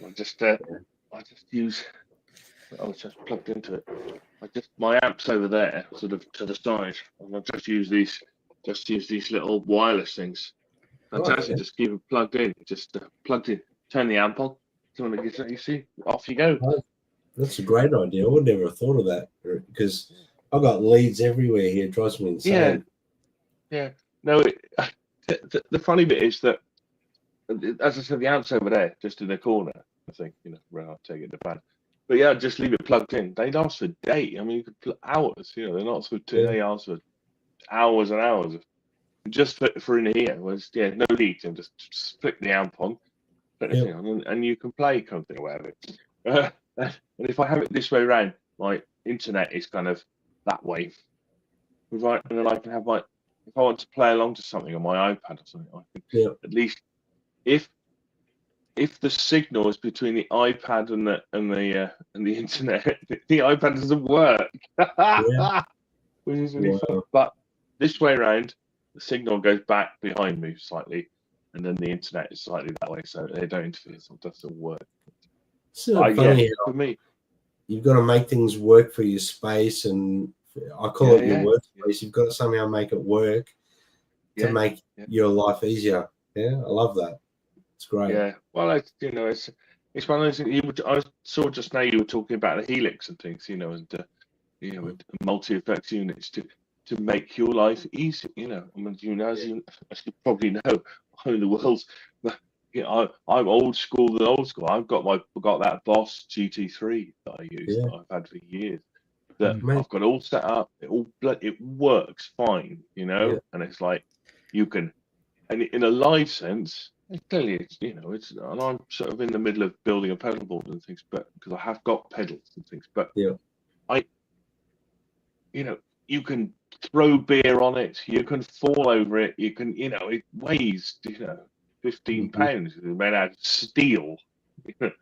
I just use. I was just plugged into it. My amp's over there, sort of to the side, and I just use these little wireless things. Fantastic. yeah. Just keep it plugged in. Just plugged in. Turn the amp on. Turn the guitar. You see, off you go. That's a great idea. I would never have thought of that because I've got leads everywhere here. It drives me insane. Yeah. No, the funny bit is that, as I said, the amp's over there, just in the corner. I think, where I'll take it to bed. But yeah, just leave it plugged in. They last for days. I mean, you could put hours. They're not for 2 hours, for hours and hours. Just for in here was no need to just flick the amp on, put anything on, and you can play something away with it. And if I have it this way around, my internet is kind of that way, right? And then I can have my if I want to play along to something on my iPad or something, I can Yeah. at least if the signal is between the iPad and the internet, the iPad doesn't work. Which is really fun. Wow. But this way around, the signal goes back behind me slightly, and then the internet is slightly that way, so they don't interfere. So it doesn't work. It's funny Yeah, how for me, you've got to make things work for your space, and I call it your yeah. workspace. You've got to somehow make it work to Yeah, make your life easier. Yeah, I love that. It's great. yeah. Well, it's one of those things. I saw just now you were talking about the Helix and things, and and multi-effects units to make your life easy. I mean, as you probably know, I'm the world's. I'm old school than old school. I've got that Boss GT3 that I use that I've had for years. That I've got all set up. It works fine, and it's like you can, and in a live sense, clearly it's and I'm sort of in the middle of building a pedal board and things, but because I have got pedals and things, but you can throw beer on it, you can fall over it, you can, it weighs, 15 pounds, it's made out of steel, and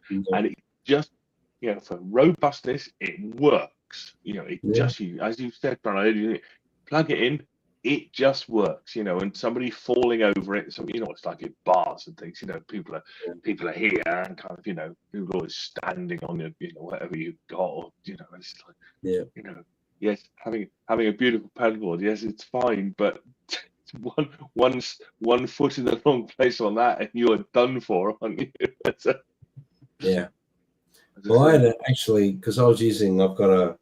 it just, for robustness, it works. It just, as you said, Brian, plug it in, it just works, and somebody falling over it, so it's like at bars and things, people are here and kind of, people are always standing on your, whatever you've got, or, it's like, yes, having a beautiful pedalboard, yes, it's fine, but one foot in the wrong place on that, and you are done for, aren't you? Yeah. Well, I had actually, because I've got a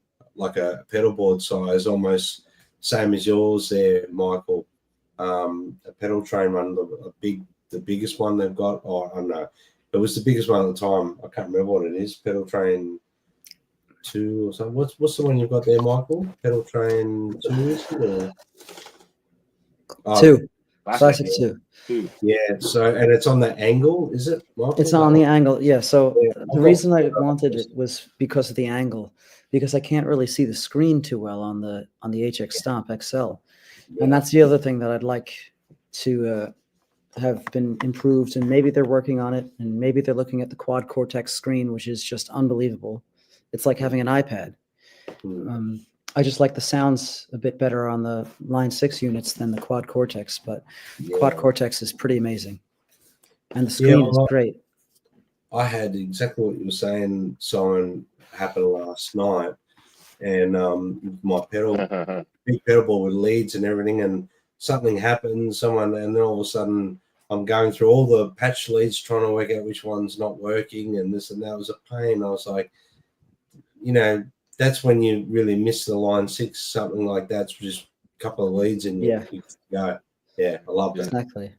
pedal board size, almost same as yours there, Michael. A pedal train one, the biggest one they've got. Oh, I don't know. It was the biggest one at the time. I can't remember what it is. Pedal Train 2 or something. What's the one you've got there, Michael? Pedal Train 2, is it? Or? 2. Classic 2. Yeah. So, and it's on that angle, is it, Michael? It's on the angle. Yeah. So the reason I wanted it was because of the angle, because I can't really see the screen too well on the HX Stomp XL, and that's the other thing that I'd like to have been improved, and maybe they're working on it, and maybe they're looking at the Quad Cortex screen, which is just unbelievable. It's like having an iPad. I just like the sounds a bit better on the Line 6 units than the Quad Cortex, but Quad Cortex is pretty amazing, and the screen is great. I had exactly what you were saying, Simon, happen last night, and my big pedal board with leads and everything, and something happened, and then all of a sudden I'm going through all the patch leads trying to work out which one's not working, and this and that was a pain. I was like, that's when you really miss the Line 6, something like that. It's just a couple of leads and you go. Yeah, I love that. Exactly.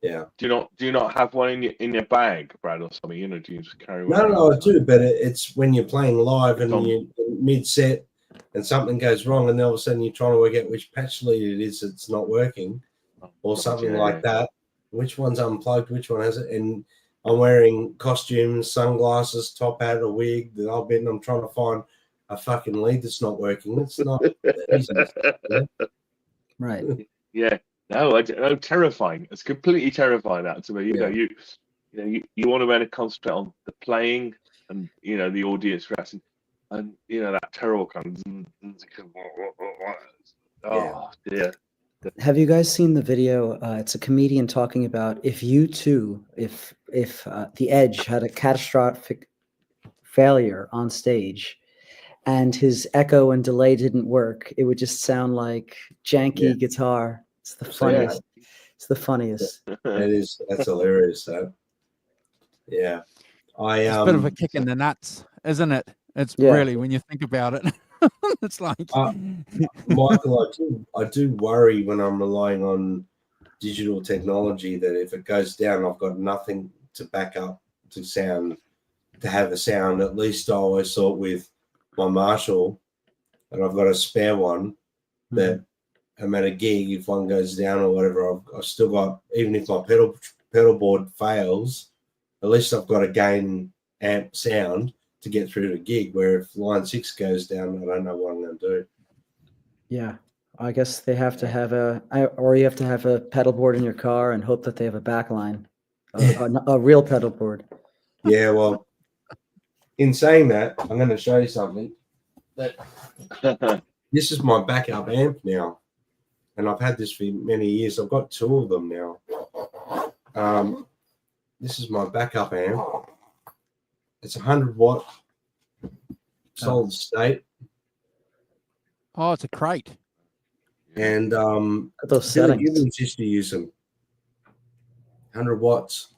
Yeah. Do you not have one in your bag, Brad, or something? Do you just carry one? No, I do, but it's when you're playing live and you're mid-set and something goes wrong, and then all of a sudden you're trying to work out which patch lead it is that's not working, or something like that. Which one's unplugged? Which one has it? And I'm wearing costumes, sunglasses, top hat, a wig, the whole bit, and I'm trying to find a fucking lead that's not working. It's not easy. Right. Yeah. No, terrifying. It's completely terrifying, that to me. You want to be able to concentrate on the playing and the audience reaction, and that terrible kind of dear. Have you guys seen the video? It's a comedian talking about if the Edge had a catastrophic failure on stage and his echo and delay didn't work, it would just sound like janky guitar. It's the funniest. It's the funniest. It is. That's hilarious, though. Yeah. It's a bit of a kick in the nuts, isn't it? It's really, when you think about it, it's like Michael, I do worry when I'm relying on digital technology that if it goes down, I've got nothing to back up to have a sound. At least I always thought with my Marshall, and I've got a spare one that I'm at a gig, if one goes down or whatever, I've still got, even if my pedal board fails, at least I've got a gain amp sound to get through the gig, where if Line 6 goes down, I don't know what I'm going to do. Yeah. I guess they have to have or you have to have a pedal board in your car and hope that they have a backline, a real pedal board. Yeah, well, in saying that, I'm going to show you something. This is my backup amp now, and I've had this for many years. I've got 2 of them now. This is my backup amp. It's 100-watt solid state, Oh, it's a crate. and At those Billy settings. Gibbons used to use them. 100 watts,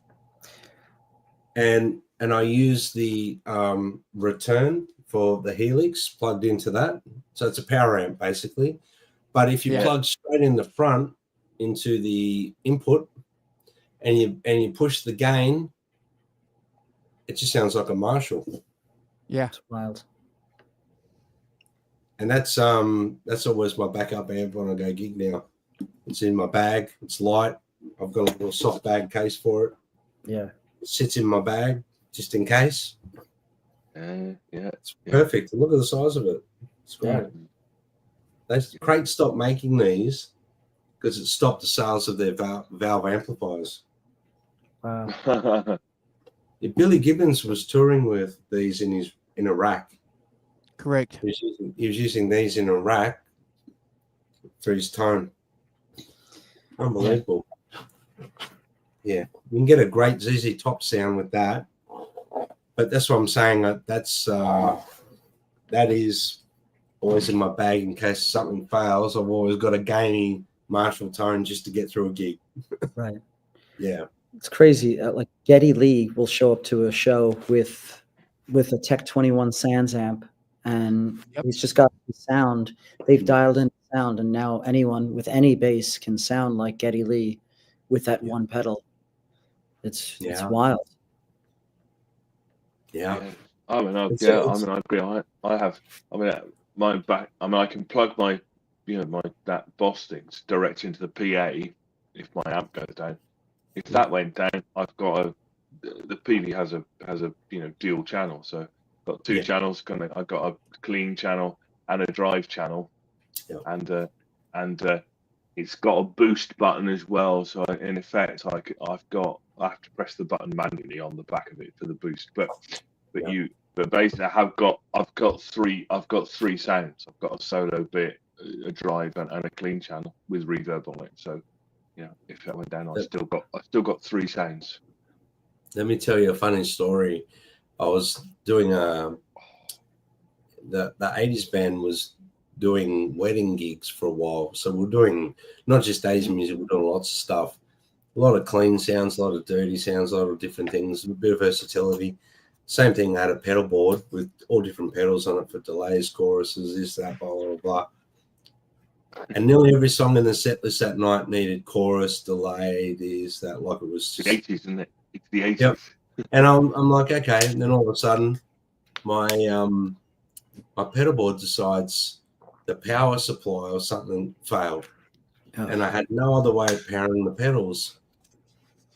and I use the return for the Helix plugged into that, so it's a power amp basically. But if you Yeah. plug straight in the front into the input, and you push the gain, it just sounds like a Marshall. Yeah. It's wild. And that's always my backup amp when I go gig now. It's in my bag. It's light. I've got a little soft bag case for it. Yeah. It sits in my bag just in case. Yeah. It's perfect. Look at the size of it. It's great. Crate stopped making these because it stopped the sales of their valve amplifiers. Wow. Billy Gibbons was touring with these in Iraq. Correct. He was using these in Iraq for his tone. Unbelievable. Yeah, you can get a great ZZ Top sound with that. But that's what I'm saying. That is always in my bag in case something fails. I've always got a gainy Marshall tone just to get through a gig. Right. Yeah. It's crazy. Like Geddy Lee will show up to a show with a Tech 21 Sans amp, and he's just got the sound. They've dialed in sound, and now anyone with any bass can sound like Geddy Lee with that one pedal. It's wild. Yeah. I agree. I can plug my that Boss things direct into the PA if my amp goes down. If that went down, I've got the PV has a dual channel, so I've got 2 channels. I've got a clean channel and a drive channel, and it's got a boost button as well. So in effect, I have to press the button manually on the back of it for the boost. But basically, I've got 3 sounds. I've got a solo bit, a drive, and a clean channel with reverb on it. So if that went down, I still got 3 sounds. Let me tell you a funny story. I was doing the 80s band was doing wedding gigs for a while. So we're doing not just Asian music, we're doing lots of stuff. A lot of clean sounds, a lot of dirty sounds, a lot of different things, a bit of versatility. Same thing, I had a pedal board with all different pedals on it for delays, choruses, this, that, blah, blah, blah. And nearly every song in the set list that night needed chorus, delay, this, that, like it was just... the 80s, isn't it? It's the 80s. Yep. And I'm like, okay. And then all of a sudden, my pedal board decides the power supply or something failed. Oh. And I had no other way of powering the pedals.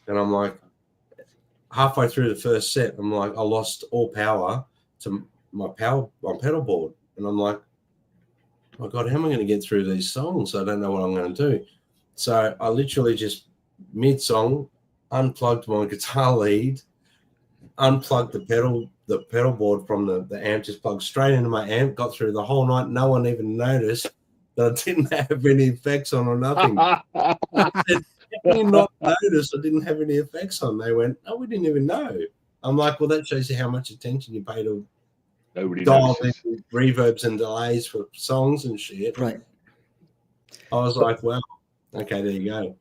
And I'm like, halfway through the first set, I'm like, I lost all power to my pedal board. And I'm like, oh my God, how am I going to get through these songs? I don't know what I'm going to do. So I literally just mid-song unplugged my guitar lead, unplugged the pedal board from the amp, just plugged straight into my amp, got through the whole night. No one even noticed that I didn't have any effects on or nothing. I said, how do you not notice I didn't have any effects on? They went, oh, we didn't even know. I'm like, well, that shows you how much attention you pay to dial in reverbs and delays for songs and shit. Right. I was like, well, okay, there you go.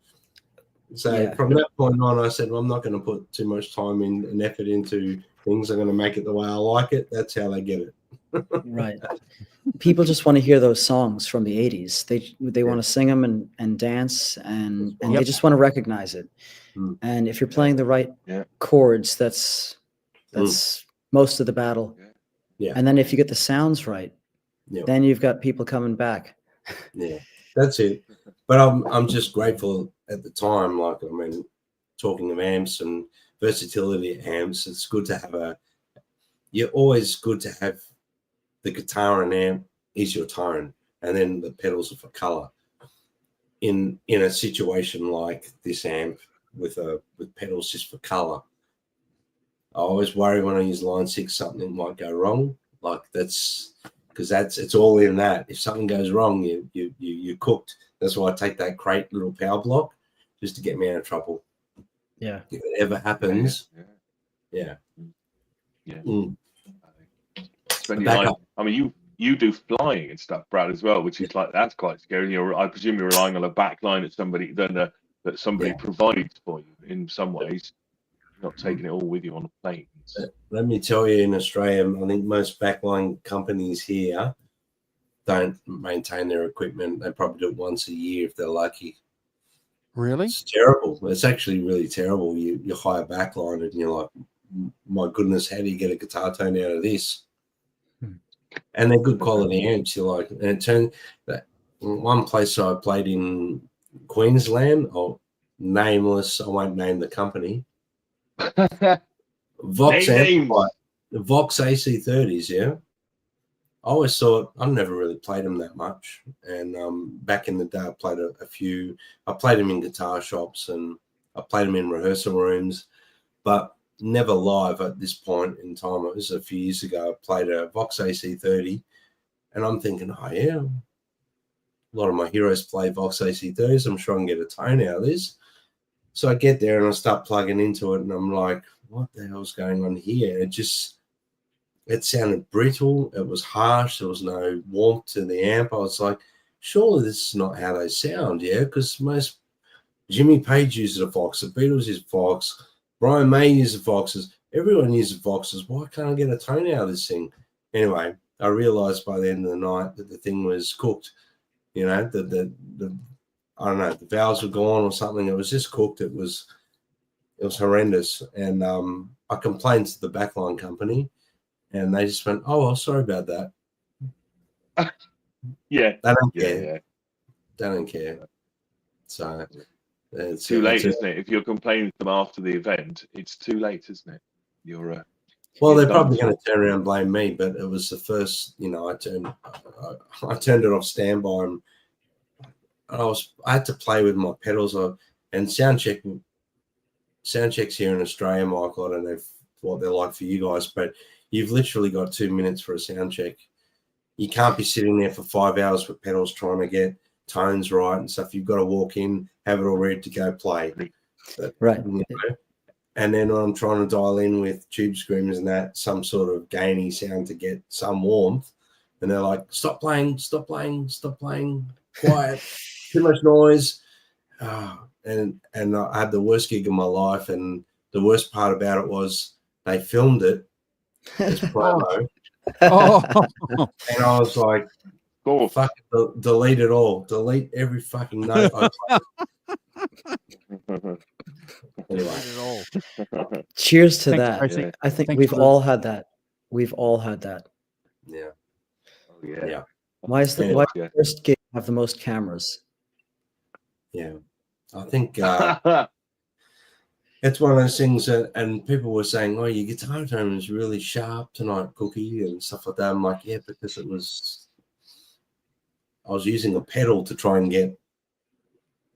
So from that point on, I said, well, I'm not going to put too much time and effort into things. I'm going to make it the way I like it. That's how they get it. Right. People just want to hear those songs from the 80s. They want to sing them and dance, and they just want to recognize it. And if you're playing the right chords, that's most of the battle. Yeah. And then if you get the sounds right, then you've got people coming back. Yeah, that's it. But I'm just grateful at the time. Like, I mean, talking of amps and versatility amps, it's good to have you're always good to have the guitar and amp is your tone. and then the pedals are for color. In a situation like this amp with pedals just for color, I always worry when I use line 6 something might go wrong. Like that's because it's all in that. If something goes wrong, you're cooked. That's why I take that crate little power block just to get me out of trouble. Yeah. If it ever happens, yeah. When you like, I mean, you do flying and stuff, Brad, as well, which is like that's quite scary. I presume you're relying on a backline that somebody provides for you in some ways. You're not taking it all with you on the planes. Let me tell you, in Australia, I think most backline companies here don't maintain their equipment. They probably do it once a year if they're lucky. Really? It's terrible. It's actually really terrible. You hire backline and you're like, my goodness, how do you get a guitar tone out of this? And they're good quality amps. You're like, and it turned that one place I played in Queensland, nameless, I won't name the company. Vox amplifier, the Vox AC30s, yeah. I always thought I never really played them that much, and back in the day, I played a few. I played them in guitar shops and I played them in rehearsal rooms, but never live at this point in time. It was a few years ago. I played a Vox AC30, and I'm thinking, oh yeah, a lot of my heroes play Vox AC30s. I'm sure I can get a tone out of this. So I get there and I start plugging into it, and I'm like, what the hell's going on here? It sounded brittle. It was harsh. There was no warmth to the amp. I was like, surely this is not how they sound, yeah? Because most Jimmy Page uses a Vox, the Beatles use Vox, Brian May uses Voxes, everyone uses Voxes. Why can't I get a tone out of this thing? Anyway, I realized by the end of the night that the thing was cooked. You know, the I don't know, the valves were gone or something. It was just cooked. It was horrendous. And I complained to the backline company, and they just went, "Oh, well, sorry about that." Yeah, they don't yeah, care. yeah. They don't care. So it's too late, isn't it? If you're complaining to them after the event, it's too late, isn't it? You're well, you're they're done probably for. going to turn around and blame me, but it was the first. You know, I turned it off standby, and I had to play with my pedals. And soundchecks here in Australia, Michael, I don't know what they're like for you guys, but you've literally got 2 minutes for a sound check. You can't be sitting there for 5 hours with pedals trying to get tones right and stuff. You've got to walk in, have it all ready to go play. Right. You know? And then I'm trying to dial in with tube screamers and that, some sort of gainy sound to get some warmth. And they're like, stop playing, quiet, too much noise. And I had the worst gig of my life. And the worst part about it was they filmed it as promo. And I was like, fuck, delete it all. Delete every fucking note I played. Anyway. Cheers to Thanks, that. Tracy. I think Thanks we've for the- all had that. We've all had that. Yeah. Yeah. Why is the first gig have the most cameras? Yeah. I think it's one of those things that, and people were saying, oh, your guitar tone is really sharp tonight, Cookie, and stuff like that. I'm like, yeah, because I was using a pedal to try and get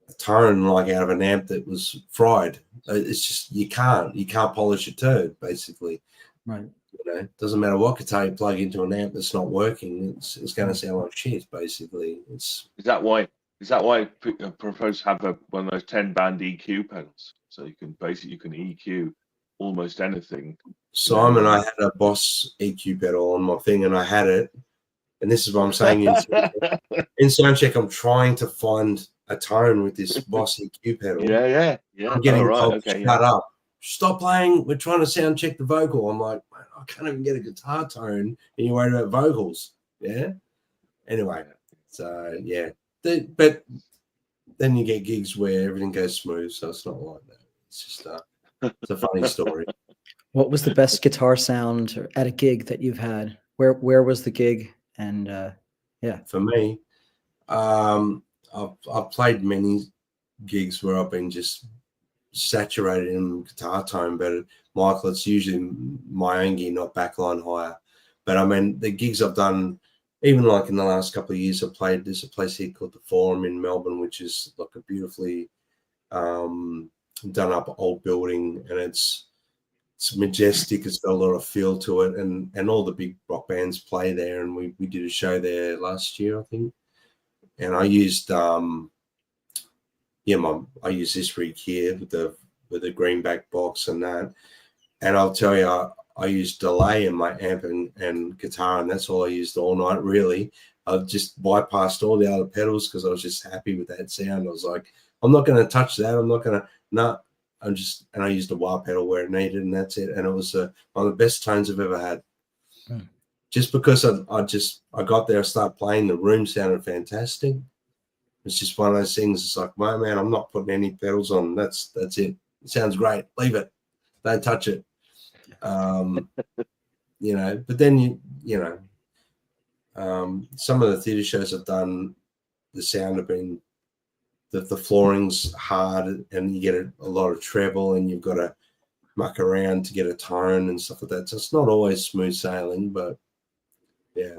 a tone like out of an amp that was fried. It's just, you can't polish a turd, basically. Right. You know, it doesn't matter what guitar you plug into an amp that's not working, it's going to sound like shit, basically. Is that why Propose have one of those 10-band EQ pedals, so you can EQ almost anything. Simon, I had a Boss EQ pedal on my thing, and I had it, and this is what I'm saying. In soundcheck, I'm trying to find a tone with this Boss EQ pedal. Yeah. I'm getting told, Okay, shut up, stop playing. We're trying to sound check the vocal. I'm like, I can't even get a guitar tone, and you're worried about vocals. Yeah. Anyway, so yeah. But then you get gigs where everything goes smooth, so it's not like that. It's just it's a funny story. What was the best guitar sound at a gig that you've had? Where was the gig? And yeah, for me, I've played many gigs where I've been just saturated in guitar tone, but Michael, it's usually my own gear, not backline hire. But I mean, the gigs I've done even like in the last couple of years, there's a place here called the Forum in Melbourne, which is like a beautifully done up old building, and it's majestic. It's got a lot of feel to it, and all the big rock bands play there. And we did a show there last year, I think. And I used I use this rig here with the greenback box and that. And I'll tell you, I used delay in my amp and guitar, and that's all I used all night, really. I just bypassed all the other pedals because I was just happy with that sound. I was like, I'm not going to touch that. I'm not going to, no. And I used a wah pedal where it needed, and that's it. And it was one of the best tones I've ever had. Just because I got there, I started playing, the room sounded fantastic. It's just one of those things. It's like, man, I'm not putting any pedals on. That's it. It sounds great. Leave it. Don't touch it. You know, but then some of the theatre shows I've done, the sound have been, the flooring's hard, and you get a lot of treble, and you've got to muck around to get a tone and stuff like that. So it's not always smooth sailing, but yeah,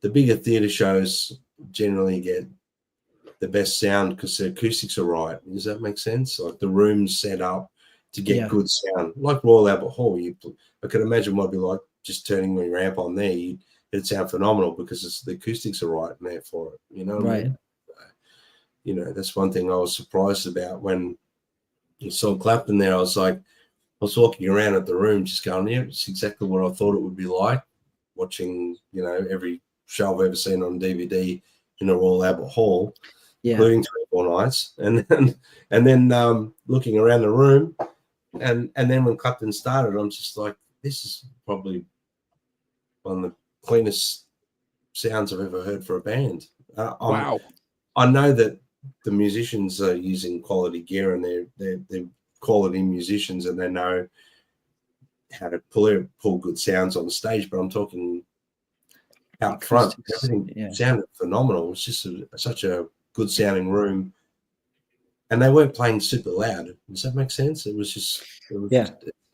the bigger theatre shows generally get the best sound because the acoustics are right. Does that make sense? Like the room's set up to get good sound. Like Royal Albert Hall, I could imagine what it'd be like just turning your ramp on there. It'd sound phenomenal because the acoustics are right in there for it. You know what I mean? You know, that's one thing I was surprised about when you saw Clapton there. I was walking around at the room just going, yeah, it's exactly what I thought it would be like watching, you know, every show I've ever seen on DVD in a Royal Albert Hall, including 24 Nights. And then looking around the room, and then when Clapton started, I'm just like, this is probably one of the cleanest sounds I've ever heard for a band. Wow. I know that the musicians are using quality gear, and they're quality musicians, and they know how to pull good sounds on stage. But I'm talking out front, everything sounded phenomenal. It was just such a good sounding room, and they weren't playing super loud. Does that make sense? It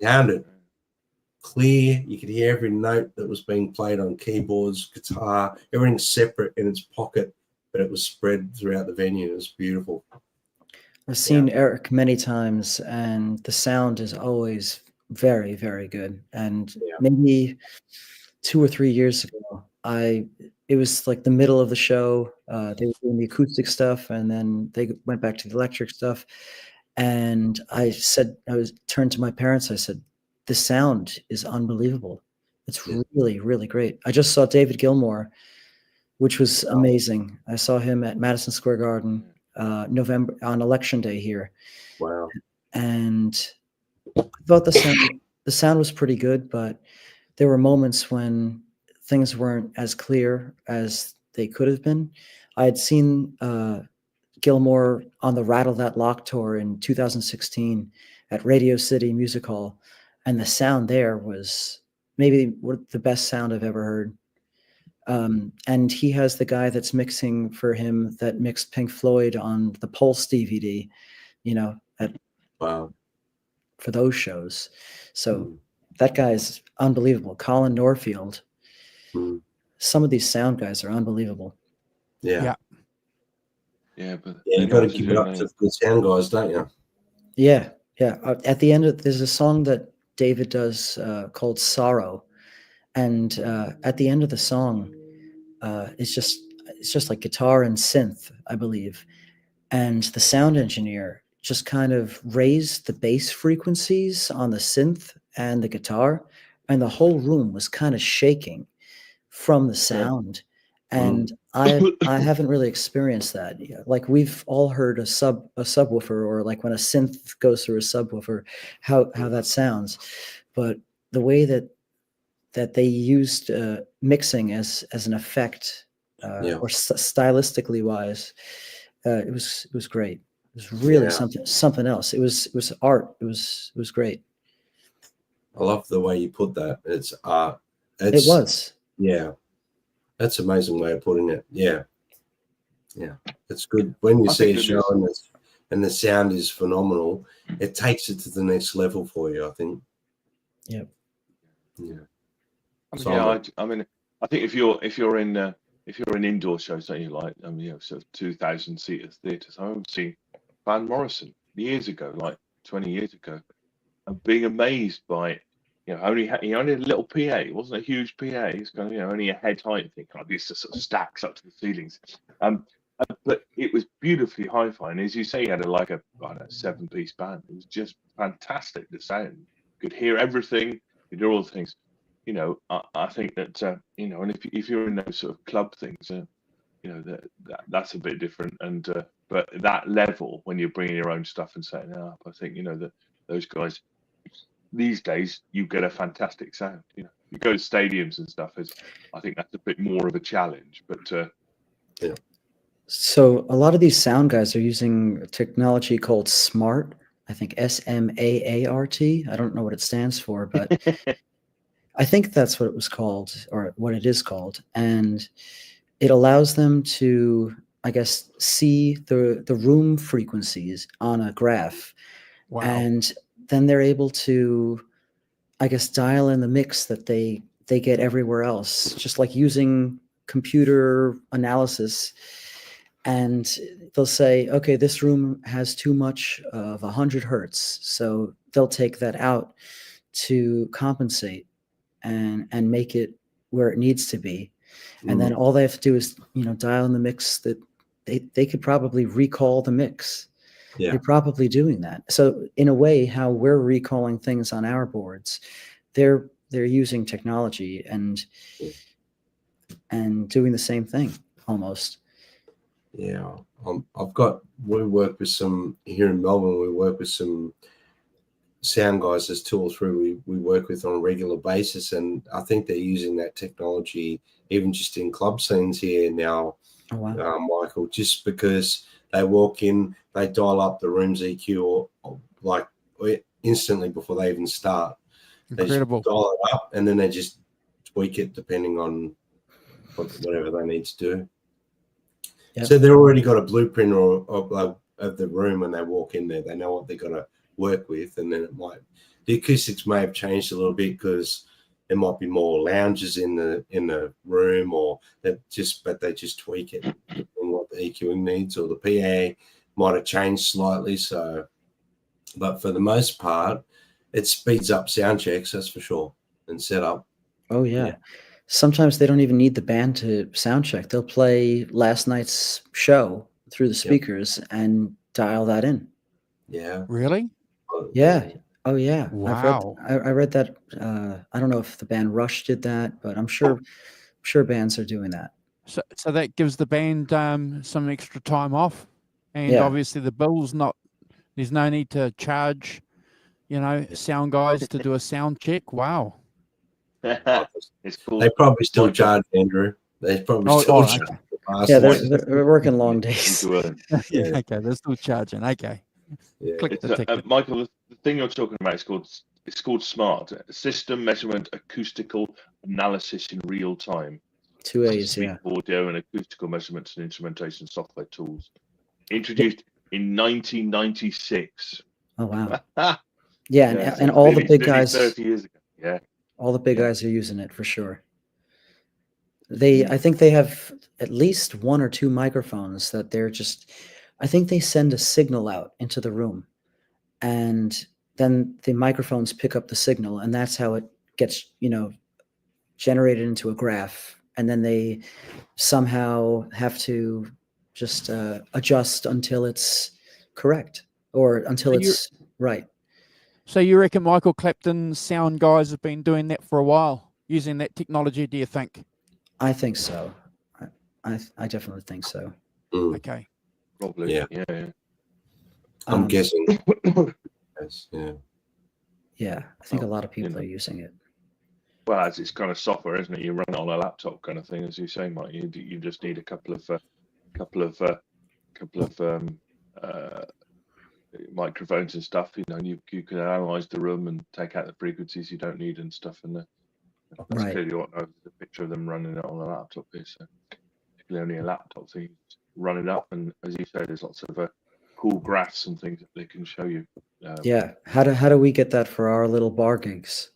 sounded clear. You could hear every note that was being played on keyboards, guitar, everything separate in its pocket, but it was spread throughout the venue. It was beautiful. I've seen Eric many times, and the sound is always very, very good. And maybe 2 or 3 years ago, it was like the middle of the show. They were doing the acoustic stuff, and then they went back to the electric stuff. And I turned to my parents. I said, "The sound is unbelievable. It's really, really great." I just saw David Gilmour, which was amazing. I saw him at Madison Square Garden November on Election Day here. Wow. And I thought the sound was pretty good, but there were moments when things weren't as clear as they could have been. I had seen Gilmour on the Rattle That Lock tour in 2016 at Radio City Music Hall, and the sound there was maybe the best sound I've ever heard. And he has the guy that's mixing for him that mixed Pink Floyd on the Pulse DVD, you know, for those shows. So that guy is unbelievable. Colin Norfield. Some of these sound guys are unbelievable. Yeah. But you got to keep it up to good sound guys, don't you? Yeah. At the end there's a song that David does called Sorrow. And at the end of the song, it's just like guitar and synth, I believe. And the sound engineer just kind of raised the bass frequencies on the synth and the guitar, and the whole room was kind of shaking from the sound. And I haven't really experienced that. Like we've all heard a subwoofer, or like when a synth goes through a subwoofer, how that sounds. But the way that they used mixing as an effect, or stylistically wise, it was great. It was really something else. It was art. It was great. I love the way you put that. It's art. It was. Yeah. That's an amazing way of putting it. Yeah. It's good when you see a show and the sound is phenomenal. It takes it to the next level for you, I think. Yeah. I mean, I think if you're in indoor shows, don't you, like sort of 2,000 seater theatres? I remember seeing Van Morrison years ago, like 20 years ago, and being amazed by he only had a little PA. It wasn't a huge PA. It's kind of only a head height thing. Like this sort of stacks up to the ceilings. But it was beautifully hi-fi, and as you say, he had I don't know, 7-piece band. It was just fantastic. The sound, you could hear everything, you could hear all the things. I think that and if you're in those sort of club things, that's a bit different. And but that level, when you're bringing your own stuff and setting it up, I think that those guys these days, you get a fantastic sound. You go to stadiums and stuff. I think that's a bit more of a challenge. But yeah. So a lot of these sound guys are using technology called SMART. I think SMAART. I don't know what it stands for, but I think that's what it was called, or what it is called. And it allows them to, I guess, see the room frequencies on a graph. Wow. And then they're able to, I guess, dial in the mix that they get everywhere else, just like using computer analysis. And they'll say, okay, this room has too much of 100 hertz. So they'll take that out to compensate and make it where it needs to be. And then all they have to do is, dial in the mix that they could probably recall the mix. Yeah. They're probably doing that. So in a way, how we're recalling things on our boards, they're using technology and doing the same thing almost. Yeah. We work with some here in Melbourne. We work with some sound guys. There's 2 or 3 we work with on a regular basis, and I think they're using that technology even just in club scenes here now. Oh, wow. Michael, just because they walk in, they dial up the room's EQ or like instantly before they even start. Incredible. They just dial it up and then they just tweak it depending on whatever they need to do. Yep. So they've already got a blueprint of the room when they walk in there. They know what they're going to work with, and then the acoustics may have changed a little bit because there might be more lounges in the room, or but they just tweak it depending on what the EQing needs, or the PA might have changed slightly. So, but for the most part, it speeds up sound checks, that's for sure, and setup. Oh yeah. Sometimes they don't even need the band to sound check. They'll play last night's show through the speakers and dial that in. Yeah. Really? Yeah. Oh yeah. Wow. I read that. I don't know if the band Rush did that, but I'm sure bands are doing that. So that gives the band some extra time off, and Yeah. obviously the bill's not. There's no need to charge, sound guys to do a sound check. Wow. It's cool. They probably still charge, Andrew. They probably still charge. Yeah, they're working long days. Yeah. Okay, they're still charging. Okay. Yeah. Click the ticket. Michael, the thing you're talking about is called SMART, System Measurement Acoustical Analysis in Real Time. 2 A's, yeah. Audio and acoustical measurements and instrumentation software tools. Introduced in 1996. Oh wow. Yeah, and all the big guys 30 years ago. Yeah. All the big guys are using it for sure. I think they have at least 1 or 2 microphones that they're just, I think they send a signal out into the room, and then the microphones pick up the signal, and that's how it gets, generated into a graph. And then they somehow have to just adjust until it's correct, or until it's right. So you reckon Michael Clapton's sound guys have been doing that for a while, using that technology, do you think? I think so. I definitely think so. Okay. Probably. Yeah. Yeah. I'm guessing. Yes, yeah. Yeah, I think a lot of people are using it. Well, it's kind of software, isn't it? You run it on a laptop, kind of thing, as you say, Mike. You just need a couple of microphones and stuff. And you can analyze the room and take out the frequencies you don't need and stuff. And that's clearly what the picture of them running it on a laptop is. So it's only a laptop, so you just run it up, and as you say, there's lots of cool graphs and things that they can show you. Yeah. How do we get that for our little bar gigs?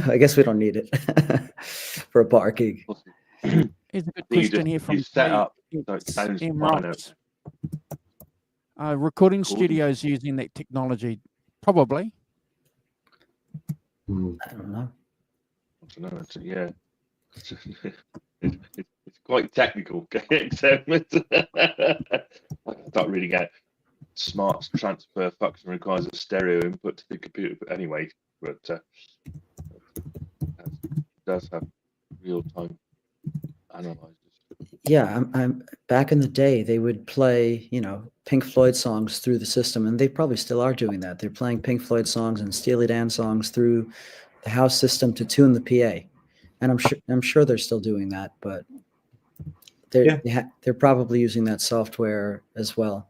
I guess we don't need it for a bar gig. Here's a good You question here from set up so it sounds M. fine. Rocks. Recording Recording. studios using that technology, probably. I don't know. I don't know. Yeah, it's quite technical. Except I start reading out. Smart transfer function requires a stereo input to the computer. But anyway, it does have real time analyzers. Yeah, I'm back in the day. They would play, Pink Floyd songs through the system, and they probably still are doing that. They're playing Pink Floyd songs and Steely Dan songs through the house system to tune the PA, and I'm sure they're still doing that, but they're probably using that software as well.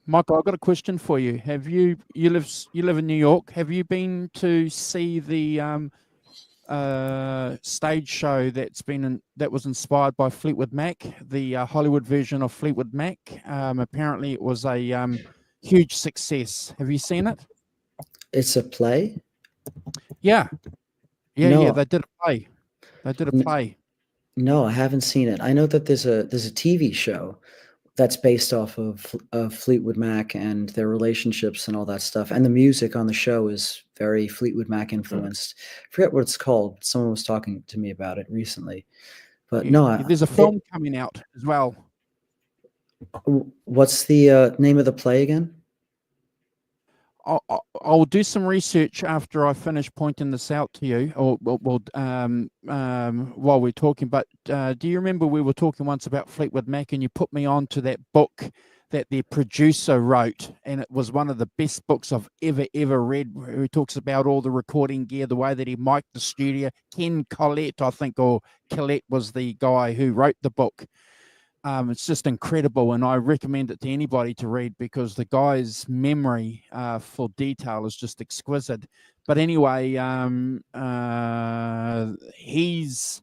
Michael, I've got a question for you. Have you live in New York? Have you been to see the stage show that was inspired by Fleetwood Mac, the Hollywood version of Fleetwood Mac? Apparently, it was a huge success. Have you seen it? It's a play? Yeah. No. They did a play. No, I haven't seen it. I know that there's a TV show that's based off of Fleetwood Mac and their relationships and all that stuff. And the music on the show is very Fleetwood Mac influenced. I forget what it's called. Someone was talking to me about it recently. But no, there's a film coming out as well. What's the name of the play again? I'll do some research after I finish pointing this out to you, or while we're talking. But do you remember we were talking once about Fleetwood Mac, and you put me on to that book that their producer wrote, and it was one of the best books I've ever read. Where he talks about all the recording gear, the way that he mic'd the studio. Ken Collette, I think, or Collette was the guy who wrote the book. It's just incredible, and I recommend it to anybody to read because the guy's memory for detail is just exquisite. But anyway, he's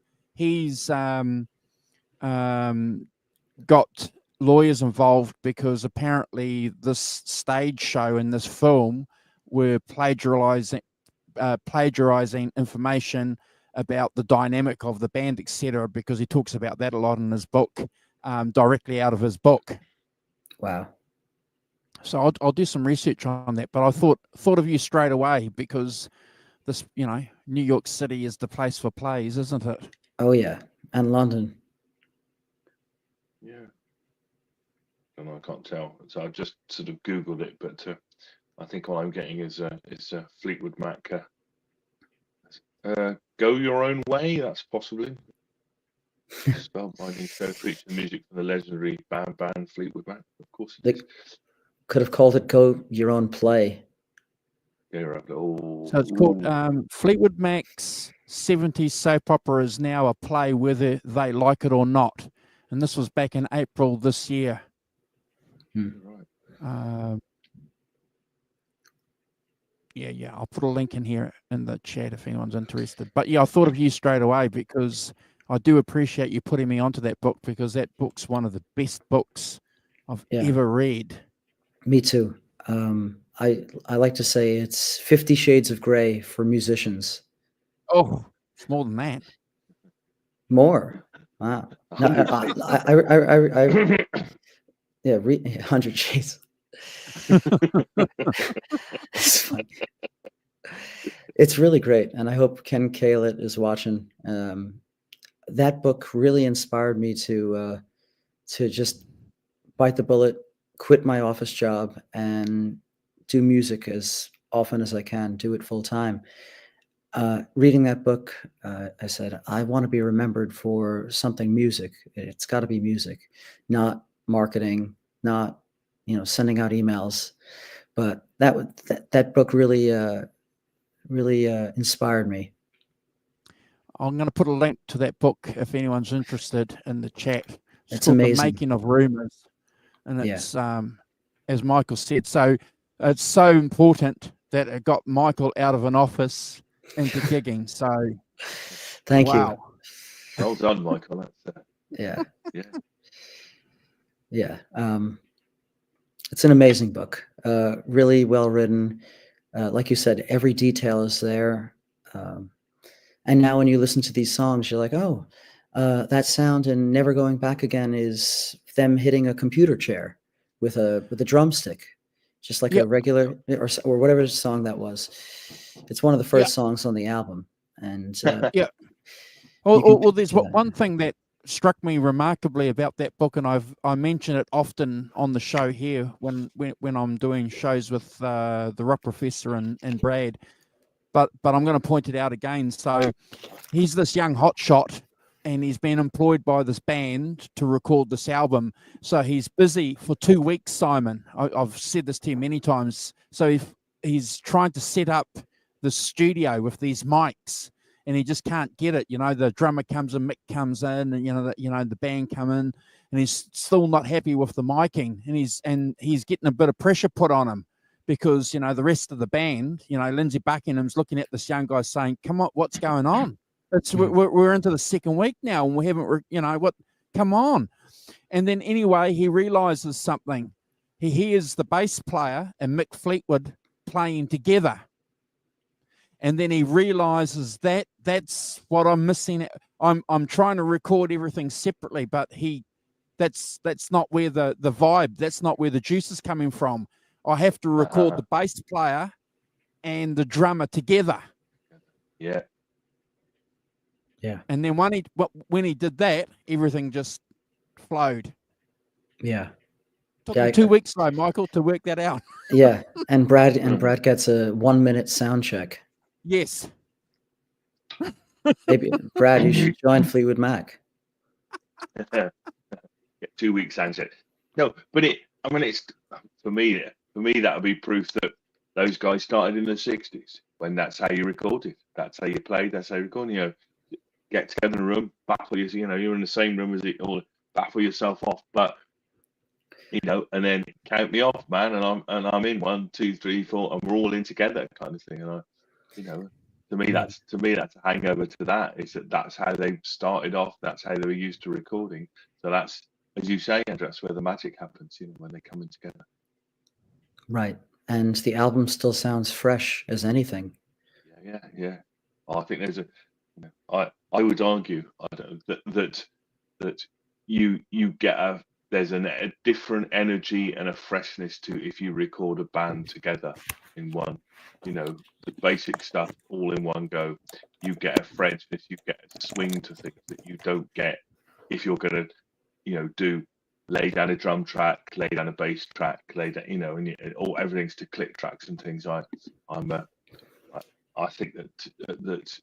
got lawyers involved because apparently this stage show and this film were plagiarizing information about the dynamic of the band, etc. Because he talks about that a lot in his book. Directly out of his book. Wow. So I'll do some research on that, but I thought of you straight away because this, New York City is the place for plays, isn't it? Oh yeah, and London. Yeah. I can't tell. So I just sort of Googled it, but I think all I'm getting is Fleetwood Mac. Go Your Own Way. That's possibly. Spelled by the show featuring the music from the legendary band Fleetwood Mac. Of course, they could have called it "Go Your Own Play." Yeah, right. So it's called Fleetwood Mac's 70s soap opera is now a play, whether they like it or not. And this was back in April this year. Right. Yeah. I'll put a link in here in the chat if anyone's interested. But yeah, I thought of you straight away because I do appreciate you putting me onto that book because that book's one of the best books I've ever read. Me too. I like to say it's 50 Shades of Grey for musicians. Oh, it's more than that. More. Wow. No, read 100 Shades. It's funny. It's really great, and I hope Ken Collette is watching. That book really inspired me to just bite the bullet, quit my office job, and do music as often as I can, do it full time. Reading that book, I said, I want to be remembered for something music. It's got to be music, not marketing, not sending out emails. But that book really inspired me. I'm going to put a link to that book if anyone's interested in the chat. It's called amazing. The Making of Rumors, and it's as Michael said. So it's so important that it got Michael out of an office into gigging. So thank you. Well done, Michael. That's yeah. Yeah. It's an amazing book. Really well written. like you said, every detail is there. And now when you listen to these songs, you're like, oh, that sound in Never Going Back Again is them hitting a computer chair with a drumstick, just like Yep. a regular or whatever song that was. It's one of the first songs on the album, and Yeah. You can Well, there's do that. one thing that struck me remarkably about that book, and I mention it often on the show here when I'm doing shows with the Rock Professor and Brad, but I'm going to point it out again. So he's this young hotshot, and he's been employed by this band to record this album. So he's busy for 2 weeks, Simon. I've said this to you many times. So he's trying to set up the studio with these mics, and he just can't get it. You know, the drummer comes in, Mick comes in, and the band come in, and he's still not happy with the miking, and he's getting a bit of pressure put on him because the rest of the band, Lindsey Buckingham's looking at this young guy saying, "Come on, what's going on? We're into the second week now, and we haven't, come on." And then anyway, he realizes something. He hears the bass player and Mick Fleetwood playing together. And then he realizes that that's what I'm missing. I'm trying to record everything separately, but that's not where the vibe, that's not where the juice is coming from. I have to record the bass player and the drummer together. Yeah. Yeah. And then when he did that, everything just flowed. Yeah. Took Yeah, me 2 weeks though, Michael, to work that out. Yeah. And Brad gets a 1 minute sound check. Yes. Maybe Brad, you should join Fleetwood Mac. Yeah, 2 weeks sounds it. No, but it's for me that would be proof that those guys started in the 60s when that's how you recorded, that's how you played, that's how you recorded. Get together in a room, baffle you're in the same room as it, or baffle yourself off, but and then count me off, man, and I'm in 1, 2, 3, 4, and we're all in together, kind of thing. And to me that's a hangover to that. Is that's how they started off. That's how they were used to recording. So that's, as you say, Andrew, that's where the magic happens. When they come in together. Right, and the album still sounds fresh as anything. Yeah. I think there's I would argue that you get there's a different energy and a freshness to if you record a band together in one. The basic stuff all in one go. You get a freshness, you get a swing to things that you don't get if you're going to lay down a drum track, lay down a bass track, lay down and everything's to click tracks and things. I think that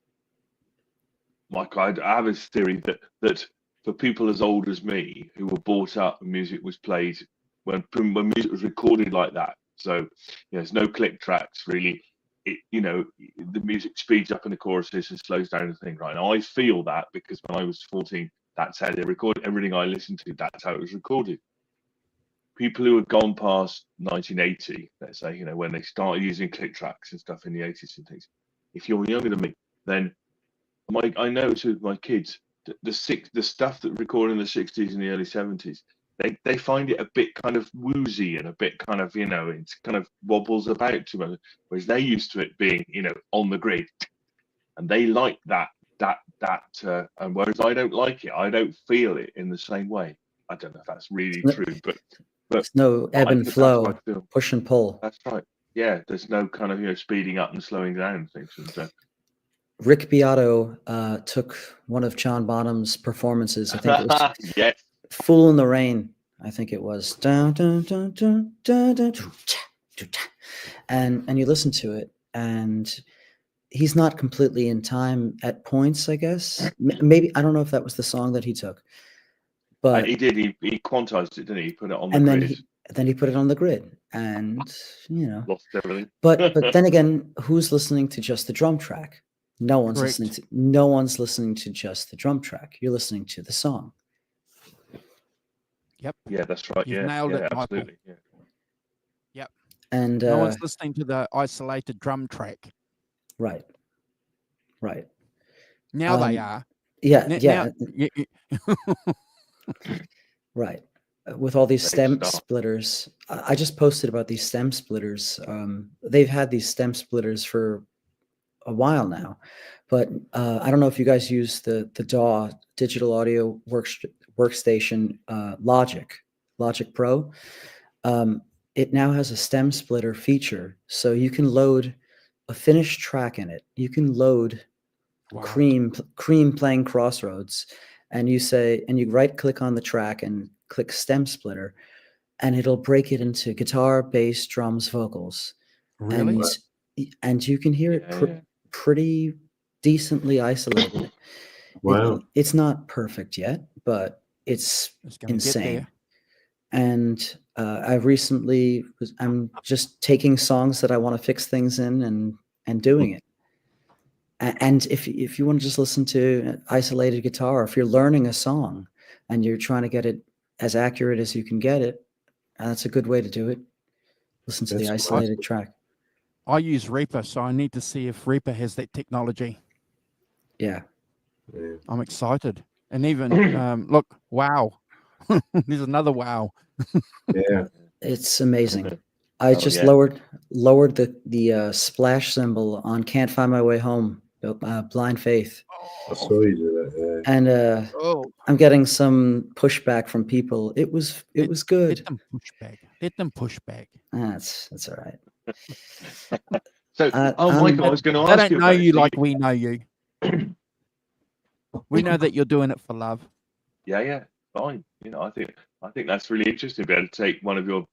Mike, I have this theory that for people as old as me who were brought up when music was played, when music was recorded like that, so there's no click tracks really. The music speeds up in the choruses and slows down the thing, right? And I feel that because when I was 14, that's how they recorded everything I listened to. That's how it was recorded. People who had gone past 1980, let's say, when they started using click tracks and stuff in the 80s and things, if you're younger than me, then I noticed with my kids, the stuff that recorded in the 60s and the early 70s, they find it a bit kind of woozy and a bit kind of, it kind of wobbles about too much, whereas they're used to it being, on the grid, and they like that, and whereas I don't like it, I don't feel it in the same way. I don't know if that's really true, but there's no ebb and flow, push and pull. That's right. Yeah, there's no kind of speeding up and slowing down things. And Rick Beato took one of John Bonham's performances. I think it was yes. "Fool in the Rain." I think it was. And you listen to it, and he's not completely in time at points, I guess. Maybe, I don't know if that was the song that he took, but he did. He quantized it, didn't he? He put it on the and grid. then he put it on the grid, and lost everything. But then again, who's listening to just the drum track? No one's Correct. listening to just the drum track. You're listening to the song. Yep. Yeah, that's right. You've nailed it, Michael. absolutely. Yeah. Yep. And No one's listening to the isolated drum track. right. Now they are. Yeah, N- yeah, now- right. with all these Great stem stuff. splitters. I just posted about these stem splitters. They've had these stem splitters for a while now, but I don't know if you guys use the DAW digital audio workstation Logic Pro. It now has a stem splitter feature, so you can load a finished track in it. You can load Wow. Cream playing Crossroads, and you right click on the track and click stem splitter, and it'll break it into guitar, bass, drums, vocals. Really? And you can hear it Yeah. pretty decently isolated. Wow. It's not perfect yet, but it's It's gonna get insane. there. And I'm just taking songs that I want to fix things in and doing it. And if you want to just listen to isolated guitar, if you're learning a song and you're trying to get it as accurate as you can get it, that's a good way to do it. Listen to the That's isolated track. I use Reaper, so I need to see if Reaper has that technology. Yeah. Yeah. I'm excited. And even look, wow. There's another wow. Yeah. It's amazing. I Oh, just yeah. lowered the splash symbol on "Can't Find My Way Home," Blind Faith, I saw you do that. and Oh, I'm getting some pushback from people. It was good. let them push back. Let them push back. That's all right. So, I'm- Michael, I was going to They ask don't you know about you so like we know you. We know that you're doing it for love. Yeah, fine. I think that's really interesting. To be able to take one of your,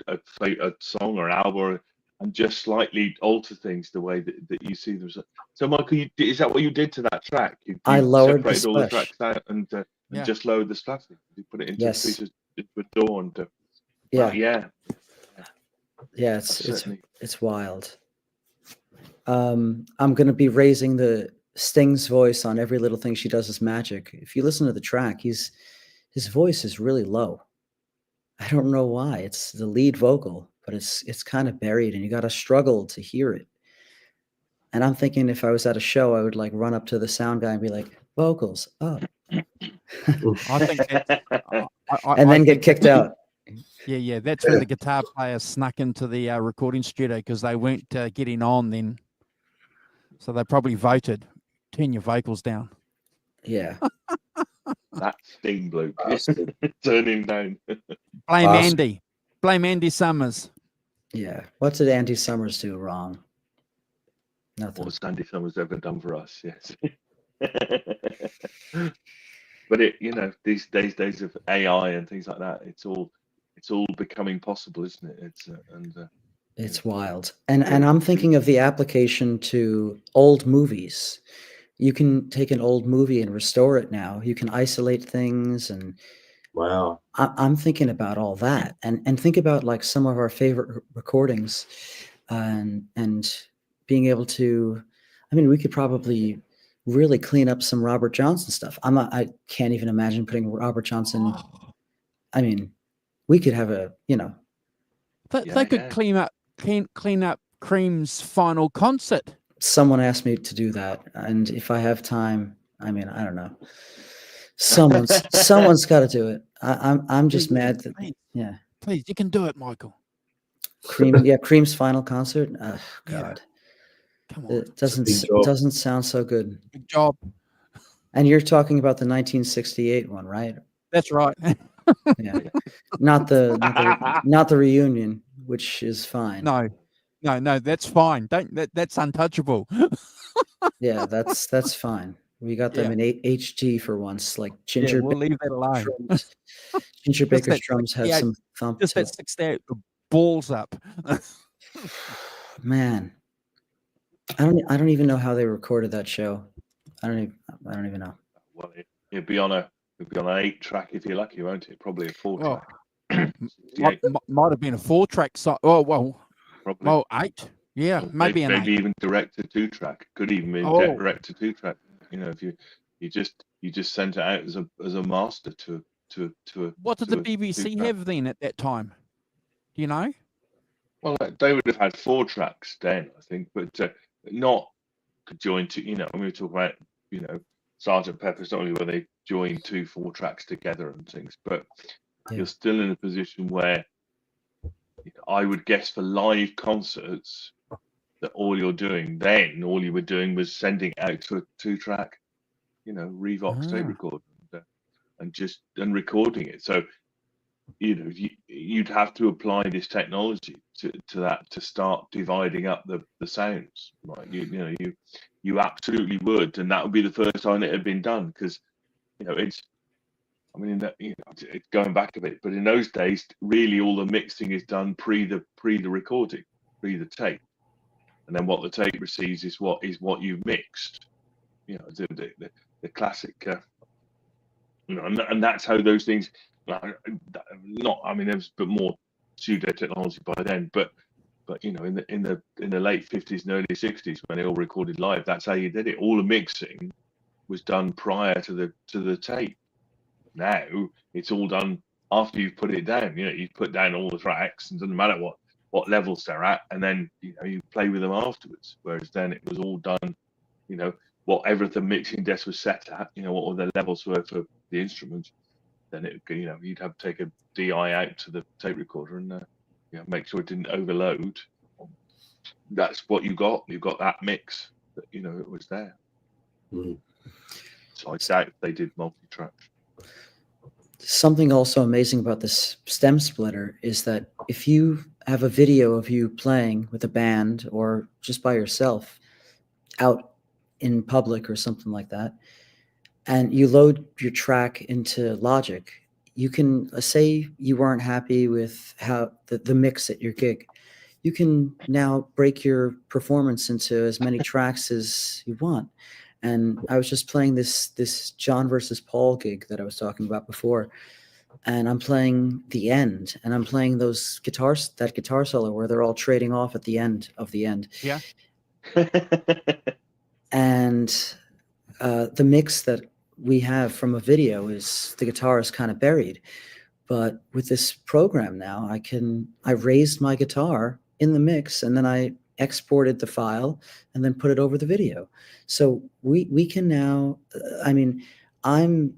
a song or an album, and just slightly alter things the way that you see them. So, Michael, is that what you did to that track? You I lowered the separated all the splash. tracks out and Yeah. just lowered the splash. You put it into Yes. pieces with Dawn. Yeah, Yeah. yeah. Certainly. It's wild. I'm gonna be raising Sting's voice on every little thing she does is magic. If you listen to the track, his voice is really low. I don't know why. It's the lead vocal, but it's kind of buried, and you got to struggle to hear it. And I'm thinking if I was at a show, I would like run up to the sound guy and be like, "Vocals up," I think that's, and then get think kicked that's- out. Yeah. That's when the guitar player snuck into the recording studio because they weren't getting on then. So they probably voted, turn your vocals down. Yeah, That Sting bloke. Turn him down. Blame Bastard. Andy. Blame Andy Summers. yeah. What did Andy Summers do wrong? Nothing. What Sandy Summers ever done for us? Yes. But these days of AI and things like that, it's all becoming possible, isn't it? It's wild. And I'm thinking of the application to old movies. You can take an old movie and restore it now. You can isolate things, and Wow. I'm thinking about all that. And think about like some of our favorite recordings, and being able to, I mean, we could probably really clean up some Robert Johnson stuff. I can't even imagine putting Robert Johnson. I mean, we could have They could clean up Cream's final concert. someone asked me to do that, and if I have time, I mean, I don't know. Someone's got to do it. I'm just mad that Please, you can do it, Michael. Cream's final concert. Oh, Yeah. God, Come on. it big job. doesn't sound so good. Good job. And you're talking about the 1968 one, right? That's right. Yeah, not the reunion, which is fine. No, that's fine. That's untouchable. Yeah, that's fine. We got them in HD for once. Like Ginger, We'll leave that alone. drums. Ginger Just Baker's that drums have 68 some thump Just to that 68 balls up. Man, I don't even know how they recorded that show. I don't even know. Well, it'd be on an 8-track if you're lucky, won't it? Probably a 4-track. Might have been a 4-track song. Oh Probably. well, 8. Yeah, Or maybe an 8. maybe even direct to 2-track. Could even be Oh. direct to 2-track. If you just sent it out as a master to a. What did to the a BBC 2-track. have then at that time? Do you know? Well, they would have had 4 tracks then, I think, but not joined to. When we talk about Sergeant Pepper's, not only were they joined 2 4 tracks together and things, but Yeah. You're still in a position where I would guess for live concerts that all you were doing was sending it out to a 2-track, Revox tape Ah. recorder and recording it. So, you'd have to apply this technology to that to start dividing up the sounds. Right? You absolutely would, and that would be the first time it had been done, because it's. I mean, it's going back a bit, but in those days, really, all the mixing is done pre the recording, pre the tape, and then what the tape receives is what you've mixed. The classic, and that's how those things. Not, I mean, there was but more pseudo technology by then, but in the late 50s and early 60s when they all recorded live, that's how you did it. All the mixing was done prior to the tape. Now it's all done after you've put it down. You put down all the tracks, and it doesn't matter what levels they're at, and then you play with them afterwards. Whereas then it was all done, whatever the mixing desk was set at, what all the levels were for the instruments. Then you'd have to take a DI out to the tape recorder and make sure it didn't overload. That's what you got. You got that mix that it was there. Mhm. So I doubt they did multi-track. Something also amazing about this stem splitter is that if you have a video of you playing with a band or just by yourself out in public or something like that, and you load your track into Logic, you can say you weren't happy with how the mix at your gig. You can now break your performance into as many tracks as you want. And I was just playing this John versus Paul gig that I was talking about before, and I'm playing the end, and I'm playing that guitar solo where they're all trading off at the end of the end. Yeah. And the mix that we have from a video is the guitar is kind of buried, but with this program now, I raised my guitar in the mix, and then I exported the file and then put it over the video. So we can now, I'm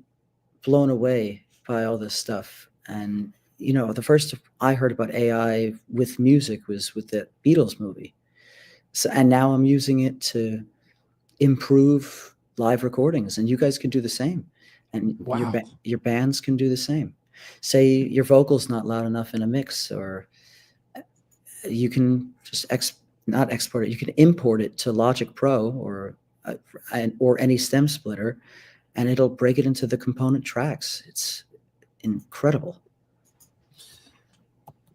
blown away by all this stuff. And, the first I heard about AI with music was with the Beatles movie. So, and now I'm using it to improve live recordings, and you guys can do the same. And Wow. your bands can do the same. Say your vocal's not loud enough in a mix, or you can just not export it. You can import it to Logic Pro or any stem splitter, and it'll break it into the component tracks. It's incredible.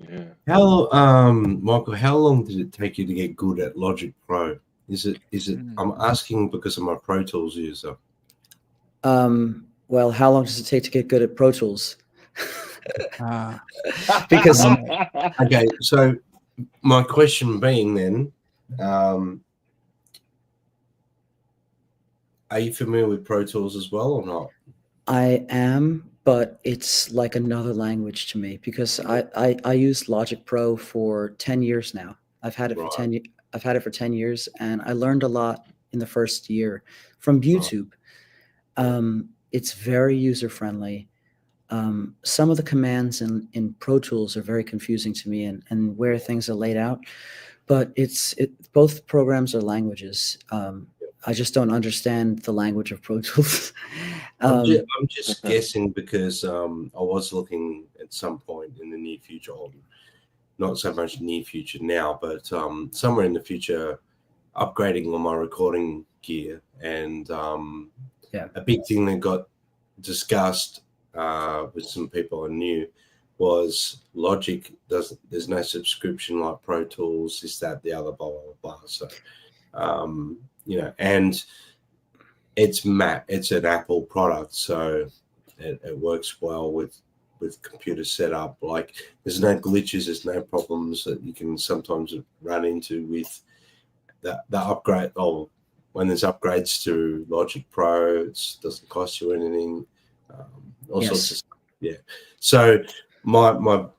Yeah. Michael, how long did it take you to get good at Logic Pro? Is it? I'm asking because I'm a Pro Tools user. Well, how long does it take to get good at Pro Tools? Ah. Because Okay, so my question being then, are you familiar with Pro Tools as well or not? I am, but it's like another language to me because I used Logic Pro for 10 years now. I've had it for 10 years. I've had it for 10 years, and I learned a lot in the first year from YouTube. It's very user friendly. Some of the commands in Pro Tools are very confusing to me, and where things are laid out. But both programs are languages. I just don't understand the language of Pro Tools. I'm just guessing because I was looking at some point in the near future, not so much near future now, but somewhere in the future, upgrading on my recording gear. And a big thing that got discussed with some people I knew was Logic there's no subscription like Pro Tools, this, that, the other, blah, blah, blah. So, and it's an Apple product, so it works well with computer setup. Like there's no glitches, there's no problems that you can sometimes run into with the upgrade. Oh, when there's upgrades to Logic Pro, it doesn't cost you anything. Sorts of stuff. Yeah. So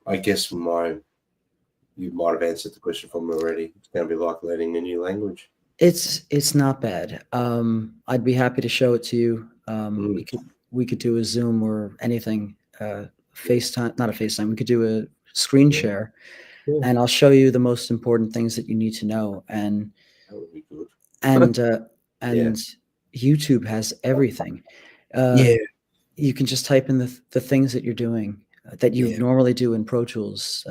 I guess you might have answered the question for me already. It's going to be like learning a new language. It's not bad. I'd be happy to show it to you. We could do a Zoom or anything FaceTime, not a FaceTime. We could do a screen Yeah. share, Yeah. and I'll show you the most important things that you need to know. And That would be good. and YouTube has everything. Yeah. You can just type in the things that you're doing that you Yeah. normally do in Pro Tools,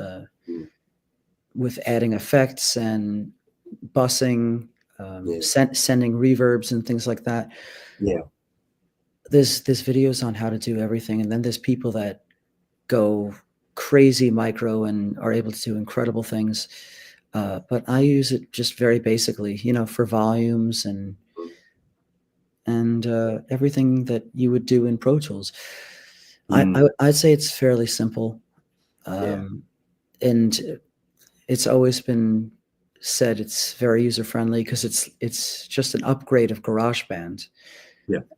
with adding effects and bussing, Yeah. sending reverbs and things like that. Yeah. There's videos on how to do everything, and then there's people that go crazy micro and are able to do incredible things. But I use it just very basically, for volumes and everything that you would do in Pro Tools. I'd say it's fairly simple, and it's always been said it's very user friendly because it's just an upgrade of GarageBand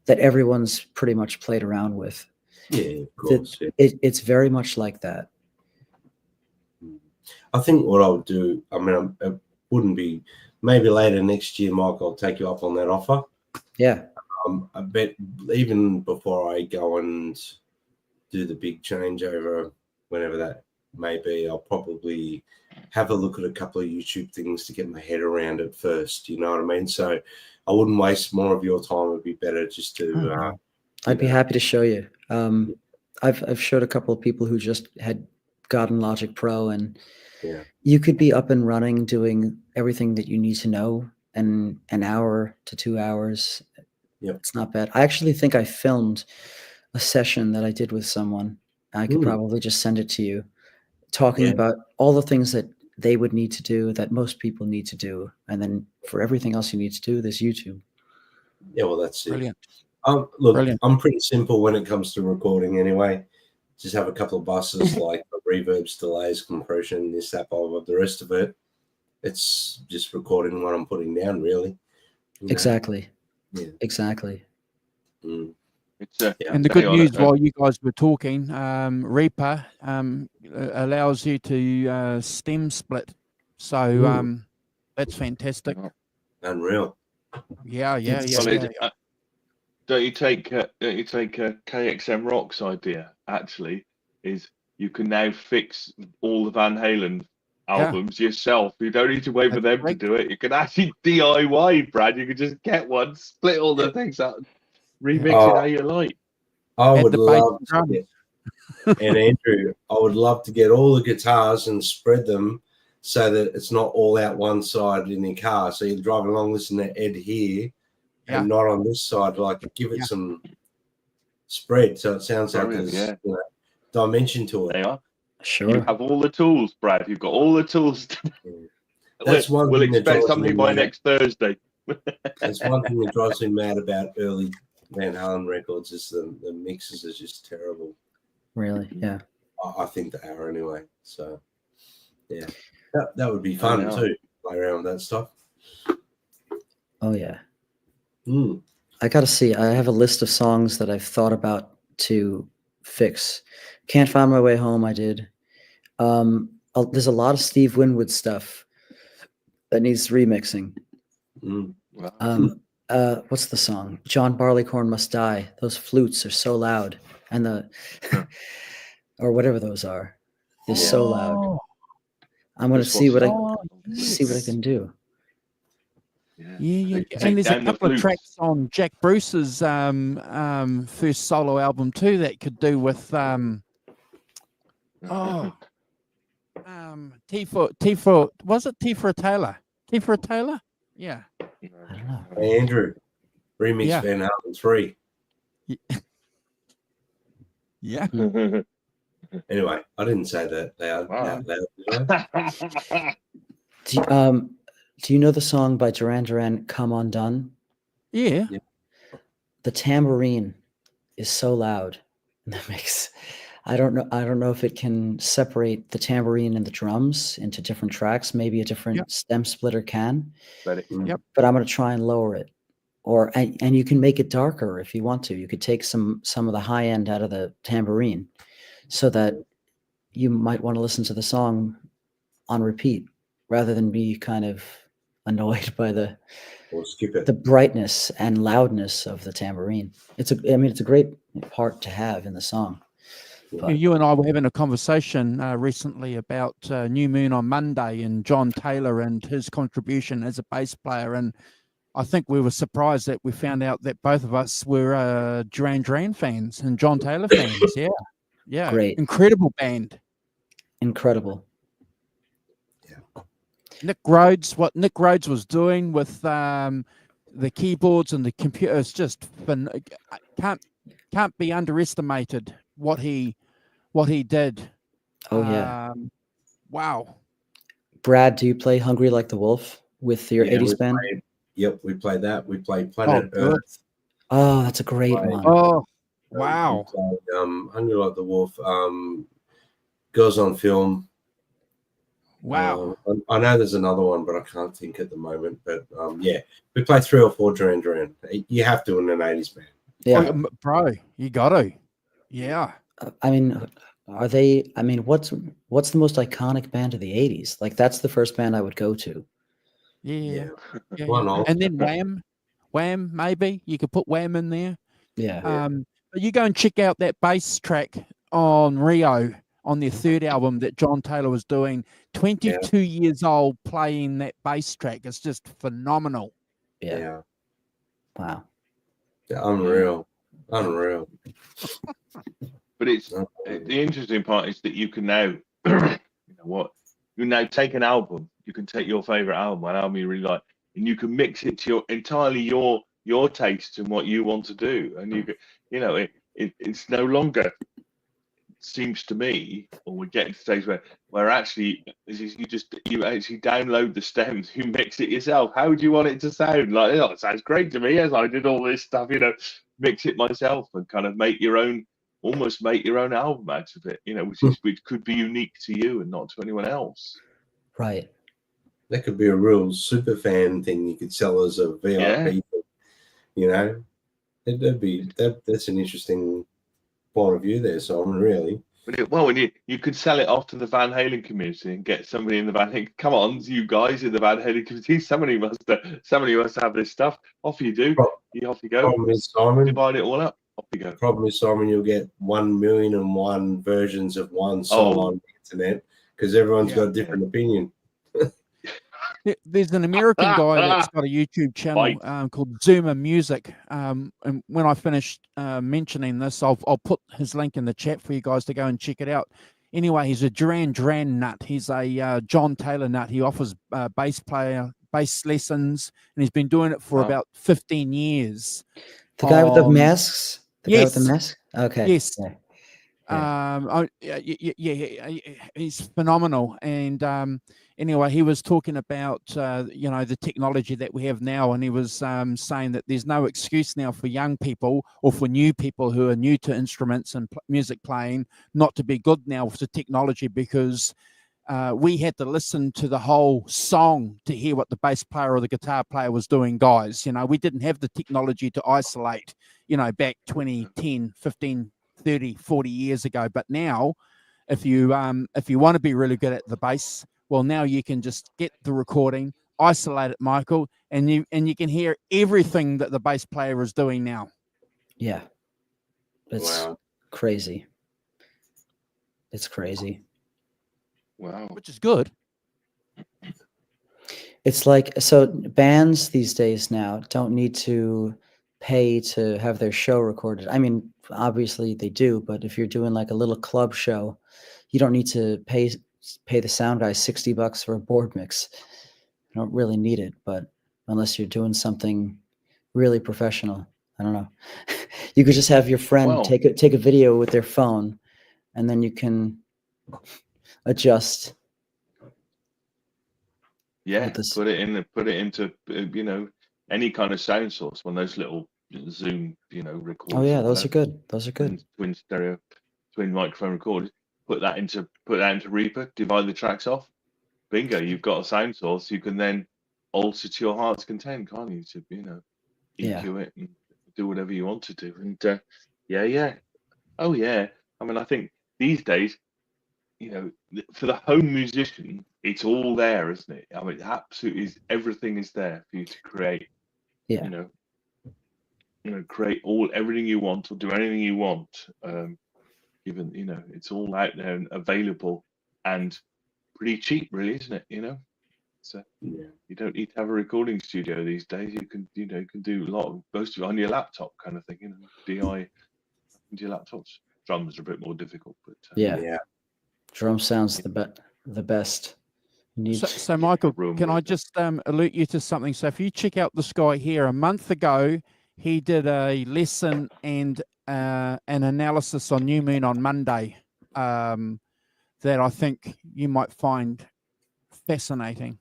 that everyone's pretty much played around with. Yeah, of course. It's very much like that. I think what I would do, I mean, it wouldn't be, maybe later next year, Mike, I'll take you up on that offer. Yeah. I bet even before I go and do the big changeover, whenever that may be, I'll probably have a look at a couple of YouTube things to get my head around it first. You know what I mean? So I wouldn't waste more of your time. It'd be better just to. I'd be happy to show you. I've showed a couple of people who just had gotten Logic Pro, and you could be up and running doing everything that you need to know in an hour to 2 hours. It's not bad. I actually think I filmed a session that I did with someone. I could probably just send it to you, talking about all the things that they would need to do that most people need to do. And then for everything else you need to do, there's YouTube. Yeah, well, that's it. Brilliant. Look, Brilliant. I'm pretty simple when it comes to recording anyway. Just have a couple of buses like reverbs, delays, compression, this, that, blah, blah. The rest of it, it's just recording what I'm putting down, really. You know? Exactly. Yeah. Exactly. Mm. And the good news while you guys were talking, Reaper allows you to stem split. So that's fantastic. Unreal. Yeah. Don't you take KXM Rock's idea? Actually, is you can now fix all the Van Halen albums yourself. You don't need to wait for them to do it. You can actually DIY, Brad. You can just get one, split all the things out, remix it how you like. I would love to get, and Andrew, I would love to get all the guitars and spread them so that it's not all out one side in your car. So you're driving along, listening to Ed here, and not on this side. Like, give it some spread so it sounds like there's dimension to it. They are. Sure. You have all the tools, Brad. You've got all the tools. That's one We'll thing that expect drives something me by mad. next Thursday. That's one thing that drives me mad about early Van Halen records is the mixes are just terrible. Really? Yeah. I think they are anyway. So, yeah, that would be fun too. Play around with that stuff. Oh yeah. I got to see. I have a list of songs that I've thought about to fix. Can't Find My Way Home. I did. There's a lot of Steve Winwood stuff that needs remixing. What's the song? John Barleycorn Must Die. Those flutes are so loud, and or whatever those are, they're so loud. I'm gonna see what I can do. Yeah. And there's a couple of tracks on Jack Bruce's first solo album too that could do with T for was it T for a Taylor? T for a Taylor? Yeah. I don't know. Hey, Andrew, remix Van Halen 3. Yeah. Anyway, I didn't say that loud. Do you know the song by Duran Duran, Come Undone? Yeah. The tambourine is so loud. That makes I don't know if it can separate the tambourine and the drums into different tracks. Maybe a different stem splitter can. But I'm going to try and lower it. And you can make it darker if you want to. You could take some of the high end out of the tambourine so that you might want to listen to the song on repeat rather than be kind of annoyed by the brightness and loudness of the tambourine. It's a great part to have in the song. But You and I were having a conversation recently about New Moon on Monday and John Taylor and his contribution as a bass player. And I think we were surprised that we found out that both of us were Duran Duran fans and John Taylor fans. Yeah. Yeah. Great. Incredible band. incredible. Nick Rhodes, what Nick Rhodes was doing with the keyboards and the computers, just can't be underestimated. What he did. Oh yeah. Wow. Brad, do you play Hungry Like the Wolf with your Yeah, 80s we band? played- Yep, we played that. We played Planet good. Earth. Oh, that's a great Right. one. Oh, We wow. played, Hungry Like the Wolf. Girls on Film. Wow. I know there's another one, but I can't think at the moment. But yeah, we play 3 or 4 Duran Duran. You have to in an 80s band. Yeah. Bro, you got to. Yeah. I mean, are they? I mean, what's the most iconic band of the 80s? Like, that's the first band I would go to. Yeah. Why not? And then Wham, maybe you could put Wham in there. Yeah. But you go and check out that bass track on Rio on their third album that John Taylor was doing. 22 years old playing that bass track. It's just phenomenal. Yeah. Wow. Yeah, unreal. Unreal. But it's the interesting part is that you can now, you now take an album. You can take your favorite album, an album you really like, and you can mix it to your taste and what you want to do. And you can, it's no longer, seems to me, or we're getting to the stage where actually you actually download the stems, you mix it yourself. How do you want it to sound? Like, it sounds great to me as I did all this stuff, mix it myself and kind of almost make your own album out of it, which could be unique to you and not to anyone else. Right. That could be a real super fan thing you could sell as a VIP. That's an interesting point of view there, Simon, really. But you could sell it off to the Van Halen community and get somebody in the Van Halen. Come on, you guys in the Van Halen community, somebody must have this stuff. Off you do. Off you go. Problem is, Simon, divide it all up. Off you go. Problem is, Simon, you'll get 1,000,001 versions of one song on the internet because everyone's got a different opinion. There's an American guy that's got a YouTube channel called Zuma Music. And when I finish mentioning this, I'll put his link in the chat for you guys to go and check it out. Anyway, he's a Duran Duran nut. He's a John Taylor nut. He offers bass lessons, and he's been doing it for about 15 years. The guy with the masks? Guy with the mask? Okay. Yes. He's phenomenal. And anyway, he was talking about the technology that we have now, and he was saying that there's no excuse now for young people or for new people who are new to instruments and music playing not to be good now with the technology, because we had to listen to the whole song to hear what the bass player or the guitar player was doing, guys. We didn't have the technology to isolate, back 20, 10, 15, 30, 40 years ago. But now, if you want to be really good at the bass, well, now you can just get the recording, isolate it, Michael, and you can hear everything that the bass player is doing now. Yeah. It's crazy. It's crazy. Wow. Which is good. It's like, so bands these days now don't need to pay to have their show recorded. I mean, obviously they do, but if you're doing like a little club show, you don't need to pay the sound guy $60 for a board mix. You don't really need it, but unless you're doing something really professional, I don't know. You could just have your friend take a video with their phone, and then you can adjust. Yeah, put it into any kind of sound source, one of those little Zoom recorders. Oh yeah, those are good. Those are good. Twin microphone recorders. Put that into Reaper, divide the tracks off. Bingo, you've got a sound source. You can then alter to your heart's content, can't you? To EQ it and do whatever you want to do. And oh yeah. I mean, I think these days, for the home musician, it's all there, isn't it? I mean, absolutely, everything is there for you to create. Yeah. Create everything you want or do anything you want. given it's all out there and available and pretty cheap, really, isn't it? So Yeah. you don't need to have a recording studio these days. You can you can do most of it on your laptop, kind of thing. DI into your laptops. Drums are a bit more difficult, but Yeah. Drum sounds the best. So Michael, room can I with it. just alert you to something? So if you check out this guy here, a month ago, he did a lesson and an analysis on New Moon on Monday that I think you might find fascinating.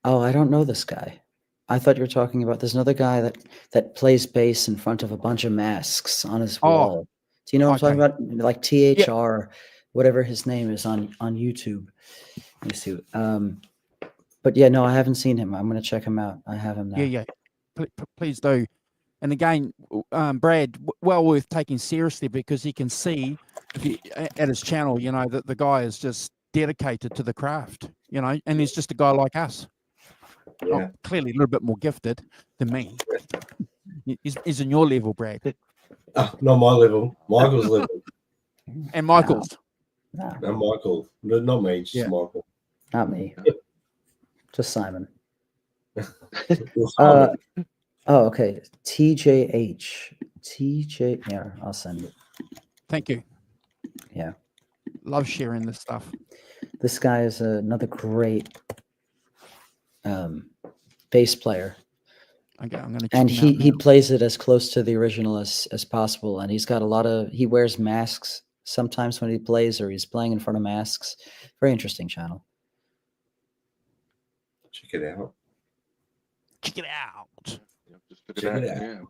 Oh, I don't know this guy. I thought you were talking about there's another guy that plays bass in front of a bunch of masks on his wall. Do you know what I'm talking about? Like THR, whatever his name is on YouTube. Let me see. But yeah, no, I haven't seen him. I'm gonna check him out. I have him now. Yeah. Please do. And again, Brad, well worth taking seriously because you can see at his channel, that the guy is just dedicated to the craft, and he's just a guy like us. Yeah. Clearly a little bit more gifted than me. He's in your level, Brad. Not my level. Michael's level. And Michael's. No, And Michael. Not me, just Yeah. Michael. not me. Just Simon. Well, Simon. Oh, okay. TJH. Yeah, I'll send it. Thank you. Yeah. Love sharing this stuff. This guy is another great bass player. Okay, I'm gonna. And check him out he now. plays it as close to the original as possible. And he's got he wears masks sometimes when he plays, or he's playing in front of masks. Very interesting channel. Check it out. Check it out. Yeah, just look Check at it that. out. Yeah.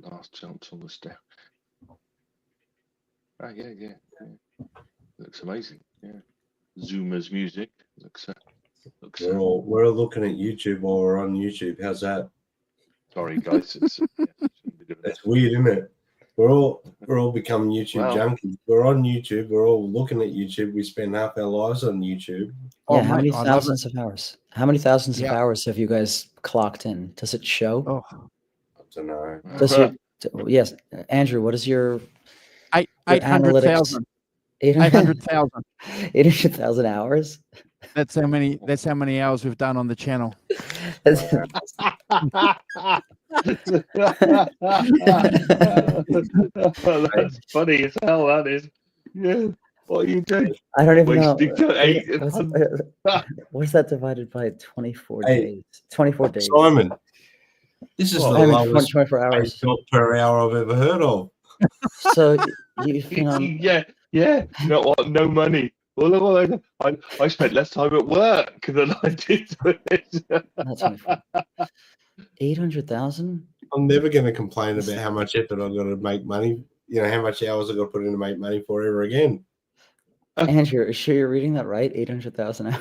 Well, last chance on the step. Yeah. Looks amazing. Yeah. Zoomer's music looks. We're all looking at YouTube while we're on YouTube. How's that? Sorry, guys. Shouldn't be doing that. That's weird, isn't it? We're all becoming YouTube Well- junkies. We're on YouTube. We're all looking at YouTube. We spend half our lives on YouTube. Yeah, how mate, many I love thousands of hours? How many thousands of Yeah. hours have you guys clocked in? Does it show? Oh, I don't know. Does your yes, Andrew? What is your 800,000. 800,000. 800,000 hours? That's how many hours we've done on the channel. That's funny as hell. That is. Yeah. What are you doing? I don't even know. Wasting What's that divided by 24 Hey, days? 24 days. Simon, this is Well, the I mean, lowest 24 paid hours. job per hour I've ever heard of. So you've been on. yeah. You know what? No money. Well, look, I spent less time at work than I did with it. Not 24. 800,000? I'm never going to complain about how much effort I've got to make money. How much hours I've got to put in to make money for ever again. Andrew, are you sure you're reading that right? 800,000 hours?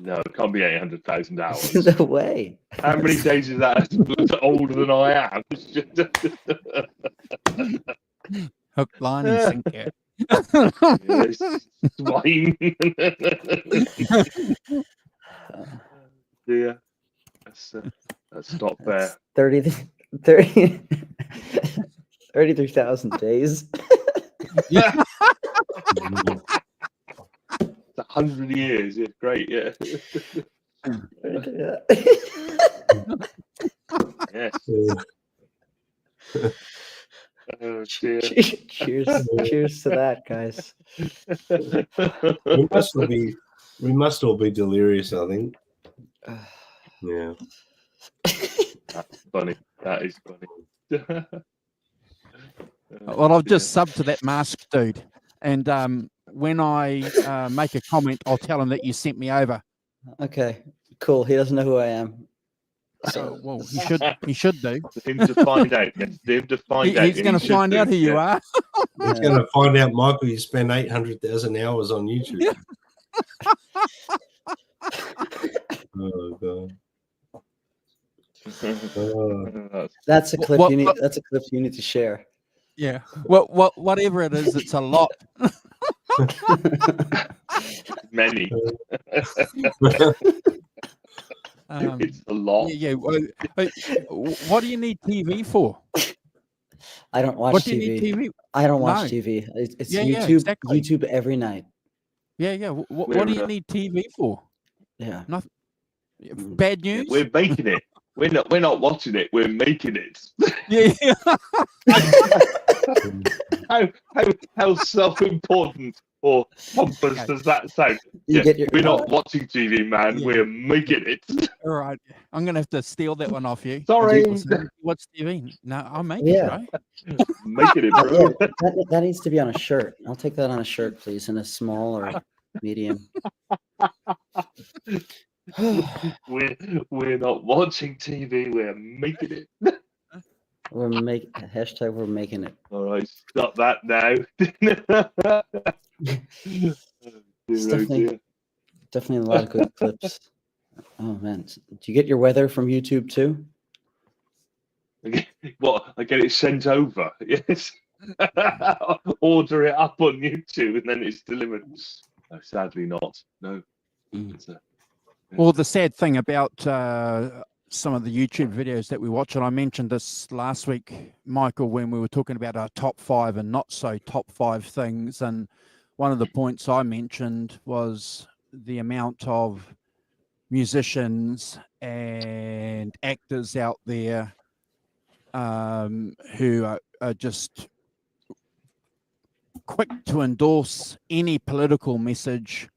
No, it can't be 800,000 hours. No way. How many days is that older than I am? Hook, line, and sinker. Yes, swine. Yeah, let's stop there. 33,000 days. Yeah. It's 100 years. Yeah, great. Yeah. Yes. Oh, dear. Cheers to that, guys. We must all be delirious, I think. Yeah. That's funny. That is funny. Well, I've just subbed to that mask dude, and when I make a comment, I'll tell him that you sent me over. Okay, cool. He doesn't know who I am. So, well, he should do. For him to find out. Yes, for him to find out. He's going to find out who you are. He's going to find out, Michael, you spend 800,000 hours on YouTube. Oh, God. That's a clip What- you need. what- That's a clip you need to share. Yeah. Well, whatever it is, it's a lot. Many. Um, It's a lot. yeah. What do you need TV for? I don't watch What do you TV. need TV? I don't watch No. TV. It's Yeah, yeah, YouTube. exactly. YouTube every night. Yeah, yeah. What We're, do you need TV for? Yeah. Nothing. Mm. Bad yeah, news? we're making it. We're not watching it. We're making it. Yeah, yeah. How self-important or pompous Okay. does that sound? You Yeah, get your we're not watching TV, man. Yeah. We're making it. All right. I'm gonna have to steal that one off you. Sorry. What's TV? No, I'll make Yeah. it, Making it, Yeah, bro. that needs to be on a shirt. I'll take that on a shirt, please, in a small or medium. We're not watching TV. We're making it. We're making it. All right, stop that now. It's Dear, oh definitely a lot of good clips. Oh man, do you get your weather from YouTube too? dear. What? I get it sent over. Yes. Order it up on YouTube and then it's delivered. No, sadly not. No. Mm. It's a- Well, the sad thing about some of the YouTube videos that we watch, and I mentioned this last week, Michael, when we were talking about our top 5 and not so top 5 things, and one of the points I mentioned was the amount of musicians and actors out there who are just quick to endorse any political message.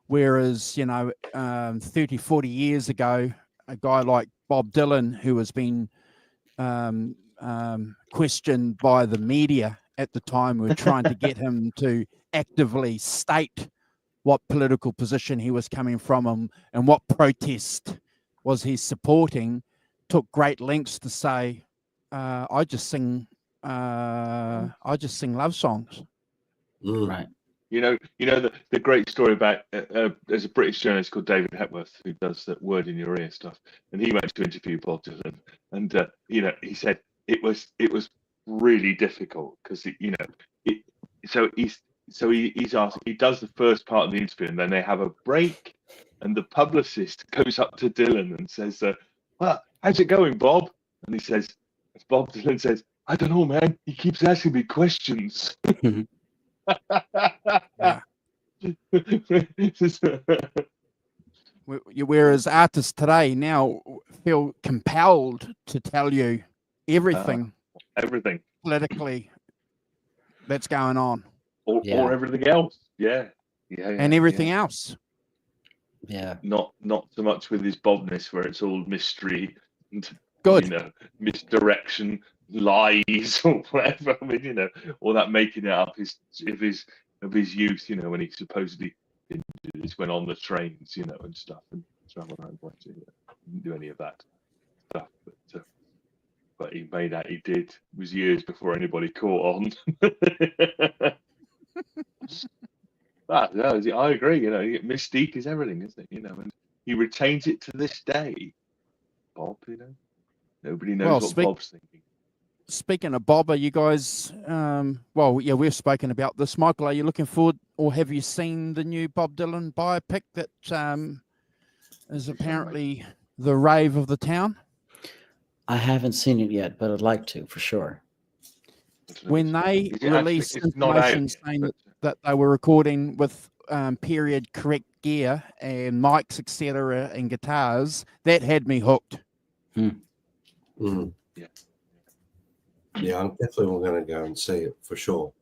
Whereas, 30, 40 years ago, a guy like Bob Dylan, who has been questioned by the media at the time, we were trying to get him to actively state what political position he was coming from and what protest was he supporting, took great lengths to say, I just sing love songs. Mm. Right. You know the great story about there's a British journalist called David Hepworth who does that word in your ear stuff, and he went to interview Bob Dylan, and he said it was really difficult because he's asked, he does the first part of the interview and then they have a break, and the publicist goes up to Dylan and says, well, how's it going, Bob? And he says, Bob Dylan says, I don't know, man, he keeps asking me questions. Yeah. Whereas artists today now feel compelled to tell you everything Everything. politically that's going on Or everything else. Yeah. and everything else. Yeah. Not so much with his Bobness where it's all mystery and Good. misdirection, lies or whatever. I mean, all that making it up of his youth, when he supposedly went on the trains, and stuff and travel around. Didn't do any of that stuff, but he made out he did. It was years before anybody caught on. I agree. Mystique is everything, isn't it? And he retains it to this day. Bob, nobody knows what Bob's thinking. Speaking of Bob, are you guys? We've spoken about this. Michael, are you looking forward, or have you seen the new Bob Dylan biopic that is apparently the rave of the town? I haven't seen it yet, but I'd like to for sure. When they Is it released actually- it's not out information yet, saying that they were recording with period correct gear and mics, etc., and guitars, that had me hooked. Mm. Yeah. Yeah, I'm definitely going to go and see it for sure.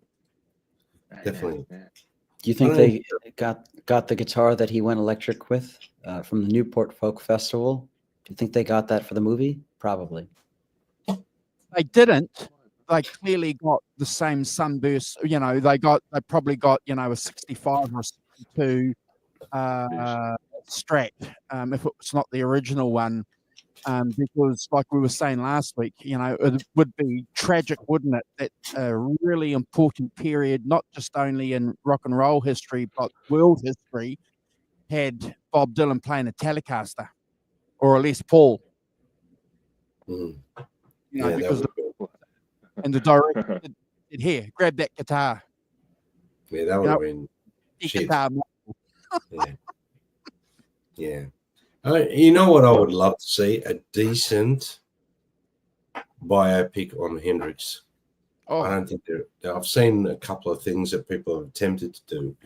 Definitely. Yeah. Do you think Oh. they got the guitar that he went electric with from the Newport Folk Festival? Do you think they got that for the movie? Probably. They didn't. They clearly got the same sunburst. They probably got a 65 or 62 Strat, if it's not the original one. Because like we were saying last week, it would be tragic, wouldn't it, that a really important period, not just only in rock and roll history, but world history, had Bob Dylan playing a Telecaster or a Les Paul. Mm. Because that would and the director said, here, grab that guitar. be, that would have been The shit. guitar. Yeah. You know what I would love to see? A decent biopic on Hendrix. Oh, don't think I've seen a couple of things that people have attempted to do.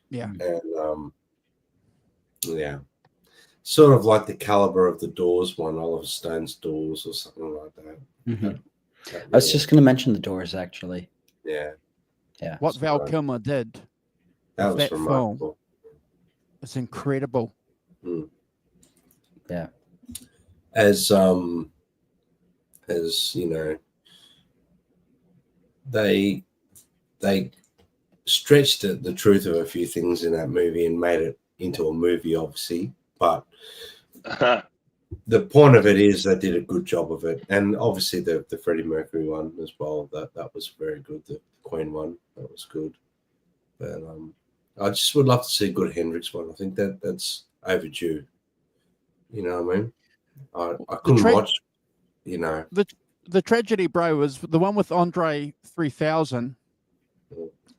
yeah. And yeah, sort of like the caliber of the Doors one, Oliver Stone's Doors or something like that. Mhm. That I was really- just going to mention the Doors, actually. yeah, Yeah. What Val So- Kilmer did that with was that film remarkable. is incredible. Yeah. As you know, they stretched the truth of a few things in that movie and made it into a movie, obviously, but the point of it is they did a good job of it. And obviously the Freddie Mercury one as well, that was very good. The Queen one, that was good. But I just would love to see a good Hendrix one. I think that's overdue. You know what I mean? I couldn't watch, you know. The tragedy, bro, was the one with Andre 3000.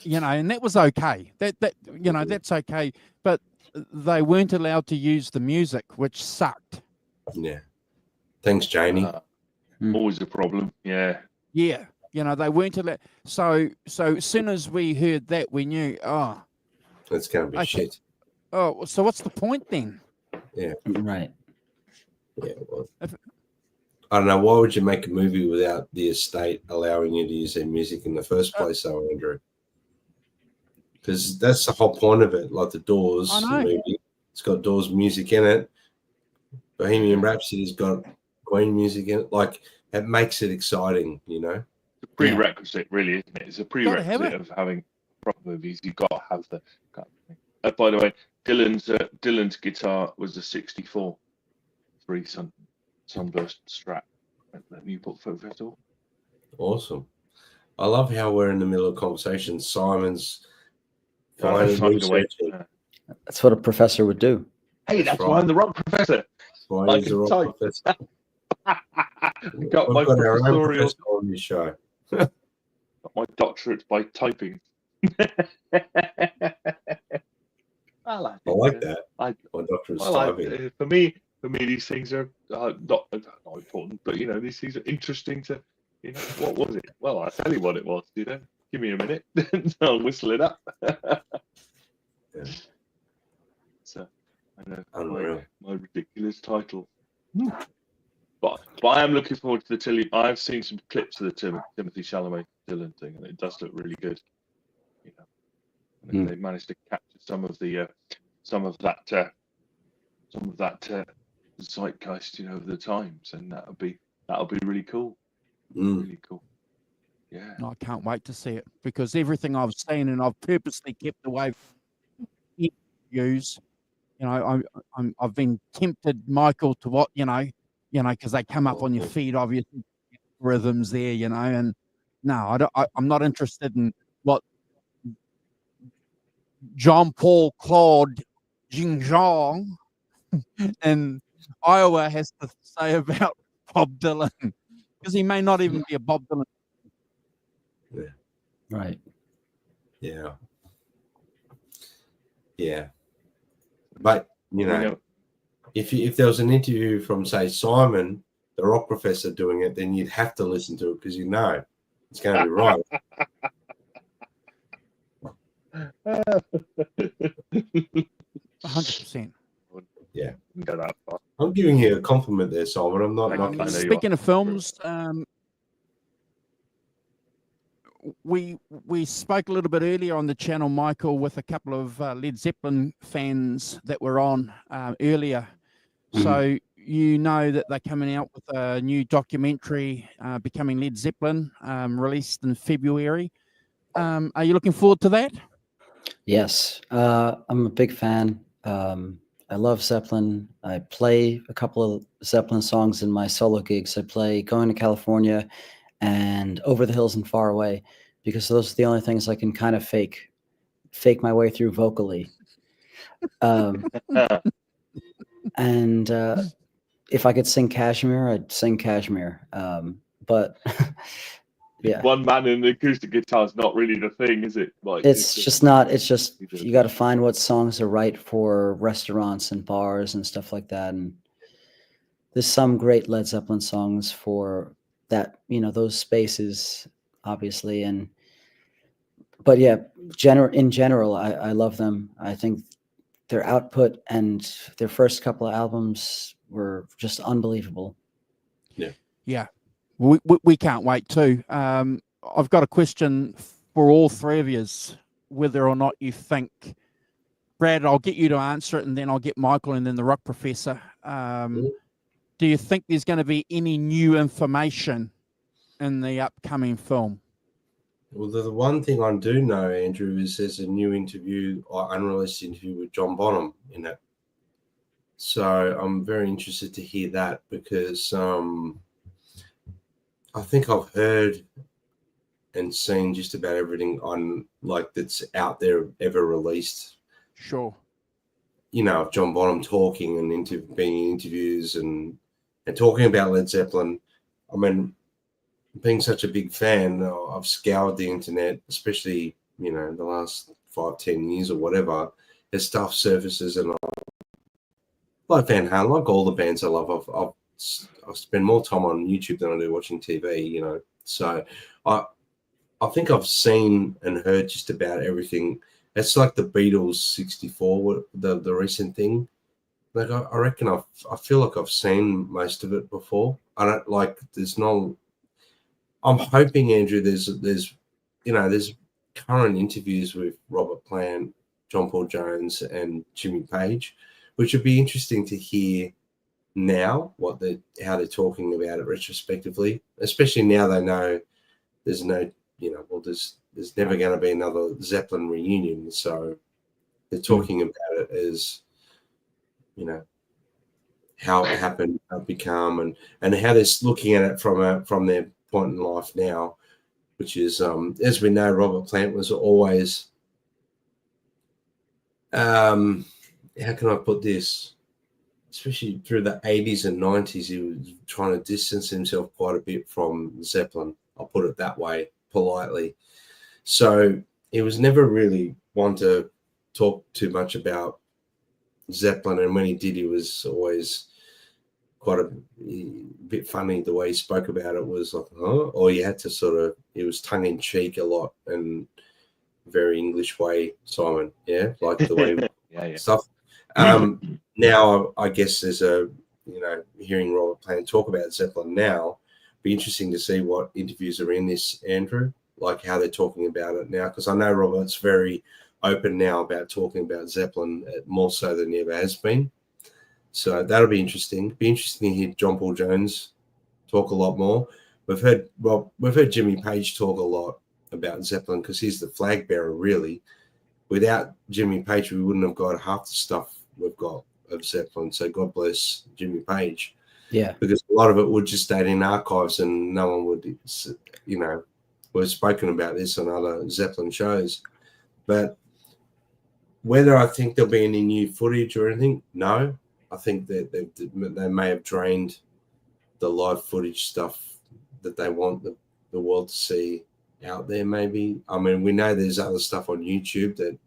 You know, and that was okay. That you know, that's okay. But they weren't allowed to use the music, which sucked. Yeah. Thanks, Janie. Always a problem. Yeah. Yeah, you know, they weren't allowed. So as soon as we heard that, we knew. Oh, It's going to be okay. shit. Oh, so what's the point then? Yeah. Right. Yeah. Well, I don't know. Why would you make a movie without the estate allowing you to use their music in the first place, though, Andrew? Because that's the whole point of it. Like the Doors I know. movie, it's got Doors music in it. Bohemian Rhapsody's got Queen music in it. Like it makes it exciting, you know. It's a prerequisite, really, isn't it? It's a Gotta have prerequisite it. of having proper movies. You've got to have the. By the way, Dylan's guitar was a '64 Sunburst Strat at the Newport Folk Festival. Awesome. I love how we're in the middle of conversation. Simon's Find finding a way. research. That's what a professor would do. Hey, that's why I'm the rock professor. Why I is the can rock type. professor? Got my We've got our own professorial, professor on this show. got my doctorate by typing. I like I it, like yeah. that. I, My doctor is well, typing. for me, these things are not important, but you know, these things are interesting to, you know, what was it? Well, I'll tell you what it was. You know, give me a minute, I'll whistle it up. Yeah. So, I know Unreal. my ridiculous title. But I am looking forward to the Tilly. I've seen some clips of the Timothy Chalamet Dylan thing, and it does look really good. You know, and they managed to capture some of that zeitgeist, you know, of the times, and that'll be really cool. Really cool. Yeah. I can't wait to see it because everything I've seen and I've purposely kept away from interviews. You know, I've been tempted, Michael, to what because they come up on your feed, obviously, rhythms there, you know, and no, I'm not interested in what Jean-Paul Claude Jingjong in Iowa has to say about Bob Dylan, because he may not even be a Bob Dylan. Yeah. Right. Yeah. Yeah. But you know, if there was an interview from, say, Simon, the rock professor, doing it, then you'd have to listen to it because you know it's going to be right. 100%. Yeah. Go that far. I'm giving you a compliment there, Simon. I'm not knocking you. Speaking of films, we spoke a little bit earlier on the channel, Michael, with a couple of Led Zeppelin fans that were on earlier. So you know that they're coming out with a new documentary, Becoming Led Zeppelin, released in February. Are you looking forward to that? Yes, I'm a big fan. I love Zeppelin. I play a couple of Zeppelin songs in my solo gigs. I play Going to California and Over the Hills and Far Away, because those are the only things I can kind of fake my way through vocally. And if I could sing Kashmir, I'd sing Kashmir. But yeah, one man and an acoustic guitar is not really the thing, is it? Like, it's just not. It's just you got to find what songs are right for restaurants and bars and stuff like that. And there's some great Led Zeppelin songs for that, you know, those spaces. obviously, but yeah, in general, I love them. I think their output and their first couple of albums were just unbelievable. Yeah, we can't wait too. I've got a question for all three of you, whether or not you think, Brad, I'll get you to answer it, and then I'll get Michael and then the Rock Professor. Do you think there's going to be any new information in the upcoming film? Well, the one thing I do know, Andrew, is there's a new interview or unreleased interview with John Bonham in it. So I'm very interested to hear that, because I think I've heard and seen just about everything on that's out there ever released. Sure. You know, of John Bonham talking and being in interviews and talking about Led Zeppelin. I mean, being such a big fan, I've scoured the internet, especially, you know, the last 5-10 years or whatever, as stuff surfaces, and I like Van Halen, like all the bands I love. I spend more time on YouTube than I do watching TV, you know. So I think I've seen and heard just about everything. It's like the Beatles 64, the recent thing. Like I reckon I feel like I've seen most of it before. I don't like. There's no. I'm hoping, Andrew, there's current interviews with Robert Plant, John Paul Jones, and Jimmy Page, which would be interesting to hear now how they're talking about it retrospectively, especially now they know there's no, there's never going to be another Zeppelin reunion, so they're talking about it as, how it happened, how it became, and how they're looking at it from their point in life now, which is, as we know, Robert Plant was always, how can I put this? Especially through the 80s and 90s, he was trying to distance himself quite a bit from Zeppelin. I'll put it that way, politely. So he was never really one to talk too much about Zeppelin, and when he did, he was always quite a bit funny. The way he spoke about it was like, huh? Or you had to it was tongue-in-cheek a lot and very English way, Simon, yeah? Like the way yeah. stuff. Now, I guess there's hearing Robert Plant talk about Zeppelin now, be interesting to see what interviews are in this, Andrew, like how they're talking about it now, because I know Robert's very open now about talking about Zeppelin more so than he ever has been. So that'll be interesting. Be interesting to hear John Paul Jones talk a lot more. We've heard Jimmy Page talk a lot about Zeppelin because he's the flag bearer, really. Without Jimmy Page, we wouldn't have got half the stuff we've got of Zeppelin. So God bless Jimmy Page. Yeah. Because a lot of it would just stay in archives and no one would, we've spoken about this on other Zeppelin shows. But whether I think there'll be any new footage or anything, no. I think that they may have drained the live footage stuff that they want the world to see out there, maybe. I mean, we know there's other stuff on YouTube that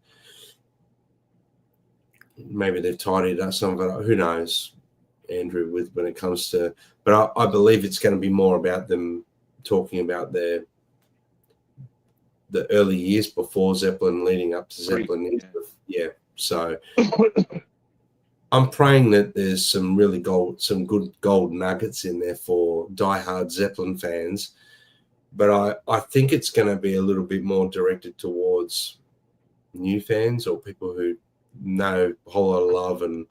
maybe they've tidied up some of it. Who knows, Andrew, when it comes to, but I believe it's going to be more about them talking about the early years before Zeppelin, leading up to Zeppelin. Yeah. So I'm praying that there's some good gold nuggets in there for diehard Zeppelin fans. But I think it's going to be a little bit more directed towards new fans or people who know a whole lot of love and,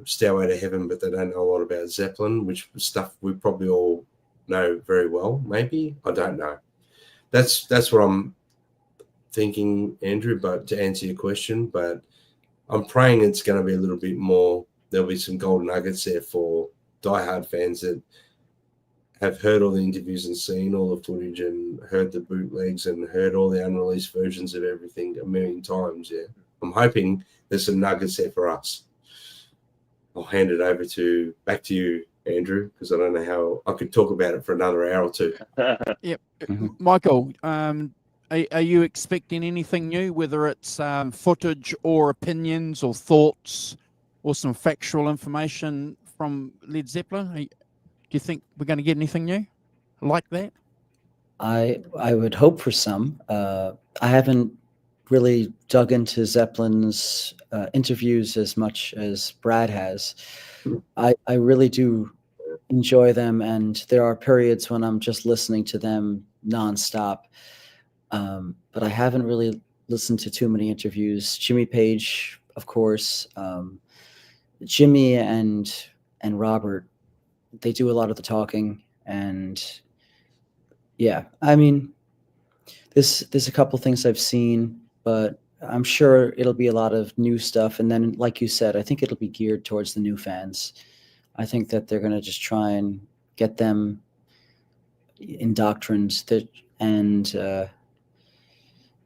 Stairway to Heaven, but they don't know a lot about Zeppelin, which stuff we probably all know very well, maybe. I don't know. That's what I'm thinking, Andrew, but to answer your question. But I'm praying it's going to be a little bit more, there'll be some gold nuggets there for diehard fans that have heard all the interviews and seen all the footage and heard the bootlegs and heard all the unreleased versions of everything a million times. Yeah, I'm hoping there's some nuggets there for us. I'll hand it back to you, Andrew, because I don't know how I could talk about it for another hour or two. Yep. Michael, are you expecting anything new, whether it's footage or opinions or thoughts or some factual information from Led Zeppelin? Do you think we're going to get anything new like that? I would hope for some. I haven't really dug into Zeppelin's interviews as much as Brad has. I really do enjoy them, and there are periods when I'm just listening to them nonstop. But I haven't really listened to too many interviews. Jimmy Page, of course, Jimmy and Robert, they do a lot of the talking, and yeah, I mean, there's a couple things I've seen, but I'm sure it'll be a lot of new stuff. And then, like you said, I think it'll be geared towards the new fans. I think that they're going to just try and get them indoctrined.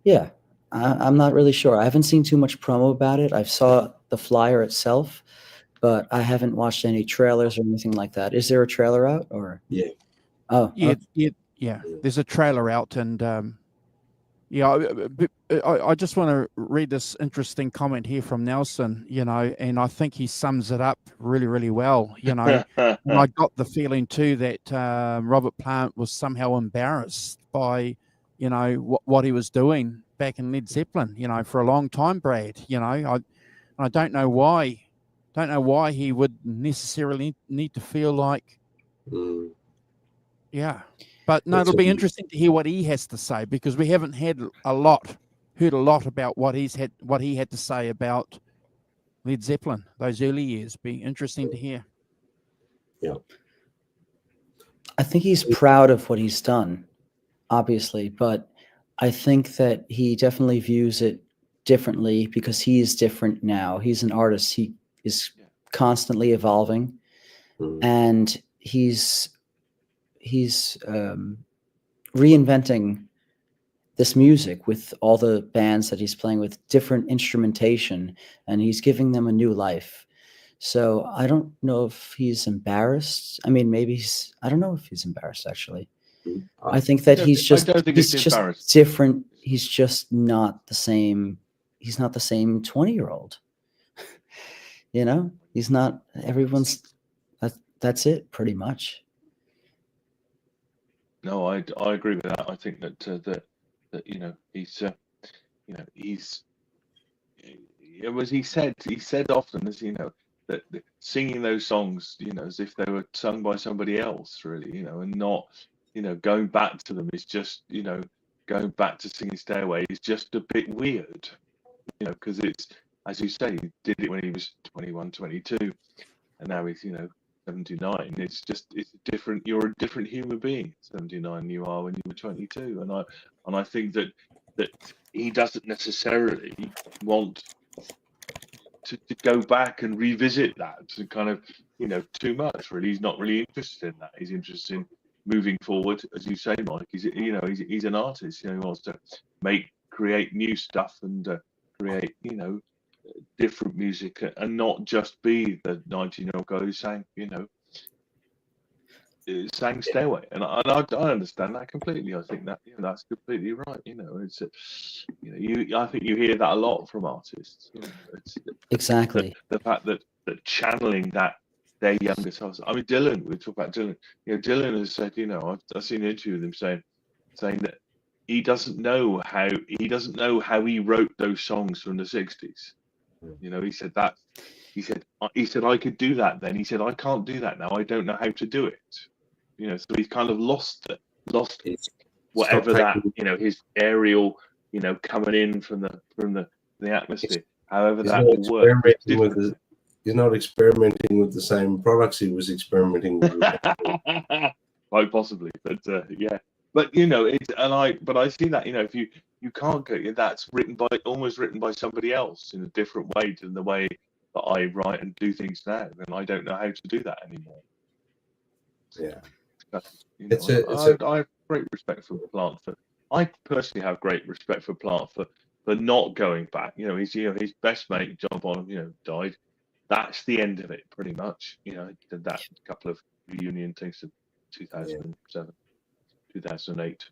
Yeah, I'm not really sure. I haven't seen too much promo about it. I saw the flyer itself, but I haven't watched any trailers or anything like that. Is there a trailer out? Or Yeah. Oh, Yeah, okay. yeah. There's a trailer out, and I just want to read this interesting comment here from Nelson. And I think he sums it up really, really well. And I got the feeling too that Robert Plant was somehow embarrassed by, what he was doing back in Led Zeppelin. For a long time, Brad. I don't know why. Don't know why he would necessarily need to feel like. Yeah. But no, it'll be interesting to hear what he has to say, because we haven't heard a lot about what he had to say about Led Zeppelin those early years. Be interesting to hear. Yeah. I think he's proud of what he's done, obviously, but I think that he definitely views it differently because he is different now. He's an artist. He is constantly evolving, and he's reinventing this music with all the bands that he's playing with, different instrumentation, and he's giving them a new life. So I don't know if he's embarrassed. I mean, maybe I don't know if he's embarrassed, actually. I think that he's just different. He's just not the same. He's not the same 20-year-old. He's not everyone's. That's it, pretty much. No, I agree with that. I think that he's as he said often, as that singing those songs, as if they were sung by somebody else, really, and not, going back to them is just, going back to singing Stairway is just a bit weird, because it's, as you say, he did it when he was 21, 22, and now he's, 79. It's different. You're a different human being, 79 you are when you were 22, and I think that he doesn't necessarily want to go back and revisit that to kind of too much. Really, he's not really interested in that. He's interested in moving forward, as you say, Mike. He's an artist. He wants to create new stuff and create different music, and not just be the 19-year-old guy who sang Stairway. And I understand that completely. I think that that's completely right. It's I think you hear that a lot from artists. Exactly. The fact that channeling that their younger selves. I mean, Dylan. We talk about Dylan. Dylan has said. I've seen an interview with him saying that he doesn't know how he wrote those songs from the 60s. He said that. He said I could do that then. He said I can't do that now. I don't know how to do it. So he's kind of lost whatever that his aerial coming in from the atmosphere. However that will work. He's not experimenting with the same products he was experimenting with. Quite possibly, but yeah. But but I see that if you can't go, that's almost written by somebody else in a different way than the way that I write and do things now, and I don't know how to do that anymore. Yeah, I have great respect for Plant. I personally have great respect for Plant for not going back. His best mate John Bonham, died. That's the end of it, pretty much. Did that couple of reunion things in 2007, 2008.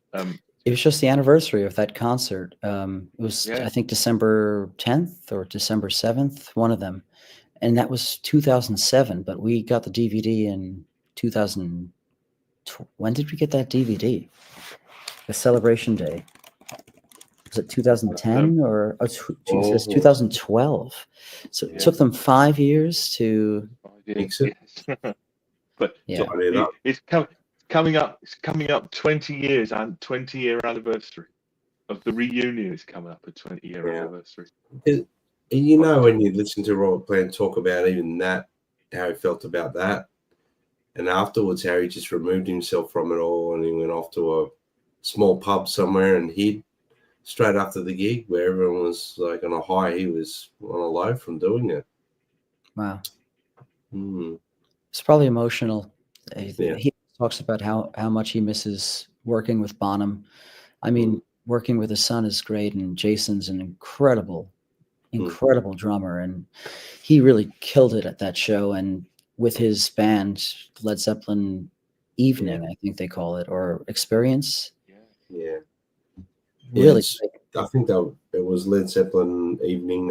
It was just the anniversary of that concert. It was, I think, December 10th or December 7th, one of them. And that was 2007, but we got the DVD in 2000. When did we get that DVD? the Celebration Day. Was it 2010 or Jesus, Oh. 2012? So it took them 5 years to. Mix it. Yes. But Yeah. Tidy it up. it's coming up. It's coming up 20 years and 20-year anniversary of the reunion. Is coming up a 20-year Yeah. anniversary. You know, when you listen to Robert Plant talk about even that, how he felt about that, and afterwards how he just removed himself from it all and he went off to a small pub somewhere and hid straight after the gig, where everyone was like on a high, he was on a low from doing it. Wow. Mm. It's probably emotional. Yeah. He talks about how much he misses working with Bonham. I mean, working with his son is great, and Jason's an incredible drummer, and he really killed it at that show. And with his band, Led Zeppelin Evening, I think they call it, or Experience. Yeah. Really, Yes. I think it was Led Zeppelin Evening,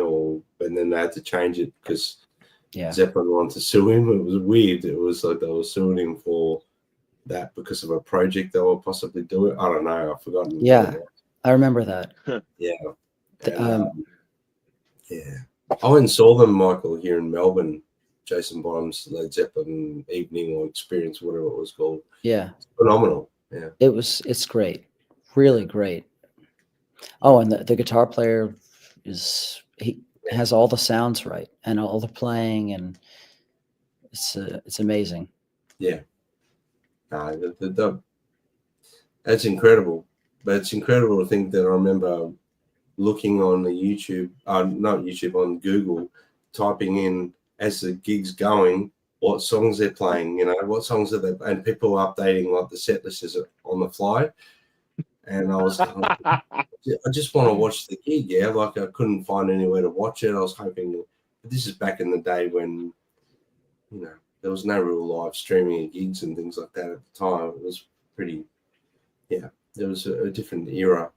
and then they had to change it because Zeppelin wanted to sue him. It was weird. It was like they were suing him for that because of a project they were possibly doing. I don't know. I've forgotten. Yeah, I remember that. Yeah. And, yeah. I went and saw them, Michael, here in Melbourne. Jason Bonham's Led Zeppelin Evening or Experience, whatever it was called. Yeah. It's phenomenal. Yeah. It's great. Really great. Oh, and the guitar player he has all the sounds right and all the playing, and it's amazing. Yeah. That's incredible. But it's incredible to think that I remember looking on the YouTube, not YouTube, on Google, typing in as the gig's going, what songs they're playing, what songs are they, and people updating like the set list is on the fly. And I was kind of, I just want to watch the gig, like I couldn't find anywhere to watch it. I was hoping, but this is back in the day when, there was no real live streaming of gigs and things like that at the time. It was pretty, there was a different era.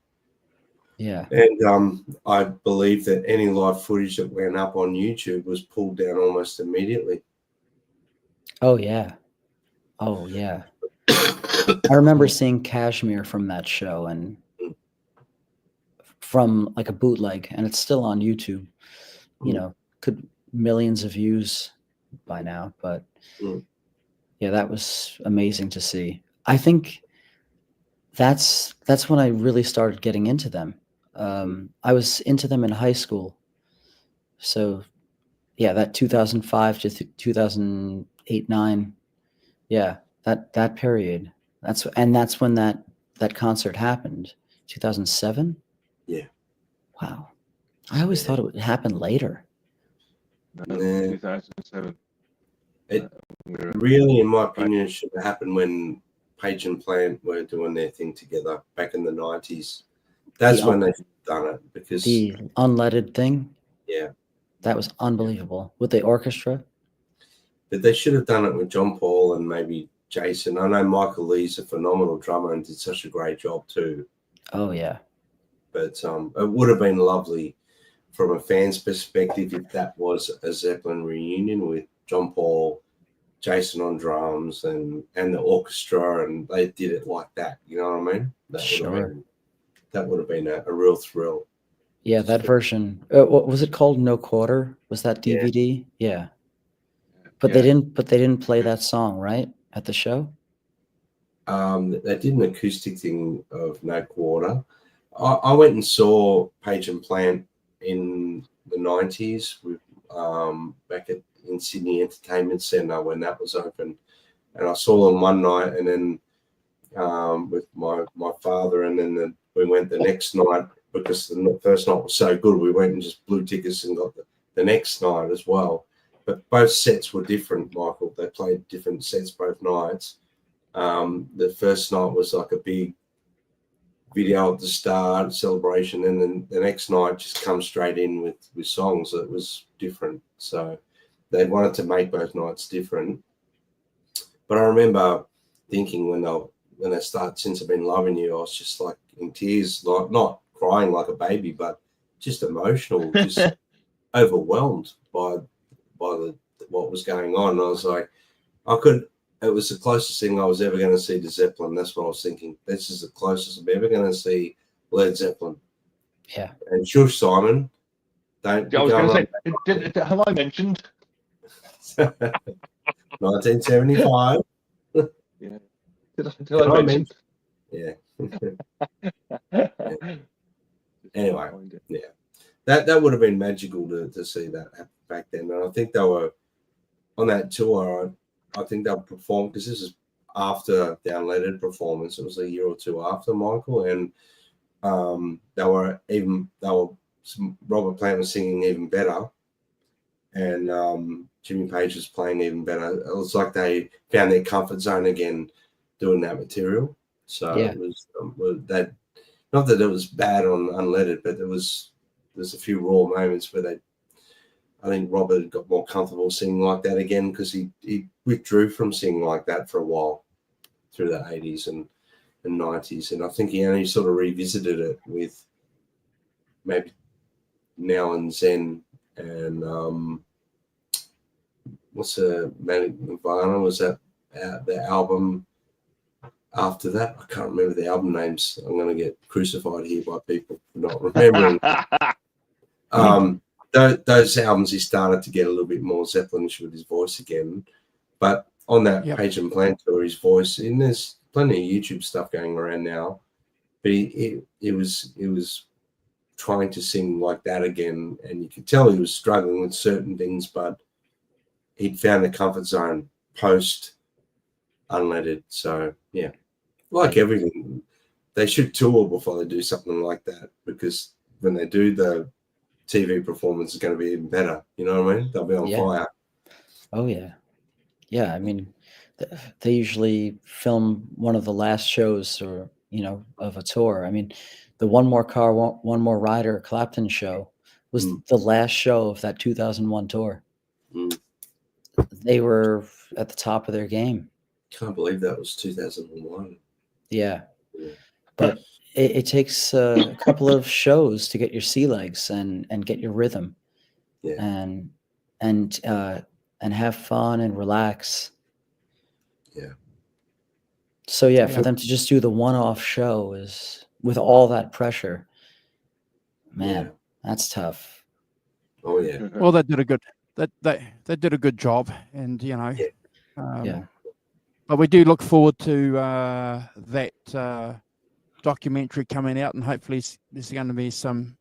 Yeah. And I believe that any live footage that went up on YouTube was pulled down almost immediately. Oh, yeah. Oh, yeah. I remember seeing Kashmir from that show and from like a bootleg, and it's still on YouTube. Could millions of views by now, but yeah, that was amazing to see. I think that's when I really started getting into them. I was into them in high school. So yeah, that 2005 to 2008-9. Yeah, that period. That's when that concert happened. 2007? Yeah. Wow. I always thought it would happen later. No, 2007. It really, in my opinion, should have happened when Page and Plant were doing their thing together back in the 90s. That's when they done it, because the unleaded thing. Yeah. That was unbelievable with the orchestra. But they should have done it with John Paul and maybe Jason. I know Michael Lee's a phenomenal drummer and did such a great job too. Oh yeah. But it would have been lovely from a fan's perspective if that was a Zeppelin reunion with John Paul, Jason on drums, and the orchestra, and they did it like that. You know what I mean? That would have been a real thrill. Yeah, that version. What was it called? No Quarter? Was that DVD? Yeah. But they didn't play that song, right, at the show? They did an acoustic thing of No Quarter. I went and saw Page and Plant in the 90s with back in Sydney Entertainment Centre when that was open, and I saw them one night, and then with my father, and then we went the next night because the first night was so good. We went and just blew tickets and got the next night as well. But both sets were different, Michael. They played different sets both nights. The first night was like a big video at the start, celebration, and then the next night just come straight in with songs. It was different. So they wanted to make both nights different. But I remember thinking when they start Since I've Been Loving You, I was just like in tears, like not crying like a baby, but just emotional, just overwhelmed by what was going on. And I was like, it was the closest thing I was ever going to see to Zeppelin. That's what I was thinking. This is the closest I'm ever going to see Led Zeppelin. Yeah. And sure, Simon, don't. I was going to say, have I mentioned? 1975. Yeah. Did I mention? Yeah. Anyway, yeah, that would have been magical to see that happen back then. And I think they were on that tour. I think they'll perform, because this is after the Unleaded performance. It was a year or two after Michael, and Robert Plant was singing even better, and Jimmy Page was playing even better. It was like they found their comfort zone again doing that material. So Yeah. it was that, not that it was bad on Unleaded, but there's a few raw moments where I think Robert got more comfortable singing like that again, because he withdrew from singing like that for a while through the 80s and 90s. And I think he only sort of revisited it with maybe Now and Zen and what's the Manic Nirvana, was that the album after that? I can't remember the album names. I'm going to get crucified here by people for not remembering. Those albums, he started to get a little bit more Zeppelinish with his voice again. But on that Page and Plant tour, his voice, and there's plenty of YouTube stuff going around now, but he was trying to sing like that again, and you could tell he was struggling with certain things, but he'd found the comfort zone post Unleaded. So yeah, like everything, they should tour before they do something like that, because when they do, the TV performance is going to be even better. You know what I mean? They'll be on fire. Oh yeah, yeah. I mean, they usually film one of the last shows, or of a tour. I mean, the One More Car, One More Rider Clapton show was the last show of that 2001 tour. They were at the top of their game. Can't believe that was 2001. Yeah, but it takes a couple of shows to get your sea legs and get your rhythm, and have fun and relax. Yeah. So yeah, for them to just do the one-off show is, with all that pressure, man, that's tough. Oh yeah. Well, they did a good they did a good job, and but we do look forward to that documentary coming out, and hopefully there's going to be some,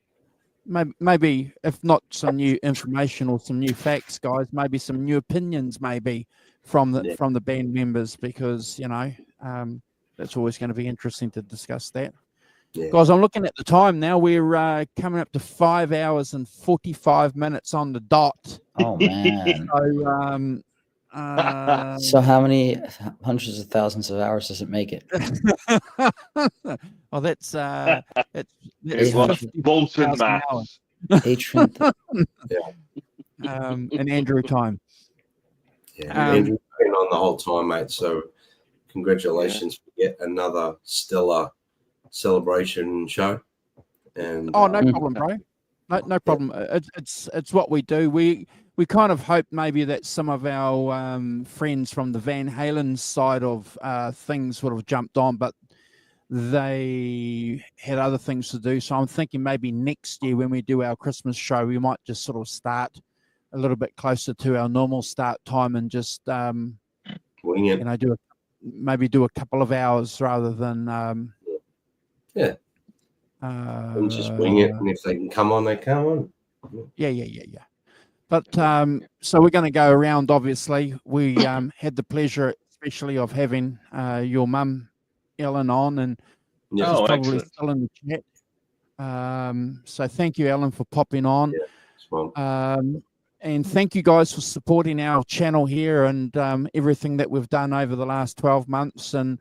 maybe if not some new information or some new facts, guys, maybe some new opinions, maybe from the band members, because that's always going to be interesting to discuss that. Guys, I'm looking at the time now. We're coming up to 5 hours and 45 minutes on the dot. Oh man. So so how many hundreds of thousands of hours does it make it? Oh, that's It was Bolton 50,000 hours. And Andrew time. Yeah, Andrew's been on the whole time, mate. So congratulations for yet another stellar celebration show. And no problem, bro. No problem. It's what we do. We kind of hope maybe that some of our friends from the Van Halen side of things would have jumped on, but they had other things to do. So I'm thinking maybe next year when we do our Christmas show, we might just sort of start a little bit closer to our normal start time and just wing it. do a couple of hours rather than and just wing it, and if they can come on, they come on. Yeah. But so we're going to go around. Obviously, we had the pleasure, especially, of having your mum, Ellen, on, and she's probably still in the chat. So thank you, Ellen, for popping on. And thank you guys for supporting our channel here and everything that we've done over the last 12 months. And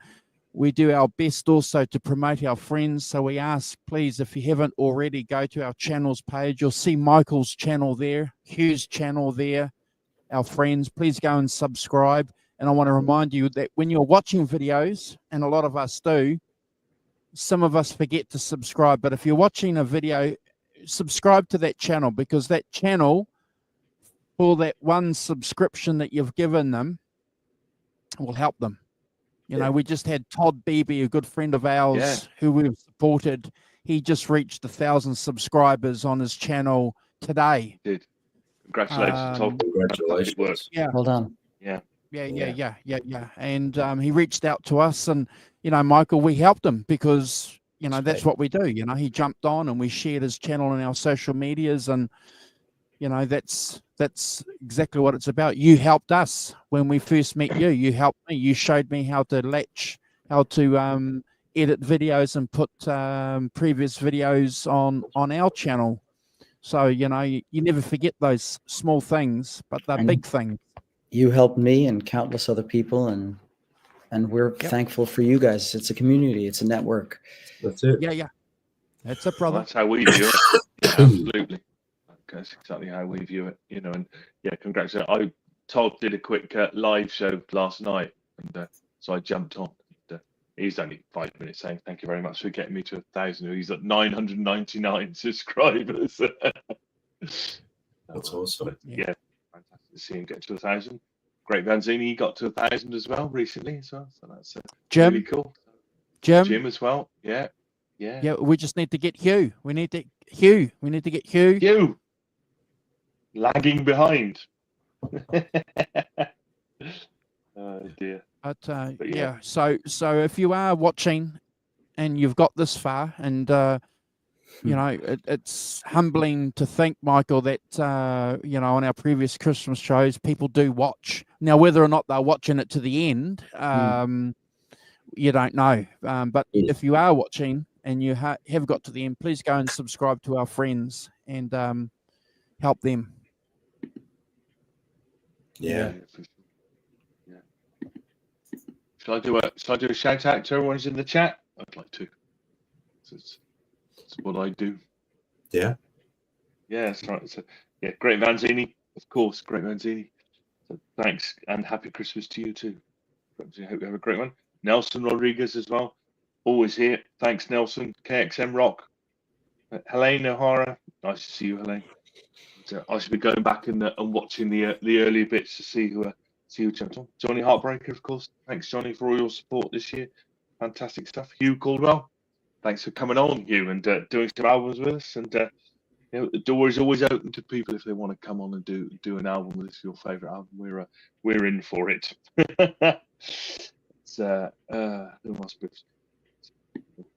we do our best also to promote our friends. So we ask, please, if you haven't already, go to our channels page. You'll see Michael's channel there, Hugh's channel there, our friends. Please go and subscribe. And I want to remind you that when you're watching videos, and a lot of us do, some of us forget to subscribe. But if you're watching a video, subscribe to that channel, because that channel, for that one subscription that you've given them, will help them. You Yeah. know, we just had Todd Beebe, a good friend of ours, Yeah. who we've supported. He just reached 1,000 subscribers on his channel today. Did. Congratulations, Todd. Fantastic work. Congratulations. Yeah. Well done. Yeah. Yeah. And he reached out to us, and you know, Michael, we helped him because you know that's what we do. You know, he jumped on and we shared his channel on our social medias, and you know that's exactly what it's about. You helped us when we first met you. You helped me. You showed me how to edit videos and put previous videos on our channel. So you know, you never forget those small things, but they're And- big things. You helped me and countless other people, and we're thankful for you guys. It's a community. It's a network. That's it. Yeah. That's it, Well, brother. that's how we view it. Yeah, absolutely. That's exactly how we view it. You know, and yeah, congratulations. Todd did a quick live show last night, and so I jumped on. He's only 5 minutes saying thank you very much for getting me to 1,000. He's at 999 subscribers. That's awesome. But, yeah, fantastic to see him get to 1,000. Great Vanzini got to 1,000 as well recently, so that's Jim, really cool. Jim, Jim as well. Yeah. we just need to get Hugh. We need to get Hugh. You lagging behind. Oh dear. But But yeah, so if you are watching and you've got this far, and you know, it's humbling to think, Michael, that you know, on our previous Christmas shows, people do watch. Now, whether or not they're watching it to the end, you don't know. But if you are watching and you have got to the end, please go and subscribe to our friends and help them. Yeah. for sure. Yeah. Shall I do a shout out to everyone who's in the chat? I'd like to. It's what I do. Yeah. Yeah, that's right. So, yeah, Great Vanzini, of course, Great Vanzini. So thanks and happy Christmas to you too. I hope you have a great one. Nelson Rodriguez as well, always here. Thanks, Nelson. KXM Rock. Helene O'Hara, nice to see you, Helene. I should be going back and watching the earlier bits to see who jumped on. Johnny Heartbreaker, of course. Thanks, Johnny, for all your support this year. Fantastic stuff. Hugh Caldwell, thanks for coming on, Hugh, and doing some albums with us. And you know, the door is always open to people if they want to come on and do an album with us, your favourite album. We're in for it. It's who must be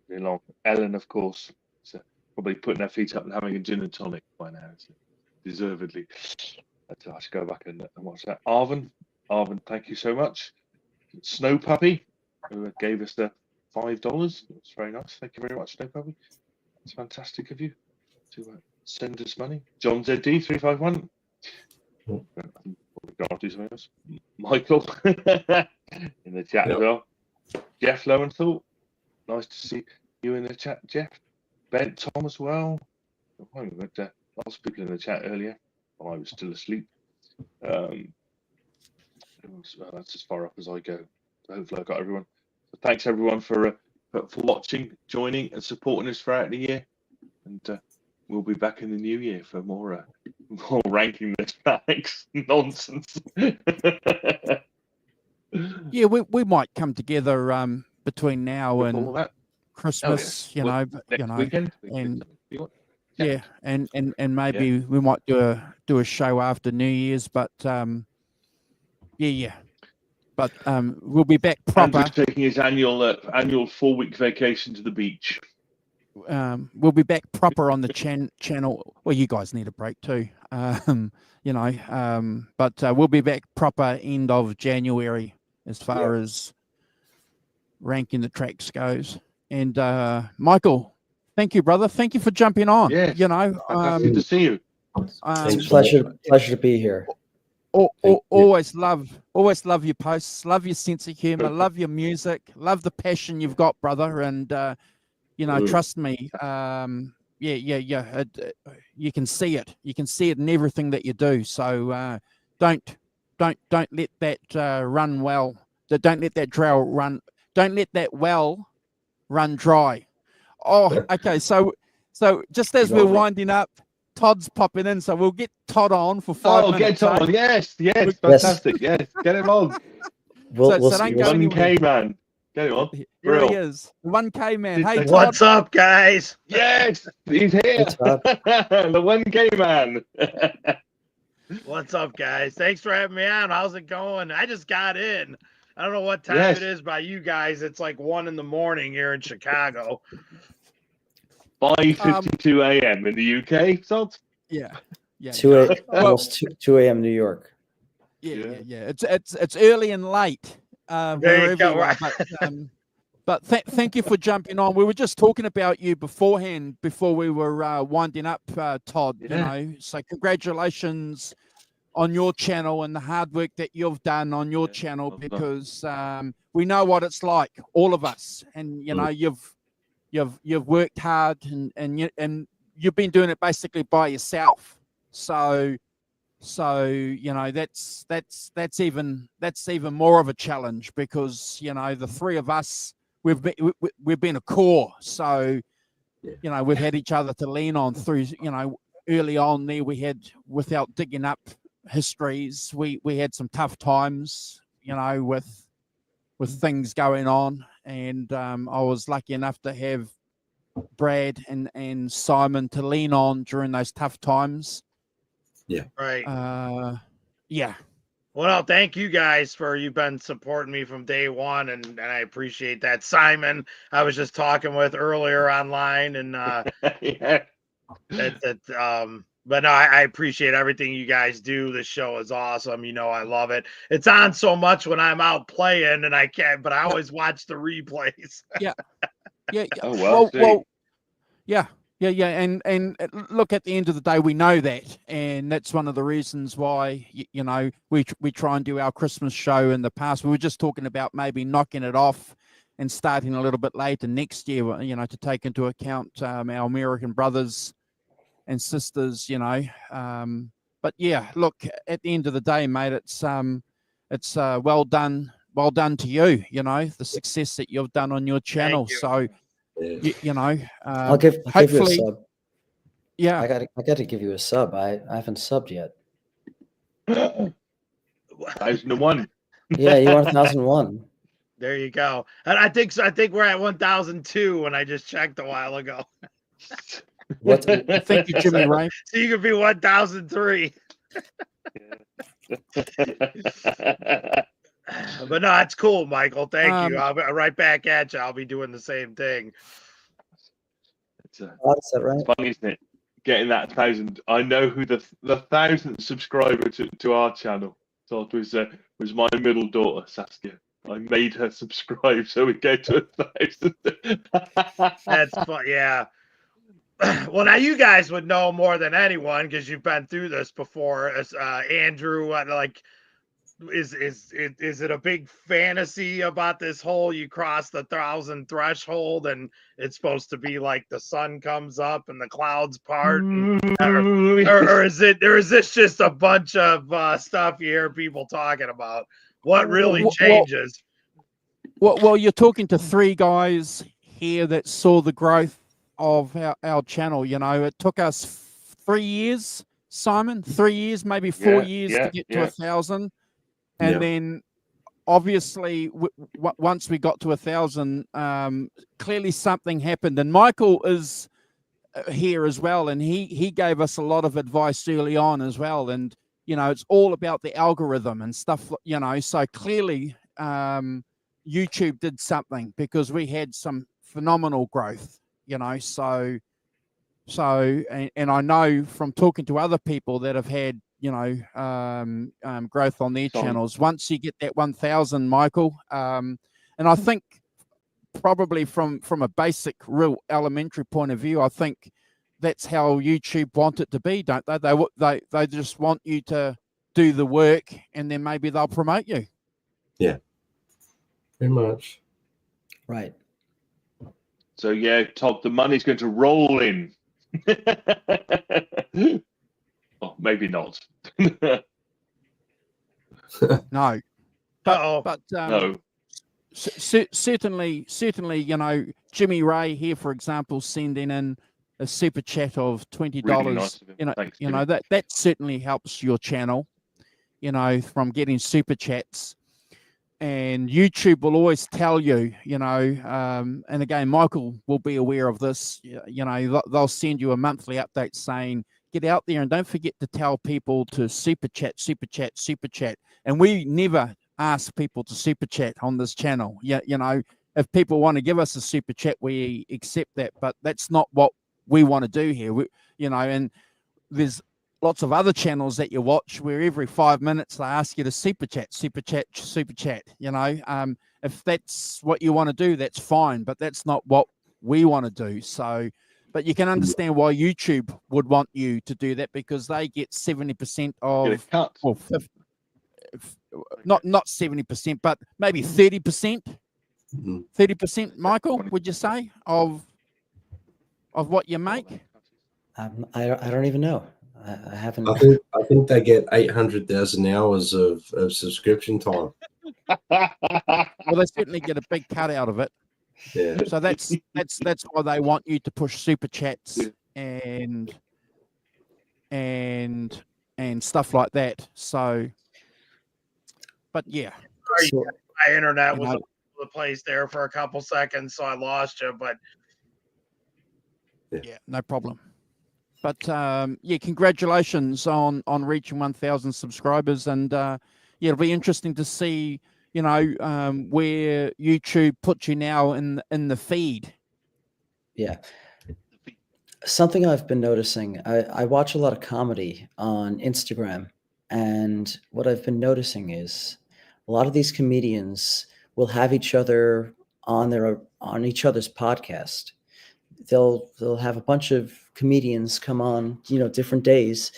very long. Ellen, of course, probably putting her feet up and having a gin and tonic by now, so deservedly. I should go back and watch that. Arvin, thank you so much. Snow Puppy, who gave us the $5. That's very nice. Thank you very much, Snow Puppy. It's fantastic of you to send us money. John ZD 351. I'll do something else. Michael in the chat as well. Jeff Lowenthal, nice to see you in the chat, Jeff. Ben Tom as well. Lots of people in the chat earlier while I was still asleep. That's as far up as I go. So hopefully I got everyone. So thanks everyone for watching, joining, and supporting us throughout the year. And we'll be back in the new year for more ranking list facts nonsense. Yeah, we might come together between now and that. Christmas, Oh, yeah. you know, Weekend. and Yeah. and maybe we might do a show after New Year's, but but we'll be back proper. Andrew's taking his annual 4-week vacation to the beach. We'll be back proper on the channel. Well, you guys need a break too, you know. But we'll be back proper end of January as far as ranking the tracks goes. And Michael, thank you, brother. Thank you for jumping on. Yeah, you know, fantastic to see you. It's a pleasure to be here. Always love your posts, love your sense of humor, love your music, love the passion you've got, brother. And you know, trust me, you can see it. You can see it in everything that you do. So don't let that run well. Don't let that trail run. Don't let that well run dry. Oh, okay. So just as we're winding up, Todd's popping in, so we'll get Todd on for 5 minutes. Get Todd on. Yes, fantastic. Yes, get him on. We'll so see. don't go anywhere. 1K man. Get on. Here he Brill. is, 1K man. Did Hey, they- Todd. What's up, guys? Yes, he's here. Todd. The 1K man. What's up, guys? Thanks for having me on. How's it going? I just got in. I don't know what time Yes. it is by you guys. It's like 1 a.m. here in Chicago. 5:52 a.m. in the UK. So Yeah. 2 Well- almost 2 a.m. New York. Yeah. It's early and late. There you Wherever go. you are, but thank you for jumping on. We were just talking about you beforehand, before we were winding up, Todd. You Yeah. know, so congratulations on your channel and the hard work that you've done on your Yeah, channel, well done. because we know what it's like, all of us, and you know you've worked hard, and you've been doing it basically by yourself. So you know that's even more of a challenge, because you know the three of us, we've been a core. So you know we've had each other to lean on through. You know, early on there, we had, without digging up histories, we had some tough times, you know, with things going on, and I was lucky enough to have Brad and Simon to lean on during those tough times. Right. Yeah. Well, thank you guys you've been supporting me from day one, and I appreciate that. Simon, I was just talking with earlier online, and yeah. but no, I appreciate everything you guys do. The show is awesome. You know, I love it. It's on so much when I'm out playing, and I can't, but I always watch the replays. Yeah. Oh, well, well, yeah. And look, at the end of the day, we know that, and that's one of the reasons why you know we try and do our Christmas show. In the past, we were just talking about maybe knocking it off and starting a little bit later next year, you know, to take into account our American brothers and sisters, you know. But yeah, look, at the end of the day, mate, it's well done to you. You know, the success that you've done on your channel. you. So. You know, I'll give you a hopefully, sub. yeah. I got to give you a sub. I haven't subbed yet. 1001. Yeah, you want 1001. There you go. And I think we're at 1002 when I just checked a while ago. What? Thank you, Jimmy Ray. So you could be 1003. But no, it's cool, Michael. Thank you. I'll be right back at you. I'll be doing the same thing. It's Is that right? funny, isn't it? Getting that 1,000. I know who the 1,000th subscriber to our channel. So it was my middle daughter, Saskia. I made her subscribe so we go to 1,000. That's fun. Yeah. Well, now you guys would know more than anyone because you've been through this before. As Andrew, like, is it a big fantasy about this whole you cross the 1,000 threshold and it's supposed to be like the sun comes up and the clouds part, or is this just a bunch of stuff you hear people talking about? What really changes? Well, you're talking to three guys here that saw the growth of our channel. You know, it took us 3 years, Simon, 3 years, maybe 4 years to get to 1,000. And then obviously once we got to 1,000, clearly something happened. And Michael is here as well. And he gave us a lot of advice early on as well. And, you know, it's all about the algorithm and stuff, you know, so clearly YouTube did something because we had some phenomenal growth, you know, so and I know from talking to other people that have had, you know, growth on their channels. Once you get that 1,000, Michael, and I think probably from a basic, real elementary point of view, I think that's how YouTube want it to be, don't they? They just want you to do the work, and then maybe they'll promote you. Yeah, pretty much. Right. So yeah, Todd, the money's going to roll in. Oh, maybe not. No. But no. Certainly, you know, Jimmy Ray here, for example, sending in a super chat of $20. Really nice of him. You know, Thanks, you know that certainly helps your channel. You know, from getting super chats. and YouTube will always tell you, and again, Michael will be aware of this. They'll send you a monthly update saying, get out there and don't forget to tell people to super chat, super chat, super chat. And we never ask people to super chat on this channel. If people want to give us a super chat, we accept that, but that's not what we want to do here. And there's lots of other channels that you watch where every 5 minutes they ask you to super chat, super chat, super chat. If that's what you want to do, that's fine, but that's not what we want to do. So, but you can understand why YouTube would want you to do that, because they get 70% of, well, not 70%, but maybe 30%. 30%, Michael, would you say, of what you make? I don't even know. I haven't. I think they get 800,000 hours of subscription time. Well, they certainly get a big cut out of it. Yeah. So that's why they want you to push super chats and stuff like that. So, but yeah. Sorry, my internet was all over the place there for a couple seconds, so I lost you. But yeah, no problem. But yeah, congratulations on reaching 1,000 subscribers, and it'll be interesting to see, where YouTube puts you now in the feed. Yeah. Something I've been noticing, I watch a lot of comedy on Instagram, and what I've been noticing is a lot of these comedians will have each other on each other's podcast. They'll have a bunch of comedians come on, different days,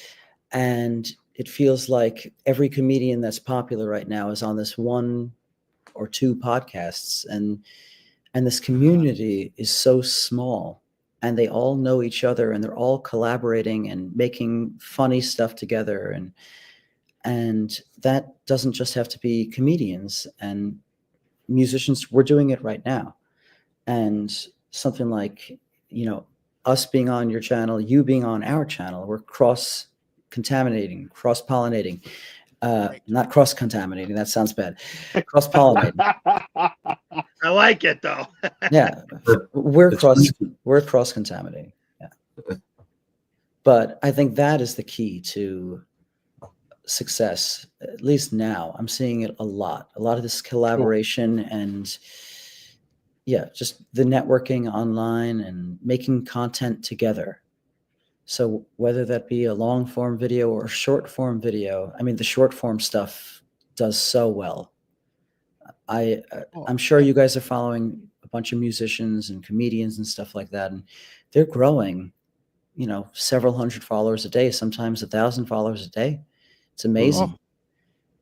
and it feels like every comedian that's popular right now is on this one or two podcasts, and this community is so small, and they all know each other, and they're all collaborating and making funny stuff together, and that doesn't just have to be comedians and musicians. We're doing it right now, and something like, us being on your channel, you being on our channel, we're cross-contaminating, cross-pollinating, not cross-contaminating. That sounds bad. Cross-pollinating. I like it though. Yeah, we're cross-contaminating. Yeah, but I think that is the key to success. At least now, I'm seeing it a lot. A lot of this collaboration and. Yeah, just the networking online and making content together. So whether that be a long form video or a short form video, I mean, the short form stuff does so well. I'm sure you guys are following a bunch of musicians and comedians and stuff like that, and they're growing, several hundred followers a day, sometimes 1,000 followers a day. It's amazing.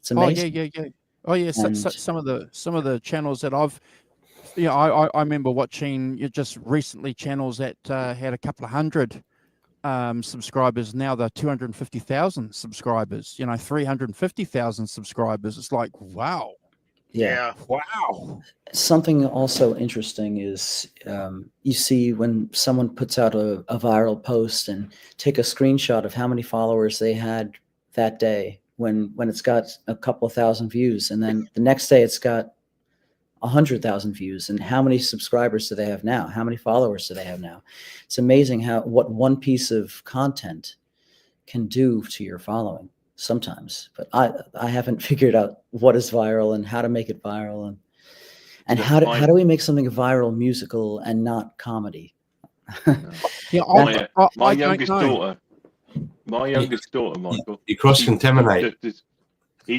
It's amazing. Yeah. Oh yeah. Some of the channels that I've. Yeah, I remember watching just recently channels that had a couple of hundred subscribers. Now they're 250,000 subscribers, 350,000 subscribers. It's like, wow. Yeah. Wow. Something also interesting is you see when someone puts out a viral post and take a screenshot of how many followers they had that day when it's got a couple of thousand views, and then the next day it's got 100,000 views, and how many subscribers do they have now? How many followers do they have now? It's amazing what one piece of content can do to your following sometimes, but I haven't figured out what is viral and how to make it viral, and how do we make something viral musical and not comedy? Yeah, my youngest daughter, Michael, you cross-contaminate.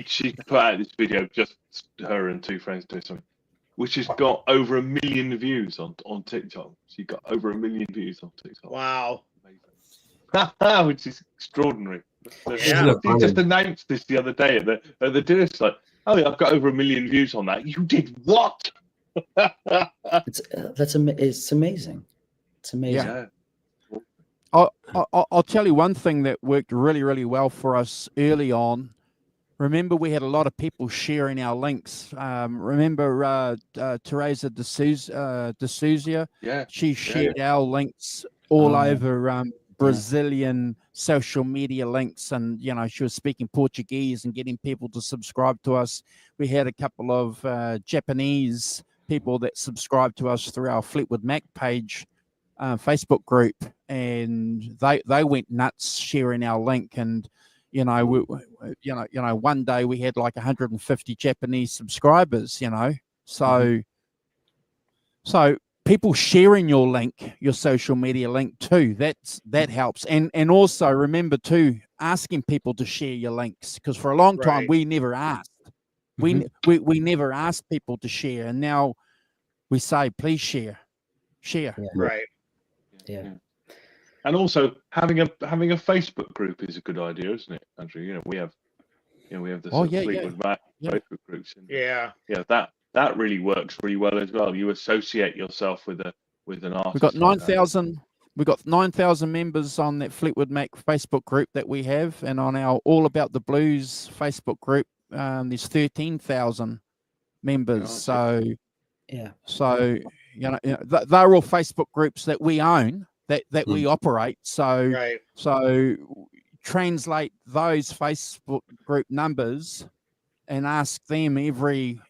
She put out this video, just her and two friends doing something, which has got over 1 million views on TikTok. She got over 1 million views on TikTok. Wow. Which is extraordinary. Yeah. She just announced this the other day at the dinner. It's like, oh yeah, I've got over 1 million views on that. You did what? It's amazing. It's amazing. Yeah. I'll tell you one thing that worked really, really well for us early on. Remember, we had a lot of people sharing our links. Remember Teresa D'Souza? Yeah. She shared our links all over Brazilian social media links, and she was speaking Portuguese and getting people to subscribe to us. We had a couple of Japanese people that subscribed to us through our Fleetwood Mac page, Facebook group, and they went nuts sharing our link. And one day we had like 150 Japanese subscribers. So people sharing your link, your social media link too, that helps. And also remember too, asking people to share your links, because for a long time we never asked. We never asked people to share, and now we say, please share. Right. Yeah. And also having a Facebook group is a good idea, isn't it, Andrew? We have the sort of Fleetwood Mac Facebook groups. And Yeah. That really works really well as well. You associate yourself with an artist. We've got 9,000. We've got 9,000 members on that Fleetwood Mac Facebook group that we have, and on our All About the Blues Facebook group, there's 13,000 members. So they're all Facebook groups that we own, that we operate. So translate those Facebook group numbers and ask them every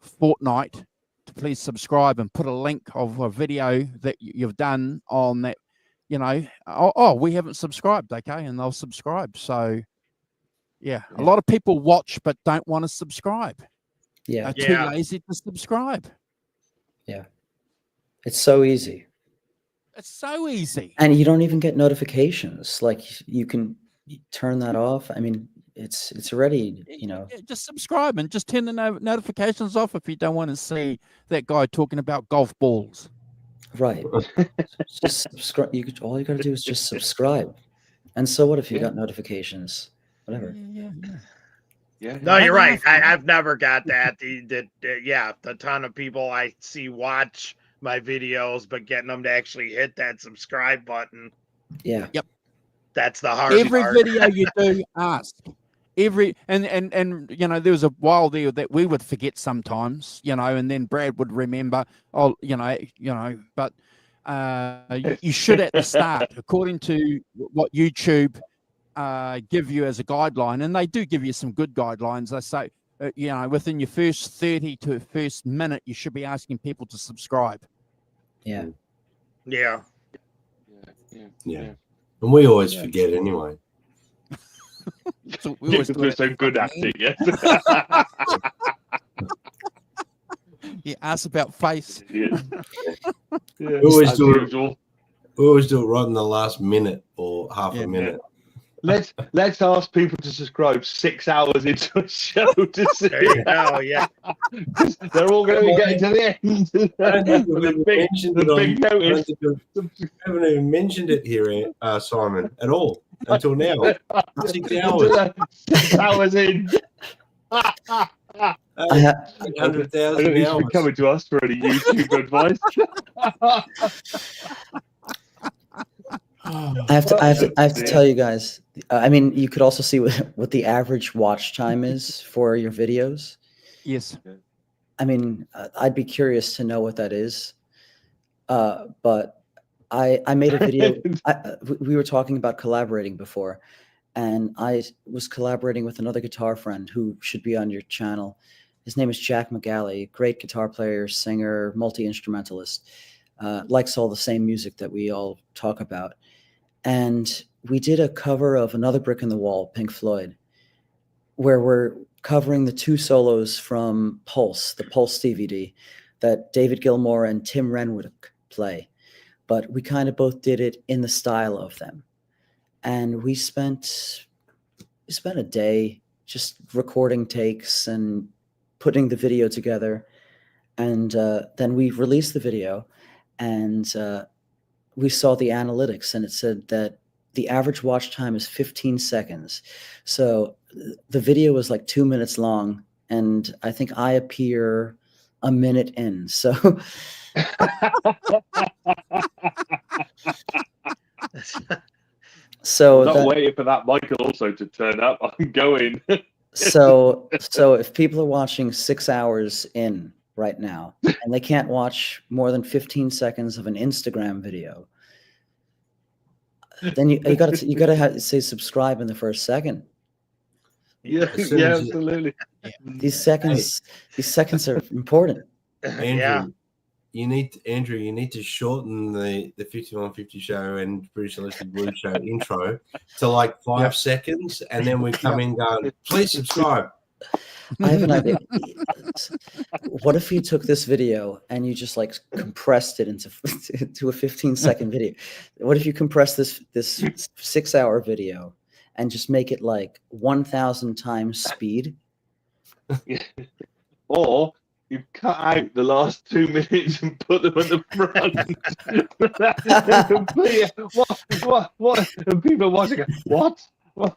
fortnight to please subscribe, and put a link of a video that you've done on that. We haven't subscribed, okay, and they'll subscribe. So a lot of people watch but don't want to subscribe. They're too lazy to subscribe. It's so easy. It's so easy. And you don't even get notifications. Like, you can turn that off. I mean, it's already, just subscribe and just turn the notifications off if you don't want to see that guy talking about golf balls. Right. Just subscribe. All you got to do is just subscribe. And so what if you got notifications? Whatever. Yeah. No, you're right. I've never got that. The ton of people I see watch my videos, but getting them to actually hit that subscribe button. Yeah. Yep. That's the hard Every part. video you do, ask. There was a while there that we would forget sometimes, and then Brad would remember, but you should at the start, according to what YouTube give you as a guideline, and they do give you some good guidelines. They say, within your first 30 to first minute, you should be asking people to subscribe. Yeah. Yeah. And we always forget anyway. So we always We're so good at it, yes. Ask about face. We always do it right in the last minute or half a minute. Let's ask people to subscribe 6 hours into a show to see. There you go. Yeah. They're all going to be getting to the end. The big notice. We haven't even mentioned it here, Simon, at all until now. 6 hours. 6 hours in. 100,000 hours. You're coming to us for any YouTube advice. I have to tell you guys. I mean, you could also see what the average watch time is for your videos. Yes. I mean, I'd be curious to know what that is. But I made a video. We were talking about collaborating before, and I was collaborating with another guitar friend who should be on your channel. His name is Jack McGalley, great guitar player, singer, multi-instrumentalist. Likes all the same music that we all talk about. And we did a cover of Another Brick in the Wall, Pink Floyd, where we're covering the two solos from Pulse, the Pulse DVD that David Gilmour and Tim Renwick play. But we kind of both did it in the style of them. And we spent a day just recording takes and putting the video together. And then we released the video, and we saw the analytics, and it said that the average watch time is 15 seconds. So the video was like 2 minutes long, and I think I appear a minute in. So not waiting for that Michael also to turn up. I'm going. So if people are watching 6 hours in right now and they can't watch more than 15 seconds of an Instagram video, then you gotta say subscribe in the first second. Yeah, As soon yeah, as you- absolutely. These seconds are important. Andrew, you need to shorten the 5150 show and British Electric Blues show intro to like 5 seconds, and then we come in going, please subscribe. I have an idea. What if you took this video and you just like compressed it into to a 15-second video? What if you compress this 6-hour video and just make it like 1,000 times speed? Or you cut out the last 2 minutes and put them at the front. What? And people are watching it. What? Why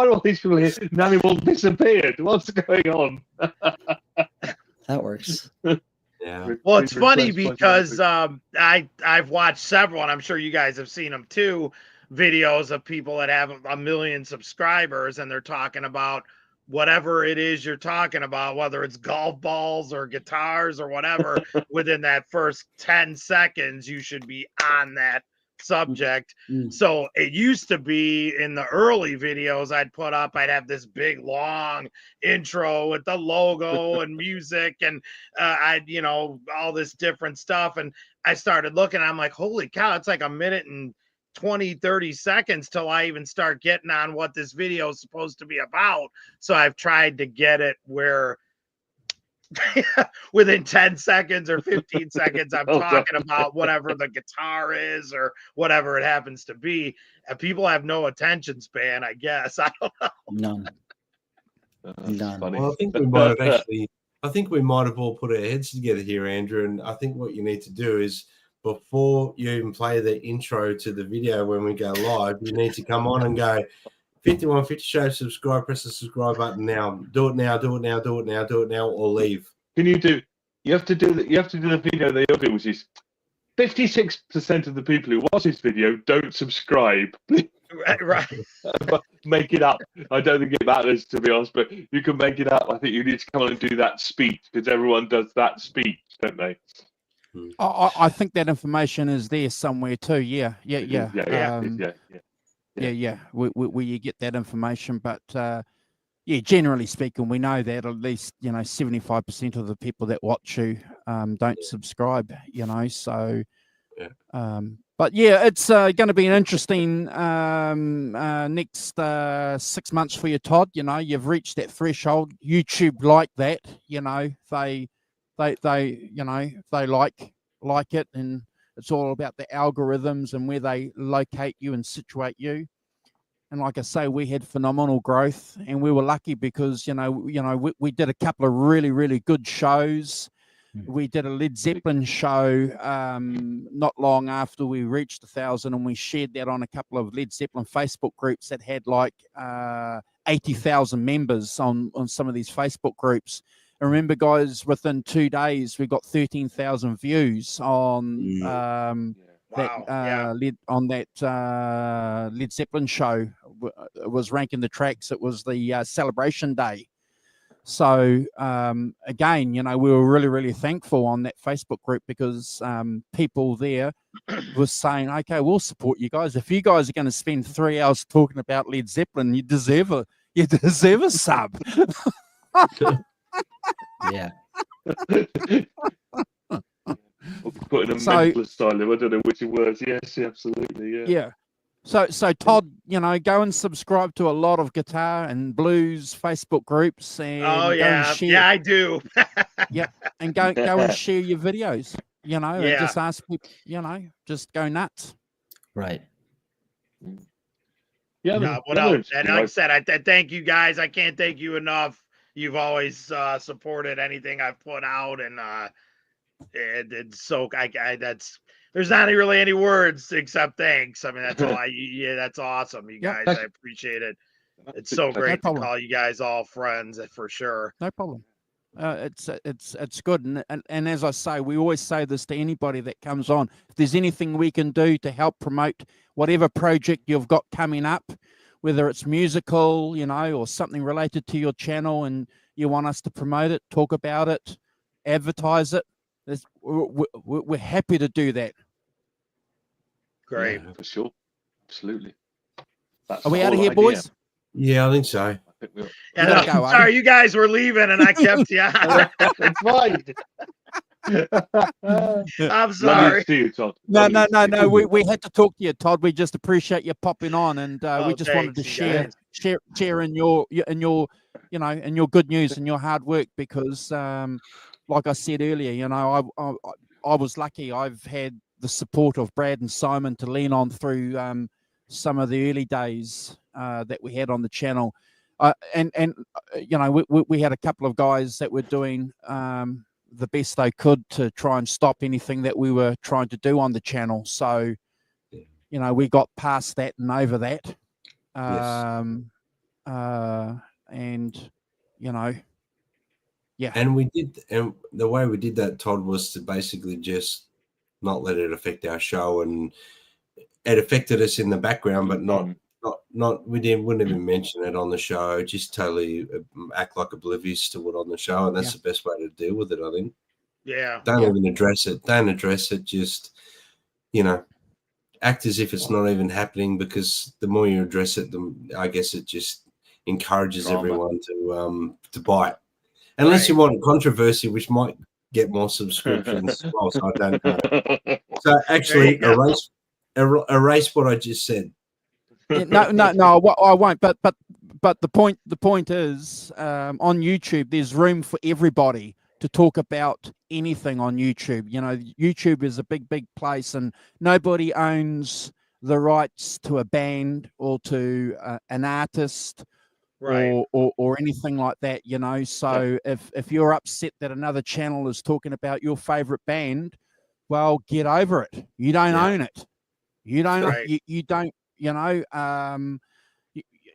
are all these people here? None of them all disappeared. What's going on? That works. Yeah. Well, it's funny because I've watched several, and I'm sure you guys have seen them too, videos of people that have 1 million subscribers, and they're talking about whatever it is you're talking about, whether it's golf balls or guitars or whatever. Within that first 10 seconds, you should be on that subject. So it used to be in the early videos I'd put up, I'd have this big long intro with the logo and music, and I'd, all this different stuff. And I started looking, I'm like, holy cow, it's like 1 minute and 20-30 seconds till I even start getting on what this video is supposed to be about. So I've tried to get it where within 10 seconds or 15 seconds I'm talking about whatever the guitar is or whatever it happens to be, and people have no attention span, I guess. I don't know. None. Well, I think we might have all put our heads together here, Andrew, and I think what you need to do is, before you even play the intro to the video when we go live, you need to come on and go, 5150 show, subscribe, press the subscribe button now. Do it now, do it now, do it now, do it now, or leave. You have to do the video they all do, which is 56% of the people who watch this video don't subscribe. Right. Make it up. I don't think it matters, to be honest, but you can make it up. I think you need to come on and do that speech, because everyone does that speech, don't they? I think that information is there somewhere too. Yeah. Where you get that information, but generally speaking, we know that at least 75% of the people that watch you don't subscribe. So. But yeah, it's going to be an interesting next 6 months for you, Todd. You've reached that threshold. YouTube like that. They like it, and it's all about the algorithms and where they locate you and situate you. And like I say, we had phenomenal growth, and we were lucky because we did a couple of really, really good shows. We did a Led Zeppelin show not long after we reached 1,000, and we shared that on a couple of Led Zeppelin Facebook groups that had like 80,000 members on some of these Facebook groups. And remember, guys, within 2 days, we got 13,000 views on Led Zeppelin show. It was ranking the tracks. It was the celebration day. So again, we were really, really thankful on that Facebook group because people there were saying, okay, we'll support you guys. If you guys are going to spend 3 hours talking about Led Zeppelin, you deserve a sub. Yeah. Putting a mental style, I don't know which it was. Yes, absolutely. Yeah. So Todd, go and subscribe to a lot of guitar and blues Facebook groups, and I do. And go and share your videos. And just ask people. Just go nuts. Right. Yeah. What else? And like I said, I thank you guys. I can't thank you enough. You've always supported anything I've put out, and it's so there's not really any words except thanks. I mean, that's all that's awesome. You guys, I appreciate it. It's so great to call you guys all friends for sure. No problem. It's good. And as I say, we always say this to anybody that comes on. If there's anything we can do to help promote whatever project you've got coming up, whether it's musical, or something related to your channel, and you want us to promote it, talk about it, advertise it, we're happy to do that. Great. Yeah, for sure. Absolutely. That's Are we the out of whole here, idea. boys? Yeah, I think so. I think we'll- Yeah, gotta no, go, eh? sorry, you guys were leaving and I kept you. it's fine. I'm Lovely sorry. to see you, Todd. No, Lovely no, to no, see no. you. We had to talk to you, Todd. We just appreciate you popping on, and we Oh, just wanted to thanks, you guys. share in your you know, in your good news and your hard work, because like I said earlier, you know, I was lucky. I've had the support of Brad and Simon to lean on through some of the early days that we had on the channel, and you know, we had a couple of guys that were doing the best they could to try and stop anything that we were trying to do on the channel. So, you know, we got past that and over that. And, you know, yeah. And we did, and the way we did that, Todd, was to basically just not let it affect our show, and it affected us in the background, but not we wouldn't even mention it on the show. Just totally act like oblivious to it on the show, and that's the best way to deal with it, I think. Yeah. Don't even address it. Don't address it. Just, you know, act as if it's not even happening, because the more you address it, I guess it just encourages Drama. everyone to bite. Unless you want controversy, which might get more subscriptions. So I don't know. So actually, erase what I just said. No, I won't. But the point is, on YouTube, there's room for everybody to talk about anything on YouTube. You know, YouTube is a big place, and nobody owns the rights to a band or to an artist. Right. Or anything like that, you know. So if you're upset that another channel is talking about your favorite band, well, get over it. You don't own it. You don't. Right. You don't. You know.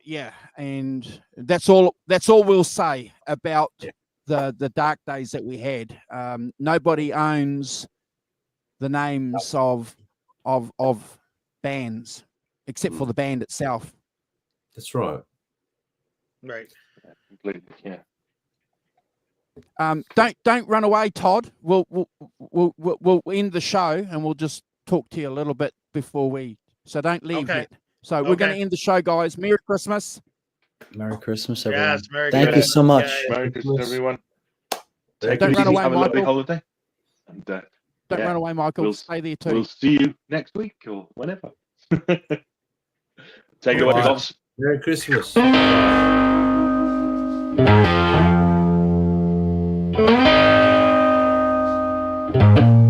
Yeah, and that's all we'll say about the dark days that we had. Nobody owns the names of bands except for the band itself. That's right. Right. Completely. Yeah. Don't run away, Todd. We'll end the show and we'll just talk to you a little bit before we. So don't leave yet. So we're going to end the show, guys. Merry Christmas. Merry Christmas, everyone. Yes, Merry Thank you Christmas, so much. guys. Merry Christmas, everyone. Take Don't it run easy. away, Have a lovely Michael. holiday. And, Don't yeah, run away, Michael. we'll- Stay there too. We'll see you next week or whenever. Take it away, Bye. Pops. Merry Christmas. Thank you.